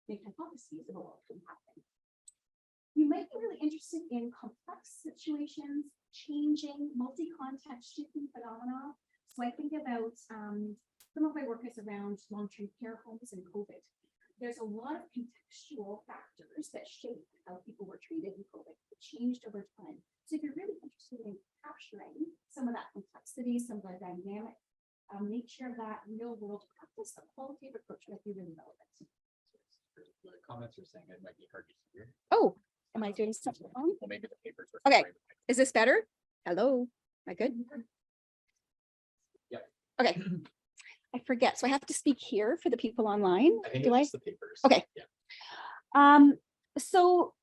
make hypotheses about what can happen. You might be really interested in complex situations, changing, multi-context shifting phenomena. So I think about some of my work is around long-term care homes and COVID. There's a lot of contextual factors that shape how people were treated in COVID. It changed over time. So if you're really interested in capturing some of that complexity, some of the dynamic nature of that real world practice, a qualitative approach might be really relevant. The comments are saying it might be hard to hear. Oh, am I doing something wrong? Well, maybe the papers are. Okay, is this better? Hello, am I good? Yep. Okay, I forget, so I have to speak here for the people online. I think Do it's just the papers. Okay. Yeah. So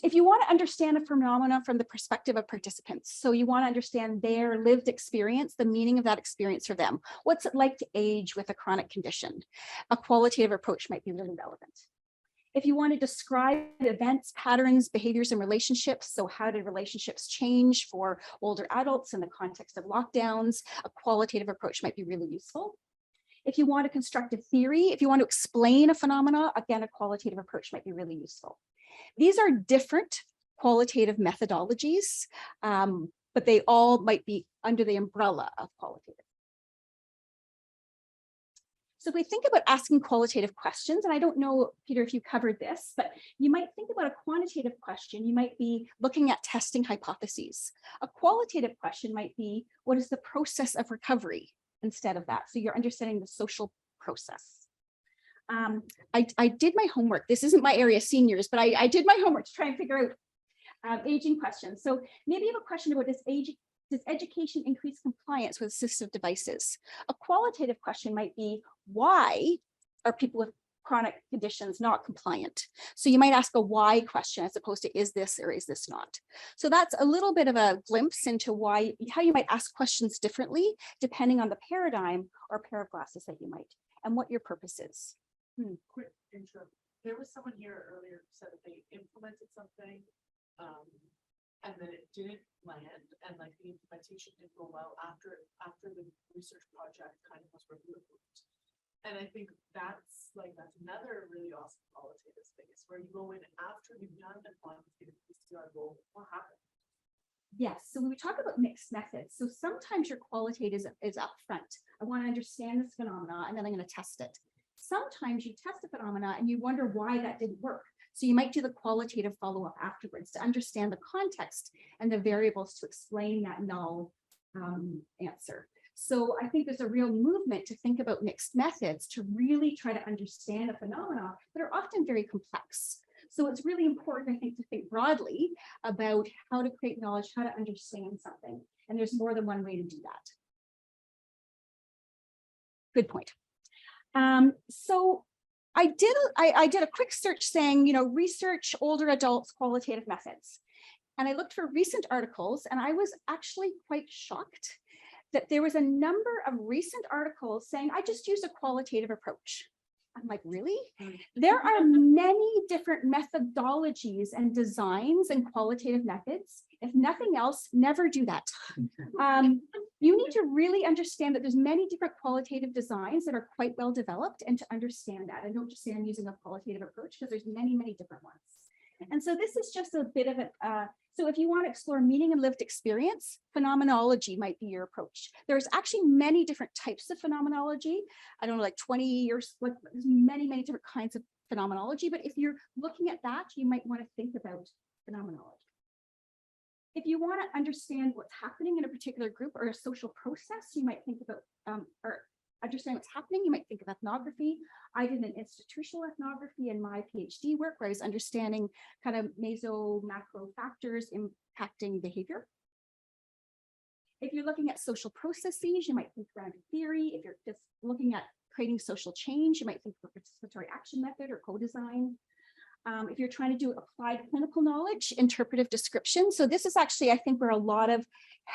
if you want to understand a phenomenon from the perspective of participants, so you want to understand their lived experience, the meaning of that experience for them. What's it like to age with a chronic condition? A qualitative approach might be really relevant. If you want to describe events, patterns, behaviors, and relationships, so how did relationships change for older adults in the context of lockdowns, a qualitative approach might be really useful. If you want a constructive theory, if you want to explain a phenomena, again, a qualitative approach might be really useful. These are different qualitative methodologies, but they all might be under the umbrella of qualitative. So if we think about asking qualitative questions, and I don't know, Peter, if you covered this, but you might think about a quantitative question, you might be looking at testing hypotheses. A qualitative question might be, what is the process of recovery instead of that? So you're understanding the social process. I did my homework. This isn't my area, seniors, but I did my homework to try and figure out aging questions. So maybe you have a question about does education increase compliance with assistive devices? A qualitative question might be, why are people with chronic conditions not compliant? So you might ask a why question as opposed to is this or is this not? So that's a little bit of a glimpse into how you might ask questions differently depending on the paradigm or pair of glasses that you might, and what your purpose is. Quick intro. There was someone here earlier who said that they implemented something and then it didn't land, and like the implementation didn't go well after the research project kind of was removed. And I think that's another really awesome qualitative space where you go in after you've done the quantitative PCR goal. What happened? Yes, so when we talk about mixed methods, so sometimes your qualitative is up front. I want to understand this phenomena and then I'm going to test it. Sometimes you test a phenomena and you wonder why that didn't work. So you might do the qualitative follow-up afterwards to understand the context and the variables to explain that null answer. So I think there's a real movement to think about mixed methods to really try to understand a phenomena that are often very complex. So it's really important, I think, to think broadly about how to create knowledge, how to understand something. And there's more than one way to do that. Good point. So I did a quick search saying, you know, research older adults qualitative methods. And I looked for recent articles, and I was actually quite shocked that there was a number of recent articles saying, I just used a qualitative approach. I'm like, really? There are many different methodologies and designs and qualitative methods. If nothing else, never do that. You need to really understand that there's many different qualitative designs that are quite well developed, and to understand that. And don't just say I'm using a qualitative approach, because there's many, many different ones. And so this is just a bit of a, so if you want to explore meaning and lived experience, phenomenology might be your approach. There's actually many different types of phenomenology. I don't know, like 20 years, like there's many, many different kinds of phenomenology. But if you're looking at that, you might want to think about phenomenology. If you want to understand what's happening in a particular group or a social process, you might think about, or understand what's happening, you might think of ethnography. I did an institutional ethnography in my PhD work, where I was understanding kind of meso macro factors impacting behavior. If you're looking at social processes, you might think around theory. If you're just looking at creating social change, you might think of a participatory action method or co-design. If you're trying to do applied clinical knowledge, interpretive description. So this is actually, I think, where a lot of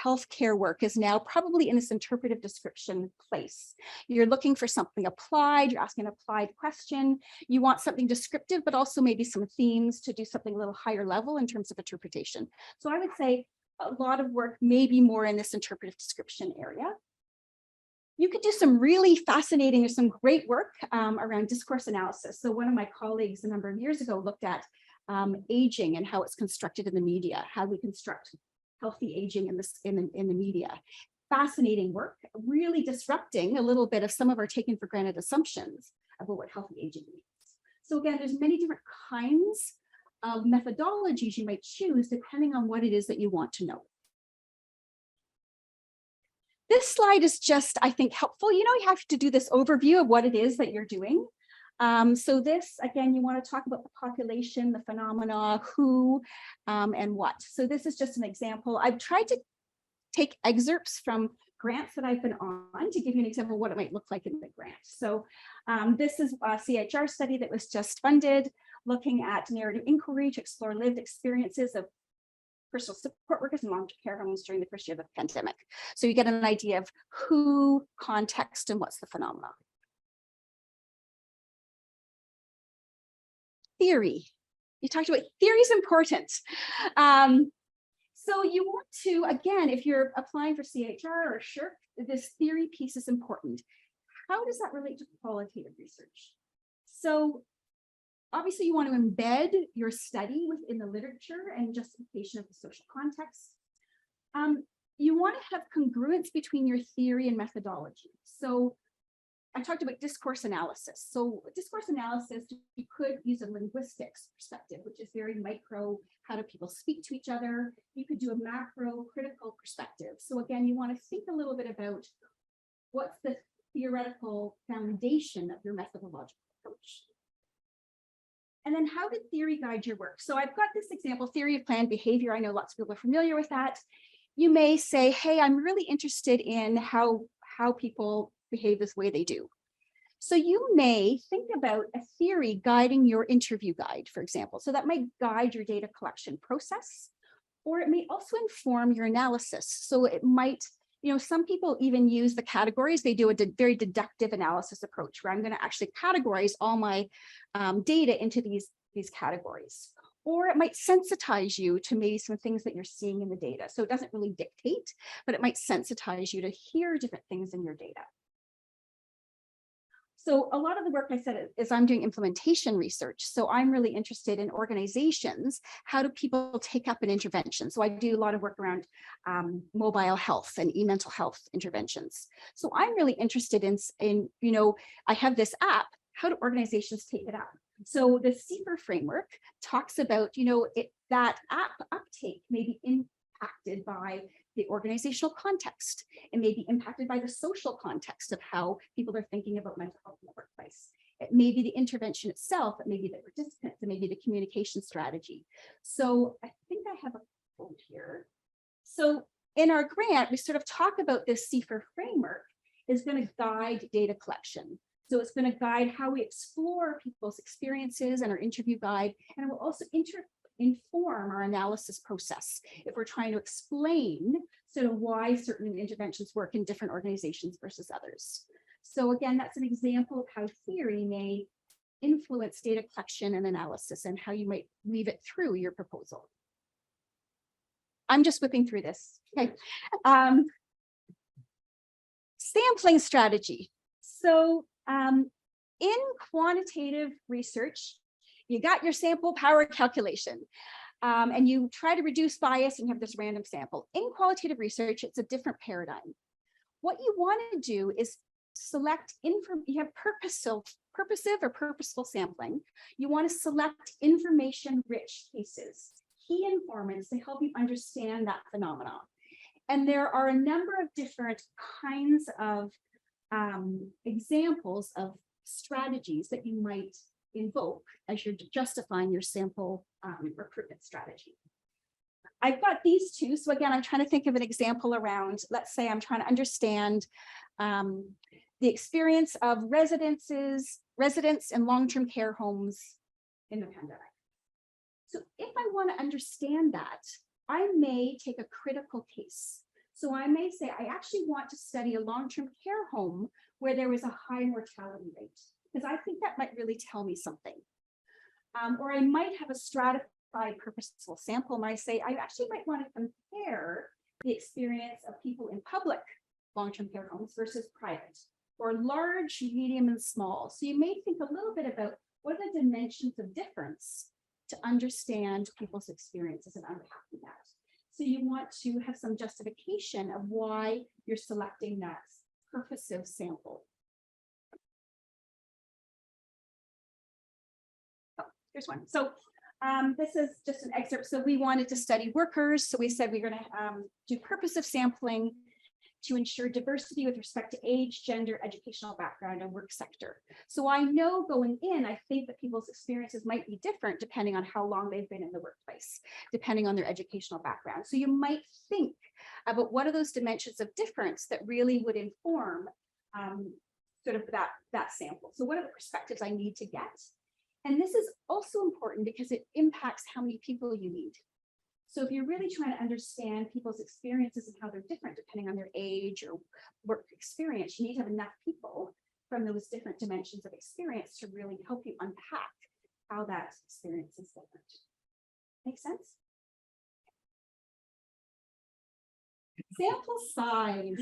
healthcare work is now probably in this interpretive description place. You're looking for something applied, you're asking an applied question, you want something descriptive, but also maybe some themes to do something a little higher level in terms of interpretation. So I would say a lot of work may be more in this interpretive description area. You could do some really fascinating or some great work around discourse analysis. So one of my colleagues a number of years ago looked at aging and how it's constructed in the media, how we construct healthy aging in the media. Fascinating work, really disrupting a little bit of some of our taken for granted assumptions about what healthy aging means. So again, there's many different kinds of methodologies you might choose depending on what it is that you want to know. This slide is just, I think, helpful. You know, you have to do this overview of what it is that you're doing. So this, again, you want to talk about the population, the phenomena, who, and what. So this is just an example. I've tried to take excerpts from grants that I've been on to give you an example of what it might look like in the grant. So this is a CHR study that was just funded, looking at narrative inquiry to explore lived experiences of personal support workers in long-term care homes during the first year of the pandemic. So you get an idea of who, context, and what's the phenomenon. Theory. You talked about theory is important. So you want to, again, if you're applying for CHR or SHRC, this theory piece is important. How does that relate to qualitative research? So obviously, you want to embed your study within the literature and justification of the social context. You want to have congruence between your theory and methodology. So I talked about discourse analysis. So discourse analysis, you could use a linguistics perspective, which is very micro. How do people speak to each other? You could do a macro critical perspective. So again, you want to think a little bit about what's the theoretical foundation of your methodological approach. And then how did theory guide your work? So I've got this example, theory of planned behavior. I know lots of people are familiar with that. You may say, hey, I'm really interested in how people behave this way they do. So you may think about a theory guiding your interview guide, for example. So that might guide your data collection process, or it may also inform your analysis. So it might, you know, some people even use the categories. They do a very deductive analysis approach where I'm going to actually categorize all my data into these categories. Or it might sensitize you to maybe some things that you're seeing in the data. So it doesn't really dictate, but it might sensitize you to hear different things in your data. So a lot of the work I said is I'm doing implementation research. So I'm really interested in organizations. How do people take up an intervention? So I do a lot of work around mobile health and e-mental health interventions. So I'm really interested in, you know, I have this app. How do organizations take it up? So the CEPR framework talks about, you know, that uptake may be impacted by the organizational context. It may be impacted by the social context of how people are thinking about mental health in the workplace. It may be the intervention itself, it may be the participants, it may be the communication strategy. So I think I have a quote here. So in our grant, we sort of talk about this CEPR framework is going to guide data collection. So it's going to guide how we explore people's experiences and our interview guide, and it will also inform our analysis process if we're trying to explain sort of why certain interventions work in different organizations versus others. So again, that's an example of how theory may influence data collection and analysis and how you might weave it through your proposal. I'm just whipping through this. Okay. Sampling strategy. So in quantitative research, you got your sample power calculation and you try to reduce bias and have this random sample. In qualitative research, it's a different paradigm. What you want to do is select you have purposive or purposeful sampling. You want to select information-rich cases, key informants to help you understand that phenomenon. And there are a number of different kinds of examples of strategies that you might invoke as you're justifying your sample recruitment strategy. I've got these two. So again, I'm trying to think of an example around, let's say I'm trying to understand the experience of residents in long-term care homes in the pandemic. So if I want to understand that, I may take a critical case. So I may say, I actually want to study a long-term care home where there was a high mortality rate, because I think that might really tell me something. Or I might have a stratified purposeful sample, and I say, I actually might want to compare the experience of people in public long-term care homes versus private, or large, medium, and small. So you may think a little bit about what are the dimensions of difference to understand people's experiences and unpacking that. So you want to have some justification of why you're selecting that purposive sample. Oh, here's one. So this is just an excerpt. So we wanted to study workers. So we said we're going to do purposive sampling to ensure diversity with respect to age, gender, educational background, and work sector. So I know going in, I think that people's experiences might be different depending on how long they've been in the workplace, depending on their educational background. So you might think about what are those dimensions of difference that really would inform sort of that sample. So what are the perspectives I need to get? And this is also important because it impacts how many people you need. So if you're really trying to understand people's experiences and how they're different depending on their age or work experience, you need to have enough people from those different dimensions of experience to really help you unpack how that experience is different. Make sense? Sample size.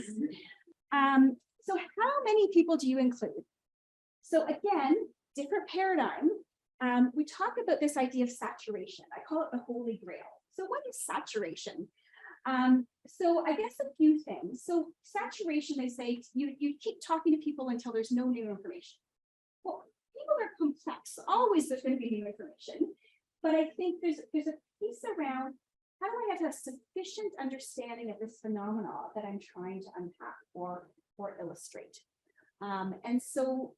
So how many people do you include? So again, different paradigm. We talk about this idea of saturation. I call it the holy grail. So what is saturation? So I guess a few things. So saturation, they say, you keep talking to people until there's no new information. Well, people are complex. Always there's going to be new information. But I think there's a piece around how do I have a sufficient understanding of this phenomena that I'm trying to unpack or illustrate. And so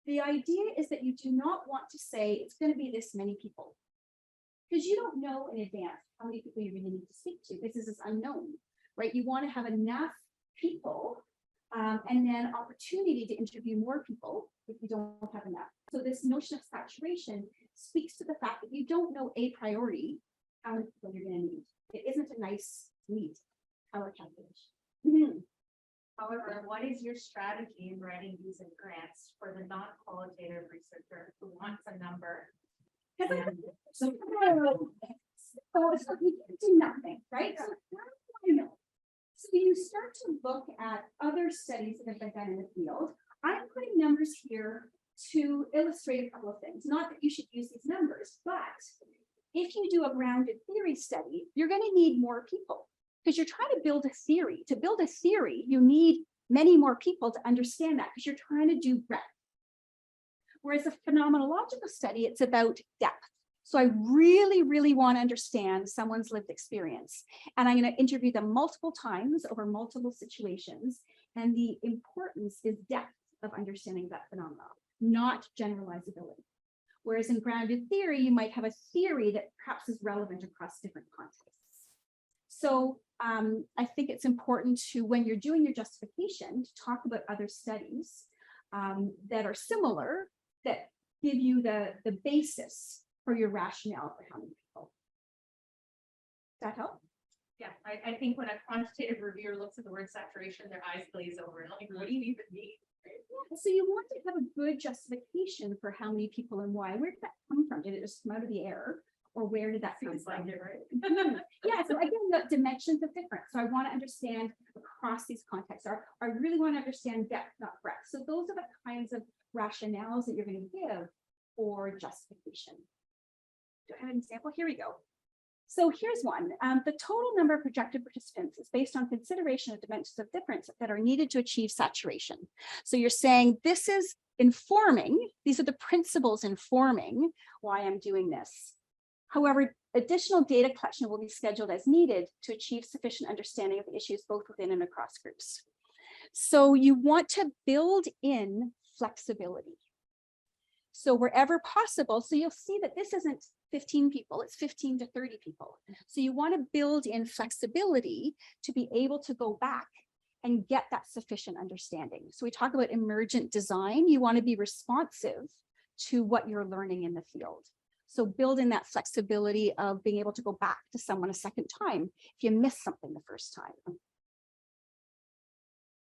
the idea is that you do not want to say it's going to be this many people, because you don't know in advance how many people you really need to speak to. This is unknown, right? You want to have enough people and then opportunity to interview more people if you don't have enough. So this notion of saturation speaks to the fact that you don't know a priori how many people you're going to need. It isn't a nice, neat power calculation. However, what is your strategy in writing these grants for the non-qualitative researcher who wants a number? So we can do nothing, right? So how do I know? So you start to look at other studies that have been done in the field. I'm putting numbers here to illustrate a couple of things. Not that you should use these numbers, but if you do a grounded theory study, you're going to need more people because you're trying to build a theory. To build a theory, you need many more people to understand that because you're trying to do breadth. Whereas a phenomenological study, it's about depth. So I really, really want to understand someone's lived experience. And I'm going to interview them multiple times over multiple situations. And the importance is depth of understanding that phenomenon, not generalizability. Whereas in grounded theory, you might have a theory that perhaps is relevant across different contexts. So I think it's important to, when you're doing your justification, to talk about other studies that are similar, that give you the basis for your rationale for how many people. Does that help? Yeah, I think when a quantitative reviewer looks at the word saturation, their eyes glaze over and like, what do you even mean? Yeah, so you want to have a good justification for how many people and why. Where did that come from? Did it just come out of the air? Or where did that come from? Right? Yeah, so again, the dimensions are different. So I want to understand across these contexts. I really want to understand depth, not breadth. So those are the kinds of rationales that you're going to give for justification. Do I have an example? Here we go. So here's one. The total number of projected participants is based on consideration of dimensions of difference that are needed to achieve saturation. So you're saying this is informing, these are the principles informing why I'm doing this. However, additional data collection will be scheduled as needed to achieve sufficient understanding of the issues both within and across groups. So you want to build in flexibility. So wherever possible, so you'll see that this isn't 15 people, it's 15 to 30 people. So you want to build in flexibility to be able to go back and get that sufficient understanding. So we talk about emergent design. You want to be responsive to what you're learning in the field. So build in that flexibility of being able to go back to someone a second time if you missed something the first time.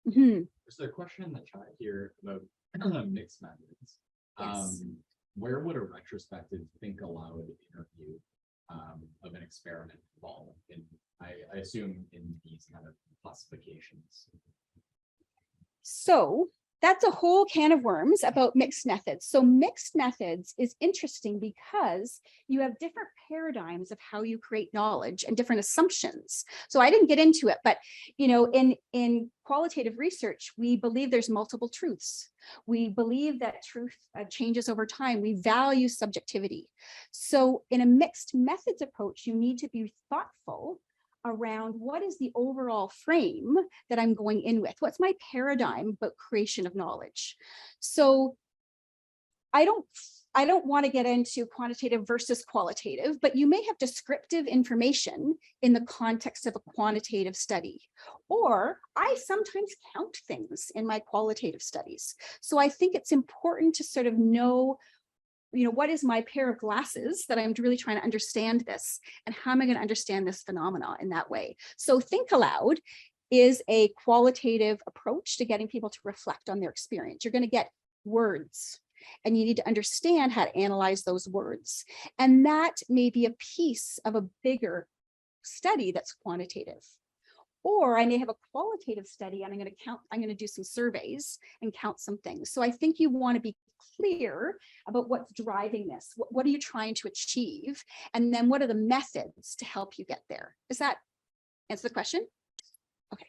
There's a question in the chat here about mixed methods. Yes. Where would a retrospective think aloud interview of an experiment fall? And I assume in these kind of classifications. So that's a whole can of worms about mixed methods. So mixed methods is interesting because you have different paradigms of how you create knowledge and different assumptions. So I didn't get into it, but you know, in qualitative research, we believe there's multiple truths. We believe that truth changes over time. We value subjectivity. So in a mixed methods approach, you need to be thoughtful around what is the overall frame that I'm going in with? What's my paradigm about creation of knowledge? So I don't want to get into quantitative versus qualitative, but you may have descriptive information in the context of a quantitative study. Or I sometimes count things in my qualitative studies. So I think it's important to sort of know, you know, what is my pair of glasses that I'm really trying to understand this, and how am I going to understand this phenomena in that way? So think aloud is a qualitative approach to getting people to reflect on their experience. You're going to get words, and you need to understand how to analyze those words. And that may be a piece of a bigger study that's quantitative. Or I may have a qualitative study and I'm going to do some surveys and count some things. So I think you want to be clear about what's driving this. What are you trying to achieve? And then what are the methods to help you get there? Does that answer the question? Okay.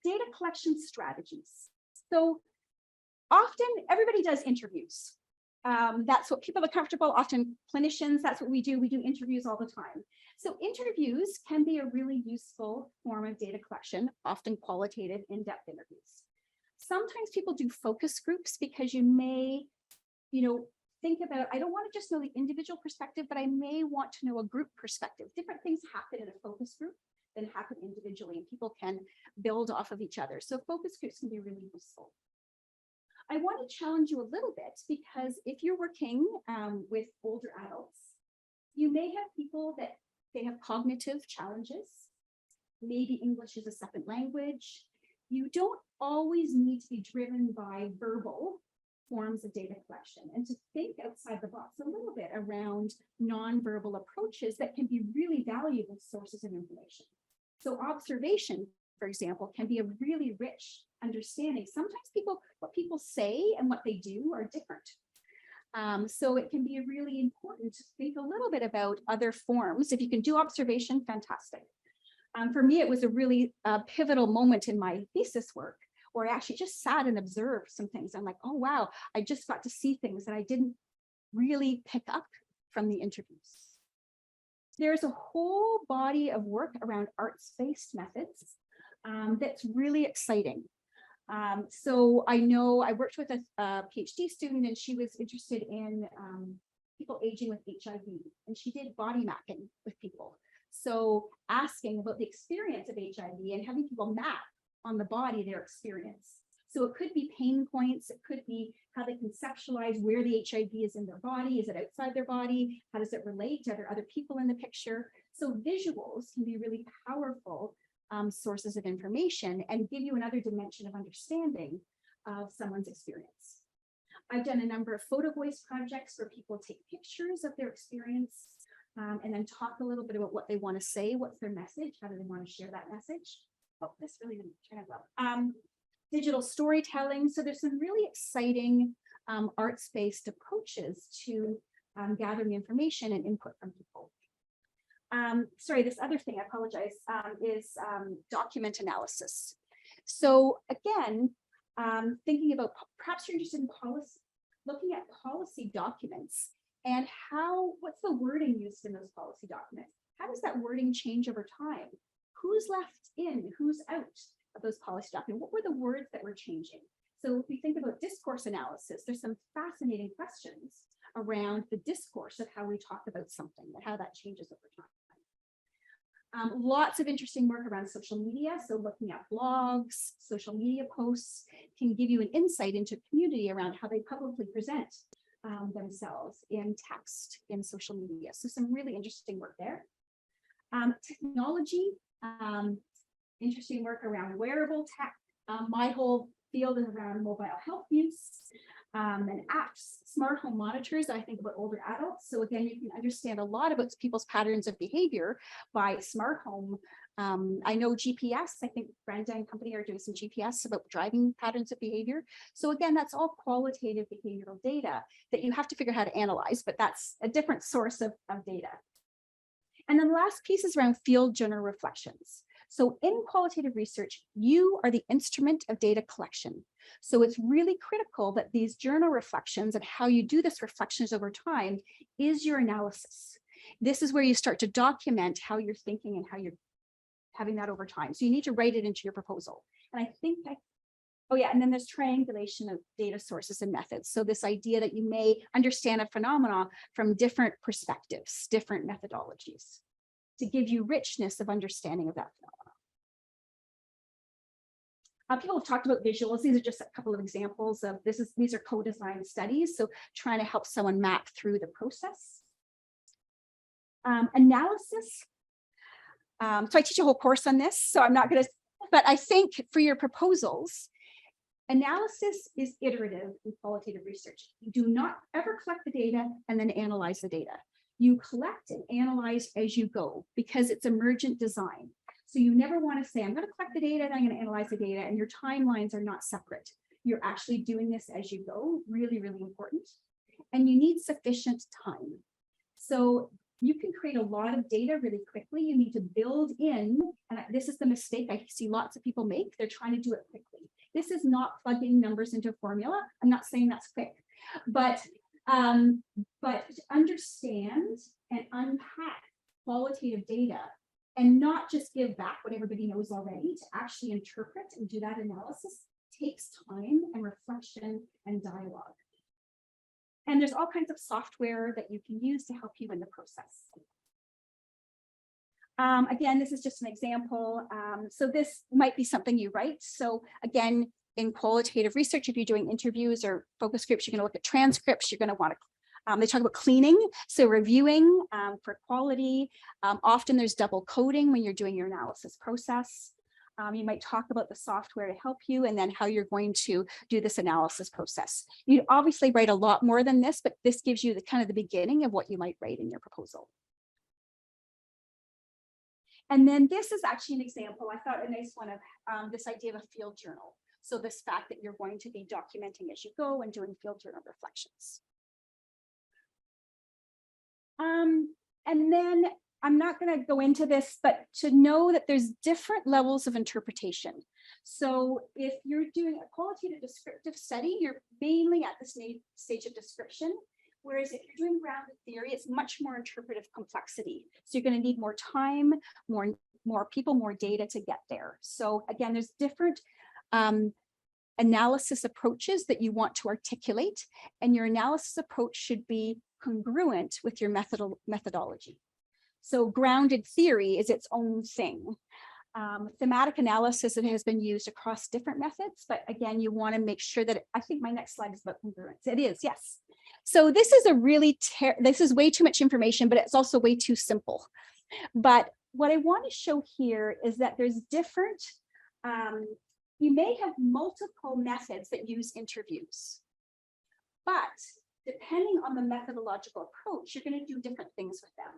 Data collection strategies. So often everybody does interviews. That's what people are comfortable, often clinicians, that's what we do. We do interviews all the time. So interviews can be a really useful form of data collection, often qualitative, in-depth interviews. Sometimes people do focus groups because you may, you know, think about, I don't want to just know the individual perspective, but I may want to know a group perspective. Different things happen in a focus group than happen individually, and people can build off of each other. So focus groups can be really useful. I want to challenge you a little bit because if you're working with older adults, you may have people that they have cognitive challenges. Maybe English is a second language. You don't always need to be driven by verbal forms of data collection, and to think outside the box a little bit around nonverbal approaches that can be really valuable sources of information. So observation, for example, can be a really rich understanding. Sometimes what people say and what they do are different. So it can be really important to think a little bit about other forms. If you can do observation, fantastic. For me, it was a really pivotal moment in my thesis work or I actually just sat and observed some things. I'm like, oh, wow, I just got to see things that I didn't really pick up from the interviews. There's a whole body of work around arts-based methods that's really exciting. So I know I worked with a PhD student, and she was interested in people aging with HIV, and she did body mapping with people. So asking about the experience of HIV and having people map on the body their experience. So it could be pain points, it could be how they conceptualize where the HIV is in their body. Is it outside their body? How does it relate? Are there other people in the picture? So visuals can be really powerful sources of information and give you another dimension of understanding of someone's experience. I've done a number of photo voice projects where people take pictures of their experience and then talk a little bit about what they want to say, what's their message, how do they want to share that message. Oh, this really didn't turn out well. Digital storytelling. So there's some really exciting arts-based approaches to gathering information and input from people. Sorry, this other thing, I apologize, is document analysis. So again, thinking about, perhaps you're interested in policy, looking at policy documents and what's the wording used in those policy documents? How does that wording change over time? Who's left in, who's out of those policy documents? What were the words that were changing? So if we think about discourse analysis, there's some fascinating questions around the discourse of how we talk about something and how that changes over time. Lots of interesting work around social media. So looking at blogs, social media posts can give you an insight into community around how they publicly present themselves in text, in social media. So some really interesting work there. Technology, interesting work around wearable tech. My whole field is around mobile health use and apps, smart home monitors. I think about older adults. So again, you can understand a lot about people's patterns of behavior by smart home. I know GPS, I think Brenda and company are doing some GPS about driving patterns of behavior. So again, that's all qualitative behavioral data that you have to figure out how to analyze, but that's a different source of data. And then the last piece is around field journal reflections. So in qualitative research, you are the instrument of data collection. So it's really critical that these journal reflections and how you do this reflections over time is your analysis. This is where you start to document how you're thinking and how you're having that over time. So you need to write it into your proposal. And I think oh yeah, and then there's triangulation of data sources and methods. So this idea that you may understand a phenomenon from different perspectives, different methodologies, to give you richness of understanding of that phenomenon. People have talked about visuals. These are just a couple of examples of these are co-design studies. So trying to help someone map through the process. Analysis. So I teach a whole course on this, so I'm not going to, but I think for your proposals, analysis is iterative in qualitative research. You do not ever collect the data and then analyze the data. You collect and analyze as you go because it's emergent design. So you never want to say, I'm going to collect the data and I'm going to analyze the data, and your timelines are not separate. You're actually doing this as you go, really, really important. And you need sufficient time. So you can create a lot of data really quickly. You need to build in, and this is the mistake I see lots of people make. They're trying to do it quickly. This is not plugging numbers into a formula. I'm not saying that's quick, but to understand and unpack qualitative data and not just give back what everybody knows already, to actually interpret and do that analysis takes time and reflection and dialogue. And there's all kinds of software that you can use to help you in the process. Again, this is just an example. So this might be something you write. So again, in qualitative research, if you're doing interviews or focus groups, you're going to look at transcripts. You're going to want to, they talk about cleaning. So reviewing for quality. Often there's double coding when you're doing your analysis process. You might talk about the software to help you and then how you're going to do this analysis process. You obviously write a lot more than this, but this gives you the kind of the beginning of what you might write in your proposal. And then this is actually an example. I thought a nice one of this idea of a field journal. So this fact that you're going to be documenting as you go and doing field journal reflections. And then I'm not going to go into this, but to know that there's different levels of interpretation. So if you're doing a qualitative descriptive study, you're mainly at the stage of description. Whereas if you're doing grounded theory, it's much more interpretive complexity. So you're going to need more time, more people, more data to get there. So again, there's different analysis approaches that you want to articulate, and your analysis approach should be congruent with your methodology. So grounded theory is its own thing. Thematic analysis, it has been used across different methods, but again, you want to make sure that I think my next slide is about congruence. It is, yes. So this is this is way too much information, but it's also way too simple. But what I want to show here is that there's different, you may have multiple methods that use interviews, but depending on the methodological approach, you're going to do different things with them.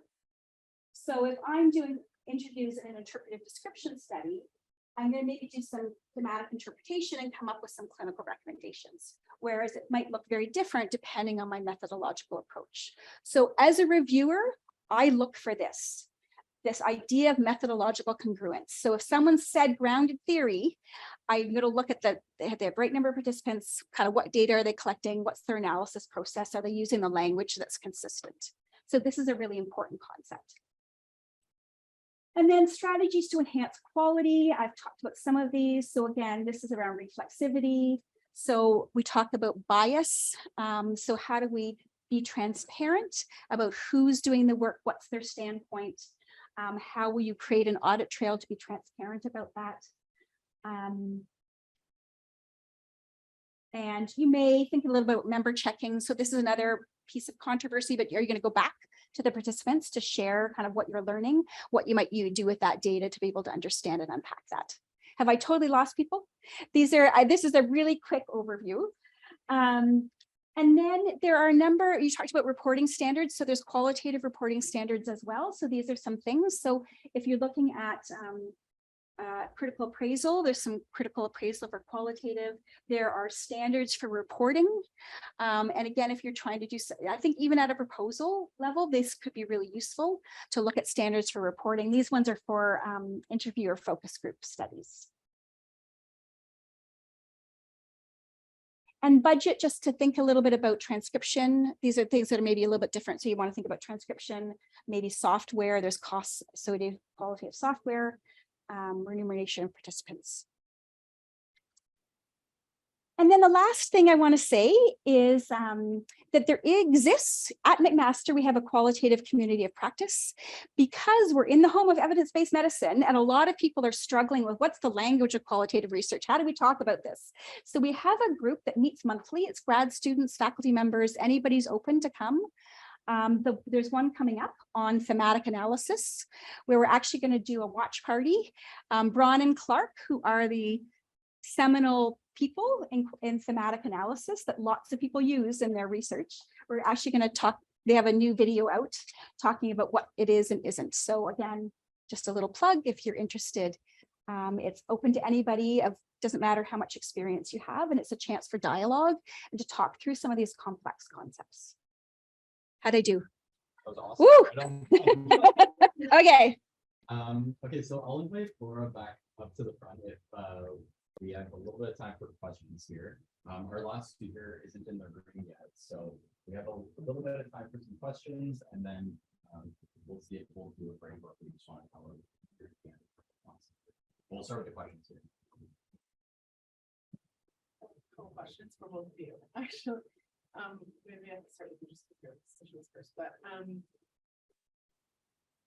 So if I'm doing interviews in an interpretive description study, I'm going to maybe do some thematic interpretation and come up with some clinical recommendations, whereas it might look very different depending on my methodological approach. So as a reviewer, I look for this idea of methodological congruence. So if someone said grounded theory, I'm going to look at they have the right number of participants, kind of what data are they collecting, what's their analysis process, are they using the language that's consistent? So this is a really important concept. And then strategies to enhance quality. I've talked about some of these. So again, this is around reflexivity. So we talk about bias. So how do we be transparent about who's doing the work? What's their standpoint? How will you create an audit trail to be transparent about that? And you may think a little bit about member checking. So this is another piece of controversy, but are you going to go back to the participants to share kind of what you're learning, what you might do with that data to be able to understand and unpack that? Have I totally lost people? This is a really quick overview. And then there are a number, you talked about reporting standards. So there's qualitative reporting standards as well. So these are some things. So if you're looking at critical appraisal, there's some critical appraisal for qualitative. There are standards for reporting. And again, if you're trying to do, I think even at a proposal level, this could be really useful to look at standards for reporting. These ones are for interview or focus group studies. And budget, just to think a little bit about transcription. These are things that are maybe a little bit different. So you want to think about transcription, maybe software, there's costs associated with quality of software, remuneration of participants. And then the last thing I want to say is that there exists at McMaster, we have a qualitative community of practice because we're in the home of evidence-based medicine, and a lot of people are struggling with what's the language of qualitative research? How do we talk about this? So we have a group that meets monthly. It's grad students, faculty members, anybody's open to come. There's one coming up on thematic analysis where we're actually going to do a watch party. Braun and Clark, who are the seminal people in thematic analysis that lots of people use in their research. We're actually going to talk, they have a new video out talking about what it is and isn't. So again, just a little plug if you're interested. It's open to anybody, doesn't matter how much experience you have, and it's a chance for dialogue and to talk through some of these complex concepts. How'd I do? That was awesome. Woo! Okay. Okay, so I'll invite Laura back up to the front if we have a little bit of time for questions here. Our last speaker isn't in the room yet, so we have a little bit of time for some questions, and then we'll see if we'll do a framework. We just want to cover. We'll start with the questions here. Couple questions for both of you, actually. Maybe I can start with just decisions first, but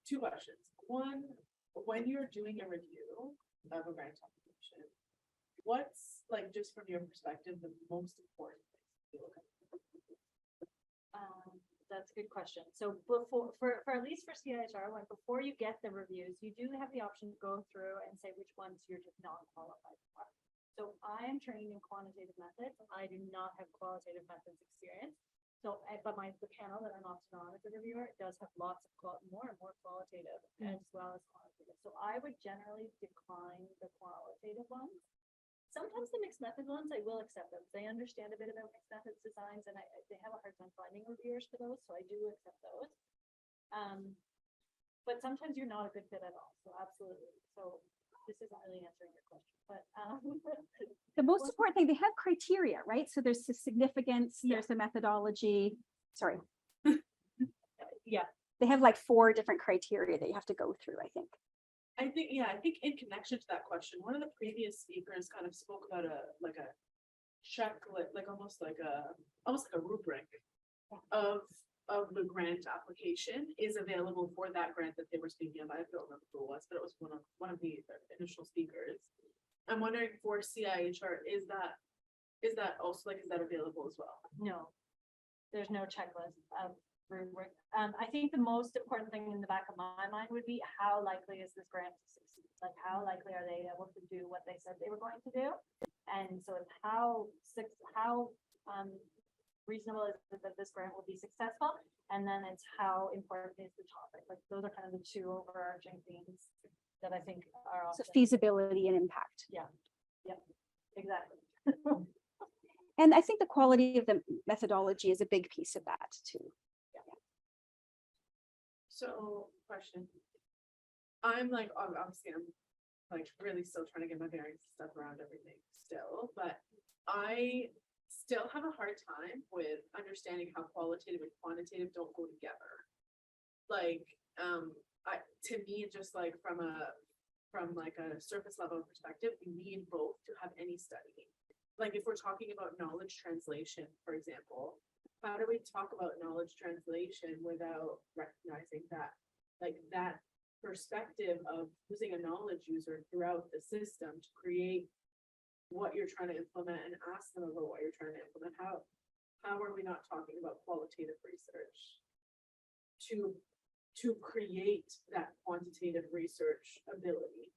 two questions. One, when you're doing a review of a grant application, what's, like, just from your perspective, the most important thing to look at? That's a good question. So before, for at least for CIHR, before you get the reviews, you do have the option to go through and say which ones you're just not qualified for. So I am trained in quantitative methods. I do not have qualitative methods experience. So, but the panel that I'm often on as a reviewer does have lots of more and more qualitative as well as quantitative. So I would generally decline the qualitative ones. Sometimes the mixed method ones, I will accept them. They understand a bit about mixed methods designs, and they have a hard time finding reviewers for those. So I do accept those. but sometimes you're not a good fit at all. So absolutely. So this isn't really answering your question, but The most important thing, they have criteria, right? So there's the significance, there's the methodology. Sorry. yeah. They have like 4 different criteria that you have to go through, I think. I think, yeah, I think in connection to that question, one of the previous speakers kind of spoke about a checklist, like almost like a rubric of the grant application is available for that grant that they were speaking of. I don't remember who it was, but it was one of the initial speakers. I'm wondering for CIHR, is that also like, is that available as well? No, there's no checklist of rubric. I think the most important thing in the back of my mind would be how likely is this grant to succeed? Like how likely are they able to do what they said they were going to do? And so it's how reasonable is it that this grant will be successful? And then it's how important is the topic? Like those are kind of the 2 overarching themes that I think are So often. feasibility and impact. Yeah, exactly. And I think the quality of the methodology is a big piece of that too. So, question. I'm like, obviously, I'm like really still trying to get my bearings and stuff around everything still, but I still have a hard time with understanding how qualitative and quantitative don't go together. Like, to me, just like from like a surface level perspective, you need both to have any study. Like if we're talking about knowledge translation, for example, how do we talk about knowledge translation without recognizing that, like that perspective of using a knowledge user throughout the system to create what you're trying to implement and ask them about what you're trying to implement? How are we not talking about qualitative research to create that quantitative research ability?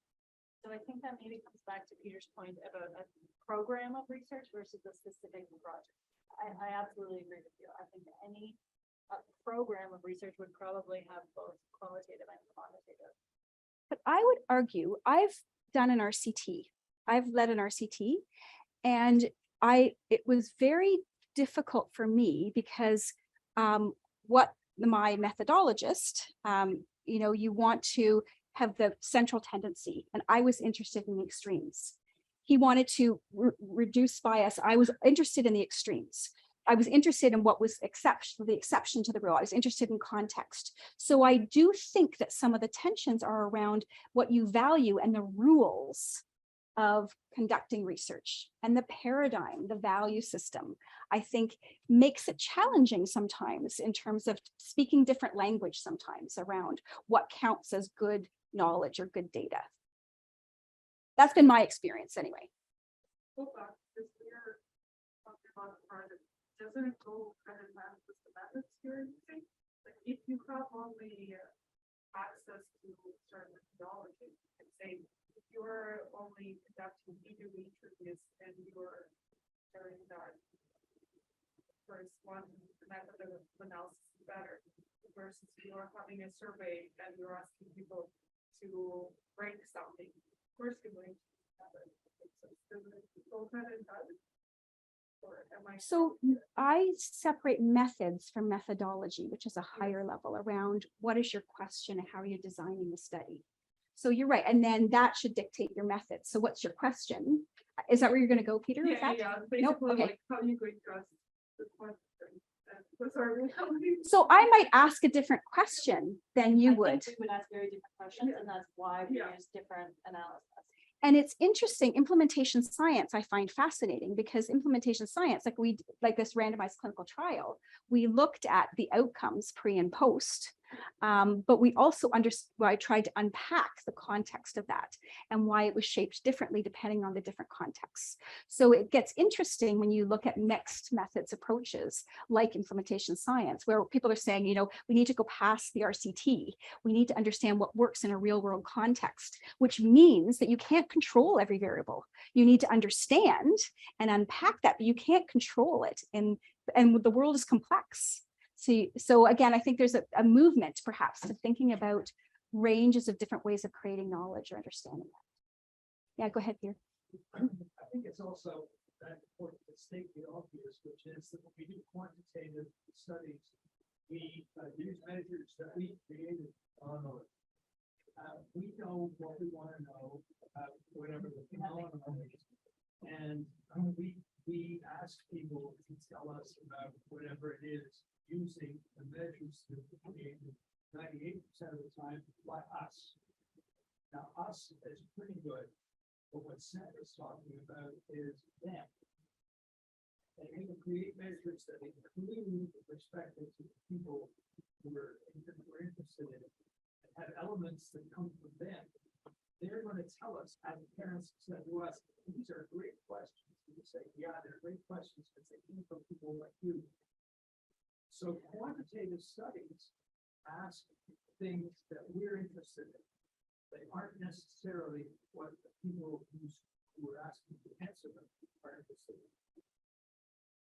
So I think that maybe comes back to Peter's point about a program of research versus a specific project. I absolutely agree with you. I think any program of research would probably have both qualitative and quantitative. But I would argue, I've done an RCT. I've led an RCT, and it was very difficult for me because what my methodologist, you want to have the central tendency, and I was interested in the extremes. He wanted to reduce bias. I was interested in the extremes. I was interested in what was the exception to the rule. I was interested in context. So I do think that some of the tensions are around what you value and the rules of conducting research, and the paradigm, the value system, I think makes it challenging sometimes in terms of speaking different language sometimes around what counts as good knowledge or good data. That's been my experience anyway. Doesn't it go kind of math with the methods you're using? Like if you have only access to certain methodology, and say if you're only conducting B2B interviews and you're sharing that first one, the method of analysis is better versus you're having a survey and you're asking people to rank something. Of course, you're going to have it. So kind of So I separate methods from methodology, which is a higher level around what is your question and how are you designing the study. So you're right. And then that should dictate your method. So what's your question? Is that where you're going to go, Peter? With that? Basically, Nope. Okay. like how are you going to ask the question? So I might ask a different question than you I would. think we would ask very different questions, and that's why we use different analysis. And it's interesting, implementation science I find fascinating, because implementation science, like this randomized clinical trial, we looked at the outcomes pre and post, but we also I tried to unpack the context of that and why it was shaped differently depending on the different contexts. So it gets interesting when you look at mixed methods approaches like implementation science, where people are saying, we need to go past the RCT. We need to understand what works in a real world context, which means that you can't control every variable. You need to understand and unpack that, but you can't control it. And the world is complex. So again, I think there's a movement perhaps to thinking about ranges of different ways of creating knowledge or understanding that. Yeah, go ahead here. I think it's also that important to state the obvious, which is that when we do quantitative studies, we use measures that we created on We know what we want to know about whatever the phenomenon is. And we ask people to tell us about whatever it is using the measures that are created 98% of the time by us. Now, us is pretty good, but what Seth is talking about is them. And we can create measures that include the perspectives of the people who are interested in it, and have elements that come from them. They're going to tell us, as parents said to us, these are great questions. We say, yeah, they're great questions because they came from people like you. So quantitative studies ask things that we're interested in. They aren't necessarily what the people who are asking to answer them are interested in.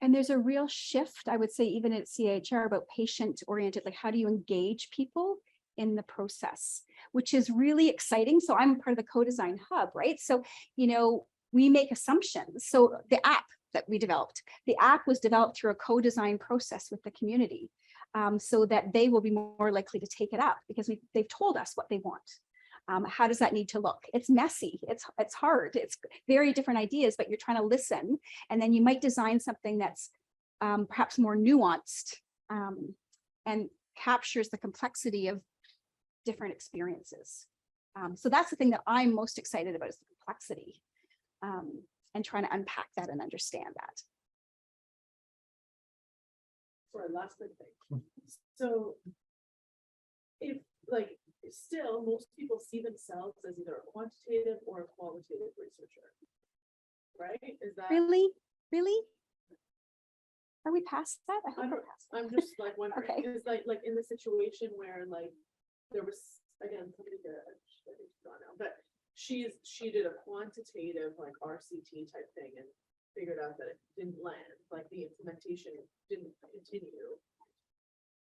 And there's a real shift, I would say, even at CHR about patient-oriented, like how do you engage people in the process, which is really exciting. So I'm part of the co-design hub, right? So, you know, we make assumptions. So the app that we developed, the app was developed through a co-design process with the community, so that they will be more likely to take it up because they've told us what they want. How does that need to look? It's messy, it's hard, it's very different ideas, but you're trying to listen, and then you might design something that's perhaps more nuanced and captures the complexity of different experiences. So that's the thing that I'm most excited about, is the complexity, and trying to unpack that and understand that. Sorry, last big thing. So if like still most people see themselves as either a quantitative or a qualitative researcher, right? Is that really? Are we past that? I hope we're past that. I'm just like wondering, Okay. is like in the situation where like there was again somebody that I think she's gone now, but she did a quantitative like RCT type thing and figured out that it didn't land, like the implementation didn't continue.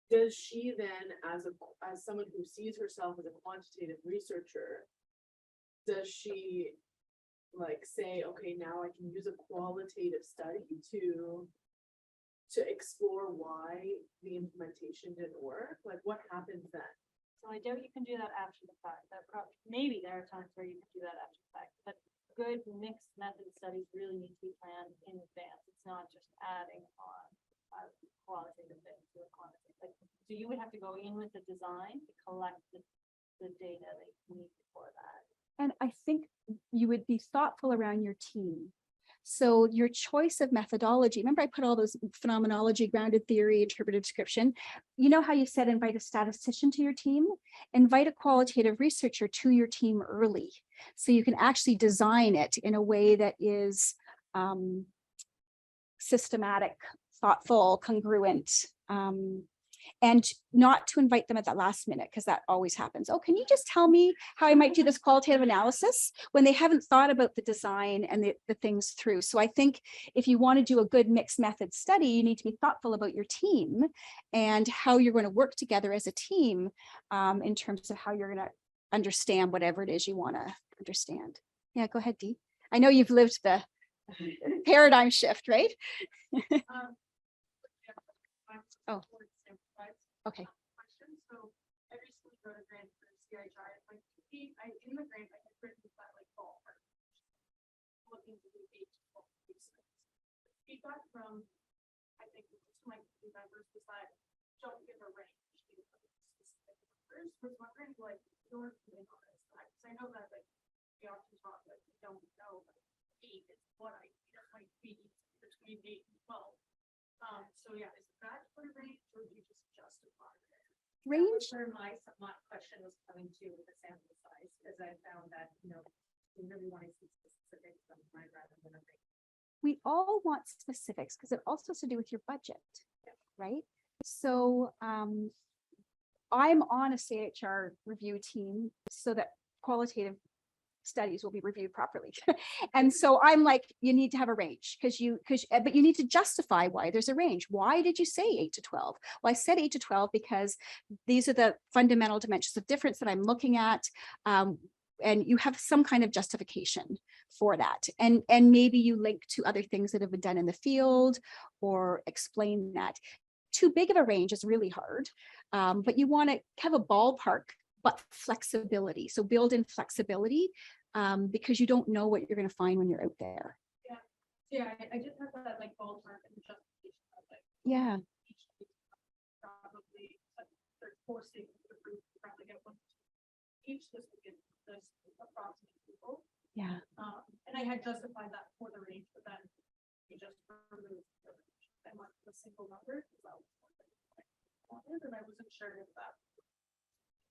Does she then, as someone who sees herself as a quantitative researcher, does she like say, okay, now I can use a qualitative study to explore why the implementation didn't work? Like what happens then? So I doubt you can do that after the fact. Maybe there are times where you can do that after the fact, but good mixed method studies really need to be planned in advance. It's not just adding on a qualitative thing to a quantitative. Like, so you would have to go in with the design to collect the data that you need for that. And I think you would be thoughtful around your team. So your choice of methodology, remember I put all those phenomenology, grounded theory, interpretive description. You know how you said invite a statistician to your team? Invite a qualitative researcher to your team early, so you can actually design it in a way that is systematic, thoughtful, congruent, and not to invite them at that last minute, because that always happens. Oh, can you just tell me how I might do this qualitative analysis, when they haven't thought about the design and the things through. So I think if you want to do a good mixed method study, you need to be thoughtful about your team and how you're going to work together as a team, in terms of how you're going to understand whatever it is you want to understand. Yeah, go ahead, Dee. I know you've lived the paradigm shift, right? Oh. Okay. So I recently wrote a grant for CHI. Like in the grant, I had written that like ballpark, looking to do 8 to 12 research. Feedback from I think just my team members was that don't give a range. Give specific numbers. Was wondering like your opinion on this, because I know that like we often talk like we don't know like 8 is what I think it might be between 8 and 12. So yeah, is that for range, or do you just justify it? Range? Where my question was coming to with the sample size, because I found that, you know, we really want to see specifics rather than a range. We all want specifics because it also has to do with your budget, right? So I'm on a CHR review team so that qualitative studies will be reviewed properly. And so I'm like, you need to have a range but you need to justify why there's a range. Why did you say 8 to 12? Well, I said 8 to 12 because these are the fundamental dimensions of difference that I'm looking at. And you have some kind of justification for that. And maybe you link to other things that have been done in the field or explain that. Too big of a range is really hard, but you want to have a ballpark but flexibility. So build in flexibility because you don't know what you're going to find when you're out there. Yeah, I just have that like ballpark and justification of like. Yeah. Probably there's 4 statements to prove, probably get one. Each this would get this approximate people. Yeah. And I had justified that for the range, but then we just removed the range and went with a single number. And I wasn't sure if that.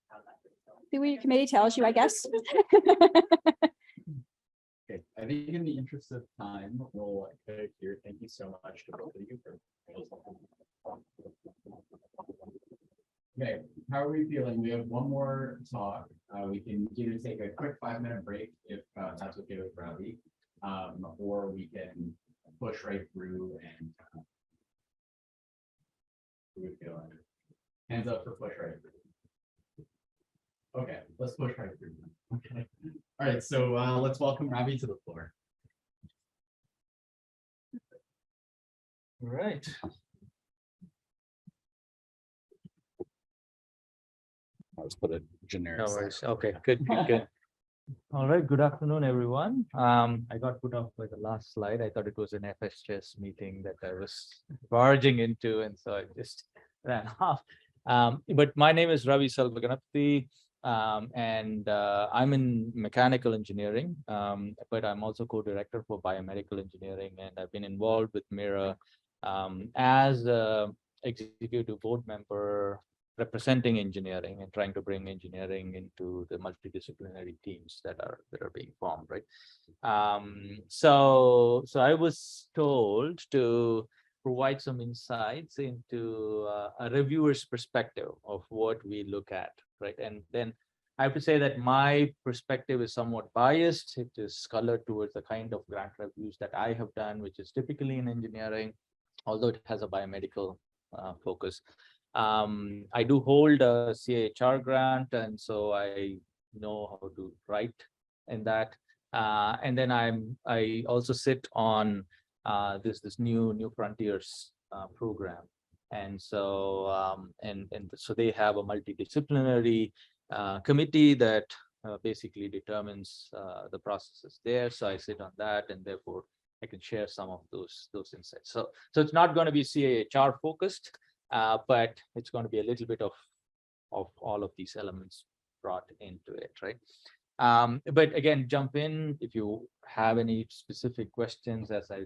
How that would go. See what your committee tells you, I guess. Okay, I think in the interest of time, we'll here. Thank you so much to both of you for. Okay, how are we feeling? We have one more talk. We can either take a quick 5-minute break if that's okay with Ravi, or we can push right through and. Who we feeling? Hands up for push right through. Okay, let's push right through. Okay. All right, so let's welcome Ravi to the floor. All right. I'll just put a generic. No worries. Okay, good, good. All right, good afternoon, everyone. I got put off by the last slide. I thought it was an FSHS meeting that I was barging into, and so I just ran off. But my name is Ravi Salvaganapthi, and I'm in mechanical engineering, but I'm also co-director for biomedical engineering, and I've been involved with MIRA as an executive board member representing engineering and trying to bring engineering into the multidisciplinary teams that are being formed, right? So I was told to provide some insights into a reviewer's perspective of what we look at, right? And then I have to say that my perspective is somewhat biased. It is colored towards the kind of grant reviews that I have done, which is typically in engineering, although it has a biomedical focus. I do hold a CAHR grant, and so I know how to write in that. And then I also sit on this new frontiers program, and so so they have a multidisciplinary committee that basically determines the processes there. So I sit on that, and therefore I can share some of those insights. So it's not going to be CAHR focused, but it's going to be a little bit of all of these elements brought into it, right? But again, jump in if you have any specific questions as I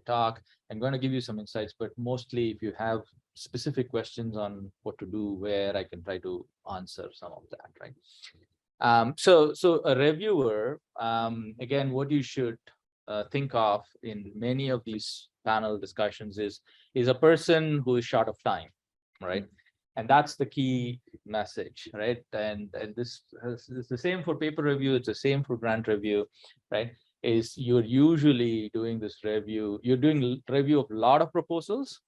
talk. I'm going to give you some insights, but mostly if you have specific questions on what to do, where, I can try to answer some of that, right? So a reviewer, again, what you should think of in many of these panel discussions is a person who is short of time, right? And that's the key message, right? And this is the same for paper review. It's the same for grant review, right? Is you're usually doing this review. You're doing review of a lot of proposals,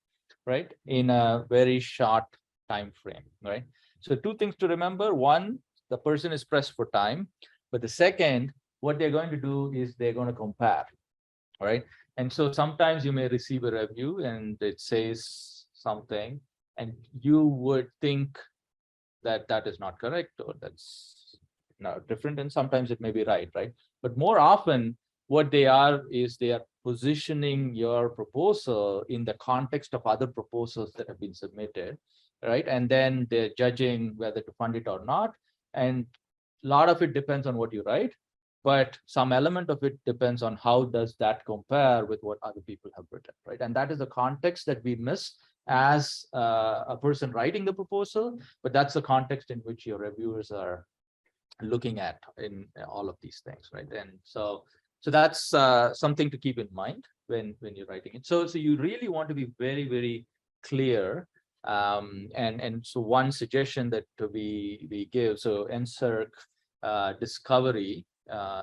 right? In a very short time frame, right? So 2 things to remember. 1, the person is pressed for time, but the second, what they're going to do is they're going to compare, right? And so sometimes you may receive a review and it says something, and you would think that that is not correct, or that's not different, and sometimes it may be right? But more often, what they are is they are positioning your proposal in the context of other proposals that have been submitted, right? And then they're judging whether to fund it or not. And a lot of it depends on what you write, but some element of it depends on how does that compare with what other people have written, right? And that is the context that we miss as a person writing the proposal, but that's the context in which your reviewers are looking at in all of these things, right? And so that's something to keep in mind when you're writing it. So you really want to be very, very clear. And so one suggestion that we give, so NSERC discovery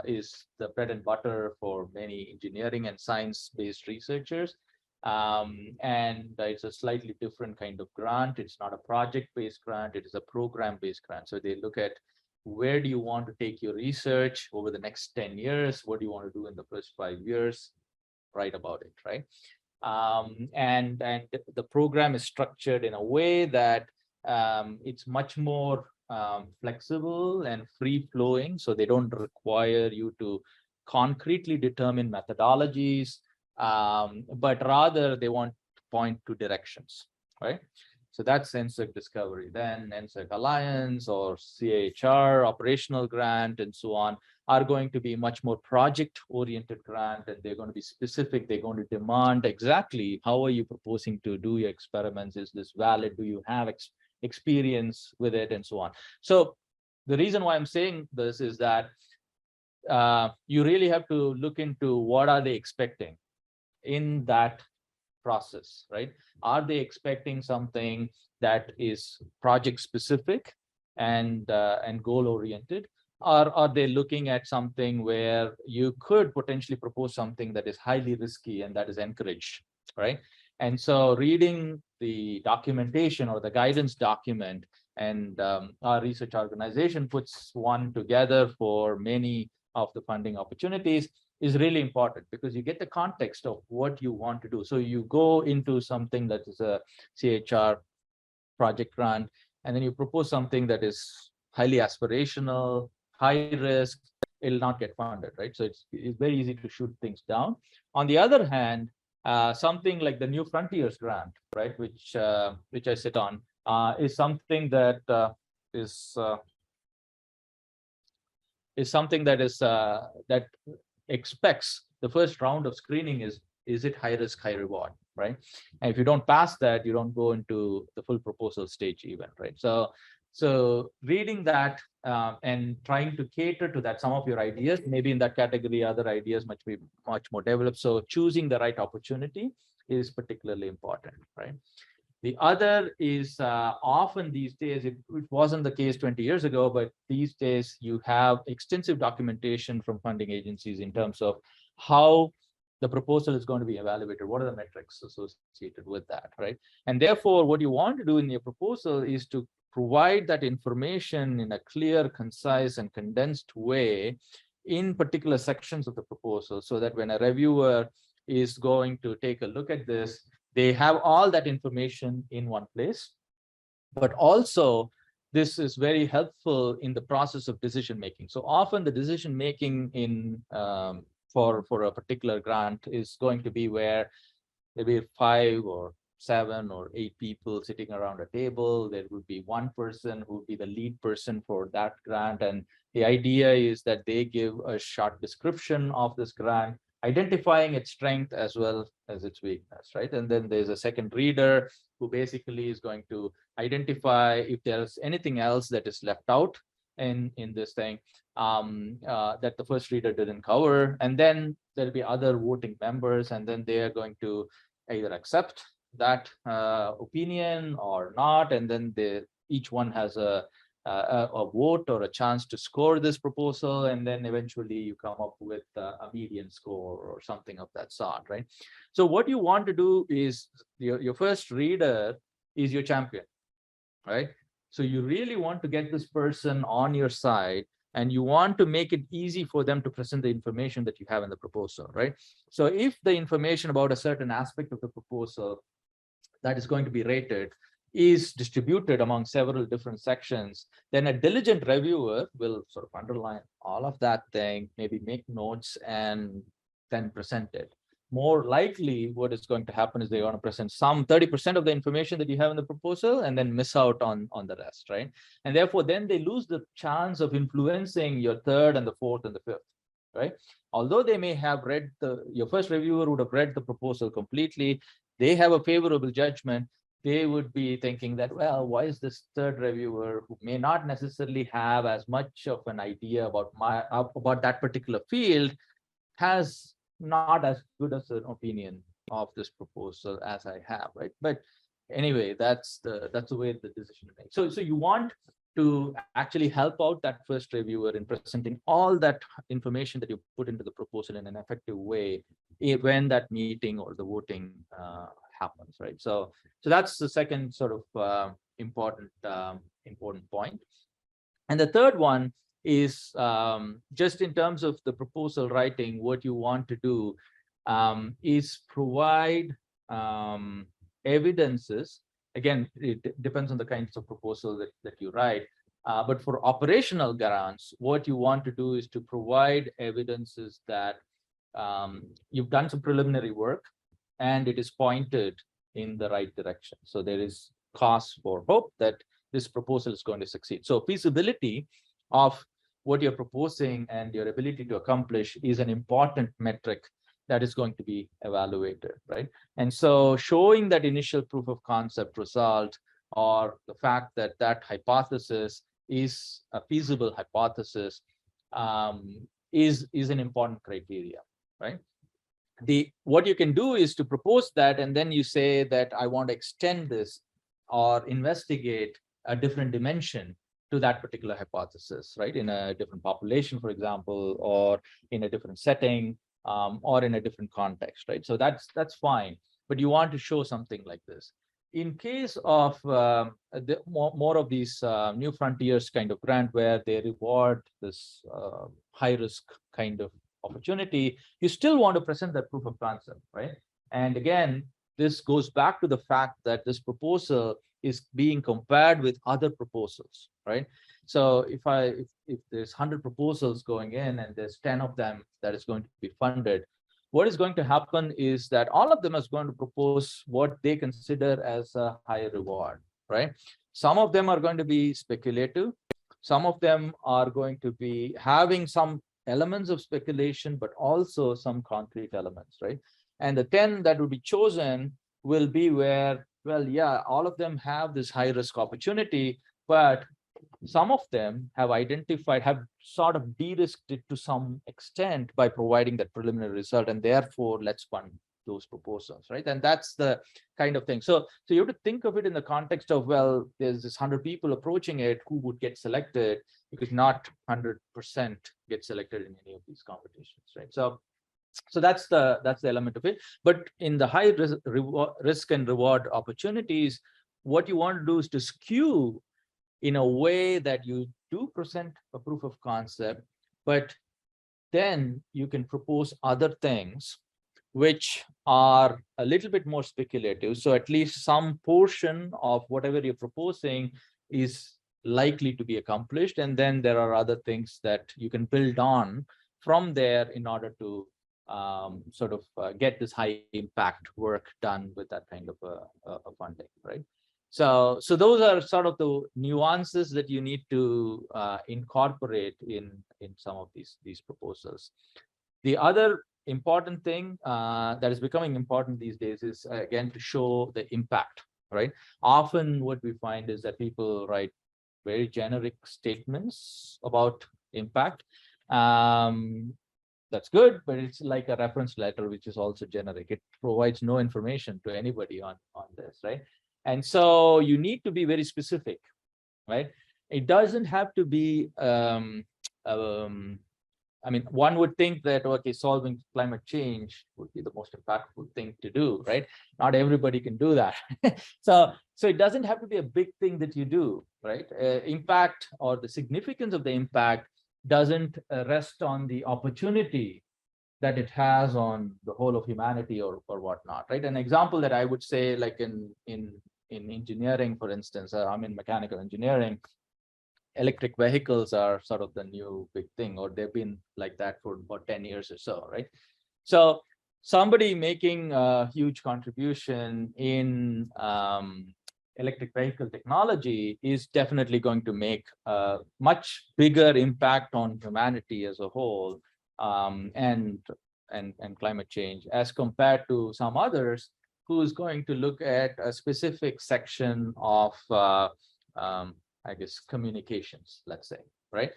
is the bread and butter for many engineering and science-based researchers. And it's a slightly different kind of grant. It's not a project-based grant, it is a program-based grant. So they look at where do you want to take your research over the next 10 years? What do you want to do in the first 5 years? Write about it, right? And the program is structured in a way that it's much more flexible and free flowing. So they don't require you to concretely determine methodologies, but rather they want to point to directions, right? So that's NSERC Discovery. Then NSERC Alliance or CHR, Operational Grant, and so on are going to be much more project-oriented grant, and they're going to be specific. They're going to demand exactly how are you proposing to do your experiments? Is this valid? Do you have experience with it, and so on? So the reason why I'm saying this is that you really have to look into what are they expecting in that process, right? Are they expecting something that is project specific and goal oriented? Or are they looking at something where you could potentially propose something that is highly risky and that is encouraged, right? And so reading the documentation or the guidance document, and our research organization puts one together for many of the funding opportunities, is really important because you get the context of what you want to do. So you go into something that is a CHR project grant, and then you propose something that is highly aspirational, high risk, it'll not get funded, right? So it's very easy to shoot things down. On the other hand, something like the New Frontiers grant, right, which I sit on, is something that is something that is that expects the first round of screening is it high risk, high reward, right? And if you don't pass that, you don't go into the full proposal stage even, right? So reading that and trying to cater to that, some of your ideas, maybe in that category, other ideas might be much more developed. So choosing the right opportunity is particularly important, right? The other is often these days, it wasn't the case 20 years ago, but these days you have extensive documentation from funding agencies in terms of how the proposal is going to be evaluated. What are the metrics associated with that, right? And therefore, what you want to do in your proposal is to provide that information in a clear, concise, and condensed way in particular sections of the proposal, so that when a reviewer is going to take a look at this, they have all that information in one place. But also, this is very helpful in the process of decision making. So often the decision making in for a particular grant is going to be where maybe 5 or 7 or 8 people sitting around a table. There would be one person who would be the lead person for that grant. And the idea is that they give a short description of this grant, identifying its strength as well as its weakness, right? And then there's a second reader who basically is going to identify if there's anything else that is left out in this thing that the first reader didn't cover. And then there'll be other voting members, and then they are going to either accept that opinion or not. And then each one has a vote or a chance to score this proposal, and then eventually you come up with a median score or something of that sort, right? So what you want to do is your first reader is your champion, right? So you really want to get this person on your side, and you want to make it easy for them to present the information that you have in the proposal, right? So if the information about a certain aspect of the proposal that is going to be rated is distributed among several different sections, then a diligent reviewer will sort of underline all of that thing, maybe make notes, and then present it. More likely, what is going to happen is they're going to present some 30% of the information that you have in the proposal and then miss out on the rest, right? And therefore, then they lose the chance of influencing your third and the fourth and the fifth, right? Although they may have read your first reviewer would have read the proposal completely, they have a favorable judgment. They would be thinking that, well, why is this third reviewer, who may not necessarily have as much of an idea about that particular field, has not as good as an opinion of this proposal as I have, right? But anyway, that's the way the decision is made. So you want to actually help out that first reviewer in presenting all that information that you put into the proposal in an effective way when that meeting or the voting happens, right? So that's the second sort of important point. And the third one is just in terms of the proposal writing, what you want to do is provide evidences Again, it depends on the kinds of proposal that you write. But for operational grounds, what you want to do is to provide evidences that you've done some preliminary work and it is pointed in the right direction. So there is cause for hope that this proposal is going to succeed. So feasibility of what you're proposing and your ability to accomplish is an important metric that is going to be evaluated, right? And so showing that initial proof of concept result, or the fact that that hypothesis is a feasible hypothesis, is an important criteria, right? What you can do is to propose that, and then you say that I want to extend this or investigate a different dimension to that particular hypothesis, right? In a different population, for example, or in a different setting, or in a different context, right? So that's fine, but you want to show something like this. In case of more of these new frontiers kind of grant, where they reward this high risk kind of opportunity, you still want to present that proof of concept, right? And again, this goes back to the fact that this proposal is being compared with other proposals, right? So if there's 100 proposals going in and there's 10 of them that is going to be funded, what is going to happen is that all of them is going to propose what they consider as a high reward, right? Some of them are going to be speculative. Some of them are going to be having some elements of speculation, but also some concrete elements, right? And the 10 that will be chosen will be where, well, yeah, all of them have this high risk opportunity, but some of them have sort of de-risked it to some extent by providing that preliminary result, and therefore let's fund those proposals, right? And that's the kind of thing. So you have to think of it in the context of, well, there's this 100 people approaching it, who would get selected, because not 100% get selected in any of these competitions, right? So that's the element of it. But in the high risk and reward opportunities, what you want to do is to skew in a way that you do present a proof of concept, but then you can propose other things which are a little bit more speculative. So at least some portion of whatever you're proposing is likely to be accomplished. And then there are other things that you can build on from there in order to get this high impact work done with that kind of a funding, right? So those are sort of the nuances that you need to incorporate in some of these proposals. The other important thing that is becoming important these days is, again, to show the impact, right? Often what we find is that people write very generic statements about impact. That's good, but it's like a reference letter, which is also generic. It provides no information to anybody on this, right? And so you need to be very specific, right? It doesn't have to be, I mean, one would think that, okay, solving climate change would be the most impactful thing to do, right? Not everybody can do that. So it doesn't have to be a big thing that you do, right? Impact, or the significance of the impact, doesn't rest on the opportunity that it has on the whole of humanity or whatnot, right? An example that I would say, like in engineering, for instance, I'm in mechanical engineering. Electric vehicles are sort of the new big thing, or they've been like that for about 10 years or so, right? So somebody making a huge contribution in electric vehicle technology is definitely going to make a much bigger impact on humanity as a whole, and climate change, as compared to some others who's going to look at a specific section of I guess communications, let's say, right?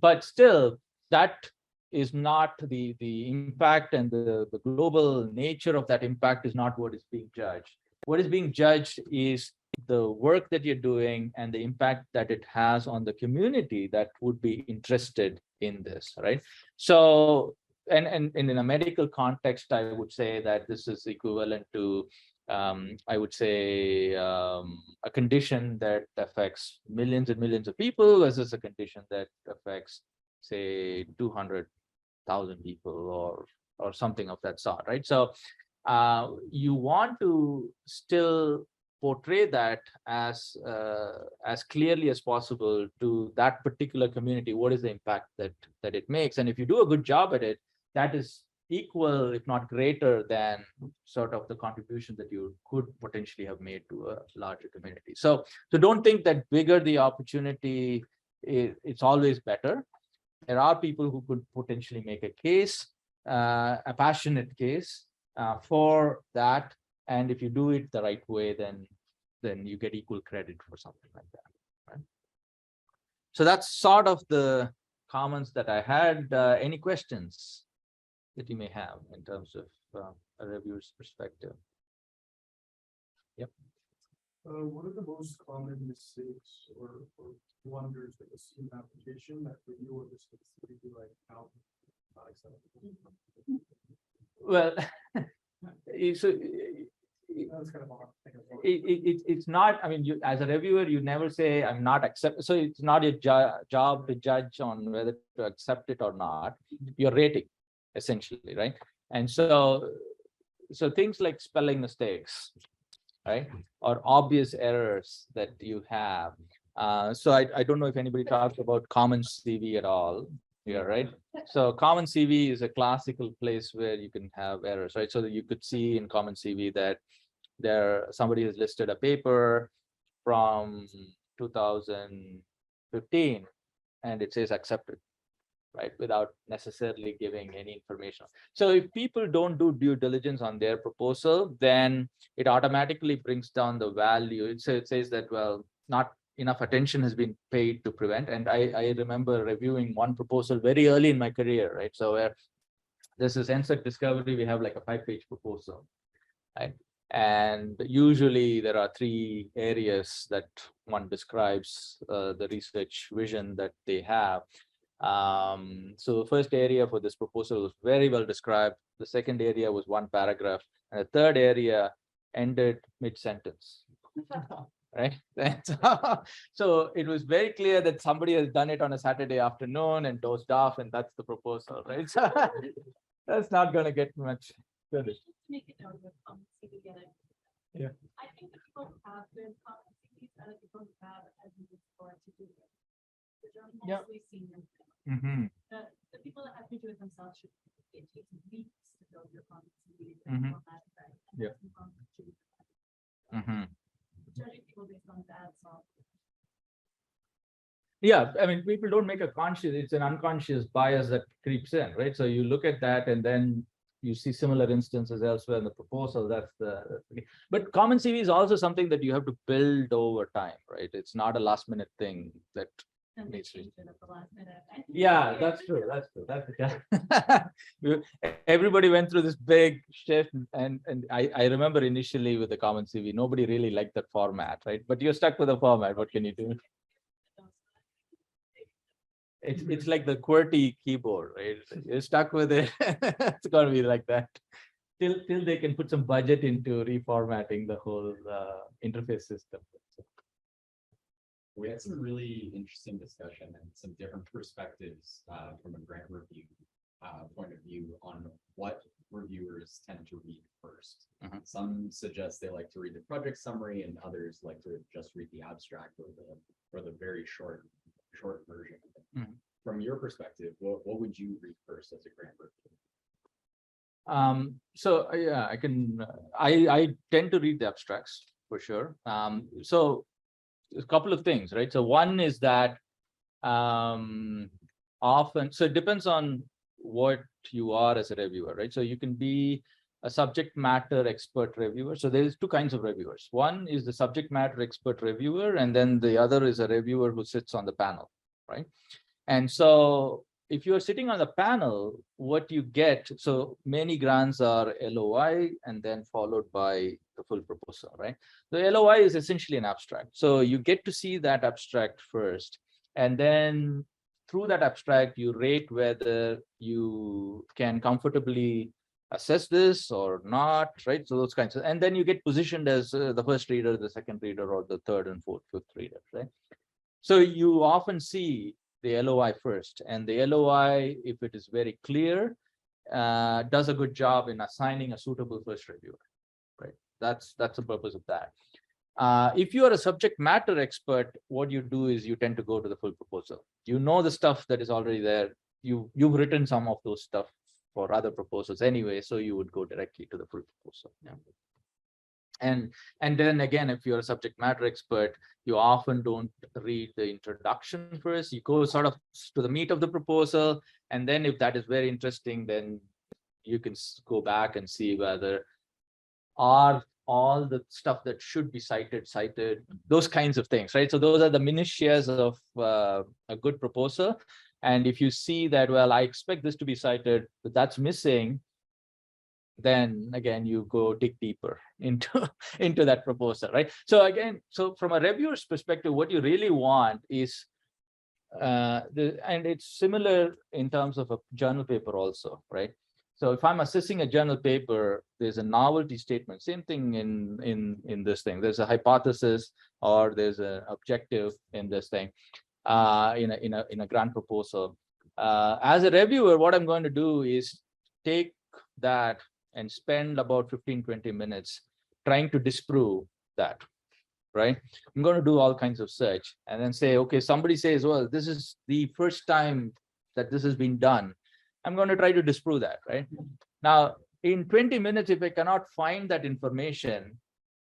But still, that is not the impact, and the global nature of that impact is not what is being judged. What is being judged is the work that you're doing and the impact that it has on the community that would be interested in this, right? So, and in a medical context, I would say that this is equivalent to, I would say, a condition that affects millions and millions of people versus a condition that affects, say, 200,000 people or something of that sort, right? So you want to still portray that as clearly as possible to that particular community. What is the impact that it makes? And if you do a good job at it, that is equal, if not greater than sort of the contribution that you could potentially have made to a larger community. So don't think that bigger the opportunity, it's always better. There are people who could potentially make a case, a passionate case for that. And if you do it the right way, then you get equal credit for something like that. Right? So that's sort of the comments that I had. Any questions that you may have in terms of a reviewer's perspective? Yep. What are the most common mistakes or blunders that you see in application that reviewers would be like, how not acceptable? Well, so That's kind of hard. it's not, I mean, you as a reviewer, you never say I'm not accept. So it's not your job to judge on whether to accept it or not. You're rating, essentially, right? And so things like spelling mistakes, right, or obvious errors that you have. So I don't know if anybody talks about common CV at all here, right? So common CV is a classical place where you can have errors, right? So that you could see in common CV that somebody has listed a paper from 2015 and it says accepted, right, without necessarily giving any information. So if people don't do due diligence on their proposal, then it automatically brings down the value. It says that, well, not enough attention has been paid to prevent. And I remember reviewing one proposal very early in my career, right? So where this is NSEC discovery, we have like a 5-page proposal, right? And usually there are 3 areas that one describes the research vision that they have. So the first area for this proposal was very well described. The second area was 1 paragraph, and the third area ended mid-sentence. Right? So it was very clear that somebody has done it on a Saturday afternoon and dozed off, and that's the proposal, right? So that's not going to get much good. Make it out of common CV again. Yeah. I think that people have been common CVs and other people have as you before to do it. Which are mostly senior. The people that have to do it themselves should, it takes weeks to build your common CV. Yeah. Judging people based on that, so. Yeah, I mean, people don't make a conscious, it's an unconscious bias that creeps in, right? So you look at that and then you see similar instances elsewhere in the proposal. That's but common CV is also something that you have to build over time, right? It's not a last minute thing that needs to. Yeah, that's true. That's true. Everybody went through this big shift, and I remember initially with the common CV, nobody really liked that format, right? But you're stuck with the format. What can you do? It's like the QWERTY keyboard, right? You're stuck with it. It's gonna be like that till they can put some budget into reformatting the whole interface system. We had some really interesting discussion and some different perspectives from a grant review point of view on what reviewers tend to read first. Some suggest they like to read the project summary, and others like to just read the abstract or the very short version of it. From your perspective, what would you read first as a grant review? So yeah, I tend to read the abstracts for sure. So a couple of things, right? So one is that often, so it depends on what you are as a reviewer, right? So you can be a subject matter expert reviewer. So there's 2 kinds of reviewers. One is the subject matter expert reviewer, and then the other is a reviewer who sits on the panel, right? And so if you're sitting on the panel, what you get, so many grants are LOI and then followed by the full proposal, right? The LOI is essentially an abstract. So you get to see that abstract first, and then through that abstract, you rate whether you can comfortably assess this or not, right? So those kinds of, and then you get positioned as the first reader, the second reader, or the third and fourth, fifth reader, right? So you often see the LOI first, and the LOI, if it is very clear, does a good job in assigning a suitable first reviewer, right? That's the purpose of that. If you are a subject matter expert, what you do is you tend to go to the full proposal. You know the stuff that is already there. You've written some of those stuff for other proposals anyway, so you would go directly to the full proposal. Yeah. And then again, if you're a subject matter expert, you often don't read the introduction first. You go sort of to the meat of the proposal, and then if that is very interesting, then you can go back and see whether are all the stuff that should be cited, those kinds of things, right? So those are the minutiae of a good proposal. And if you see that, well, I expect this to be cited, but that's missing, then again, you go dig deeper into that proposal, right? So again, so from a reviewer's perspective, what you really want is, and it's similar in terms of a journal paper also, right? So if I'm assessing a journal paper, there's a novelty statement, same thing in this thing. There's a hypothesis or there's an objective in this thing, in a grant proposal. As a reviewer, what I'm going to do is take that and spend about 15-20 minutes trying to disprove that, right? I'm going to do all kinds of search and then say, okay, somebody says, well, this is the first time that this has been done. I'm going to try to disprove that, right? Now, in 20 minutes, if I cannot find that information,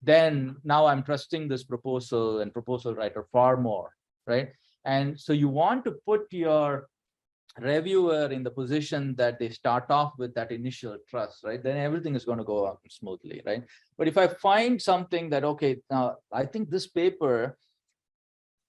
then now I'm trusting this proposal and proposal writer far more, right? And so you want to put your reviewer in the position that they start off with that initial trust, right? Then everything is going to go up smoothly, right? But if I find something that, okay, now I think this paper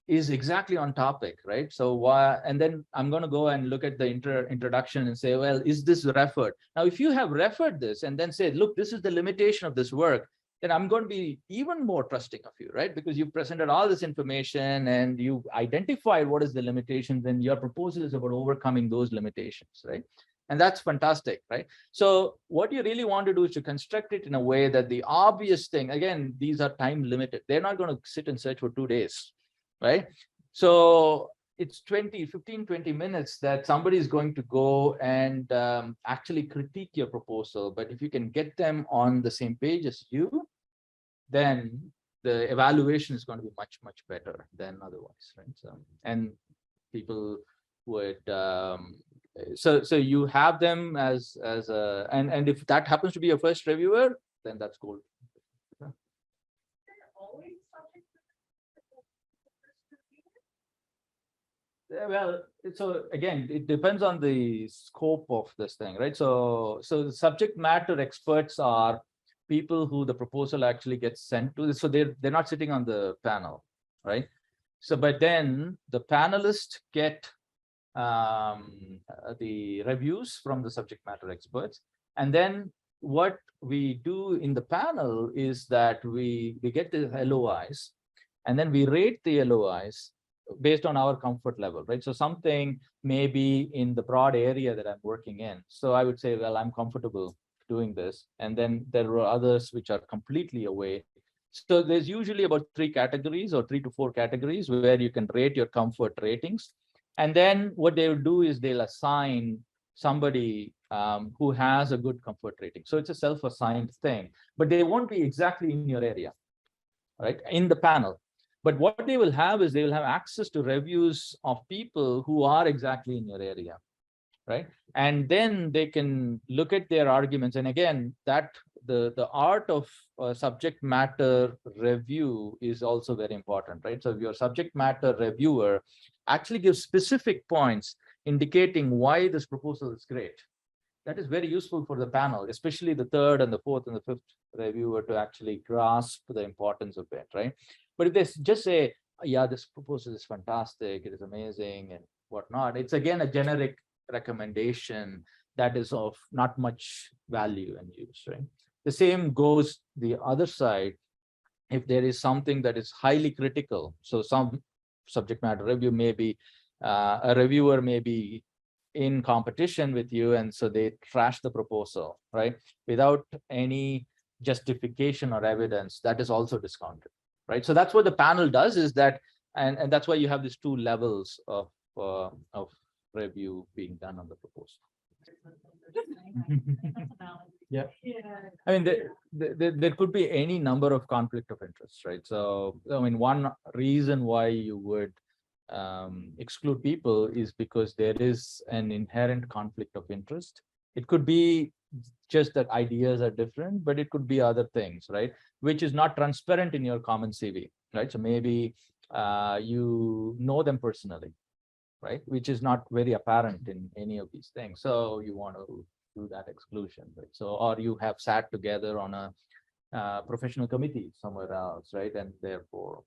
is exactly on topic, right? So why, and then I'm going to go and look at the introduction and say, well, is this referred? Now, if you have referred this and then say, look, this is the limitation of this work, then I'm going to be even more trusting of you, right? Because you've presented all this information and you identified what is the limitations, and your proposal is about overcoming those limitations, right? And that's fantastic, right? So what you really want to do is to construct it in a way that the obvious thing, again, these are time limited. They're not going to sit and search for 2 days, right? So it's 15-20 minutes that somebody is going to go and actually critique your proposal. But if you can get them on the same page as you, then the evaluation is going to be much, much better than otherwise, right? So, and people would, so you have them as a, and if that happens to be your first reviewer, then that's gold. Well, so again, it depends on the scope of this thing, right? So the subject matter experts are people who the proposal actually gets sent to. So they're not sitting on the panel, right? So, but then the panelists get the reviews from the subject matter experts, and then what we do in the panel is that we get the LOIs, and then we rate the LOIs based on our comfort level, right? So something may be in the broad area that I'm working in. So I would say, well, I'm comfortable doing this. And then there are others which are completely away. So there's usually about 3 categories or 3 to 4 categories where you can rate your comfort ratings. And then what they will do is they'll assign somebody who has a good comfort rating. So it's a self-assigned thing, but they won't be exactly in your area, right? In the panel. But what they will have is they will have access to reviews of people who are exactly in your area, right? And then they can look at their arguments. And again, that the art of subject matter review is also very important, right? So if your subject matter reviewer actually gives specific points indicating why this proposal is great, that is very useful for the panel, especially the 3rd and the 4th and the 5th reviewer to actually grasp the importance of it, right? But if they just say, yeah, this proposal is fantastic, it is amazing and whatnot, it's again a generic recommendation that is of not much value and use, right? The same goes the other side. If there is something that is highly critical, so some subject matter review may be, a reviewer may be in competition with you, and so they trash the proposal, right? Without any justification or evidence, that is also discounted, right? So that's what the panel does is that, and that's why you have these 2 levels of review being done on the proposal. Yeah. I mean, there could be any number of conflict of interest, right? So, I mean, one reason why you would exclude people is because there is an inherent conflict of interest. It could be just that ideas are different, but it could be other things, right? Which is not transparent in your common CV, right? So maybe you know them personally, right? Which is not very apparent in any of these things. So you want to do that exclusion, right? So, or you have sat together on a professional committee somewhere else, right? And therefore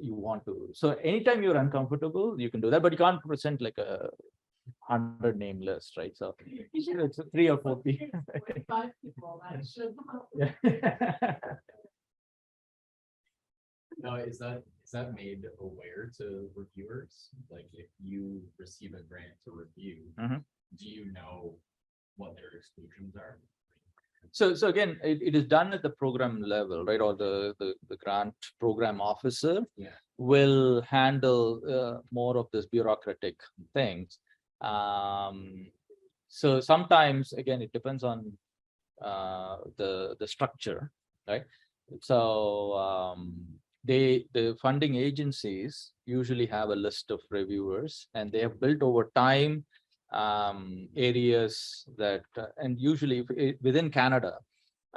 you want to. So anytime you're uncomfortable, you can do that, but you can't present like a 100 name list, right? So it's 3 or 4 people. 5 people, that should. Yeah. Now, is that made aware to reviewers? Like, if you receive a grant to review, do you know what their exclusions are? So again, it is done at the program level, right? Or the grant program officer will handle more of this bureaucratic things. So sometimes, again, it depends on the structure, right? So the funding agencies usually have a list of reviewers, and they have built over time areas that, and usually within Canada,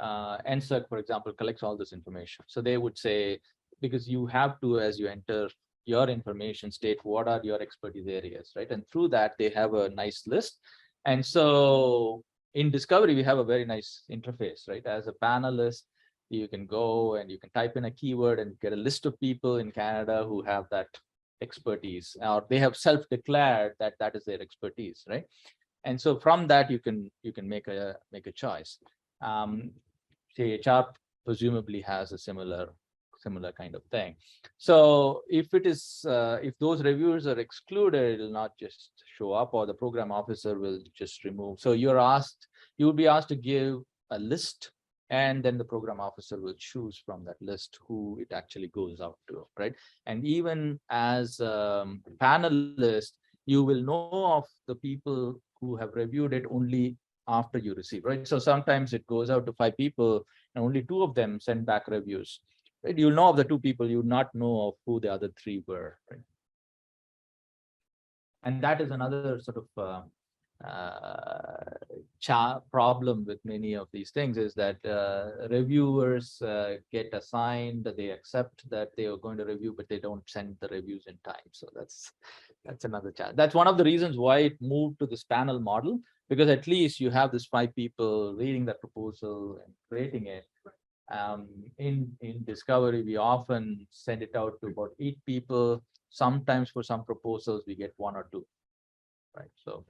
NSERC, for example, collects all this information. So they would say, because you have to, as you enter your information, state what are your expertise areas, right? And through that, they have a nice list. And so in Discovery, we have a very nice interface, right? As a panelist, you can go and you can type in a keyword and get a list of people in Canada who have that expertise, or they have self-declared that that is their expertise, right? And so from that, you can make a choice. Say HR presumably has a similar kind of thing. So if it is, if those reviewers are excluded, it will not just show up, or the program officer will just remove. So you will be asked to give a list, and then the program officer will choose from that list who it actually goes out to, right? And even as a panelist, you will know of the people who have reviewed it only after you receive, right? So sometimes it goes out to 5 people and only 2 of them send back reviews, right? You'll know of the 2 people, you not know of who the other 3 were, right? And that is another sort of problem with many of these things, is that reviewers get assigned, they accept that they are going to review, but they don't send the reviews in time. So that's another challenge. That's one of the reasons why it moved to this panel model, because at least you have this 5 people reading that proposal and creating it. In Discovery, we often send it out to about 8 people. Sometimes for some proposals, we get 1 or 2, right? So